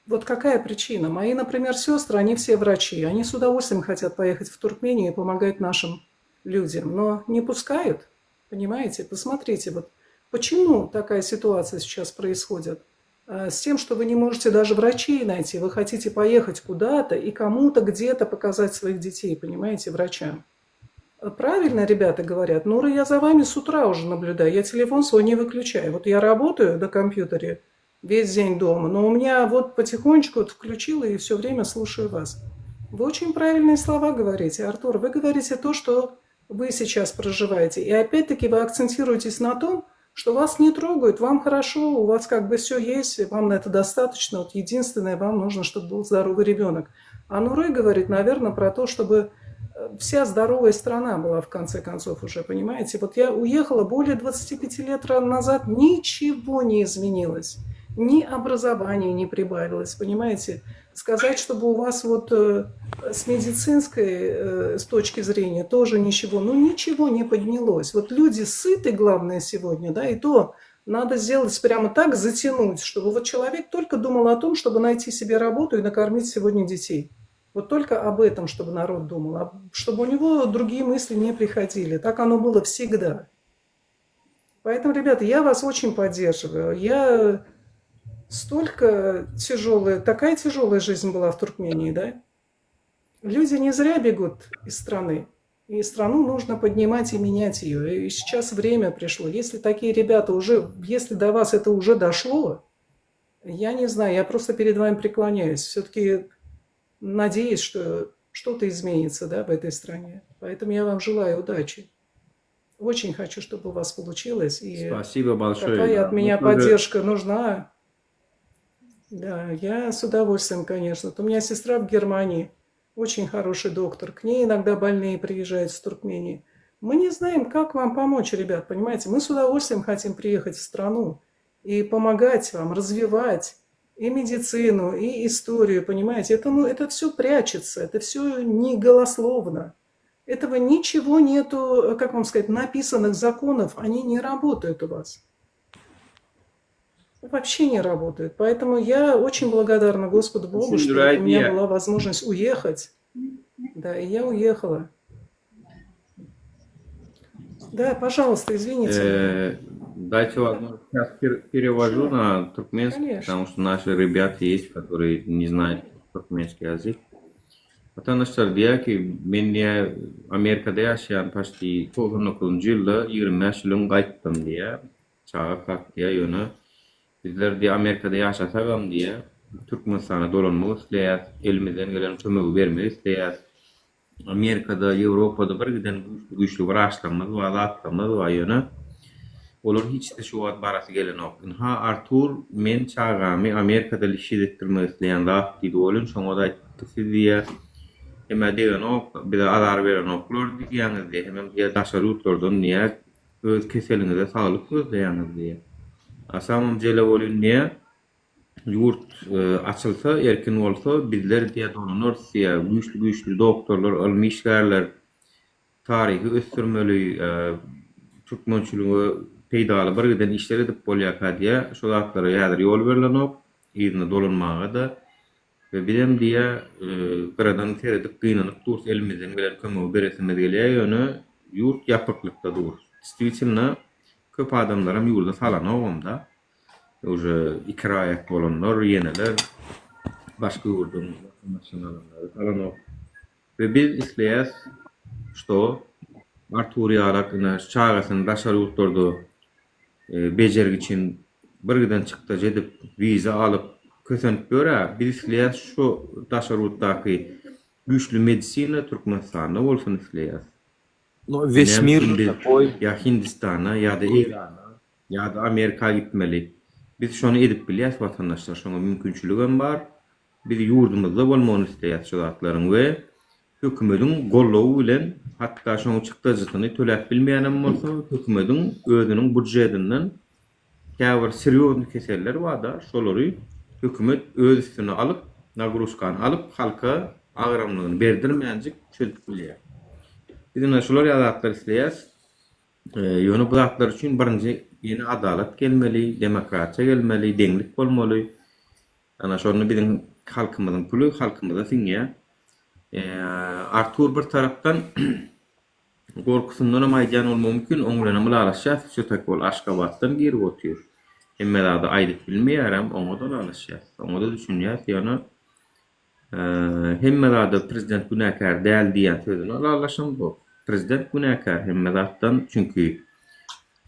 вот какая причина? Мои, например, сестры, они все врачи, они с удовольствием хотят поехать в Туркмению и помогать нашим людям, но не пускают, понимаете? Посмотрите, вот почему такая ситуация сейчас происходит? С тем, что вы не можете даже врачей найти, вы хотите поехать куда-то и кому-то где-то показать своих детей, понимаете, врачам. Правильно ребята говорят, Нура, я за вами с утра уже наблюдаю, я телефон свой не выключаю. Вот я работаю на компьютере весь день дома, но у меня вот потихонечку вот включила и все время слушаю вас. Вы очень правильные слова говорите, Артур, вы говорите то, что вы сейчас проживаете. И опять-таки вы акцентируетесь на том, что вас не трогают, вам хорошо, у вас как бы все есть, вам на это достаточно. Вот единственное, вам нужно, чтобы был здоровый ребенок. А Нурай говорит, наверное, про то, чтобы вся здоровая страна была в конце концов уже, понимаете. Вот я уехала более 25 лет назад, ничего не изменилось. Ни образования не прибавилось, понимаете. Сказать, чтобы у вас вот с медицинской с точки зрения тоже ничего, ну ничего не поднялось. Вот люди сыты, главное, сегодня, да, и то надо сделать прямо так, затянуть, чтобы вот человек только думал о том, чтобы найти себе работу и накормить сегодня детей. Вот только об этом, чтобы народ думал, чтобы у него другие мысли не приходили. Так оно было всегда. Поэтому, ребята, я вас очень поддерживаю. Я... Столько тяжелая, такая тяжелая жизнь была в Туркмении, да? Люди не зря бегут из страны. И страну нужно поднимать и менять ее. И сейчас время пришло. Если такие ребята уже, если до вас это уже дошло, я не знаю, я просто перед вами преклоняюсь. Все-таки надеюсь, что что-то изменится, да, в этой стране. Поэтому я вам желаю удачи. Очень хочу, чтобы у вас получилось. И спасибо большое. Какая от меня поддержка нужна. Да, я с удовольствием, конечно. Вот у меня сестра в Германии, очень хороший доктор. К ней иногда больные приезжают с Туркмении. Мы не знаем, как вам помочь, ребят, понимаете? Мы с удовольствием хотим приехать в страну и помогать вам, развивать. и медицину, и историю, понимаете? Это все прячется, это все не голословно. Этого ничего нету, как вам сказать, написанных законов, они не работают у вас. Вообще не работают. Поэтому я очень благодарна Господу Богу, что у меня была возможность уехать. Да, и я уехала. Да, пожалуйста, извините. Дайте возможность. Сейчас перевожу на туркменский, Конечно. потому что наши ребята есть, которые не знают туркменский язык. Vatandaşlar diyor ki ben diye Amerika'da yaşayan paşti 99 yılda 25 yılın qaytdım diye çağa kalk diye yönü. Bizler diye Amerika'da yaşasagam diye Türkmenistan'a dolanmak isteyez, elimizden gelen kömegi vermek isteyez. Amerika'da, Avrupa'da bir giden güçlü varaşlarımız var, zatlarımız var yönü. Olar hiç de şu an barası gelen yok. Ha Artur men çağami Amerika'da işi ettirmek isteyen zat dedi olun. Şoňa da aytdyk siz diye Hemme degen ok, bir de adar veren oklar diýýäňiz diye, hemme diýe daşarutlardan niýe öz keseliňize saglyk gözleýäňiz diye. Asamam jele bolýan niýe yurt açylsa, erkin bolsa, bizler diýe donanırsa, güýçli doktorlar, ilmi işgärler tarihi ösdürmeli, türkmençiligi peýdaly bir giden işler edip bolýar diye, şol zatlara ýadyr ýol berilen ok, ýerine dolanmaga da ve bilem diye karadan teredik kıynanıp dursa elimizden gelen kömegi beresimiz gelýär ýöne yurt ýapyklykda dur. Действительно köp adamlaram ýurda salan ogumda. Уже ikraýat bolanlar, ýeneler başga ýurdun nasionalları salan og. Ve biz isleýäs što Artur ýarak çağasyny daşar ýurtlarda bejergi için bir giden çykda jedip viza alıp kösenip göre biz isleýäs şu daşar ýurtdaky güçlü medisina Türkmenistanda bolsun isleýäs. No, wes mir ya Hindistana ya da Irana ya da Amerika gitmeli. Biz şonu edip bilýäs vatandaşlar, şoňa mümkinçiligim bar. Biz ýurdumyzda bolmagyny isleýäs şu zatlaryň we hökümetiň gollawy bilen hatda şoňa çykdyjyny töläp bilmeýänem bolsa, hökümetiň özüniň budjetinden käbir serýozny keseller bar da, şolary hökümet öz üstüne alıp, nagruskany alyp halka agramlygyny berdirmeýänjik çözüp bilýär. Bizden şolar ýazatlar isleýäs. Ýöne bu zatlar üçin birinji ýene adalet gelmeli, demokratiýa gelmeli, deňlik bolmaly. Ana şonu biziň halkymyzyň puly halkymyza siňýär. Artur bir tarapdan gorkusundan aýdan bolmagy mümkin, oňlana mulalaşýar, şu takol Aşgabatdan geri otýar. Hemmede aýdyp bilmeýärem, oňa da alışýar. Oňa da düşünýär, ýani hemmede prezident günäkär däl diýen sözüni alaşam bu. Prezident günäkär hemmedatdan, çünki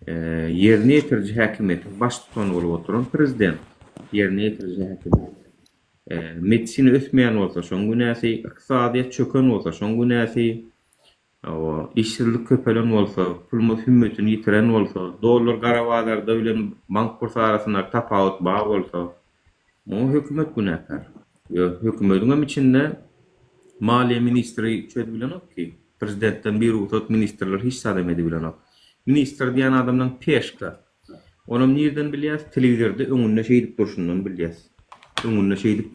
ýerine ýetirji häkimeti baş tutan bolup oturan prezident. Ýerine ýetirji häkimeti. Medisina ösmeýän bolsa şoň günäsi, ykdysadyýat çöken bolsa şoň günäsi, işsizlik köpelen bolsa, pul hümmetini ýitiren bolsa, dollar garawadarda bilen bank kursu arasyna tapawut bar bolsa, o hökümet günäkär. Hökümetiň içinde maliýe ministri çöz bilenok ki, prezidentden bir utat ministrler hiç sadam edi bilenok. Ministr diýen adamdan peşka. Onam nirden bilýäs? Telewizorda öňünde şeýdip durşundan bilýäs. Öňünde şeýdip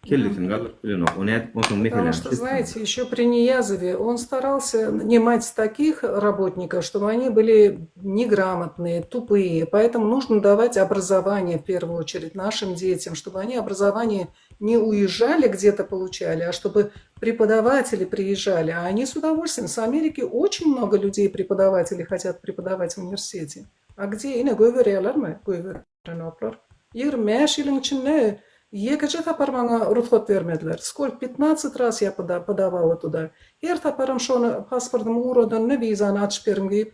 kellesini galyp bilenok. Onu aýdyp otuň Потому что, знаете, еще при Ниязове он старался нанимать таких работников, чтобы они были неграмотные, тупые. Поэтому нужно давать образование в первую очередь нашим детям, чтобы они образование не уезжали где-то получали, а чтобы преподаватели приезжали. А они с удовольствием. С Америки очень много людей, преподавателей, хотят преподавать в университете. А где? Yine gövereler mi? Göverenler. 25 yılın içinde Егача тапармага рухсат вермедилер. Сколько? 15 раз я подавала туда. Her taparam şonu pasportumu uğradan vizanı açıp berim deyip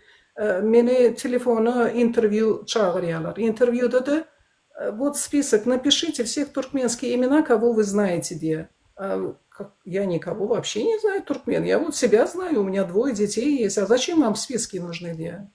meni telefona интервью çağırıyorlar. Интервьюда da вот список, напишите всех туркменские имена, кого вы знаете, где. Я никого вообще не знаю туркмен. Я вот себя знаю, у меня 2 детей есть. А зачем вам списки нужны, где?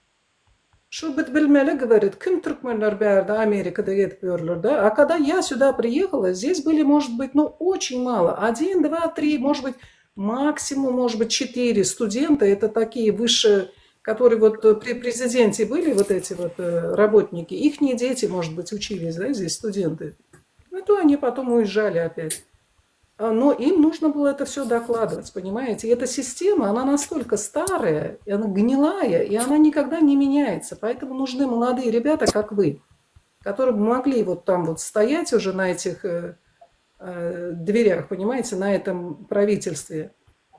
Şu bilmeli, говорит, kim Türkmenler berdi Amerika'da yetmiyorlar da. А когда я сюда приехала, здесь были, может быть, ну, очень мало. 1, 2, 3, может быть, максимум, может быть, 4 студента. Это такие высшие, которые вот при президенте были, вот эти вот работники. Ихние дети, может быть, учились, да, здесь студенты. то они потом уезжали опять. Но им нужно было это все докладывать, понимаете? И эта система, она настолько старая, и она гнилая, и она никогда не меняется. Поэтому нужны молодые ребята, как вы, которые бы могли вот там вот стоять уже на этих дверях, понимаете, на этом правительстве.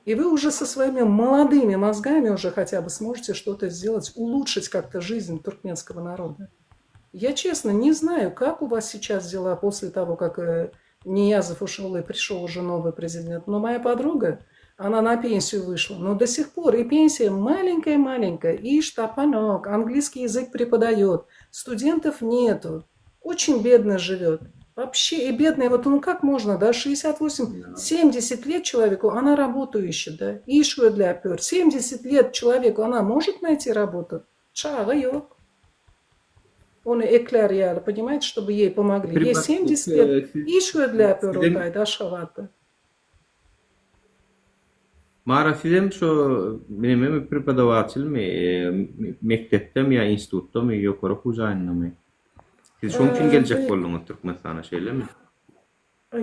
И вы уже со своими молодыми мозгами уже хотя бы сможете что-то сделать, улучшить как-то жизнь туркменского народа. Я честно не знаю, как у вас сейчас дела после того, как Ниязов ушел и пришел уже новый президент. Но моя подруга, она на пенсию вышла, но до сих пор и пенсия маленькая-маленькая, и штапанок, английский язык преподает, студентов нету, очень бедно живет. Вообще, и бедная, вот ну как можно, да, 68-70 лет человеку, она работу ищет, да, ищу для пер. 70 лет человеку, она может найти работу? Чага yok. Он эклер яли, понимаете, чтобы ей помогли. Ей 70 лет, ищу для пер, да, шавата. Mara sizem şu benim prepodavatelь mektepte mi ya institutta mı yukarı huzayında mı? Siz şu için gelecek oldunuz Türkmenistan'a şeyle mi?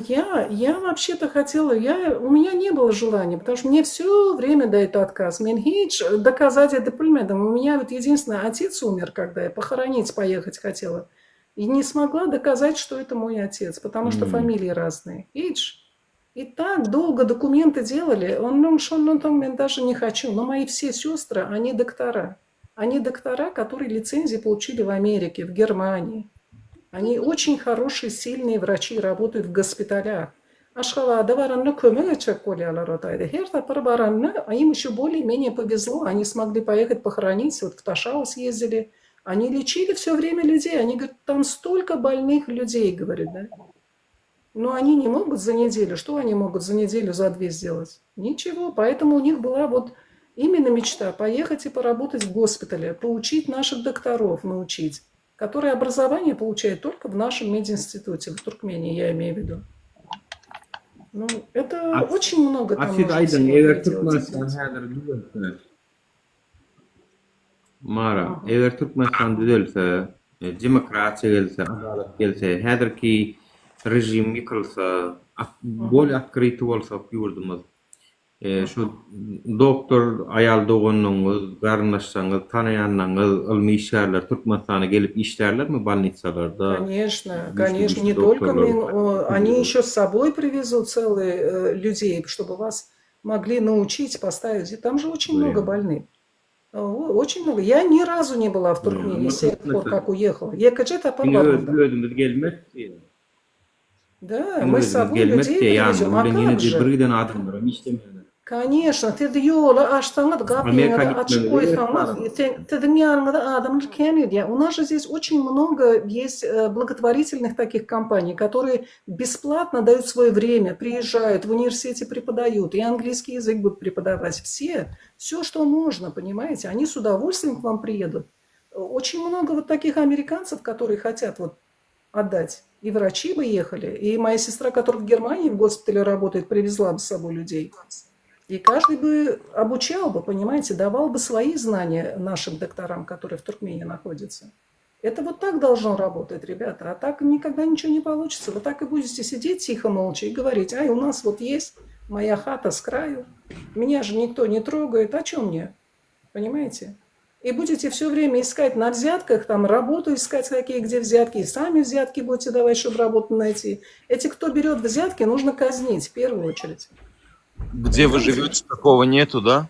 Я вообще-то хотела, у меня не было желания, потому что мне все время дает отказ. Мен hiç доказать это пульмедом. У меня вот единственное, отец умер, когда я похоронить поехать хотела. И не смогла доказать, что это мой отец, потому что фамилии разные. Hiç. И так долго документы делали, я даже не хочу. Но мои все сестры, они доктора. Они доктора, которые лицензии получили в Америке, в Германии. Они очень хорошие, сильные врачи, работают в госпиталях. Ашхалада баранны көмөгөчөк колялар отайды. Херта баранны, им еще более-менее повезло. Они смогли поехать похоронить, вот в Ташау съездили. Они лечили все время людей. Они говорят, там столько больных людей, говорят, да. Но они не могут за неделю. Что они могут за неделю, за две сделать? Ничего. Поэтому у них была вот именно мечта поехать и поработать в госпитале, поучить наших докторов, научить, которые образование получают только в нашем мединституте, в Туркмении, я имею в виду. Ну, это очень много там нужно сегодня делать. Mara, eğer Türkmenistan düzelse, demokrasiya gelse, adalet gelse, häzirki rejim yıkılsa, bol открыты bolsa yurdumuz. Şu doktor ayal doğunuňyz, garnaşsaňyz, tanaýanlaňyz, ilmi işgärler Türkmenistana gelip işlerler mi больницаларда? Конечно, не только они еще с собой привезут целые людей, чтобы вас могли научить поставить. И там же очень много больных. Очень много. Я ни разу не была в Туркмении с тех пор, как уехала. Я качета попала. Да, мы с собой людей привезем. А как же? Конечно, ты дьёла, аштаңат гапиңа, ачкойсаңат, тедиң яныңда адамлар кемет. У нас же здесь очень много есть благотворительных таких компаний, которые бесплатно дают свое время, приезжают, в университете преподают, и английский язык будут преподавать. Все, что можно, понимаете, они с удовольствием к вам приедут. Очень много вот таких американцев, которые хотят вот отдать. И врачи бы ехали, и моя сестра, которая в Германии в госпитале работает, привезла бы с собой людей. И каждый бы обучал бы, понимаете, давал бы свои знания нашим докторам, которые в Туркмении находятся. Это вот так должно работать, ребята. А так никогда ничего не получится. Вы так и будете сидеть тихо, молча и говорить, ай, у нас вот есть моя хата с краю, меня же никто не трогает, о чем мне? Понимаете? И будете все время искать на взятках, там работу искать, какие где взятки, и сами взятки будете давать, чтобы работу найти. Эти, кто берет взятки, нужно казнить в первую очередь. Где вы живете, такого нету, да?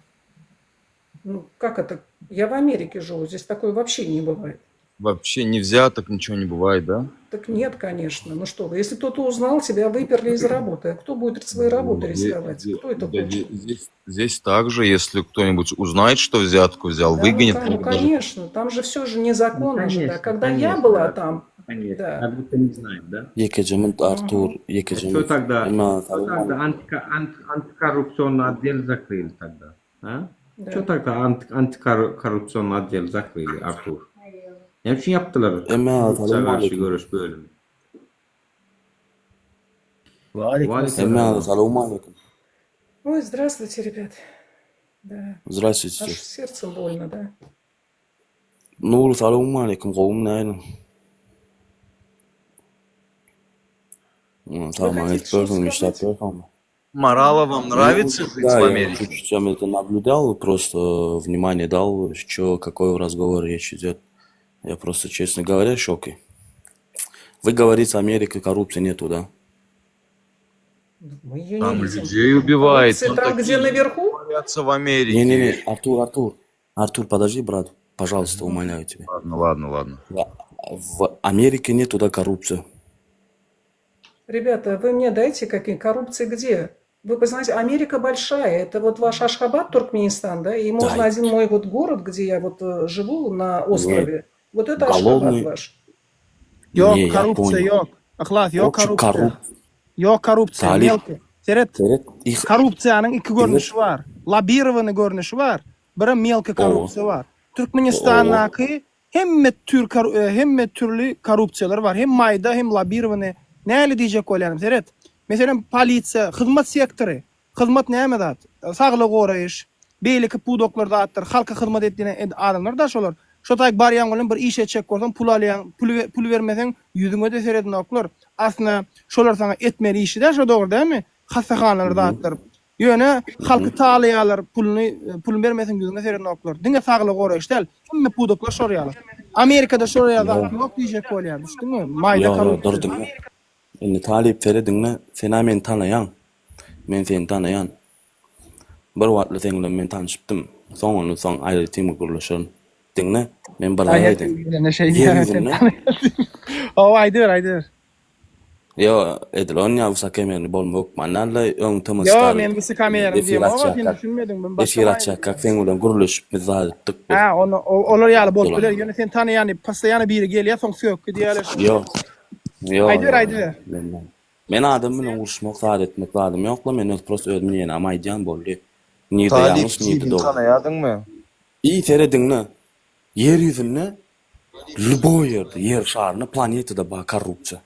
Ну, как это? Я в Америке живу, здесь такое вообще не бывает. Вообще не взяток, ничего не бывает, да? Так нет, конечно. Ну что вы, если кто-то узнал, тебя выперли из работы. Кто будет свои работы рисковать? Кто это хочет? Здесь также, если кто-нибудь узнает, что взятку взял, Да, выгонит. ну, конечно, там же все же незаконно. же, да. Когда я была там, да. Yekecemint Artur, Что тогда? Антикоррупционный отдел закрыли тогда. Что тогда антикоррупционный отдел закрыли, Артур? Ne için yaptılar? Karşı görüş bölümü. Assalamu alaikum. Ой, здравствуйте, ребят. Да. Здравствуйте. Аж сердце больно, да. Nur assalamu alaikum qawm naylan. Tamam, хотите это что-то мечта сказать? Морала вам нравится жить Да, в я Америке? чуть-чуть это наблюдал, просто внимание дал, что какой разговор речь идет. Я просто, честно говоря, в шоке. Вы говорите, Америка коррупции нету, да? Мы ее не Там видим. людей убивает. Коррупция там, где наверху? Творятся в Америке. Не-не-не, Артур, подожди, брат, пожалуйста, умоляю тебя. Ладно. В Америке нету, да, коррупции? Ребята, вы мне дайте какие коррупции где? Вы понимаете, Америка большая, это вот ваш Ашхабад, Туркменистан, да, и можно один мой вот город, где я вот живу на острове, вот это Ашхабад ваш. Yok, Не, я korrupsiya понял. yok. Ihlas, yok Очень korrupsiya. Yok korrupsiya, Talip. melki. Seret, korrupsiyanın iki görünüşi var. Labirovani görünüşi var. Biri melki korrupsiya var. Türkmenistandaki hemme türlü korrupsiyalar var. Hem mayda hem labirovani. Näle diýjek bolýarym, Seret? Meselem polisiýa, hyzmat sektory. Hyzmat näme dat? Saglyk goraýyş, beýleki pudoklar datdyr, halka hyzmat etdiğine adamlar da şolar. Şotaýk barýan bolan bir iş etjek bolsaň pul alýan, pul bermeseň ýüzüňe de seredin oklar. Aslında şolar sana etmeli işi de şo dogry dämi? Hassahanalar datdyr. Ýöne halky taýýarlar, pul bermeseň ýüzüňe seredin oklar. Diňe saglyk goraýyş däl, hemme pudoklar şorýarlar. Amerikada şorýarlar, ýok diýjek bolýar, düşdüňmi? Mayda korrupsiýa. Durdum. Indi Talip Feridinle sena men tanayan. Men seni tanayan. Bir wagtly seň bilen men tanışypdym. Soň aýry temi gurulşan. Dinle, men balaýa aýdym. Ne şey diýär. O aýdyr. Yo, edilon ya usa kemerni bolmak. Manalla öň temas. Yo, men bu kamerany diýem, ama sen düşünmedim. Ben başga. Eşiratçak seň bilen gurulşyp biz zatdyk. Ha, olar ýaly bolup biler. Ýöne sen tanaýany, pastaýany biri gelýär, soň sökki diýerler. Yo. Aýdyr. Men adam bilen uruşmak zat etmek lazım ýokla, men öz prosto özümi ýene amaýdan boldy. Niýde Talip ýalňyş, niýde Steven dogry. tanıyadyňmy? İyi teredinle, yer yüzünde, lüboy yerde, yer şarını, planetede bağ korrupsiya.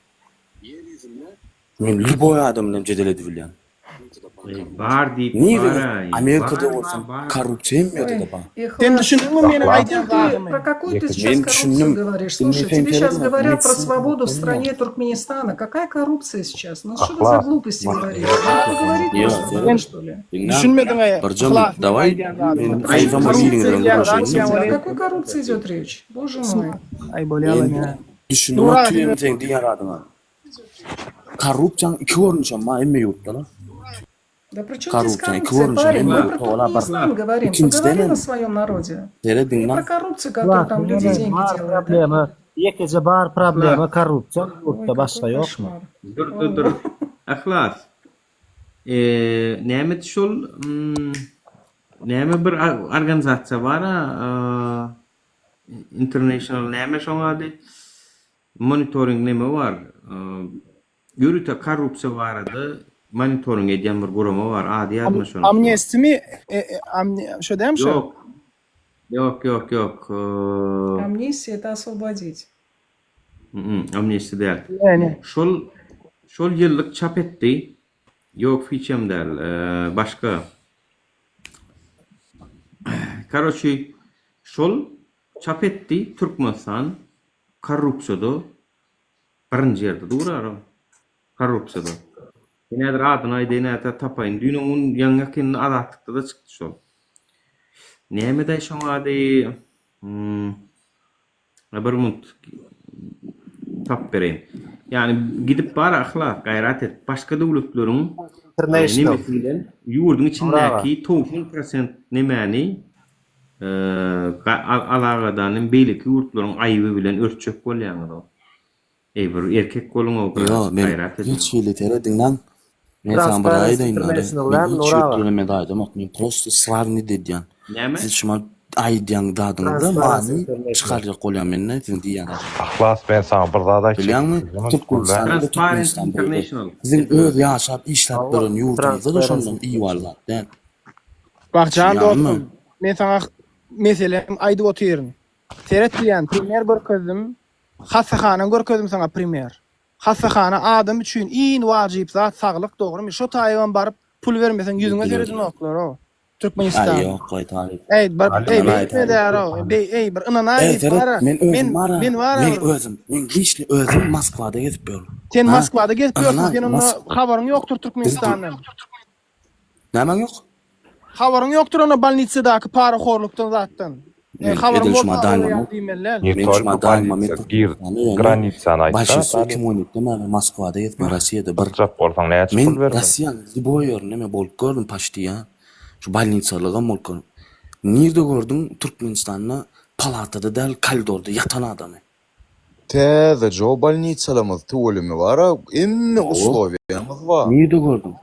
Men lüboy adamla jedel edibilýän. Bar diýip Niye Amerika'da olsam korrupsiya etmedi de bağ. Sen düşündün mü benim aýdýan Ты про какую ты сейчас коррупцию говоришь? Слушай, тебе сейчас говорят про свободу в стране Туркменистана. Какая коррупция сейчас? Ну что ты за глупости говоришь? Поговорить можно, что ли? Düşünmedin aýa. Barjam, давай, men ayzama bilen О какой коррупции идет речь? Боже мой. Ay bolýarlar ya. Düşünmek tüýem sen diýer adyma. Korrupsiýa iki görünüşem ma emme ýurtda. Да при чем Коррупция, здесь коррупция, парень? Мы про коррупция, Туркменистан говорим. Поговори на своем народе. Не про коррupцию, которую там люди деньги делают. Problemi, ýekece bar problemi korrupsiýa, ýurtda başga ýokmy? Dur. Ahlas. Näme şol näme bir organizasiýa bar international näme şoňady monitoring näme bar? Ýürüte korrupsiýa barady. Monitoring edýän bir gurama bar. Ady ýazma şonu. Amnesty mi? Şo däm şo? Yok. Амнистия — это освободить. Amnesty däl. Yani. Şol ýyllyk çap etdi. Yok fiçem däl. Başga. Karoçy şol çap etdi Türkmenistan korrupsiýada birinji ýerde durýar. Korrupsiýada. Näder adyny aýdyna tapaýyn. Dünýäniň ýangakyny adatykda da çykdy şol. Näme-de şoňady bir mut tap bereyim. Yani gidip bar ahlak gayret et. Başka dowlatleriň nemesinden ýurdun içindäki 90% nemeni alagadan beýleki ýurtlaryň aýby bilen örtjek bolýar. Bir erkek bolun o gayret et. Hiç şeýle teredinlen. Men sen bir aýdaýyn. Men aýdym, men prosto slavny dedýän. Näme? Siz şuma aýdýan dadyňda many çykarjak bolýan menne diýän. Ahlas ben sana bir zat aýtjak. Bilýärmi? Transparency International. Sizin öz ýaşap işläp duran ýurduňyzda da şondan iyi barlar. Bak can dostum, men sana meselem aýdyp otyryň. Seret diýen primer görkezdim, hassahana görkezdim sana primer. Hassahana adam üçin iň wajyp zat saglyk dogrymy? Şo taýwan baryp pul bermesen ýüzüňe seredin oklar o. Türkmenistan. Ay yok koy talip. Ey, bir Talip, beyitme däro. Bir ınana Ey git bara. Ferhat, men özüm var. Men var. Men gişli özüm Moskvada gezip ýördüm. Sen Ha? Moskvada gezip ýörsiň, Ana, senin habaryň ýokdur Türkmenistandan. Näme ýok? Habaryň ýokdur ona balnitsadaky para horlukdan zatdan. Habaryň Edil şuma bolsa daýma. Men şuma daýma Granitsany aýtsa. Başysy kim oýnapdy? Men Moskvada gezip Rossiýada bir jap bolsaň näçe pul men bermeli? Rossiýany ziboýör näme bolup gördüm paşty ya. Şu balnitsalygam bolup gördüm. Nirde gördüm Türkmenistanda palatada däl koridorda yatan adamy. Täze jo больницаларymyz töwelimi bara, emmi uslowiýamyz bar. Nirde gördüm?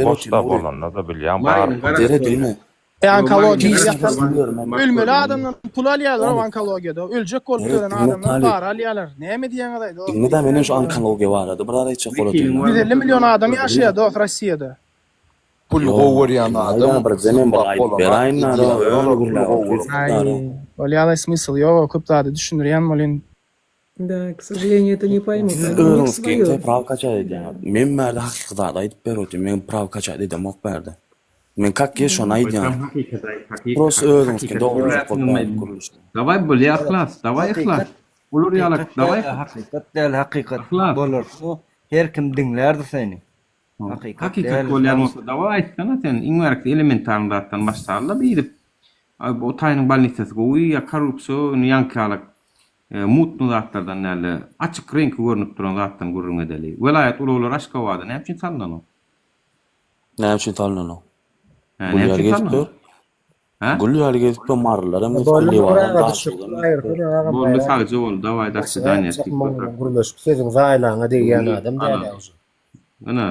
Boşda da bilýän bar. Dere diýme. Onkologiýa ölmeli adamdan pul alýarlar onkologiýada. Öljek bolup ölen adamdan para alýarlar. Näme diýeňiz aýdy? Dinle de menen şu onkologiýa barady. Bir ara hiç goladyň. 150 milyon adam ýaşaýar Rossiýada. Pul gowurýan adam. Bir zaman beraýyn Olýar smysl ýok, köp zady düşünýän bolen. Да, к сожалению, это не поймут. Öňüňizde provokaçy edýär. Men merde hakykat aýdyp berýär. Men provokaçy edýär mok berdi. Men kakye şonu aýdýar. Prosto öňüňizde dogry kuruluş. Давай bul ýaklas, давай ýaklas. Ulur ýalak, давай. Hakykat däl, hakykat bolar. Her kim dinlerdi seni. Hakikat bolýan bolsa dawa aýtsana sen iň berkli elementarny zatdan başlarla birip o taýynyň balnitsasy goýy ya korrupsiýon ýankalyk mutlu zatlardan näle açyk renk görünüp duran zatdan gurrun edeli. Welayat uluglar Aşgabatda näme üçin tanlanyň? Näme üçin tanlanyň? Näme üçin tanlanyň? Ha? Gulýar gezip marlar hem Boldy sadece bol dawa daşy danýat. Guruluşyp sözüň zaýlaňa diýen adam däl. Ana,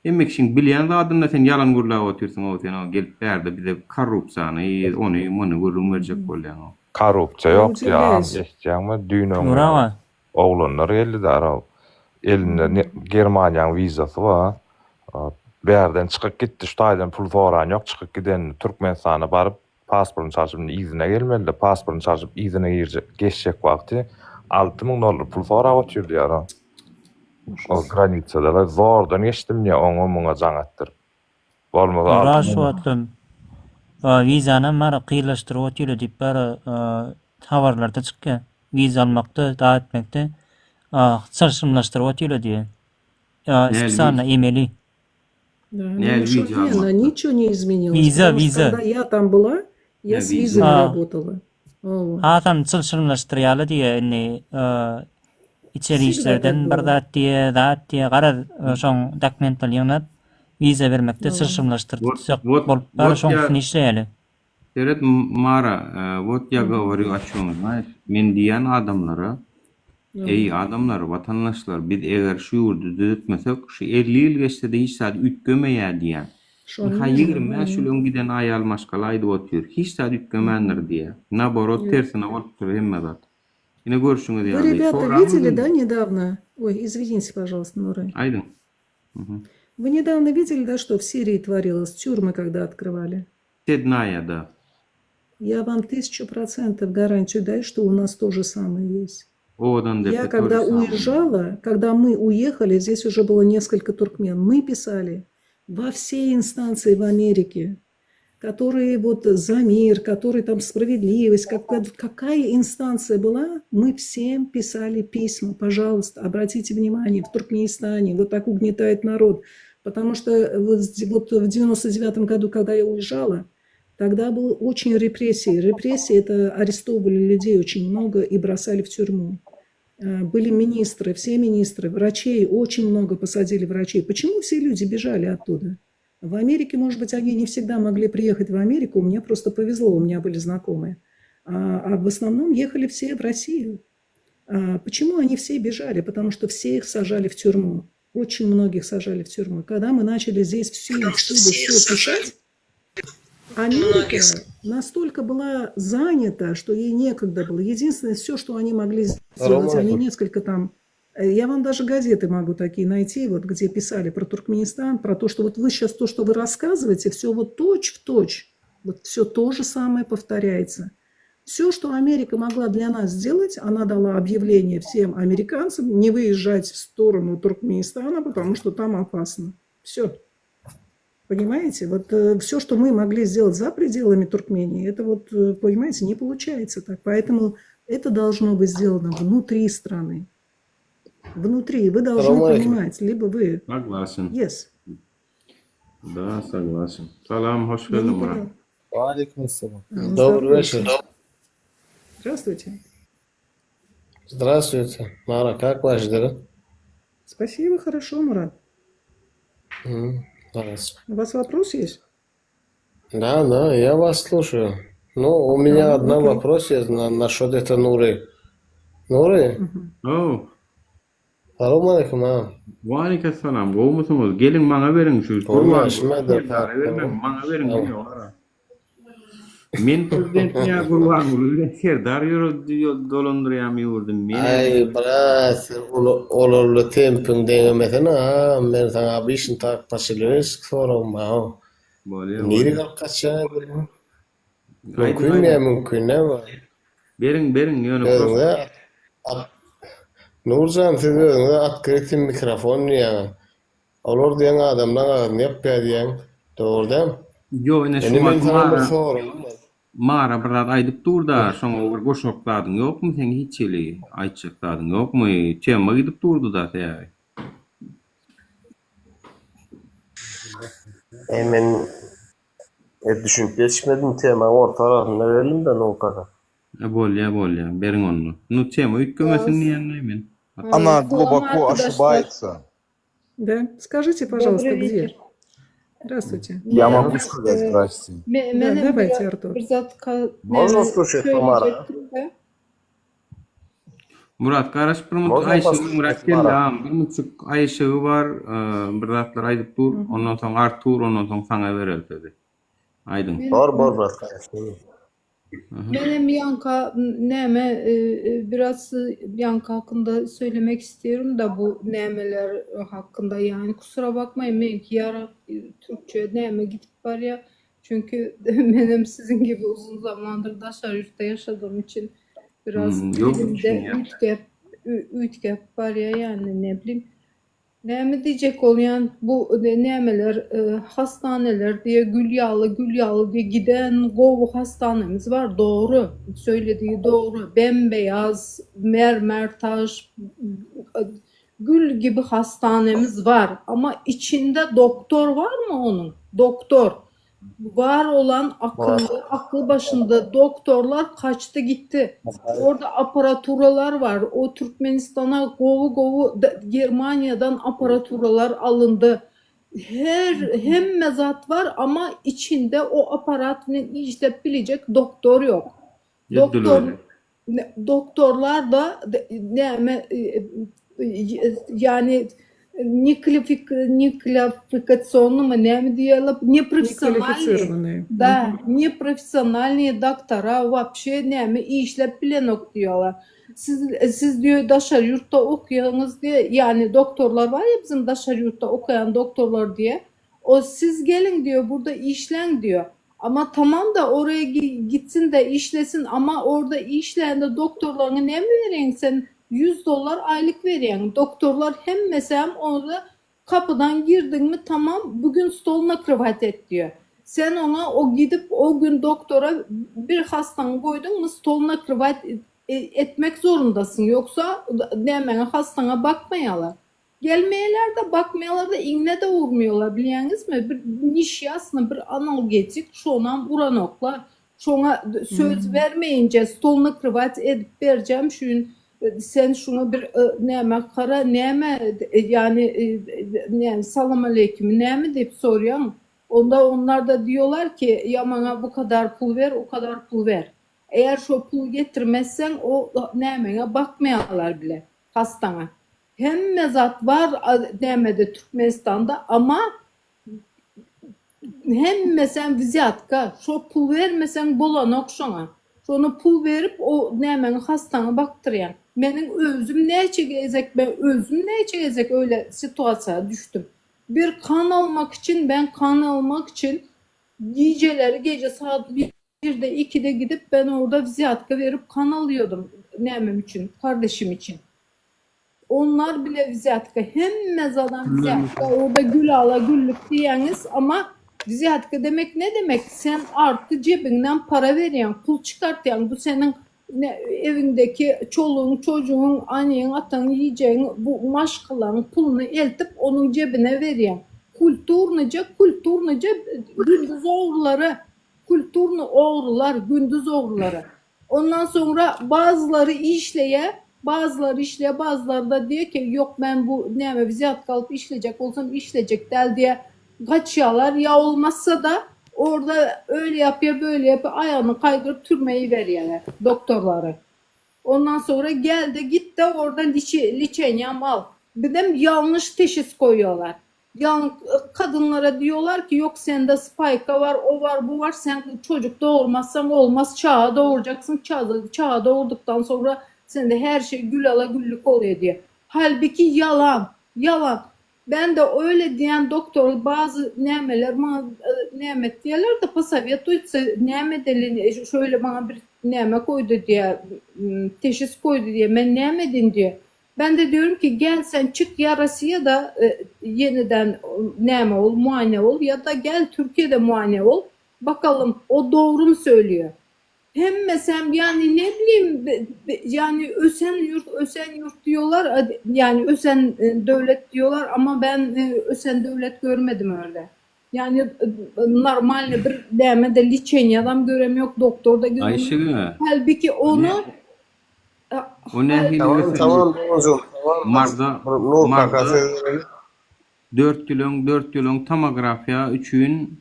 hemmekşin bilýän adamla sen ýalan gurlap otyrsyň, o sen gelip berdi bize korrupsiýany, ony muny görünmejek bolýan. Korrupsiýa ýok ýa, eşitýärmi? Düýnüň oglanlar geldi ara. Elinde Germaniýanyň wizasy bar. Berden çykyp gitdi, şu taýdan pul soran ýok, çykyp giden Türkmenistana baryp pasportuny çarşyp izine gelmeli, pasportuny çarşyp izine geçjek wagty $6000 pul sorap otyrdy ara. O granitsada zordan geçdim ya oňa muňa jaňatdyr. Bolmady. Raşwatlym. Vizany mara kıylaştırıp otyrdy diýip bara habarlarda çykýan. Viza almakda, da etmekde çarşymlaştırıp otyrdy diýen. Spesialna emeli. Да, ничего не изменилось. Виза. Когда я там была, я с визами работала. Adam çarşymlaşdyrýaly diýen, içeri işlerden bir zat diýe, garaz şoň dokumental ýygnat viza bermekde çarşymlaşdyrdyk bolup bar şoň üçin işleýäli. Ferhat Mara, вот я говорю о чём, знаешь, men diýen adamlara, ey adamlar, vatandaşlar, biz eger şu ýurdu düzeltmesek, şu 50 ýyl geçse de hiç zat ütgemeýär diýen. Ha 25 ýyl öňgiden aýal maşgal aýdyp otýar. Hiç zat ütgemendir diýe. Naborot tersine bolup dur hemme zat. Yine görüşüňiz diýär. Вы, ребята, видели, да, недавно? Ой, извините, пожалуйста, Нурай. Aydın. Вы недавно видели, да, что в Сирии творилось, тюрьмы когда открывали? Седная, да. Я вам 1000% гарантию даю, что у нас то же самое есть. Я когда уезжала, когда мы уехали, здесь уже было несколько туркмен, мы писали во все инстанции в Америке, которые вот за мир, которые там справедливость, какая инстанция была, мы всем писали письма, пожалуйста, обратите внимание, в Туркменистане вот так угнетает народ, потому что вот в 99 году, когда я уезжала, тогда было очень репрессии. Репрессии – это арестовывали людей очень много и бросали в тюрьму. Были министры, все министры, врачей, очень много посадили врачей. Почему все люди бежали оттуда? В Америке, может быть, они не всегда могли приехать в Америку, мне просто повезло, у меня были знакомые. А в основном ехали все в Россию. Почему они все бежали? Потому что все их сажали в тюрьму. Очень многих сажали в тюрьму. Когда мы начали здесь все писать, Америка настолько была занята, что ей некогда было. Единственное, все, что они могли сделать, они несколько там... Я вам даже газеты могу такие найти, вот, где писали про Туркменистан, про то, что вот вы сейчас, то, что вы рассказываете, все вот точь в точь, вот все то же самое повторяется. Все, что Америка могла для нас сделать, она дала объявление всем американцам не выезжать в сторону Туркменистана, потому что там опасно. Все. Понимаете? Вот все, что мы могли сделать за пределами Туркмении, это вот, понимаете, не получается так. Поэтому это должно быть сделано внутри страны. Внутри. Вы должны понимать, либо вы... Согласен. Yes. Да, согласен. Салам, hoş geldin Murat. Алейкум ассалам. Добрый вечер. Здравствуйте. Здравствуйте. Мара, как ваши дела? Спасибо, хорошо, Мурат. Хорошо. У вас вопрос есть? Да, я вас слушаю. Ну, у меня один вопрос есть насчет этой Нуры. Nuri? Oh. Assalamu alaikum ha. Wa aleykum selam. Goýmusyňyz? Gelin maňa beriň şu. Olmaşmadı. Maňa beriň. Men prezident ya gurban ulan serdar dolandyrýam ýurdum. Ay bras, olurlu tempin deňemesen ha. Men sana bir işin taşylys soram ha. Nere galkaçça? Mümkün ne var? Beriň ýöne. Nurcan siz özüňize atkryty mikrofon ýa. Olar diýen adamlar ne ýapýar diýen? Dogry. Yo, ene şu Mara birer aýdyp durda, şoňa bir goşokdadyň ýokmy sen hiçeli aýtjakdadyň ýokmy? Tema gidip durdu da täýär. Men düşünüp geçmedim tema ortalarında verelim de o kadar. Bolya, beriň onu. Nu tema ütkemesin diýenleýmen. Она глубоко ошибается. Да, скажите, пожалуйста, где? Здравствуйте. Я могу сказать здрасте. Да, давайте, Артур. Можно слушать, Тамара? Murat, garaş bir mut Ayşe Murat geldi. Bir mutluk Ayşe var, bir zatlar aýdyp dur, ondan soň Artur, ondan soň saňa berildi. Aydın. Bor Murat. Benim Bianca neme biraz Bianca hakkında söylemek istiyorum da bu nemeler hakkında yani kusura bakmayın belki yara Türkçe neme gidip var ya çünkü benim sizin gibi uzun zamandır Daşarjurt'ta yaşadığım için biraz elimde ütgep var ya yani ne bileyim. Ne diyecek olayan bu nemeler hastaneler diye gül yağlı diye giden hastanemiz var. Doğru. Söylediği doğru. Bembeyaz, mermer taş, gül gibi hastanemiz var. Ama içinde doktor var mı onun? Doktor. Var olan aklı başında doktorlar kaçtı gitti. Orada aparaturalar var. O Türkmenistan'a govu Germanya'dan aparaturalar alındı. Hem mezat var ama içinde o aparatını işleyebilecek doktor yok. Doktorlar da yani неквалификационно не делают, непрофессиональные, да, непрофессиональные доктора вообще не işlep bilen okuyorlar. Siz diyor Daşarjurt'ta okuyorsunuz diye yani doktorlar var ya bizim Daşarjurt'ta okuyan doktorlar diye. O siz gelin diyor burada işlen diyor. Ama tamam da oraya gitsin de işlesin ama orada işleyen de doktorlarına ne mi verin sen? $100 aylık veriyen doktorlar hem mesela orada kapıdan girdin mi tamam bugün stoluna kravat et diyor. Sen ona o gidip o gün doktora bir hastanı koydun mu stoluna kravat etmek zorundasın. Yoksa hemen hastana bakmayalar. Gelmeyeler de bakmayalar da iğne de vurmuyorlar biliyorsunuz mu? Bir niş aslında bir analgetik şonan vuranoklar. Şona söz vermeyince stoluna kravat edip vereceğim şunu sen şunu bir kara yani salam aleyküm deyip soruyor. Onlar da diyorlar ki ya bana bu kadar pul ver o kadar pul ver. Eğer şu pul getirmezsen o bakmayalar bile hastana. Hem mezat var de Türkmenistan'da ama hem mesela viziyatka şu pul vermesen bolanok şuna. Şunu pul verip o hastana baktırıyan. Benim özüm ne çekecek öyle situasyona düştüm. Bir kan almak için gece saat 1'de 2'de gidip ben orada viziyatka verip kan alıyordum nemem için, kardeşim için. Onlar bile viziyatka, hemmez adam viziyatka, orada gül ala güllük diyeniz ama viziyatka demek ne demek? Sen artı cebinden para veriyorsun, pul çıkartıyorsun. Bu senin evindeki çoluğun, çocuğun, annen, atan yiyeceğin bu maşkaların pulunu eltip onun cebine veriyorsun. Kulturnuca gündüz oğruları, kulturnu oğrular, gündüz oğruları. Ondan sonra bazıları işleye, bazıları da diyor ki yok ben bu neme viziyat kalıp işleyecek olsam işleyecek del diye kaçıyorlar. Ya olmazsa da orada öyle yapıyor böyle yapıyor ayağını kaydırıp türmeyi veriyorlar doktorları. Ondan sonra gel de git de orada liçenyam al. Bir de yanlış teşhis koyuyorlar. Yani kadınlara diyorlar ki yok sende spike'a var, o var, bu var. Sen çocuk doğurmazsan olmaz. Çağa doğuracaksın. Çağa doğurduktan sonra sende her şey gül ala güllük oluyor diye. Halbuki yalan. Ben de öyle diyen doktor bazı nemeler nemet diyorlar da pasavetuysa nemet elini şöyle bana bir neme koydu diye teşhis koydu diye ben nemedin diye. Ben de diyorum ki gel sen çık ya Rusya'ya da yeniden neme ol, muayene ol ya da gel Türkiye'de muayene ol. Bakalım o doğru mu söylüyor? Hem mesela yani ne bileyim yani ösen yurt diyorlar yani ösen devlet diyorlar ama ben ösen devlet görmedim öyle. Yani normal bir demede liçenyadan göremiyor, doktorda göremiyor. Ayşe. Halbuki onu O ne Tamam hocam. Marda 4 kilon tomografiya üçün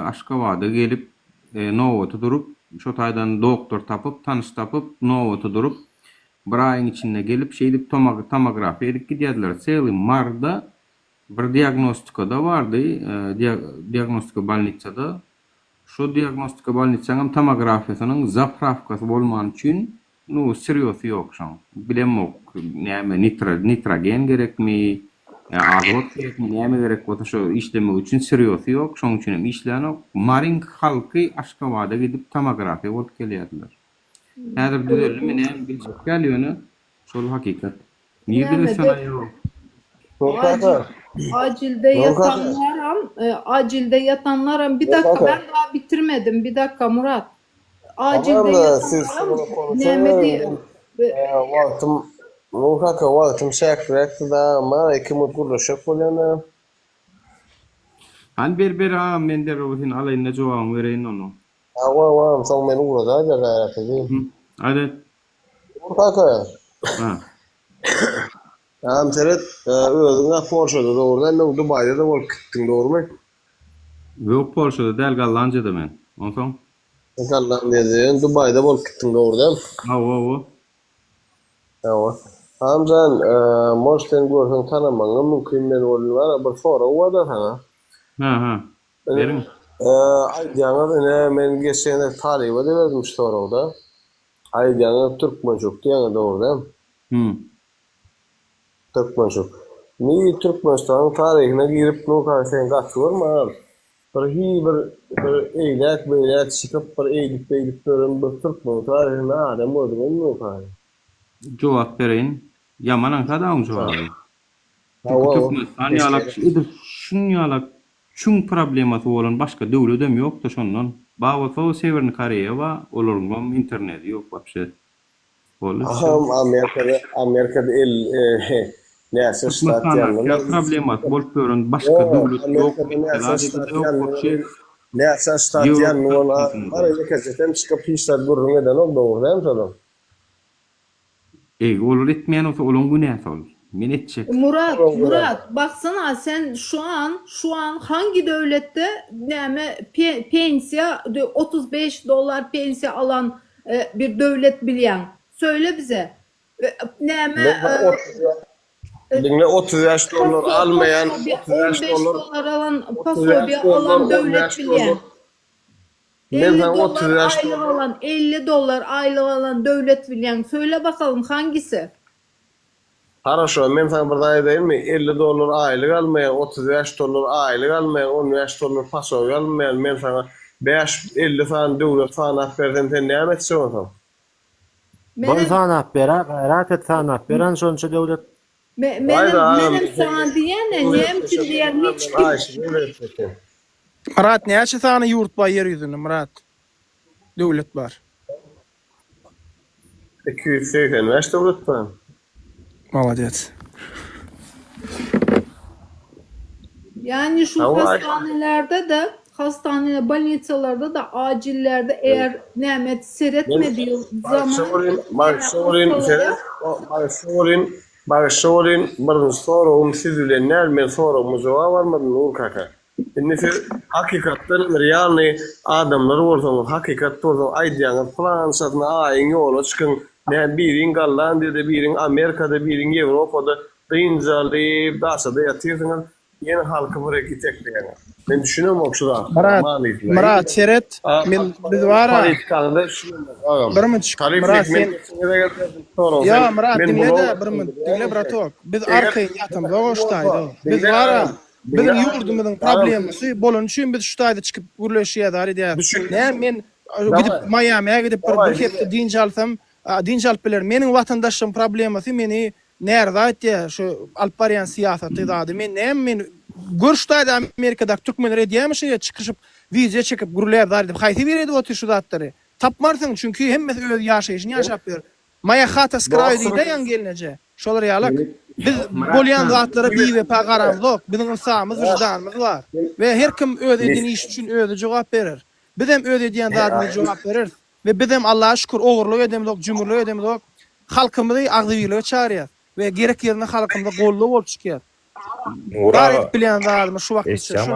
Aşgabat'a gelip Novot'a durup şu taydan doktor tapıp tanış tapıp Novot'a durup bir ayın içinde gelip şeydip tomografi edip gidiyorlar. Seyli Marda bir diagnostika da vardı. Diagnostika balnitsada. Şu diagnostika balnitsanın tomografiyasının zapravkası bolman için no seriyosu yok şu an. Bilemok. Näme nitrogen gerek mi? Azot gerek mi? Näme gerek bolsa şu işlemi için seriyosu yok. Şoň üçin işlerini Maring halky Aşgabat'a gidip tomografiya bolup gelýärler. Häzir düzeldi mene biljek gelýäni şol hakikat. Niýe bilsen yok. Acilde yatanlar bir dakika ben daha bitirmedim. Bir dakika Murat. Acilde yatanlar neme diye. Vaktim şekrekti da ama iki mutlu şokolana. Han ber ha men der rohin alayna jogam verein onu. Wa son men uğradı da gayret edeyim. Hadi. Kaka. Ha. Tamam seret özüňe Porsche'da doğrudan ben Dubai'de de bol gittin doğru mu? Yok Porsche'da del Gallanja'da men. Onsoň? Gallanja'da Dubai'de bol gittin doğrudan. Ha. Tamam. Hamzan Morsten görsen tanamaňa mümkin bolýar bir fora wada sana. Ha. Berin. Aýdýaňa men geçen taliba da verdim sorada. Aýdýaňa Türkmen çok diýene doğrudan. Türkmençok. Ni Türkmenistan tarihine girip no karşıya kaçıyor mu? Bir eylek çıkıp bir eylip bir Türkmen tarihine adam olduğunu no karşı. Cevap verin. Yamanan kadam jogap. Türkmenistan ýalak idi şunyalak çün problematy bolan başga döwletem ýok da şondan. Bawa Severni Koreýa we olaryň internet ýok wapşe. Amerika'da näse ştat ýanynda problemat bolup görün başga döwlet ýok. Näse ştat ýanynda ara ýeketem çıkıp işler görmeden o doğrudan adam. Olur etmeyen olsa olan günah olur. Men etçek. Murat baksana sen şu an hangi devlette pensiya $35 pensiya alan bir devlet bilyen? Söyle bize. Dinle 30 yaş dolar almayan 15 dolar alan pasobiya alan devlet bilyen. 50 dolar aylık alan, 50 dolar aylık alan devlet bilyen. Söyle bakalım hangisi? Хорошо, men sana bir daha değil mi? 50 dolar aylık almayan, 30 yaş dolar aylık almayan, 10 yaş dolar pasobiya almayan, men sana 50 fan dowlet fan apberden sen näme etseň? Boy sanap bera, gayrat et sanap beran şonça döwlet. Menim sana diýene näme diýen hiç kim. Murat näçe tane yurt bar yer ýüzünde Murat? Döwlet bar. 285 dowlet var. Молодец. Yani şu hastanelerde, bolnitsalarda da acillerde eğer nämet seyretmediği zaman Bağışlayın, bir sorum siz bilenler, men sorumuza varmadım Nur kaka. Şimdi hakikaten realni adamlar olsa, hakikat olsa aydiyanı Fransa'dan ayın yola çıkın. Ne birin Gallandiya'da, birin Amerika'da, birin Avrupa'da dıyıncalayıp dasada yatıyorsunuz. Yeni halkı buraya gidecekti yani. Ben düşünüyorum o şurada. Murat seret biz vara. Bir minut. Murat sen. Ya Murat dinle de bir minut. Dinle bratok. Biz arkayın yatım. Doğuştaydı. Biz vara. Bizim yurdumuzun problemisi bolun için biz şutayda çıkıp urleşiye dar ediyoruz. Ne men gidip Miami'ye gidip bir hepte dinç alsam dinç alplar menin vatandaşım problemisi meni nerede aytdı şu Alparian siyaseti dadı men görüştayda Amerika'da Türkmenler diýmişe çıkışıp vize çekip gurulýar dar edip haýsy beredi o şu zatları tapmarsın çünkü hemmesi öz ýaşaýyşyny ýaşap ber maya hata skraýdy diýdi ýan gelinece şolar ýalyk biz bolýan zatlara biwe pagaramyk bizim ysamyz vicdanymyz var we her kim öz edini iş üçin özü jogap berer biz hem öz edýän zatymyza jogap berer we biz hem Allaha şükür ogurlyk edemlik jumurlyk edemlik halkymyzy agdywylyga çağırýar we gerek ýerine halkymyza golluk bolup çykýar. Garet bilen zadym şu wagtda şu.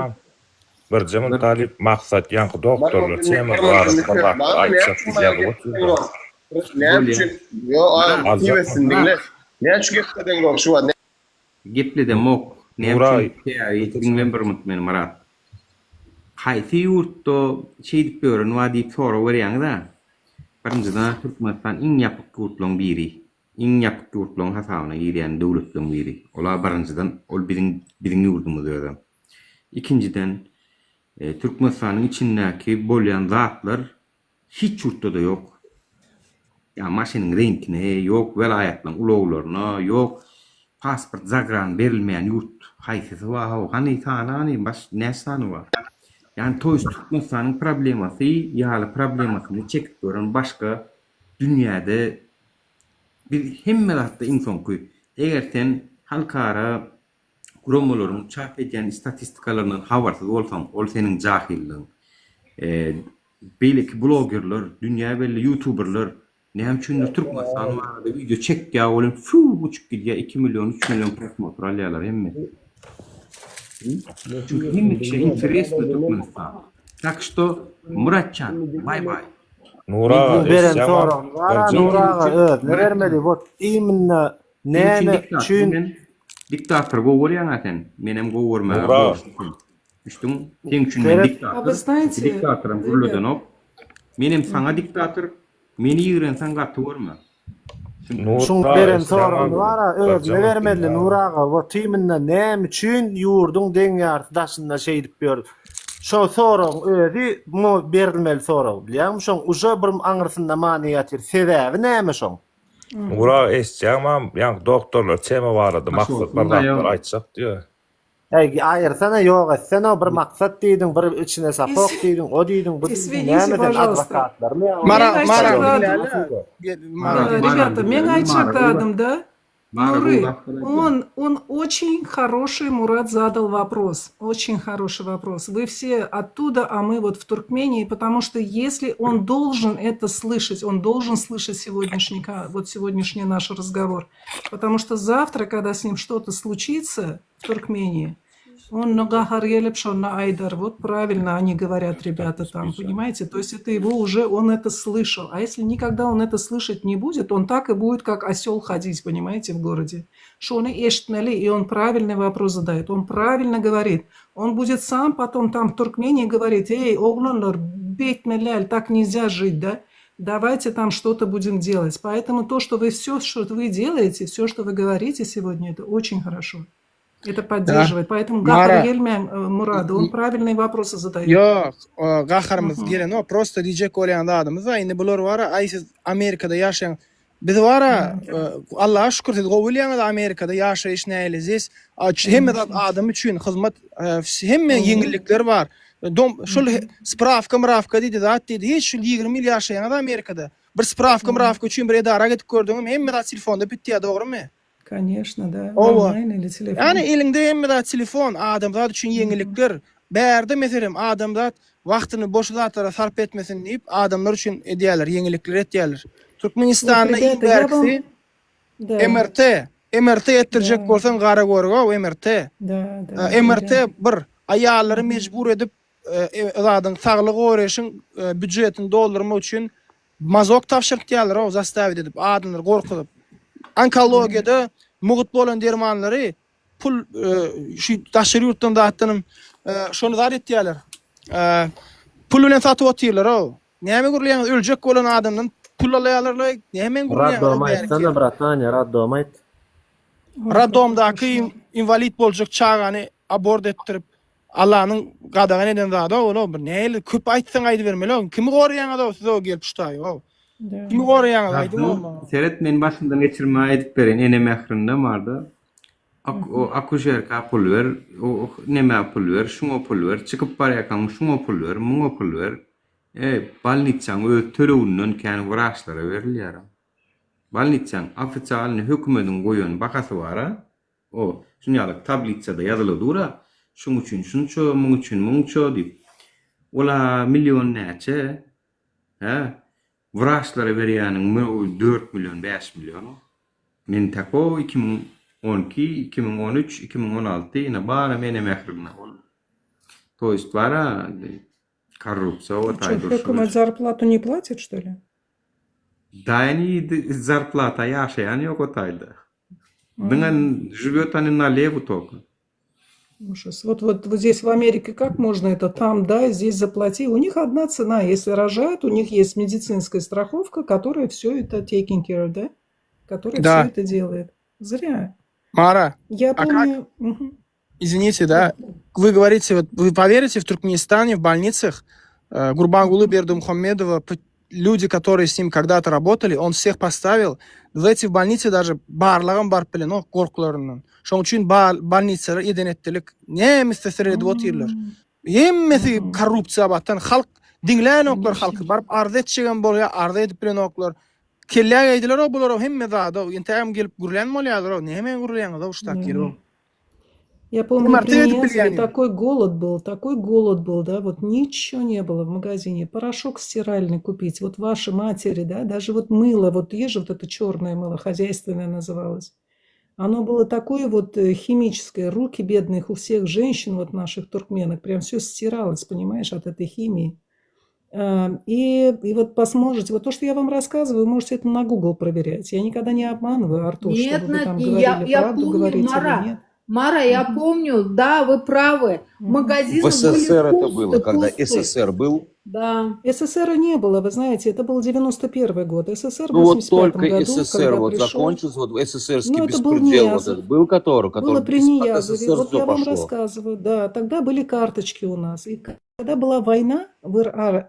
Bir zaman talip maksat yankı doktorlar çemir var bak ayçak diýýär. Ne için? Yo tiwesin dinle. Ne için gepden gok şu an. Gepli de mok. Ne için dinlen bir minut men Murat. Haýsy ýurtda şeýdip bören wa diýip sora berýäňda. Birinjiden Türkmenistan iň ýapyk ýurtlaryň biri. Iň ýapyk ýurtlaryň hasabyna ýerýän döwletleriň biri. Olar birinjiden ol biziň ýurdumyz öýdü. İkinciden Türkmenistanyň içindäki bolýan zatlar hiç ýurtda da ýok. Ya maşynyň renkine ýok, welayatlaryň ulaglaryna ýok, pasport zagran berilmeýän ýurt haýsysy bar, hany tanany baş näsany bar. Yani toýs Türkmenistanyň problemasy ýaly problemasyny çekip gören başga dünýäde bir hemme zatda insan koy. Eger sen halkara gromolaryň çap edýän statistikalaryndan habarsyz bolsaň, ol seniň jahilligiň. Belki blogerler, dünýä belli youtuberler näme üçin Türkmenistan barada video çekýär, olam şu buçuk gidýär 2 milyon 3 milyon prosmotr alýarlar hemme. Çünkü hemme kişi interesli Türkmenistan. Tak što Muratcan, bay bay. Nura beren sorum var. Nura öz ne vermedi bu iminne näme üçin diktator goworýan sen. Menem goworma. Üstüm teň üçin men diktator. Diktatorum gurludanok. Menem sana diktator. Meni ýigrensen gaty görme. Şun beren sorum var. Öz ne vermedi Nuraga bu iminne näme üçin ýurdun deň ýardaşynda şeýdip ber. Şo sorum özi mu berilmeli sorum. Bilýärmi şoň uja bir aňyrsynda many ýatyr. Sebäbi näme şoň? Ura esjämam, ýa doktorlar çeme barady, maksat barlar aýtsak diýär. Aýyrsana ýok, sen o bir maksat diýdiň, bir içine sapok diýdiň, o diýdiň, bu näme advokatlar? Ребята, мен айтчак да. Нуры, он очень хороший, Мурат задал вопрос, очень хороший вопрос. Вы все оттуда, а мы вот в Туркмении, потому что если он должен это слышать, он должен слышать сегодняшний наш разговор, потому что завтра, когда с ним что-то случится в Туркмении, он на Айдар, вот правильно они говорят, ребята там, понимаете? То есть это его уже, он это слышал. А если никогда он это слышать не будет, он так и будет, как осел ходить, понимаете, в городе. Шоны эштмели, и он правильный вопрос задает, он правильно говорит. Он будет сам потом там в Туркмении говорить: эй, оглонлар, бейтмеляль, так нельзя жить, да? Давайте там что-то будем делать. Поэтому все, что вы делаете, все, что вы говорите сегодня, это очень хорошо. это поддерживает. Поэтому Мара. Гахар Ельмян Мураду, он правильные вопросы задает. Yok, gaharımız gelen o prosto diyecek olan da adamız var. Indi bular var. Aysiz Amerika'da yaşayan biz var. Allah'a şükür siz qobulyanyz Amerika'da yaşayış näýleziz. Hemme adam üçün hizmet hemme ýeňillikler var. Şol spravka mravka diýdi zat diýdi. Hiç şol 20 ýyl yaşayan adam Amerika'da. Bir spravka mravka üçün bir edara gidip gördüňüm. Hemme de telefonda bitdi, dogrymy? Конечно, да. Ova. Онлайн или телефон. Yani elinde hemme de telefon adamlar üçün ýeňillikler. Bärde meselem adamlar wagtyny boş zatlara sarp etmesin diýip adamlar üçün edýärler, ýeňillikler etýärler. Türkmenistanyň rебята, ilk berkisi Да. MRT etdirjek bolsaň gara görgä o MRT. Да. MRT bir aýallary mejbur edip zadyň saglyk goraşyň büdjetini doldurmak üçin mazok tapşyrtýarlar, o zastavit edip adamlar gorkup. Onkologiyada mugut bolan dermanlary pul şu taşyr ýurtdan datdynym şonu zat etýärler. Pul bilen satyp otyrlar o. Näme gurulýan öljek bolan adamdan pul alaýarlar, näme gurulýan? Raddom aýtsana bratanya, raddom aýt. Raddomdaky invalid boljak çağany abort etdirip Allah'ın qadagan eden zada o bir näle köp aýtsaň aýdy bermeli. Kimi goraýan adam size o gelip şutaý o. Kimi goraýan aýdy o. Seret men başyndan geçirme edip beren ene mährinde bardy. O akuşerka pul ver, o neme pul ver, şuňa pul ver, çykyp barýakan şuňa pul ver, muňa pul ver. Balnitçaň öz töreğinden kän wraçlara berilýär. Balnitçaň ofiçialny hökümetiň goýan bakasy bar. O şunýalyk tablitsada ýazyly dura. Şuň üçin şunça, muň üçin muňça diýip. Ola million näçe? Wraçlara berýäniň 4 million, 5 million. Men tako 2012, 2013, 2016 ýene bara mene mähribine bol. То есть bara korrupsiýa we Hökümet зарплату не платит, что ли? Да, они зарплата yaşayan yok o tayda. Дыңан живет они налево только. Ужас. Вот здесь в Америке как можно это там, да, здесь заплати. У них одна цена. Если рожают, у них есть медицинская страховка, которая все это taking care, да? Которая все это делает. Зря. Мара, Я помню... извините, да, вы говорите, вот вы поверите, в Туркменистане, в больницах, Гурбангулы Бердымухаммедова, люди, которые с ним когда-то работали, он всех поставил. В эти больницы даже барлыгын барып билен, o korkularından. Şoň üçin больницалар edenetlik näme tesir edip otyrlar. Hemmesi korrupsiýa batdan halk diňlän oklar halky barıp arz etjegen bolýar, arz edip bilen oklar. Kelläg eýdiler o bular hemme zada, ýentem gelip gürlen bolýarlar, näme gürlen da uştak gelip. Я помню, при Ниязове такой голод был, да, вот ничего не было в магазине. Порошок стиральный купить, вот ваши матери, да, даже вот мыло, вот есть же вот это черное мыло, хозяйственное называлось. Оно было такое вот химическое, руки бедных у всех женщин, вот наших туркменок, прям все стиралось, понимаешь, от этой химии. И вот посмотрите, вот то, что я вам рассказываю, вы можете это на Google проверять. Я никогда не обманываю, Артур, Нет, чтобы вы там я говорили правду, помню, говорите Мара. или нет. Мара, я помню, да, вы правы. Магазины В СССР были это было, когда пустые. СССР был. Да. СССР не было, вы знаете, это был 91 год. СССР в Ну вот 85 только году, СССР когда вот пришел. закончился, вот СССРский Ну, это был беспредел вот Ниязов. этот был, который Было при от Ниязове. СССР Вот все я вам пошло. рассказываю, да, тогда были карточки у нас. И когда была война в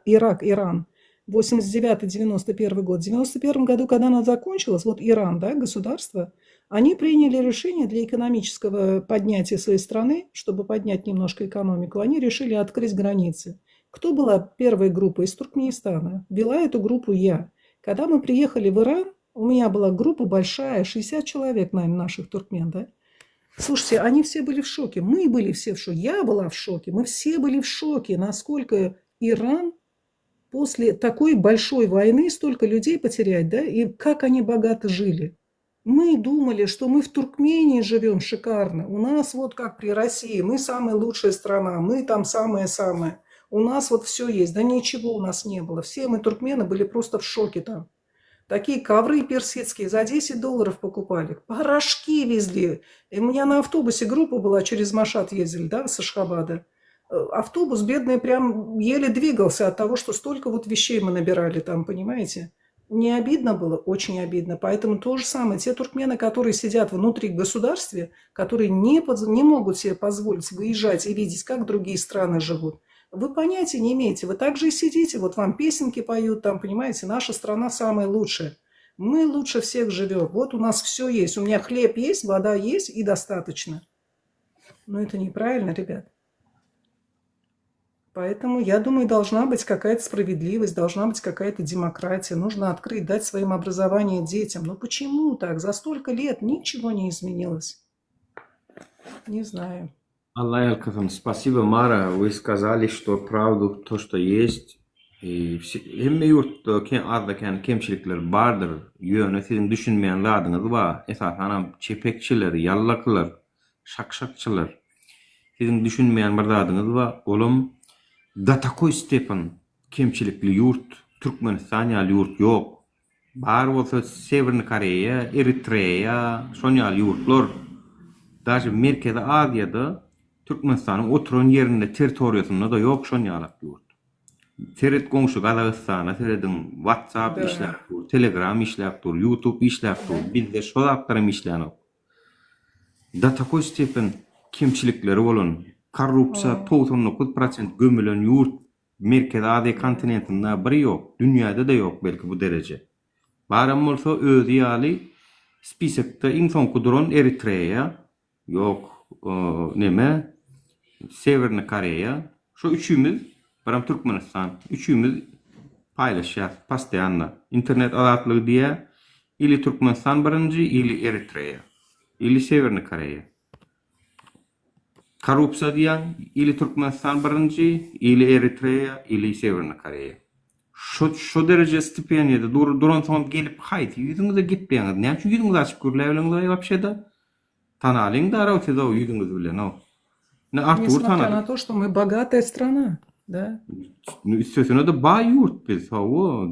Ирак-Иран, 89-91 год, в 91 году, когда она закончилась, вот Иран, да, государство, они приняли решение для экономического поднятия своей страны, чтобы поднять немножко экономику, они решили открыть границы. Кто была первой группой из Туркменистана? Вела эту группу я. Когда мы приехали в Иран, у меня была группа большая, 60 человек, наверное, наших туркмен, да? Слушайте, они все были в шоке. Мы были все в шоке. Я была в шоке. Мы все были в шоке, насколько Иран после такой большой войны столько людей потерять, да? И как они богато жили. Мы думали, что мы в Туркмении живем шикарно. У нас вот как при России. Мы самая лучшая страна. Мы там самые-самые. У нас вот все есть. Да ничего у нас не было. Все мы, туркмены, были просто в шоке там. Такие ковры персидские за $10 покупали. Порошки везли. И у меня на автобусе группа была, через Машат ездили, да, с Ашхабада. Автобус бедный прям еле двигался от того, что столько вот вещей мы набирали там, понимаете? Не обидно было? Очень обидно. Поэтому то же самое. Те туркмены, которые сидят внутри государства, которые не могут себе позволить выезжать и видеть, как другие страны живут, вы понятия не имеете. Вы также и сидите, вот вам песенки поют, там, понимаете, наша страна самая лучшая. Мы лучше всех живем. Вот у нас все есть. У меня хлеб есть, вода есть и достаточно. Но это неправильно, ребят. Поэтому, я думаю, должна быть какая-то справедливость, должна быть какая-то демократия. Нужно открыть, дать своим образование детям. Но почему так? За столько лет ничего не изменилось. Не знаю. Аллах Алкафан, спасибо, Мара. Вы сказали, что правду, то, что есть. Hem yurtda arda kemçilikler bardır. Yöne sizin düşünmeyen ladınız var. Esasen çepekçiler, yallaklar, şakşakçılar. Sizin düşünmeyen bir ladınız var. Olum da takoy stepan kemçilikli yurt, Türkmenistan yurt yok. Bar olsa Severni Koreya, Eritreya, şonyal yurtlar. Daşı Merkez Asya'da Türkmenistan'ın oturan yerinde teritoriyasında da yok şonyalak yurt. Seret komşu Kazakistan'a seredin WhatsApp işlektir, Telegram işlektir, YouTube işlektir, bizde şolaplarım işlenip. Da takoy stepen kemçilikleri olun. Korrupsiya 99% gömülen yurt Merkez Asya kontinentinde biri yok. Dünyada da yok belki bu derece. Baram olsa özü ýaly spisekde iň soňky duran Eritreya, yok neme Severni Koreya, şu üçümüz baram Türkmenistan, üçümüz paylaşýar pastiýanla. İnternet azatlygy diýe ili Türkmenistan birinji, ili Eritreya, ili Severni Koreya. Korrupsiya diýen ili Türkmenistan birinji, ili Eritreya, ili Severni Koreya. Şu derece stipeniyada duran soňam gelip haýty ýüzüňize gitmeýäňiz. Näme üçin ýüzüňizi açyp görläýärler wapşeda? Tanalyň da arawty da ýüzüňiz bilen o. Ne Artur Несмотря tanaly. на то, что мы богатая страна, да? Üstesine de bay yurt biz. O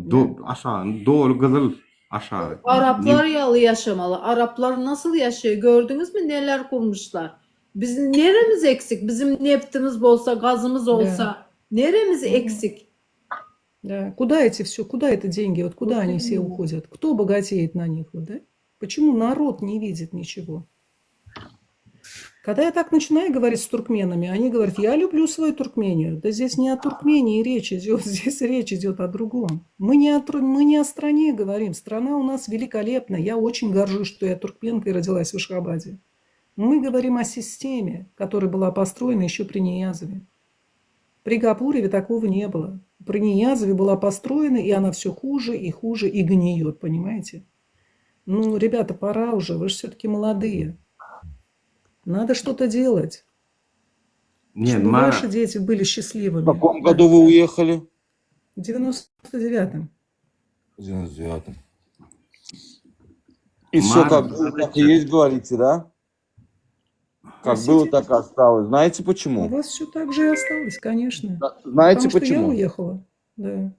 aşağı doğru gyzyl aşağı. Araplar yalı yaşamalı. Araplar nasıl yaşıyor? Gördünüz mü neler kurmuşlar? Bizim neremiz eksik? Bizim neftimiz olsa, gazımız olsa neremiz eksik? Да. Куда эти все, куда это деньги, вот куда они все уходят? Кто богатеет на них, вот, да? Почему народ не видит ничего? Когда я так начинаю говорить с туркменами, они говорят, я люблю свою Туркмению. Да здесь не о Туркмении речь идет, здесь речь идет о другом. Мы не о стране говорим. Страна у нас великолепная. Я очень горжусь, что я туркменка и родилась в Ашхабаде. Мы говорим о системе, которая была построена еще при Ниязове. При Гапурове такого не было. При Ниязове была построена, и она все хуже и гниет, понимаете? Ну, ребята, пора уже, вы же все-таки молодые. Надо что-то делать. Нет, чтобы Мара, ваши дети были счастливыми. В каком году вы уехали? В 99-м. В 99-м. И все как было, так и есть, говорите, да? Как было, так и осталось. Знаете У почему? вас все так же и осталось, конечно. Знаете Потому что я почему? уехала. Да.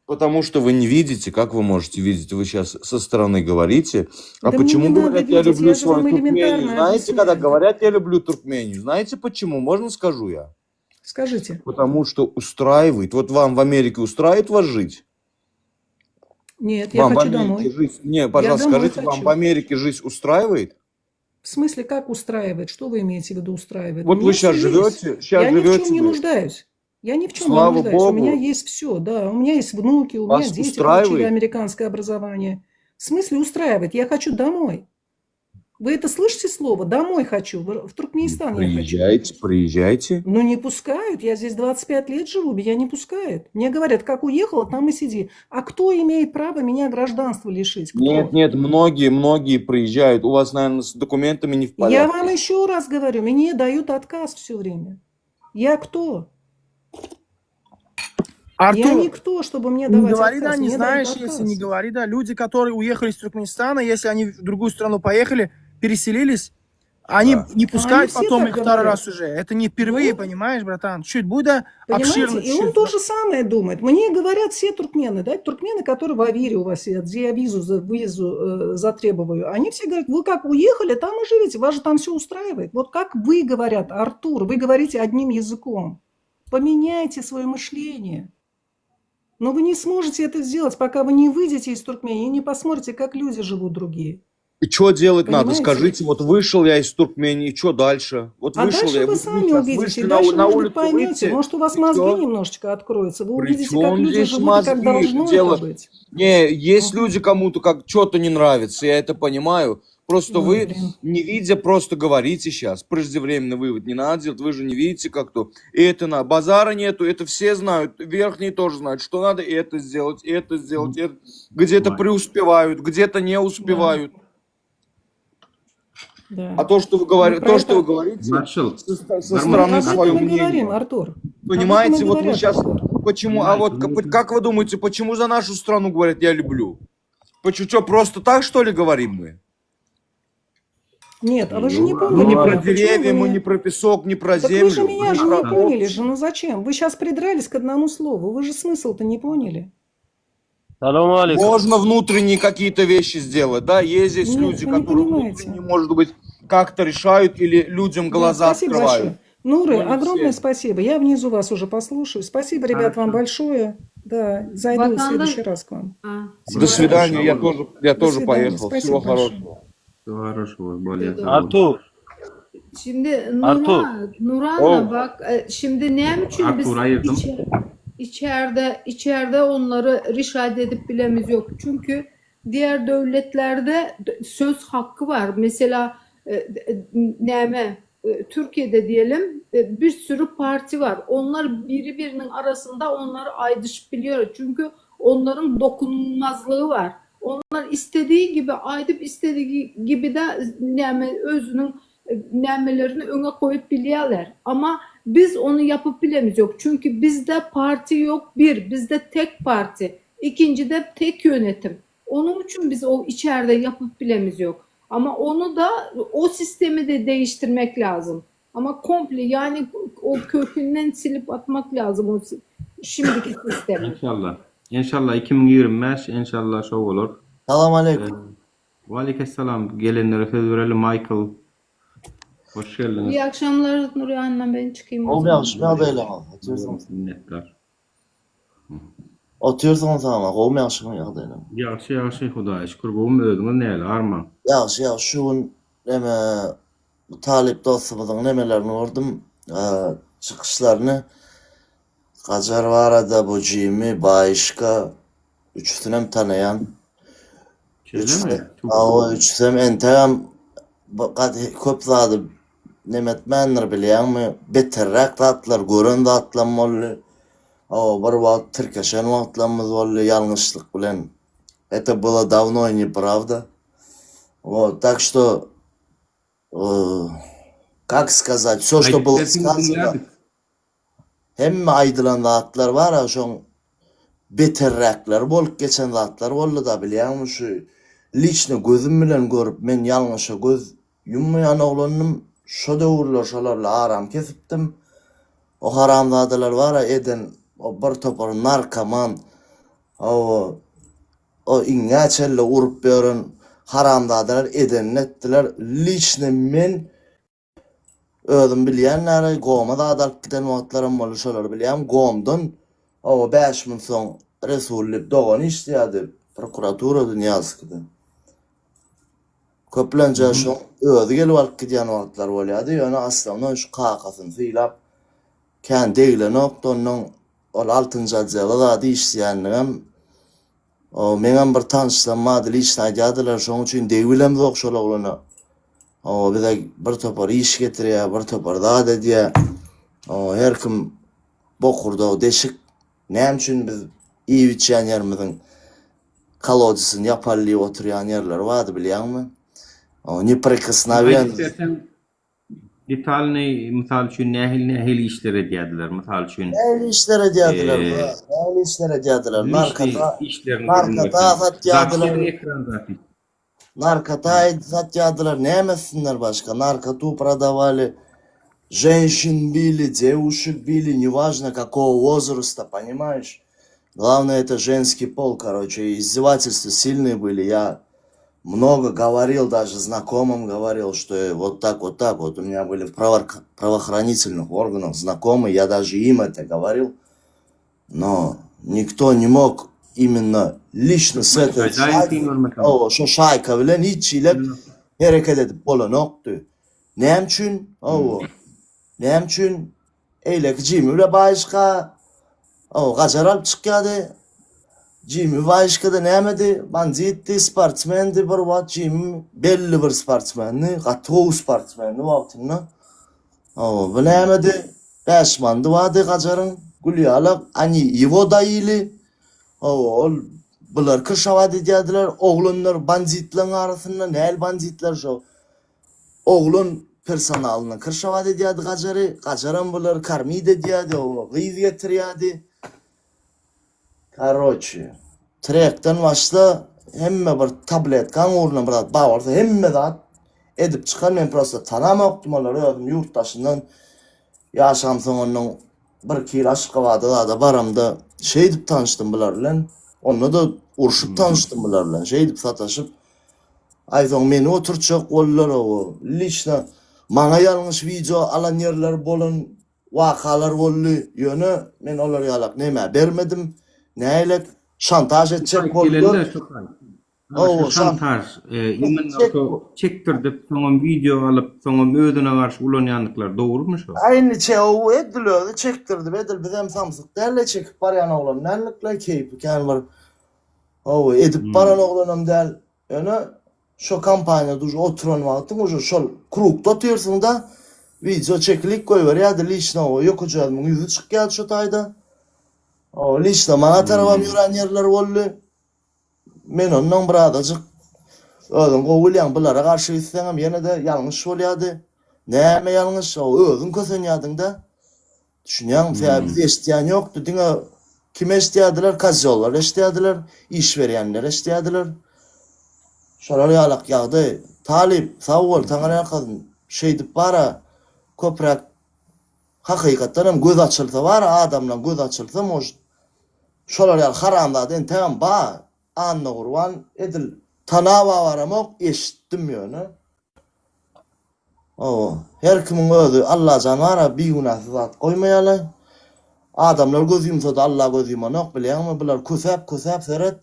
Потому что вы не видите, как вы можете видеть. Вы сейчас со стороны говорите. А Да почему мне не надо говорят, я видеть, люблю я же вам свою Туркмению? элементарно Знаете, когда объясняю. говорят, я люблю Туркмению, знаете почему? Можно скажу я? Скажите. Потому что устраивает. Вот вам в Америке устраивает вас жить? Нет, я Вам в хочу Америке домой. жизнь... Не, пожалуйста, домой скажите, вам хочу. в Америке жизнь устраивает? В смысле, как устраивает? Что вы имеете в виду устраивает? Вот У вы меня сейчас всё живете, есть. сейчас Я ни в живете чем не вы. нуждаюсь. Я ни в чем Слава не нуждаюсь. У меня Богу. есть все, да. У меня есть внуки, у Вас меня дети устраивает? получили американское образование. В смысле устраивает? Я хочу домой. Вы это слышите слово? Домой хочу. В Туркменистан я хочу. Приезжайте, приезжайте. Ну, не пускают. Я здесь 25 лет живу, меня не пускают. Мне говорят, как уехала, там и сиди. А кто имеет право меня гражданства лишить? Кто? Нет, многие приезжают. У вас, наверное, с документами не в порядке. Я вам еще раз говорю, мне дают отказ все время. Я кто? Я Артур, никто, чтобы мне не давать говори, отказ. да, не Мне знаешь, дают если отказ. не говори, да. Люди, которые уехали из Туркменистана, если они в другую страну поехали, переселились, они не пускают все потом так их второй говорят. раз уже. Это не впервые, понимаешь, братан? Чуть будет обширно. Понимаете? И он то же самое думает. Мне говорят все туркмены, да, туркмены, которые в Авире у вас сидят, где я визу затребоваю, они все говорят, вы как уехали, там и живете, вас же там все устраивает. Вот как вы, говорят, Артур, вы говорите одним языком. Поменяйте свое мышление. Но вы не сможете это сделать, пока вы не выйдете из Туркмении и не посмотрите, как люди живут другие. И что делать надо? Понимаете? Скажите, вот вышел я из Туркмении, и что дальше? Вот А вышел дальше я, вы вот сами сейчас увидите. вышли И дальше, на может быть, улицу поймете, выйти, может, у вас и мозги всё. немножечко откроются. Вы увидите, Причем как люди здесь живут и мозги? как должно Дело... это быть. Не, есть люди, кому-то как что-то не нравится, я это понимаю. Просто Ой, вы, блин. не видя, просто говорите сейчас. Преждевременный вывод не надо делать, вы же не видите как-то. И это на базара нету, это все знают, верхние тоже знают, что надо это сделать, это. Где-то преуспевают, где-то не успевают. Да. А то, что вы Мы говорите, про это... Маршал, со Мы стороны об свое этом и говорим, мнение. Артур. Об этом и Понимаете, вот вы говорят, сейчас, Артур. почему, а вот как вы думаете, почему за нашу страну говорят «я люблю»? Почему, что, просто так, что ли, говорим мы? Нет, а вы же не поняли. Мы не про меня. Почему деревья, вы мы меня- не про песок, не про Так землю. вы же меня мы же про не поняли же, ну зачем? Вы сейчас придрались к одному слову, вы же смысл-то не поняли. Салам алейкум. Можно внутренние какие-то вещи сделать, да? Есть здесь Нет, люди, вы не которые понимаете. внутренне, может быть, как-то решают или людям Да, глаза спасибо открывают. большое. Нуры, Но не огромное все. спасибо. Я внизу вас уже послушаю. Спасибо, ребят, вам большое. Да, зайду в Vatandaş- следующий раз к вам. До свидания, я До тоже свидания, поехал. спасибо Всего большое. хорошего. Всего хорошего, более того. Artur. Şimdi Artur. Nuran'la bak şimdi ne için biz Artur, ayırdım. içeride onları rişad edip bilemiz yok. Çünkü diğer devletlerde söz hakkı var. Mesela Türkiye'de diyelim bir sürü parti var. Onlar birbirinin arasında onları ayrış biliyor. Çünkü onların dokunulmazlığı var. Onlar istediği gibi aydip istediği gibi de özünün nemelerini öne koyup biliyorlar. Ama biz onu yapıp bilemiz yok. Çünkü bizde parti yok bir. Bizde tek parti. İkinci de tek yönetim. Onun için biz o içeride yapıp bilemiz yok. Ama onu da o sistemi de değiştirmek lazım. Ama komple yani o kökünden silip atmak lazım o şimdiki sistemi. İnşallah. İnşallah 2025 inşallah şov olur. Salam aleyküm. Ve aleykümselam. Gelenlere söz verelim Michael. Hoş geldiniz. İyi akşamlar Nuri Hanım, ben çıkayım. Olmayan adayla atıyorsunuz. Minnettar. Atıyorsunuz sana. Olmayan adayla. Yaxşı, Xudoya şükür. Bugün özüňiz näle arman? Yaxşı, şu gün neme talip dostumuzun nemelerini gördüm. Çıkışlarını Kacar var arada bu Jimmy, Bayışka üçüsünem tanıyan. O üçüsünem entayam köp zadı nemetmenler bilýän mi? Beterrak tatlar, gören zatlam boldy. O bir wagt Türkeşen wagtlarymyz boldy ýalňyşlyk bilen. Это было давно и неправда. Вот, так что, как сказать, все, что было сказано, hemme aýdylan zatlar var, şoň beterraklar bolup geçen zatlar boldy da bilýärmi şu liçne gözüm bilen görüp men ýalňyşa göz yummaýan oglannym şo döwürler şolarla aram kesipdim. O haramzadalar var eden o bir topar narkoman o ingaçelle urup beren haramzadalar eden netdiler liçne men özüm bilýänler goma da adalyp giden wagtlarym bolar şolar bilýän gomdan o 5000 soň resullik dogan işdiýärdi prokuratura dünýasyda. Köplençe şo özü gelip alyp gidýän wagtlar bolýardy. Ýöne aslında şu kakasyny syýlap kän degilen noktadan ol 6-njy adjaga da işdiýändigem o meňem bir tanışlam madil iş näýärdiler şoň üçin degilen zok şol oglana. O bize bir topar iş getirýär, bir topar da diýär. O her kim bokurda o deşik näme üçin biz iyi içýän ýerimiziň kolodisyny ýapallyp oturýan ýerler bardy bilýärmi? O неприкосновен. Detalny misal üçin nähil işler edýärdiler, misal üçin. Nähil işler edýärdiler, nähil işler edýärdiler. Narkota satýardylar. Narkota satýardylar, nämesinler başga? Narkotу продавали, женщин били, девушек били, неважно какого возраста, понимаешь? Главное это женский пол, короче, издевательства сильные были. Я много говорил, даже знакомым говорил, что вот так. Вот у меня были в правоохранительных органах знакомые, я даже им это говорил. Но Nikto ni mok imенно lişni sete Acayip iyi görmek lazım. o şo şayka bilen hiç ile hareket edip bolanoktu. Näme üçin? O näme üçin eyle Jimmy ile başka o gajar alıp çıkýady. Jimmy başkada nämedi? Banditdi, sportsmendi bir wagt Jimmy belli bir sportsmenni, gato sportsmenni wagtyny. O bu nämedi? Gaşmandy wady gajarın gulýalak ani iwo daýyly. O bular kırşavat edýärdiler. Oglanlar banditlaryň arasynda näl banditler şo. Oglun personalyny kırşavat edýärdi gajary. Gajaran bular karmid edýärdi, o gyz getirýärdi. Короче, trekden başla hemme bir tabletkan uğruna bir bağırsa hemme zat edip çıkan men prosta tanamakdım onları ödüm yurttaşından yaşam sonunun bir kil aşkavada da baramda şey edip tanıştım bular bilen. Onunla da urşup tanıştım bular bilen. Şey edip sataşıp ayzon meni oturtacak oldular o. Lişna mana yanlış video alan yerler bolun vakalar oldu yönü men olar yalak neme bermedim. Näýlek şantaj etjek boldular. O şantaj, yemin çektirip, soňra video alıp, soňra özüne garşy ulanýanlyklar dogrumy şo? Aýnyça o edilýärdi, çektirdi. Edil bizem Samsung derle çekip barýan oglan nälikle keypi kan bar. O edip baran oglanam del. Ýöne şo kampaniýa duş oturan wagtym uşo şol kruk tutýarsyň da video çekilik goýberýärdi lişna o ýokujadymyň ýüzü çykýardy şo taýda. O lişna maňa tarabam ýören ýerler boldy. Men ondan bir adajyk özüm gowulýan bulara garşy isleňem ýene-de ýalňyş bolýardy. Näme ýalňyş? O özüň kösenýärdiň-de. Düşünýäň, biz eşitýän ýokdy. Diňe kim eşitýärdiler? Kazollar eşitýärdiler, iş berýänler eşitýärdiler. Şolar ýalak ýagdy. Talip, sawol, taňa ýakyn şey dip bara, köprak hakykatdan hem göz açylsa bara, adamdan göz açylsa moş. Şolar ýal haramda den täm ba. Anna Gurban edil tanawa baramok eşitdim ýöne. O her kimin özü Allah janara bir günahsız zat goýmaýaly. Adamlar göz yumsada Allah göz yumanok bilýärmi? Bular kösäp seret.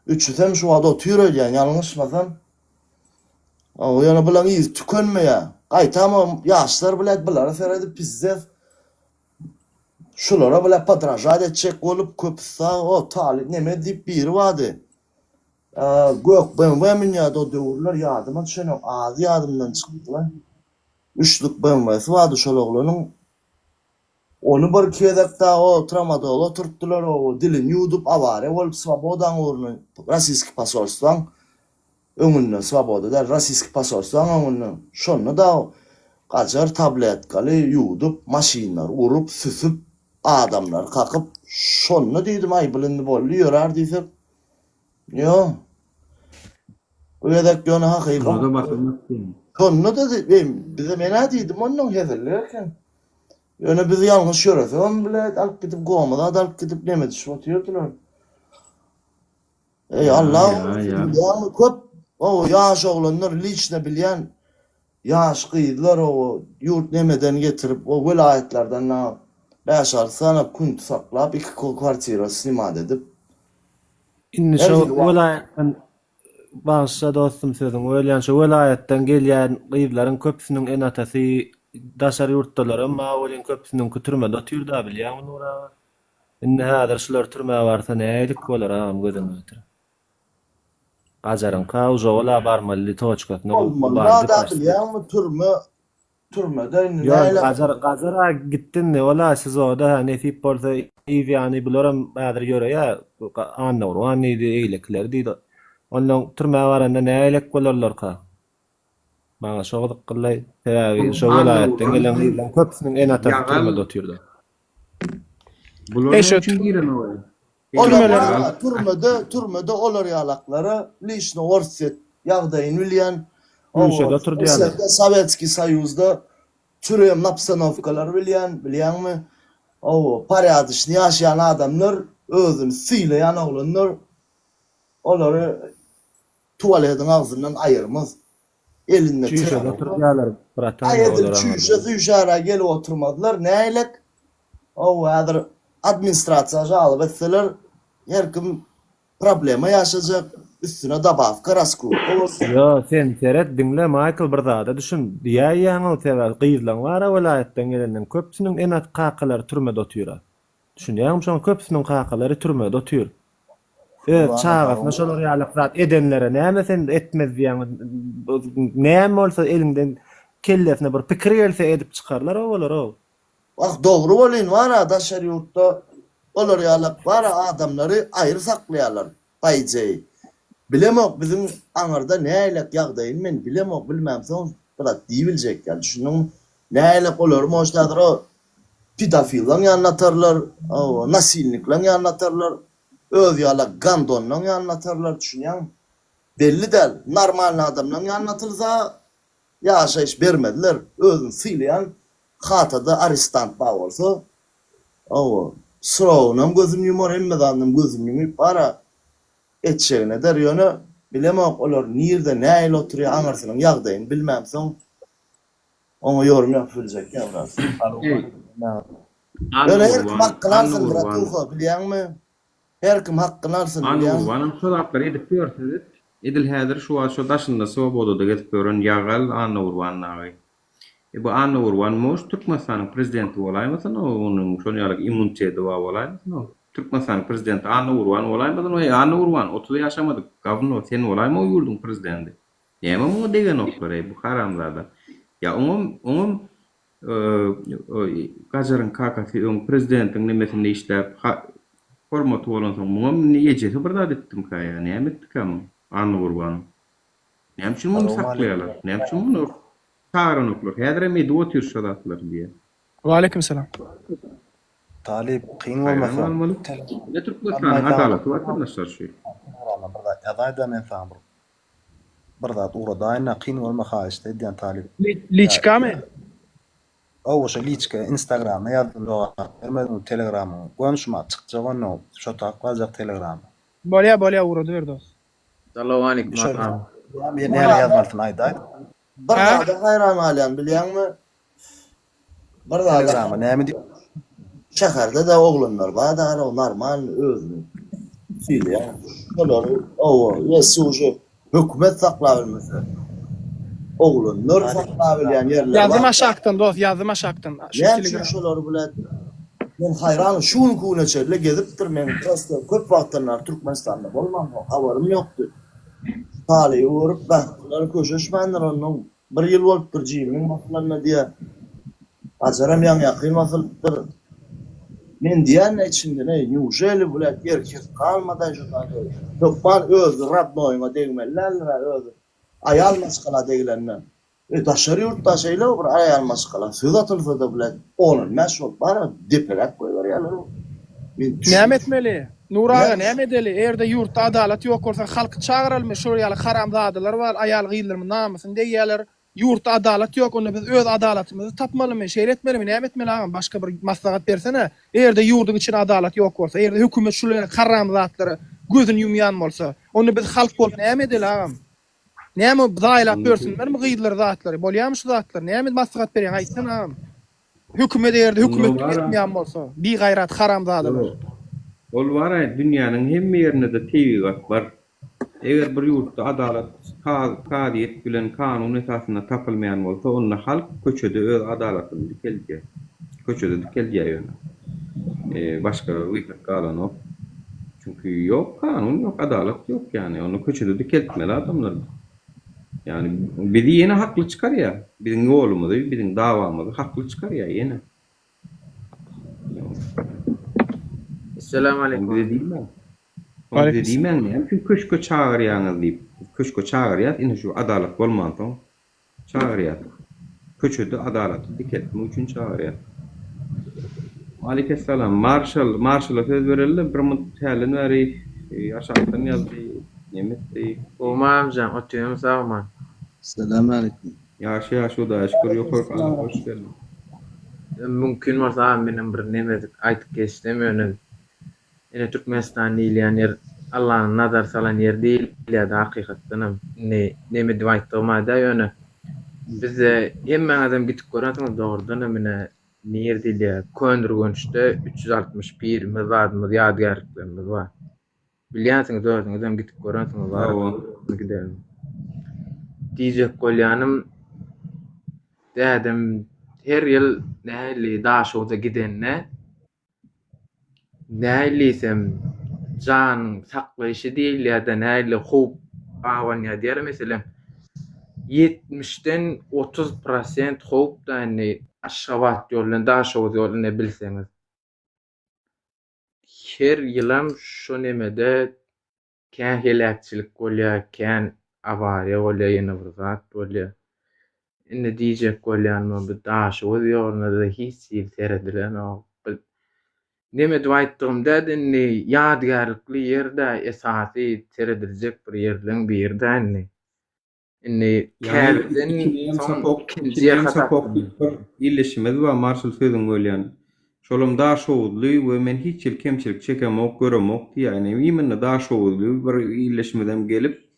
Üçüsem şu wagda oturýar ýalňyşmasam. O ýana bular iz tükenmeýär. Gaýtamam ýaşlar bilet bular seredip pizzef. Şulara böyle padrajat edecek olup köpsa o talip neme deyip bir vardı. Gök ben ya da döwürler yadıma düşen ağzı yadımdan çıktılar. Üçlük benvesi vardı şol oğlanın. Onu bir kedek daha o tramadol oturttular o dilin yudup avare olup svabodan uğruna rasisk pasolstvan öňünde svaboda da rasisk pasolstvan öňünde şonu da gajar tabletkaly yudup maşinlar urup süsüp adamlar kalkıp şonu dedim ay bilindi bolly ýörer diýsek. Yo. Bu ýerek ýöne hakyky. Orada bakmak diýin. Şonu da bize mena diýdim onuň hezerlerken. Ýöne biz ýalňyş ýöresem bilet alyp gidip gowmada alyp gidip neme düşüp oturýardylar. Ey Allah. Ýa köp o ýaş oglanlar liçne bilýän ýaş gyzlar o ýurt nemeden getirip o vilayetlerden Beşar sana kunt saklap iki kwartira sinimad edip. Inni şo welaýetden başga dostum sözüm welýän şo welaýetden gelýän gyzlaryň köpüsiniň en atasy daşary ýurtdalar amma welin köpüsiniň türmede oturýar da bilýärmi nura. Inni häzir şular türmäge barsa näýlik bolar agam gözüme ötür. Gajaryň kawja wala barmaly toçkasyna bardy. Bilýärmi türmede näýle gajara gittin de wala siz oda nesip bolsa iýi ýany bilerim häzir ýöreýär anna urwan idi eýlekler diýdi. Ondan türmäge baranda näýlik bolarlar ka. Maňa şoňa gyllay täbi şo welaýetden gelen gyzlar köpüsiniň en atasy türmede oturýardy. Bular üçin giren o. Türmede olar ýalaklara liçne orset ýagdaýyny bilýän. Sovetski Soyuzda türem napsanovkalar bilýänmi? O paryadışny ýaşaýan adamlar özüni sylaýan oglanlar olary tualetiň agzyndan aýyrmaz. Elinde çüşede oturýarlar. Aýdyr çüşede ýuşara gelip oturmadylar. Näýlek? O häzir administrasiýa alyp etseler her kim problema ýaşajak, üstüne dabaf karasku. Yo, sen seret dinle Michael bir zada düşün. Diýä ýaňy sebäp gyýylan bar welaýatdan gelenden köpsiniň enat kakalary türmede otuýar. Düşünýärmi şoň köpsiniň kakalary türmede otuýar. Çağatna şolar ýalyk zat edenlere näme sen etmez diýäň, näme bolsa elinden kellesine bir pikir gelse edip çykarlar olar o. Bak doğru bolyn wara da şeriatda olar ýalyk wara adamlary aýry saklaýarlar. Paýjy. Bilemok bizim aňarda näýlek ýagdaýyn men bilemok bilmämsoň bilat diýiljek ýa-ni şunuň näýlek olar moşdadyr o pedofillan ýanlatarlar, o nasilniklan ýanlatarlar, öz ýalak gandonlan ýanlatarlar düşünýän. Belli däl, normal adamlan ýanlatylsa ýaşaýyş bermediler. Özüni sylaýan hatada arestant bar bolsa, o sırawynam gözüm ýumar emmedandym gözüm ýumyp bara etçeğine der ýöne bilemok olar nirde näýle oturýar aňarsynyň ýagdaýyny bilmämsoň oňa ýorum ýapabiljek ýa-da. Öyle her kim hakkını alsın bırakığı bilýärmi? Her kim hakkını alsın bilýärmi? Anurwanam şolaplar edip ýörsiz. Edil häzir şu daşynda Swoboda gezip ýören ýagal Anurwan nagy. Bu Anurwan moş Türkmenistanyň prezidenti bolaýmasyn, onuň şonu ýalyk immuniteti bar bolaýmasyn. Türkmenistan prezidenti Anurwan bolaýmasyn, o Anurwan 30 ýaşamadyk. Gawno sen bolaýma o ýurdun prezidenti. Näme mu degen oklar bu haramzada. Ya oňum Gajaryn kakasy oň prezidentiň nemesini işläp hormat bolansoň muňam ýeje bir zat etdim ka ýa näme etdikam Anurwan. Näme üçin muny saklaýarlar? Näme üçin muny çağıranoklar? Häzir mi doýur şolatlar diýe. Wa aleykum selam. Talip kıyın olmasa. Ne Türkmenistan adalet vatandaşlar şu. Burada adayda men samur. Burada uğra dayna kıyın olmasa işte diyen talip. Liçka mı? O şu liçka Instagram'a yazdım doğa. Vermedim Telegram'a. Konuşma çıkacak onu. Şu takılacak Telegram'a. Bolya uğra ver dost. Salamu aleykum. Ne yazmalısın ayday? Burada da hayran alyan bilýärmi? Burada Telegram'a näme diýip şäherde de oğlanlar var da normal özünü söylüyor. Olar o ýa-suje hökümet saklabilmese. Oğlanlar saklabilýän ýerler. Yazıma şaktın dost, yazıma şaktın. Näçe şolar bilen men hayran şuň kuneçerle gezipdir men prosta köp wagtlar Türkmenistanda bolmam, habarym ýokdy. Tali urup baklar köşeşmenler onuň bir ýyl bolupdyr jimin baklarna diýe. Ajaram ýakyn masalypdyr. Men diýän içinde ne ýuwjely bulat erkek kalmadan şu taýda. Topman öz radnoýma degmeler öz ayal maskala degilenler. Daşary ýurtda şeýle bir ayal maskala söz atylsa da bulat onun meşhur bara deperak goýar ýalar. Näme etmeli? Nuraga näme edeli? Erde ýurtda adalet ýok bolsa halky çağıralmy, şu ýaly haramzadalar bar, ayal gyýylarmy namasyny deýýärler. Yurtda adalet yok, onu biz öz adaletimizi tapmalymy, şeýle etmelimi, näme etmeli agam? Başga bir maslahat bersene. Erde ýurduň içinde adalet yok bolsa, erde hökümet şular haram zatlary gözüni ýumýan bolsa, onu biz halk bolup näme edeli agam? Näme daýlap bersinlermi gyýdylar zatlary? Bolýarmy şu zatlar? Näme maslahat berýän aýtsan agam? Hökümet erde hökümet etmeýän bolsa, bi gaýrat haram zadalar. Ol bar dünýäniň hemme ýerinde de tebigat bar. Eger bir ýurtda adalet kadyet bilen kanun esasynda tapylmaýan bolsa, onda halk köçede öz adalatyny dikelýär. Köçede dikelýär ýöne. Başga wekit galan ok. Çünki ýok kanun, ýok adalet ýok ýani. Onu köçede dikeltmeli adamlar. Yani bizi ýene hakly çykarýar. Biziň ýolumyzy, biziň dawamyzy hakly çykarýar ýene. Assalamu aleykum. Diýmen näme köşke çağırýaňyz diýip, köşke çağırýar, indi şu adalet bolmansoň çağırýar. Köçede adalet diketme üçin çağırýar. Aleykum salam. Marşala söz berildi, bir mutallyn bäri aşağıdan ýazdy. Nämetdi? Umamjam, otuýum sagman. Assalamu aleykum. Ýaşa şu da şükür ýok, hoş geldin. Mümkin bolsa meniň bir nemedik aýtyp geçdim ýöne. Ene Türkmenistan diýilýän ýer Allahyň nazar salan ýer diýilýär hakykatdan neme diýip aýtdygma da ýöne. Bize hemme adam gitip görýärmiz dogrudan mene nerdiler köndürgönçde 361 mezadymyz ýadgarlyklarymyz bar. Bilýänsiňiz özüňizem gitip görensiňiz bar. Gidelim. Dijek bolýanym dädim her ýyl nähili daşowda gidenne nähilisem jan saklaýyşy diýil ýa-da nähili howp awan ýa-da meselem 70'den 30% howp da Aşgabat ýolundan Daşowat ýoluna bilseňiz. Her ýylam şo nemede kän helakçylyk bolýar, kän awariýa bolýar, ýene bir zat bolýar. Indi diýjek bolýanmy bu Daşowat ýoluna da hiç ýyl seredilen o. Neme diýip aýtdygymda indi ýadgarlykly ýerde esasy serediljek bir ýerden bir ýerde indi kälden illeşmez we marşal sözüň bolýan. Şolum Daşowatly we men hiç ýyl kemçilik çekemok, göremok ýani ýemine Daşowatly bir illeşmeden gelip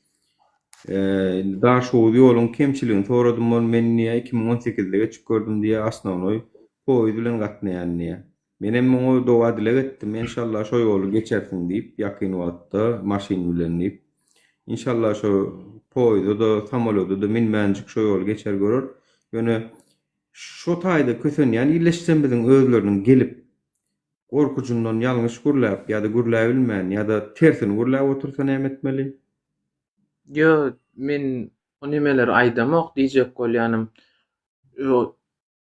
Daşowat ýoluň kemçiligini soradym men 2018-de geçip gördüm diýe asnawny poýdy bilen gatnaýan diýe. Menem muňa dowa dilek etdim. İnşallah şo ýolu geçersiň diýip ýakyn wagtda maşyn bilen diýip. İnşallah şo poýda da samolotda da minmänjik şo ýol geçer görür. Ýöne şo taýda kösenýän illeşsem biziň özleriniň gelip gorkujundan ýalňyş gürläp ýa-da gürläp bilmän ýa-da tersini gürläp otursa näme etmeli? Yo, men o nimeler aýdamok diýjek bolýanym.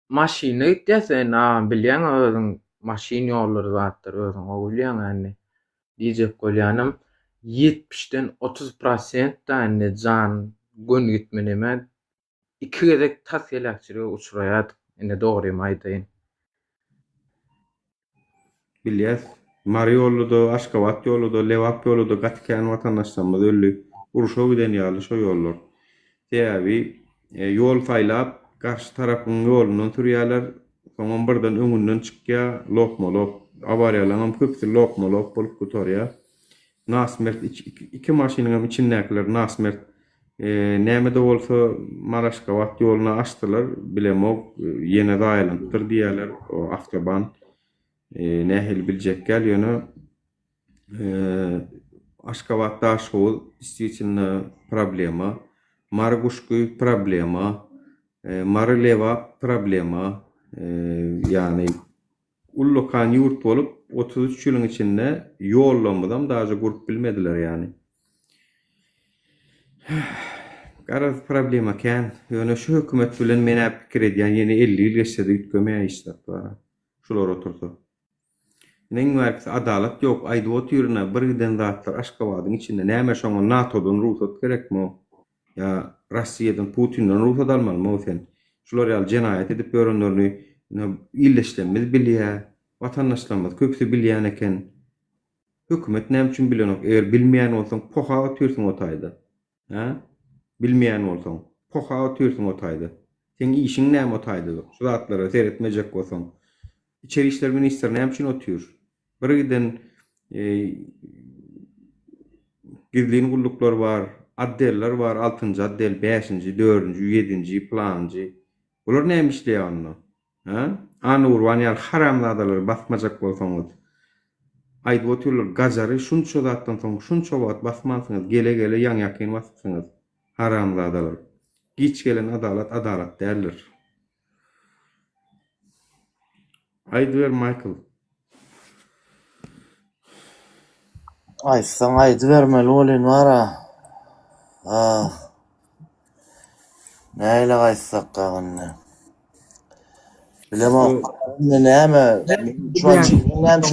Maşyna gitsen, bilýän özüň maşyn ýollary zatdyr özüň o bilýän ýani. Diýjek bolýanym 70'den 30% da jan gün gitmeneme 2 gezek tas helakçylyga uçraýar. Indi dogry aýdyn. Bilýäs, Mary ýoluda, Aşgabat ýoluda, Lewap ýoluda gatykän watandaşlarymyz öllü uruşa giden ýaly şo ýollar. Täbi ýol saýlap karşı tarapyň ýolundan türýärler. Soňam birden öňünden çykýar, lokmolok, awariýalaryň köpsi lokmolok bolup götürýär. Nasmert iki maşynyň içindäkiler nasmert näme de bolsa Maraşgabat ýoluna açdylar, bilemok ýene daýlandyr diýerler o avtoban nähil biljek gel ýöne Aşgabat Daşowat isticilne problema, Marguşky problema, Marylewap problema, ýani ullukan ýurt bolup 33 ýylyň içinde ýollamydan daşy gurup bilmediler ýani. Garaz problema kän. Ýöne şu hökümet bilen mene pikir edýän ýene 50 ýyl geçse de gitmeýän işler bar. Şular oturdy. Neň wagt adalat ýok, aýdywat ýürüne bir giden zatlar Aşgabatyň içinde näme şoňa NATO'dan ruhsat gerekmi? Ya Russiýadan Putin'den ruhsat almalymy sen? Şular ýaly jenaýat edip ýörenlerini illeşlenmez bilýär. Watandaşlarymyz köpsi bilýän eken. Hökümet näme üçin bilenok? Eger bilmeýän bolsaň poha atýarsyň o taýda. Ha? Bilmeýän bolsaň poha atýarsyň o taýda. Sen işiň näme o taýda? Şu zatlara seretmejek bolsaň. İçeri işler ministri näme üçin otýur? Bir giden gizlin gulluklar var, addeller var, 6-njy addel, 5-nji, 4-nji, 7-nji, planjy. Bular näme işleýär onda? Ha? Any urwan ýaly haramzadalar basmajak bolsaňyz. Aýdyp otyrlar gazary şunça zatdan soň şunça wagt basmansyňyz, gele ýaň ýakyn bassyňyz. Haramzadalar. Giç gelen adalat däldir. Aýdyber Michael. Aýtsaň aýdybermeli bolyn wara. Näle gaýtsak gagyny. Bilemok. Näme?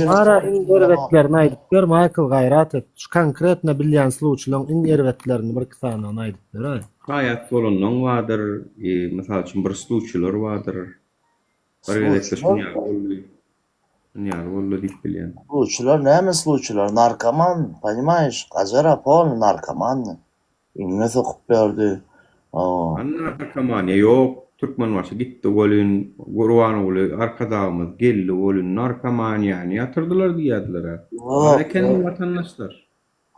Ara erwetlerini aýdyp ber Michael gaýrat et. Şu konkretne bilýän sluçylaryň erwetlerini bir kysana aýdyp ber. Haýat bolanyň wadyr, mysal üçin bir sluçylar wadyr. Bir gezekde şuňa boldy. Ýa boldy diýip bilýän. Sluçylar näme sluçylar? Narkoman, poнимаешь? Gajara pol narkoman. Ine sokup berdi. Narkomaniýa ýok. Türkmen başa gitti bolyn, gurwan boly, arkadamyz geldi bolyn, narkoman ýani ýatyrdylar diýerdiler. Eken watandaşlar.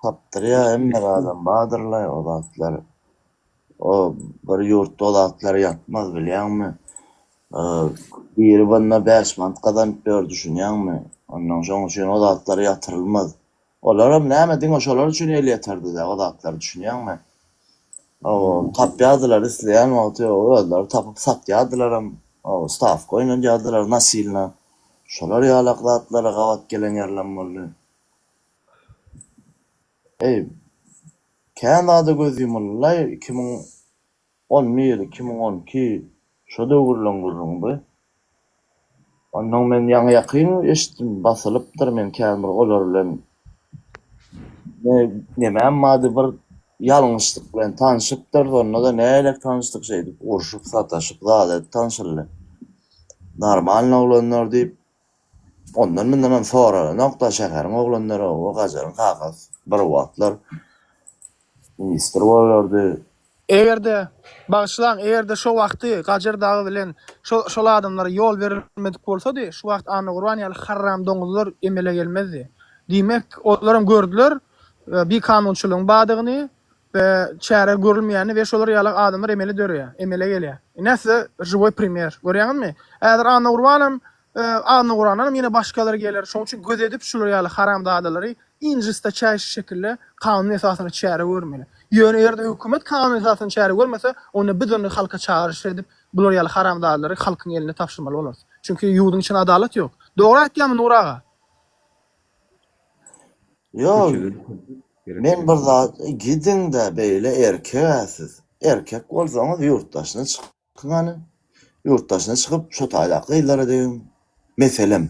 Tapdyrya emme adam badyrlar o zatlar. O bir ýurtda o zatlar ýatmaz bilýänmi? Biri bana 5 mant kazanıp ber düşünýärmi? Ondan soň şeň o zatlara yatırylmaz. Olaram näme diň oşalar üçin el yeterdi de o zatlar düşünýärmi? O tapýadylar isleýän wagty olar tapyp satýadylaram. O staff goýnanýadylar nasylna. Şolar ýalak zatlara gawat gelen ýerler boldy. Kanada gözüm ollay 2011 2012 şo döwürleňizde. Ondan men ýa ýakyn eşitdim basylypdyr men kämer olar bilen näme mady bir ýalňyşlyk bilen tanışypdyr, onda da näle tanışdyk şeýdi, urşup sataşyp zat tanışyly. Normal oglanlar diýip ondan menden sonra nokta şäheriň oglanlary o gajaryň kakasy bir wagtlar ministr bolardy. Egerde bagşlan egerde şo wagty Gajar dagy bilen şol adamlara ýol berilmedik bolsady, şu wagt Ana Gurban ýaly harram doňuzlar emele gelmezdi. Diýmek olaram gördüler bir kanunçylygyň badygyny we çäre görülmeýäni we şolar ýaly adamlar emele dörýär, emele gelýär. Näse живой пример. Görýärmi? Äger Ana Gurbanam Ana Gurbanam ýene başgalary geler. Şoň üçin göz edip şolar ýaly haram dadylary injiste çäş şekilde kanun esasyny çäre görmeli. Ýöne ýerde hökümet kanun esasyny çäre görmese, onu biz onu halka çağırış edip bular ýaly haram dadylary halkyň eline tapşyrmaly bolar. Çünki ýurduň içinde adalet ýok. Dogry aýtýarmy Nur aga? Yok. Men bir zat gidin de beýle erkeksiz. Erkek bolsaňyz ýurtdaşyna çykyňany. Ýurtdaşyna çykyp şo taýlak ýyllara deň. Meselem.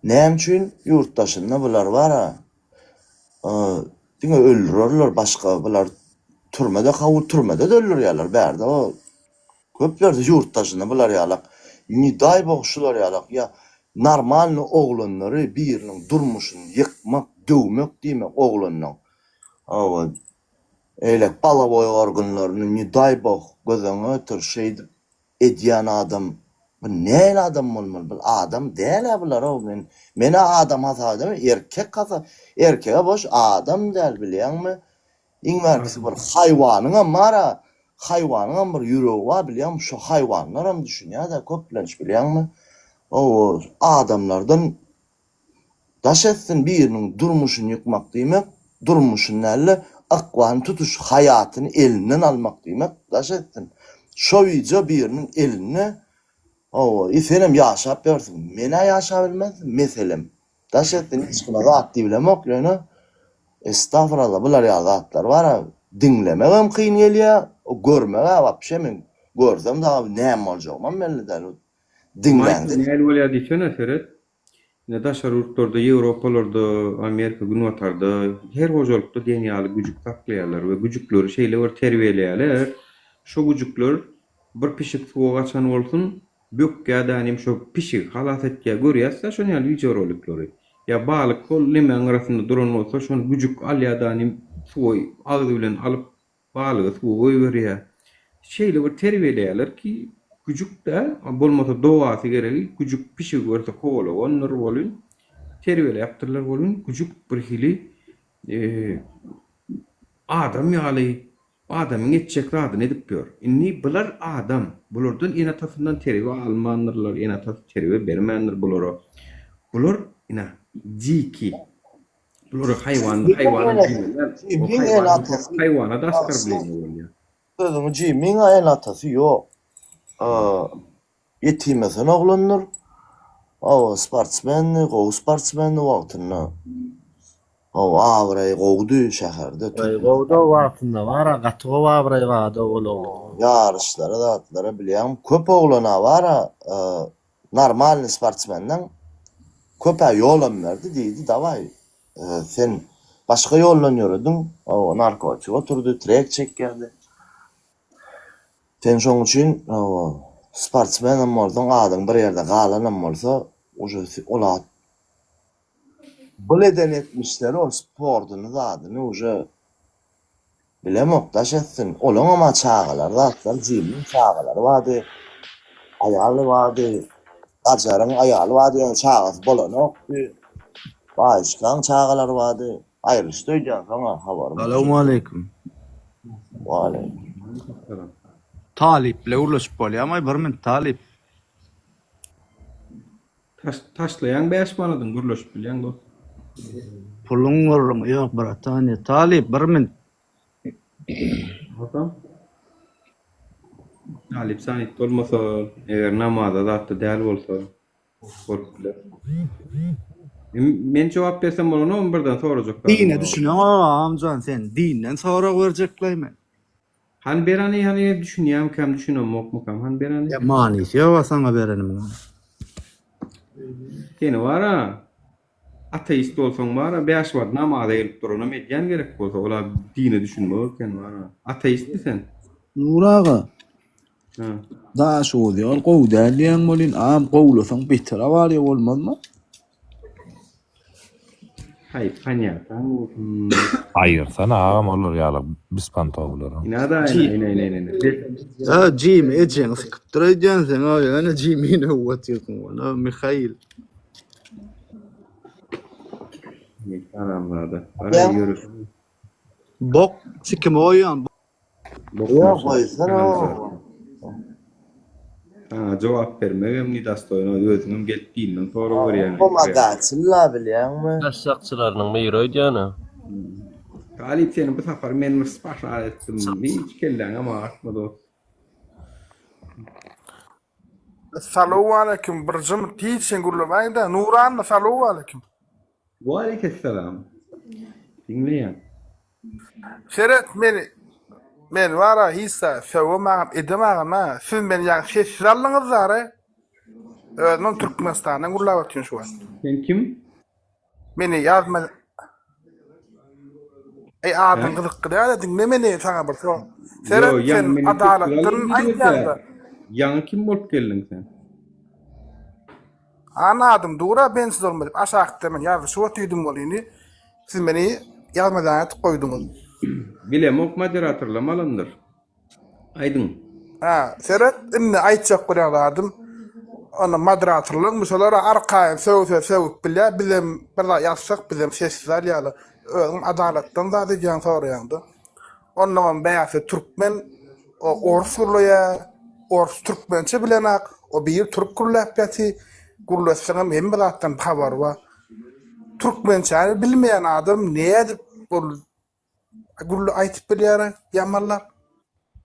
Näme üçin ýurtdaşyna bular bara? Diňe öldürürler başga bular türmede kabul türmede öldürýärler bärde o. Köplerde ýurtdaşyna bular ýalak. Ni daý boşular ýalak ýa normal oglanlary biriniň durmuşyny ýykmak, döwmek diýmek oglanyň. Eýle bala boy organlaryny ni daý boş gözeňe ötür şeýdi edýän adam. Bu näle adam bolmaly? Bu adam däl bular o men adam hasady erkek hasa erkege boş adam däl bilýärmi? Iňmerkisi bir haýwanyň mara haýwanyň bir ýüregi bar bilýärmi? Şo haýwanlaram düşünýär da köplenç bilýärmi? O adamlardan daş etsin biriniň durmuşyny ýykmak diýmek, durmuşyny näle akwany tutuş hayatyny elinden almak diýmek daş etsin. Şo ýa biriniň elini isenem ýaşap bersin. Mene ýaşap bilmezdim meselem. Daş etsin hiç kime zat diýilemek ýöne estağfurullah bular ýa zatlar bara dinlemegem kyn gelýär, o görmege wapşe men görsem da näme boljagman belli däl. Dinlendi. Näle bolýar diýsene Ferhat? Ne daşar urtlarda, Ýewropalarda, Amerika günwatarda her hojalykda dünýäli güjük taklaýarlar we güjükleri şeýle terbiýeleýärler. Şo güjükler bir pişik suwa gaçan bolsun, bökkä danym şo pişik halat etkä görýärse şo ýaly videorolikleri. Ya balyk kol limen arasynda duran bolsa şonu güjük alýa danym suwa agdy bilen alyp balygy suwa berýär. Şeýle bir terbiýeleýärler ki güjükde bolmasa dowasy gerek, güjük pişik görse howla onur bolun, terbiýele ýapdyrlar bolun, güjük bir hili adam ýaly adamyň etjek zadyny edip ber. Inni bular adam, bulardan ina tarapyndan terbiýe almandylar, ina tarapy terbiýe bermendir bulara. Bular ina jiki. Bular haýwan haýwana da askar bilen. Sözüňi jimin aýan atasy ýok. Yetimesen oglanlar. Sportsmenni, gowy sportsmenni wagtyna. Awray gowdy şäherde. Gowda wagtynda bara gatyga awray wagda bolýar. Ýarışlara zatlara bilýän köp oglana bara normal sportsmenden köpä ýolan berdi diýdi daway. Sen başga ýollan ýörediň, narkotik oturdy, trek çekýärdi. Sen şoň üçin sportsmenem bolsaň adam bir ýerde galanam bolsa, ola bileden etmişler o spordyny zadyny uje bilemok daş etsin. Olaň ama çağalar, zatlar jimin çağalar wady. Aýaly wady. Gajaryň aýaly wady, çağas bolanokdy. Başkan çağalar wady. Aýryşdy ýa-da habarym. Assalamu alaykum. Wa alaykum. taliple ulaşıp bolýar, ama bir min talip. Taşlayan 5 manadan gurlaşıp bilýän dost. Pulun gorluň ýok bratany, talip bir min. Adam. Talip sanit olmasa, eger namaza zatda däl bolsa, bolupdylar. Men jogap bersem bolany on birden sorajak. Dine düşünýär amcan sen, dinden sonra berjekleýme. Han berani hani düşünýär kam düşünýär mokmukam han berani. Ya manysy ýok sana berenim. Seni var ha. Ateist olsan var ha, 5 wagt namaza gelip durana medyan gerek bolsa, ola dine düşünmeken var ha. Ateist misin? Nuraga. Ha. Da şu diyor, qowdalyan molin am qowlasan bitira var ya olmazmı? Hayır, panya. Ayırsan ağam olur ýaly bispanto bolar. Nada, ne. Ha, Jim ejeng sıkıp durajan sen o ana Jim'ini watiyorsun wala Mikhail. Aramlarda. Ara yürü. Bok sikim oyan. Yok koysana o. Ha, cevap vermegem ni dastoyno özüňem geldiğinden sonra görýän. O magaçylla bilýärmi? Taşsakçylarynyň meýre öýdýäni. Talip seni bu sefer men mispaşar etdim. Hiç kelleň ama atmady. Assalamu alaikum birjim teaching gurulmayda Nuran assalamu alaikum. Wa aleyhisselam. Dinleýän. Şeret men wara hissa şewmagam edemagama siz men ýa şeşralyňyz zary. Özüm Türkmenistanyň gurulap ötýän şu wagt. Sen kim? Meni ýazma. Ey adyň gyzykdy ýa dinle meni saňa bir so. Şeret sen adalatdan aýdýanda. Ýa kim bolup geldin sen? Anladım. Dura ben siz olmadım. Aşağıda men ýa şu ötýdüm bolýany. Siz meni ýazmadan atyp goýduňyz. Bilem ok moderatorlamalandyr. Aydın. Ha, Serhat inni aýtjak guraladım. Ona moderatorlyk meşalara arkaýa söwüp bilýär, bilem birla ýazsak bilem sesler ýaly. Özüm adalatdan da diýen soraýandy. Ondan bäýse türkmen o orsulýa, ors türkmençe bilenak, o bir türk gurulapýaty, gurulasyňam hem bilatdan habar bar. Türkmençe bilmeýän adam näde bol gurulu aýtyp bilýär, ýamanlar.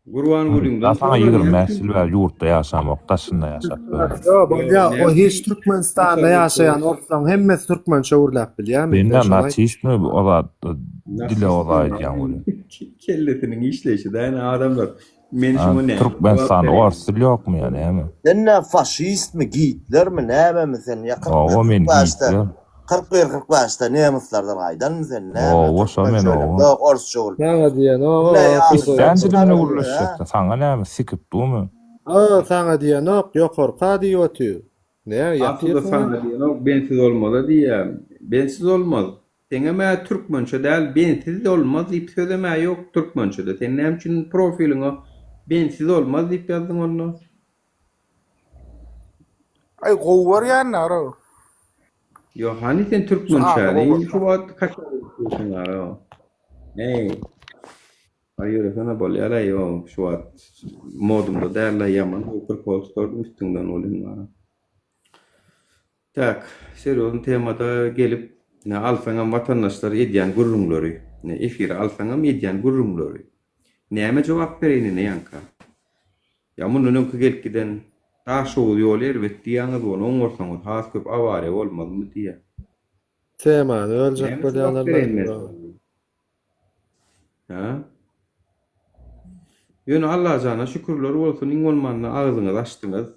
Gurwan gurulýan. Sana 20 näsil we ýurtda ýaşamak, taşynda ýaşap. O hiç Türkmenistan'da yaşayan ortam hemmesi Türkmençe gurulap bilýär. Benim naçistmi ola dile ola ýan bolar. Kellesiniň işleşi de adamlar. Men şunu ne? Türkmenistan orsul ýokmy ýani hemi? Enne faşistmi, Hitlermi, näme sen ýakyn? O men Hitler. 40-45'ta nemislerden aýdanmy sen näme? O şo men o. Yok orsça ol. Näme diýen o? Sen dilimle uğraşacak. Sana näme sikip dumy? Sana diýen ýokarka diýýär. Ne Aslında sana diýen bensiz olmaly diýär. Bensiz olmaz. Teňeme türkmençe däl bensiz olmaz diýip söylemä ýok türkmençede. Sen näme üçin profiliňe bensiz olmaz diýip ýazdyň onu? Ay gowar ýanlar. Yo hani sen türkmençe şu wagt kaçarsın ara. Hey. Aýyr sana bolýar yo şu wagt modumda däl ýaman okul kolstordyň üstünden olyn var. Tak, serýoz temada gelip ne alfaňam watandaşlar edýän gurrunlary, ne efir alfaňam edýän gurrunlary. Näme jogap berýän ýanka? Ya munyň gelip giden taş ol ýol elbet diýäňiz bol, oňorsaňyz has köp aware bolmadymy diýär. Temany öljek bolýanlar. Ha? Ýöne Allah jana şükürler bolsun, iň bolmanyna agyzyňyzy açdyňyz.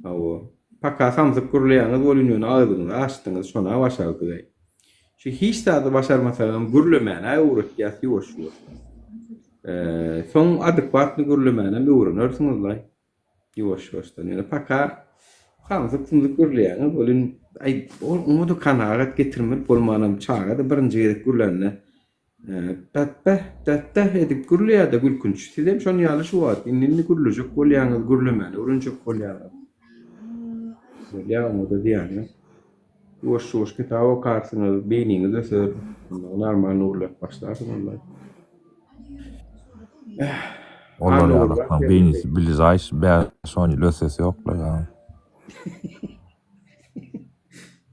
Hawa. Paka samsyk gurlaýanyz bolýan ýöne agyzyňyzy açdyňyz, şona başardy. Şu hiç de başarmasaňam gurlemän öwretýär ýoşur. Soň adekvatly gurlemän öwrenirsiňiz laý. Ýoş-ýoşdan ýöne paka samsyk gurlaýanyz bolýan ay umudu kanagat getirmek bolmanam çağda birinji gerek gurlanna. Tatbah edip gurlaýarda gülkünç. Sizem şonu ýaly şu wagt inni gurlujak bolýanyz gurlemän öwrenjek bolýar. Bolýar umudu diýär. Ýoş-ýoş gitaw karsyňyz beýniňizde sör normal nurlap başlarsın onlar. Onlar Alo, ýaly bak, beýnisi bilizaýş son ýyl ösesi ýoklar ýa.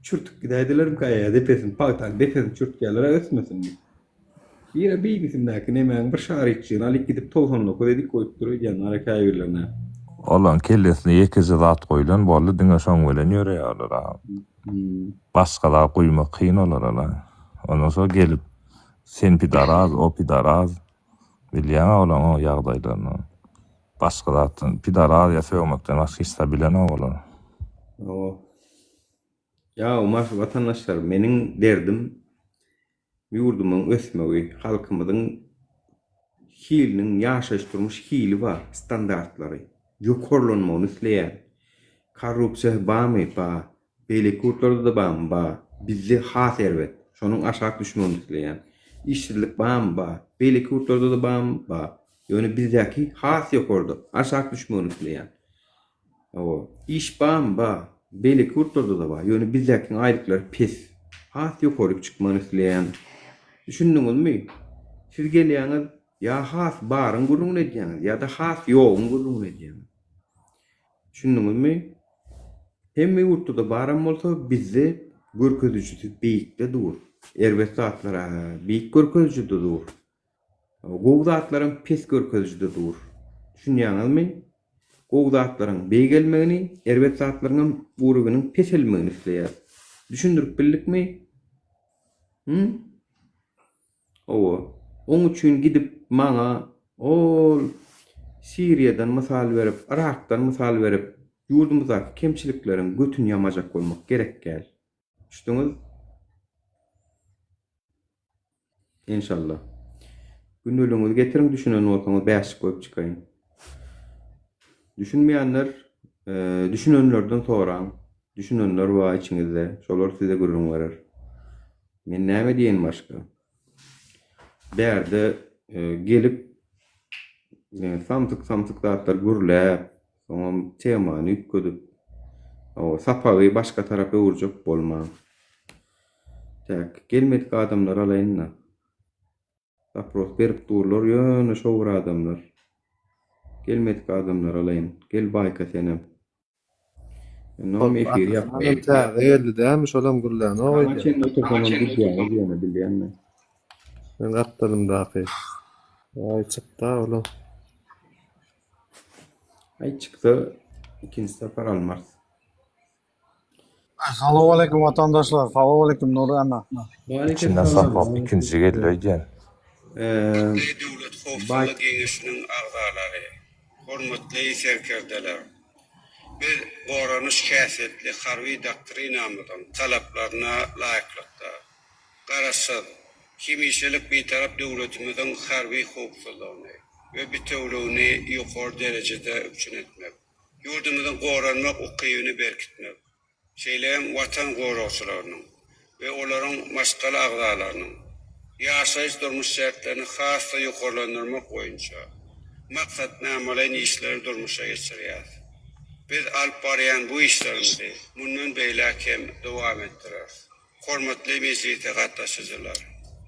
Çürtük gidäýdilerim kaýa depesin, pagtan depesin çürtkäler ösmesin. Ýere beýnisimdäki nemäň bir şaryçyny alyp gidip tolhonluk edik goýup durýan arakaýyrlarna. Olan kellesine ýekeje zat goýulan boldy diňe şoň bilen ýöreýärler. Başgala goýmak kyn olar ala. Ondan soň gelip sen pidaraz, o pidaraz bilýän olan o ýagdaýlarny. Başgalardan pidaraz ýa söwmekden başga hiç bilen olar. O. Ya umas vatandaşlar meniň derdim ýurdumyň ösmegi, halkymyzyň hiliniň ýaşaşdyrmış hili bar, standartlary. Ýokarlanmagyny isleýär. Korrupsiýa barmy ba, beýleki ýurtlarda da barmy ba, bizde has serwet, şonuň aşak düşmegini isleýär. İşçilik barmy ba, beýleki ýurtlarda da barmy ba, ýöne bizdäki has ýokardy, aşak düşmegini isleýär. O, iş barmy ba, beýleki ýurtlarda da bar, ýöne bizdäki aýdyklary pes, has ýokaryk çykmagyny isleýär. Düşündiňizmi? Siz gelýäňiz ya has baryň gurrun edýäňiz, ya da has ýogyň gurrun edýäňiz. Düşündiňizmi? Hemme ýurtda baram bolsa bizde görkezüçi beýikde dur. Erbet zatlara beýik görkezüçi dur. Gowdatlaryň pes görkezüçi dur. Düşünýäňizmi? Gowdatlaryň beý gelmegini, erbet zatlaryň burugynyň pes elmegini isleýär. Düşündirip bildikmi? O, onun üçin gidip maňa ol Siriýadan mysal berip, Irakdan mysal berip, ýurdumyzdaky kemçilikleriň götüni ýamajak bolmak gerek gel. Düşdüňiz? İnşallah. Günlüğünüzü getirin, düşünen bolsaňyz bäşik goýup çykaýyn. Düşünmeýänler, düşünenlerden soraň. Düşünenler bar içiňizde, şolar size gurrun berer. Men näme diýen başga? Berde gelip samtyk zatlar gürläp, soňra temany ýükledip, o sapagy başga tarapy urjak bolma. Tak, gelmedik adamlar alaýynna. Sapros berip durlar, ýöne şowur adamlar. Gelmedik adamlar alaýyn. Gel baýka senem. Nom efir ýapmaýyn. Geldi dämi şolam gürläň o Ama sen otursan ýene bilýänmi? Ben gatdym daky. Ay çykda ola. Ay çıktı, ikinci sefer almaz. Assalamu alaikum vatandaşlar. Assalamu alaikum Nuri ana. İçinden saplap ikinci gelýär. Bayk Kengeşiniň agzalary, hormatly serkerdeler. Biz goranyş käsetli harby doktrinamyzyň talaplaryna laýyklykda garaşsyz kimişelik bir tarap döwletimiziň harby hukuksyzlygyny we bitewligini ýokary derejede üçin etmek. Ýurdumyzyň goranmak ukybyny berkitmek. Şeýleň watan goragçylarynyň we olaryň maşgal agzalarynyň ýaşaýyş durmuş şertlerini hassa ýokarlandyrmak boýunça maksatnamalaryň işleri durmuşa geçirýär. Biz alyp barýan bu işlerimizi mundan beýlekem dowam etdirýär. Hormatly mejlise gatnaşyjylar,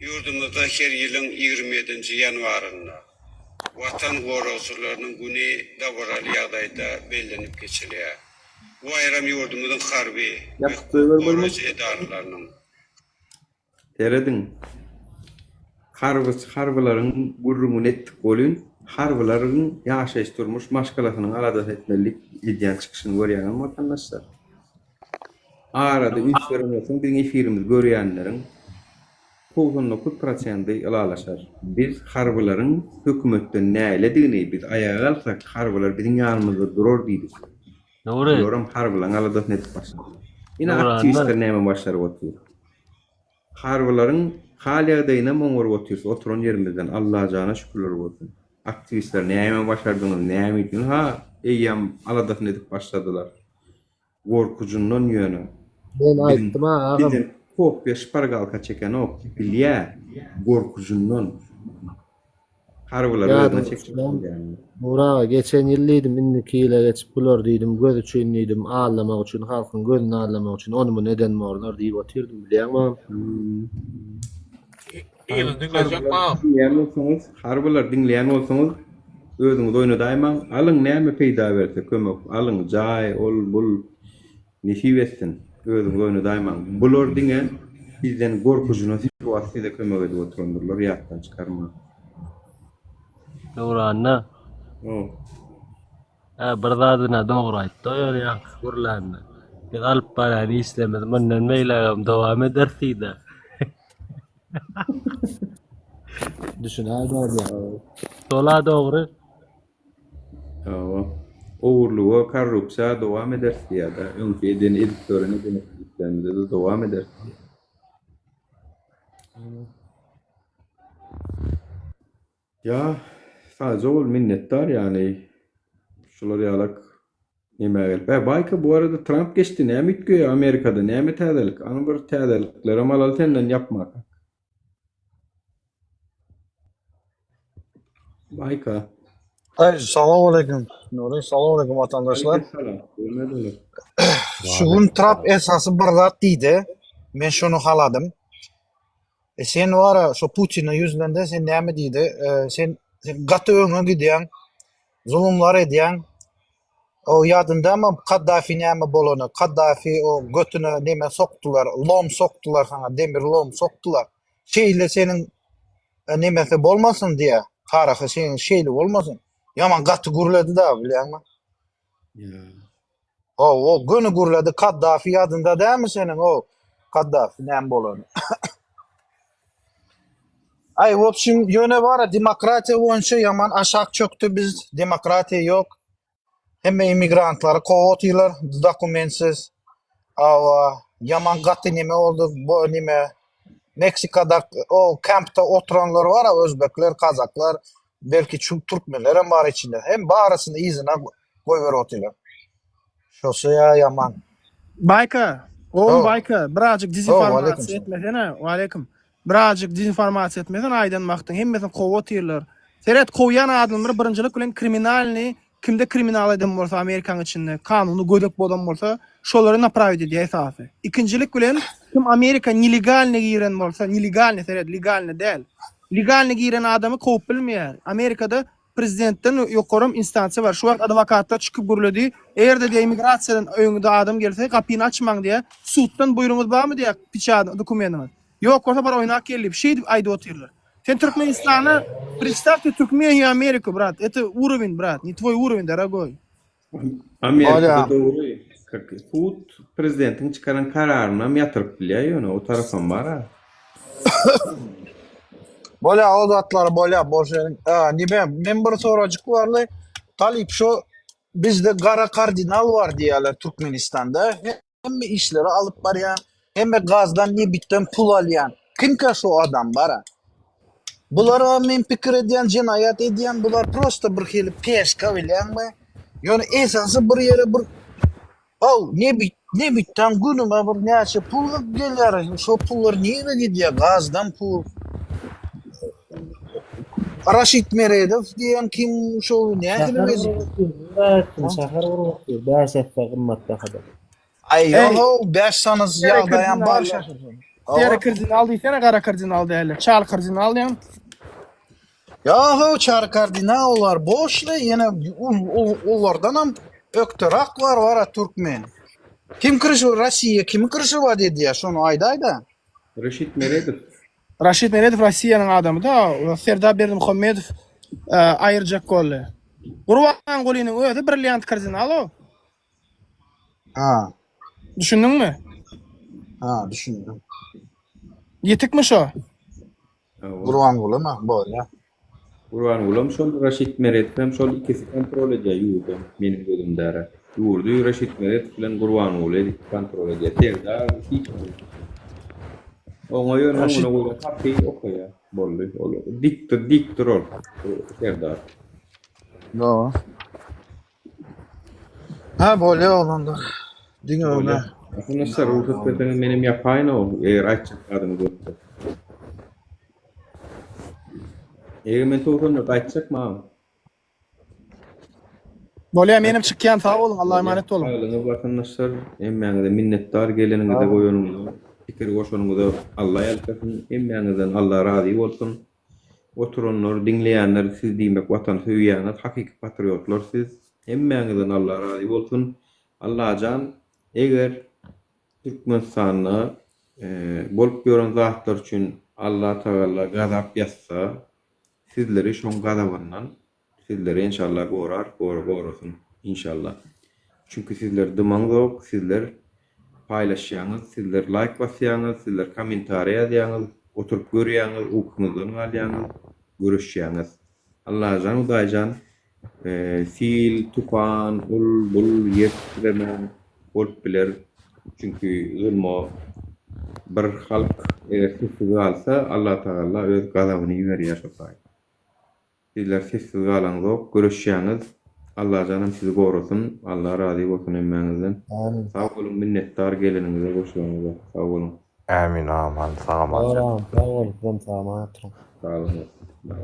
ýurdumyzda her ýylyň 27-nji ýanwarynda watan goragçylarynyň güni dowral ýagdaýda bellenip geçilýär. Bu aýram ýurdumyzyň harby goragçy edaralarynyň Teredin. Harbylaryň gurrumuny etdik bolýan, harbylaryň ýaşaýyş durmuş maşgalasynyň aladat etmelik edýän çykyşyny görýän vatandaşlar. Arada 3 görünmesin bir efirimiz görýänleriň 99% alalaşar. Biz harbylaryň hökümetden näledigini biz ayağa alsak harbylar biziň ýanymyzda durar diýdik. Nuri. Ýoram harbylaryň aladat etip başlady. Ina aktivistler näme başlaryp oturyp. Harbylaryň hal ýagdaýyna moňor oturýar, oturan ýerimizden Allaha jana şükürler bolsun. Aktivistler näme başardyňyz, näme edin ha, eýýam aladat edip başladylar. Gorkujundan ýöne. Ben aýtdym ha, agam. Bizim kopya şpargalka çeken o bilýär, gorkujundan. Harbylar öňe çekýär. Mura geçen ýyldym, indiki ýyla geçip bular diýdim, göz üçin diýdim, ağlamak üçin, halkyň gözüni ağlamak üçin, onu neden morlar diýip oturdum, bilýärmi? Dinleyen olsanız, harbylar dinleyen olsanız, özüňiz oýnadaýmaň, alyň näme peýda berse kömek, alyň jaý, ol bul nesip etsin. Özüňiz oýnadaýmaň. Bular diňe bizden gorkusyna situasiýada kömek edip oturandyrlar, ýatdan çykarma. Doğru anna. Bir zadına doğru aýtdy ýa gurlandy. Bir alyp baran islemez, mundan meýlegem dowam ederside. Düşünäýär ya. Tola doğru. Oğurluğa, korrupsiya dowam edersi ya da öňkeden editörüne denetliklerinde de dowam edersi. Ya sadece ol minnettar yani şular ýalak nime gelip. Bayka bu arada Trump geçti näme ütgöýe Amerikada näme täzelik? Any bir täzelikler malal senden yapmak. Bayka. Assalamu alaikum. Nuri, assalamu alaikum vatandaşlar. Aleykümselam. Şu gün Trump esası bir zat diýdi. Men şonu haladım. Sen wara şu Putin'e yüzünde sen näme diýdi? Sen gaty öňe gidýän, zulümler edýän. O ýadynda mı Kaddafi näme bolany? Kaddafi o götüne näme soktular, lom soktular sana, demir lom soktular. Şeýle senin nämesi bolmasyn diýe, tarahy senin şeýle bolmasyn. Yaman gaty gurlady da bilýärmi? O günü gurlady Kaddafi ýadynda dämi senin o Kaddafi näme bolany? Ay, w opşim ýöne bara demokratiýa boýunça yaman aşak çöktü biz. Demokratiýa ýok. Hemme immigrantları kowatylar dokumentsiz. Yaman gaty nime oldu bu nime Meksikada o kampta oturanlar var ha, Özbekler, Kazaklar, belki Türkmenler hem var içinde. Hem barasını izine koyver otylar. Şosu ya yaman. Bayka, Bayka, birazcık dezinformasiýa etmesene. Wa aleykum. Birazcık dezinformasiýa etmesen aýdanmakdyň hemmesini kowatylar. Seret koýan adamlar birinjilik bilen kriminalni kimde kriminal edem bolsa Amerikan içinde kanuny gödek bolan bolsa şolary naprawit edýär esasy. İkincilik bilen kim Amerika nelegalne giren bolsa, nelegalne seret legalne däl. Legalne giren adamy kowup bilmeýär. Amerikada prezidentden ýokarym instansiýa bar. Şu wagt adwokatlar çykyp gürledi. Eğerde de immigrasiýadan öňünde adam gelse kapyny açmaň diýe suwtdan buýruňyz barmy diýe piçady dokumentiniz. Ýok bolsa bar oýnak gelip şey aýdy oturlar. Sen Türkmenistana представьте Туркмению Америку, брат. Это уровень, брат, не твой уровень, дорогой. Amerika'da doğru. Suud prezidentin çıkaran kararına mı yatırıp bilýär, o tarafan var ha. Bola o zatlar bola boşerin. Men bir sorajyk barly. Talip şu bizde gara kardinal var diýerler Türkmenistan'da. Hemme işleri alıp barýan, hemme gazdan ne bitten pul alýan. Kimkä şu adam bara? Bulara men pikir edýän, jinayat edýän, bular prosta bir hili peşka bilýärmi? Ýöne esasy bir ýere bir ne bitten günüme bir näçe pul gelýär. Şu pullar niýe gidýär? Gazdan pul. Raşid Meredov diýen kim şu näçe bilýär? Şahar urupdyr, bäşetde gymmatda kadar. Ay ýa-da 5 sanys ýagdaýan bar şahar. Ýere kardinal diýsene, gara kardinal däl. Çal kardinal ýa. Yahu çar kardinallar boşla yine onlardan hem ökterak var Türkmen. Kim kırışı Rusya, kim kırışı var dedi ya şunu ayda. Raşid Meredov. Raşid Meredov Russiýanyň adamy da, Serdar Berdimuhamedov aýyrjak boldy. Gurban Gulynyň öýde brilliant kardinal o. Ha. Düşündiňmi? Ha, düşündüm. Ýetikmi şo? Gurban Guly mı? Bolýa. Gurban Guly şol Raşid Meredov hem şol ikisi kontrol edýär ýurdu menin gözümde. Ýurdu Raşid Meredov bilen Gurban Guly kontrol edýär. Terda hiç. Oňa ýöne onu kapy okaýar. Boldy. Diktor ol. Terda. No. Ha bolýa olanda. Diňe öňe. Aslında sarılı köpeğin benim yapayın o eğer açık adını gördü. Eğer men tohumunu açacak mı? Bolýa menim çykýan sağ bolun, Allah'a emanet olun. Sağolun vatandaşlar, emmeňizde minnettar geleňizde goýanyňyza, pikir goşanyňyza Allah ýalkasyn, emmeňizden Allah razy bolsun. oturanlar, dinleýänler, siz diýmek watan söýýänler, hakiki patriotlar siz. Hemmeňizden Allah razy bolsun. Allahan eger Türkmenistanyna bolup ýören zatlar üçin Allah Taala gazap ýatsa, sizleri şoň gazabyndan sizleri inşallah gorasun inşallah. Çünkü sizler dymaň zok, sizler paylaşýaňyz, sizler like basýaňyz, sizler kommentariýa ýazýaňyz, oturup görýäňiz, okuňyzdan alýaňyz, görüşýäňiz. Allahan udaýjan sil, tufan, bul ýetdiremän bolup biler. Çünkü zulmo bir halk sessiz galsa Allah Taala öz gazabyny ýüberýär şotaý. Sizler sessiz galan zok, görüşýäňiz. Allah canım sizi gorusun. Allah razy bolsun emmeňizden. Amin. Sağ olun, minnettar geliniňize, goşulaňyza. Sağ olun. Amin aman. Sağ olun. Sağ olun. Sağ olun. Sağ olun. Bye.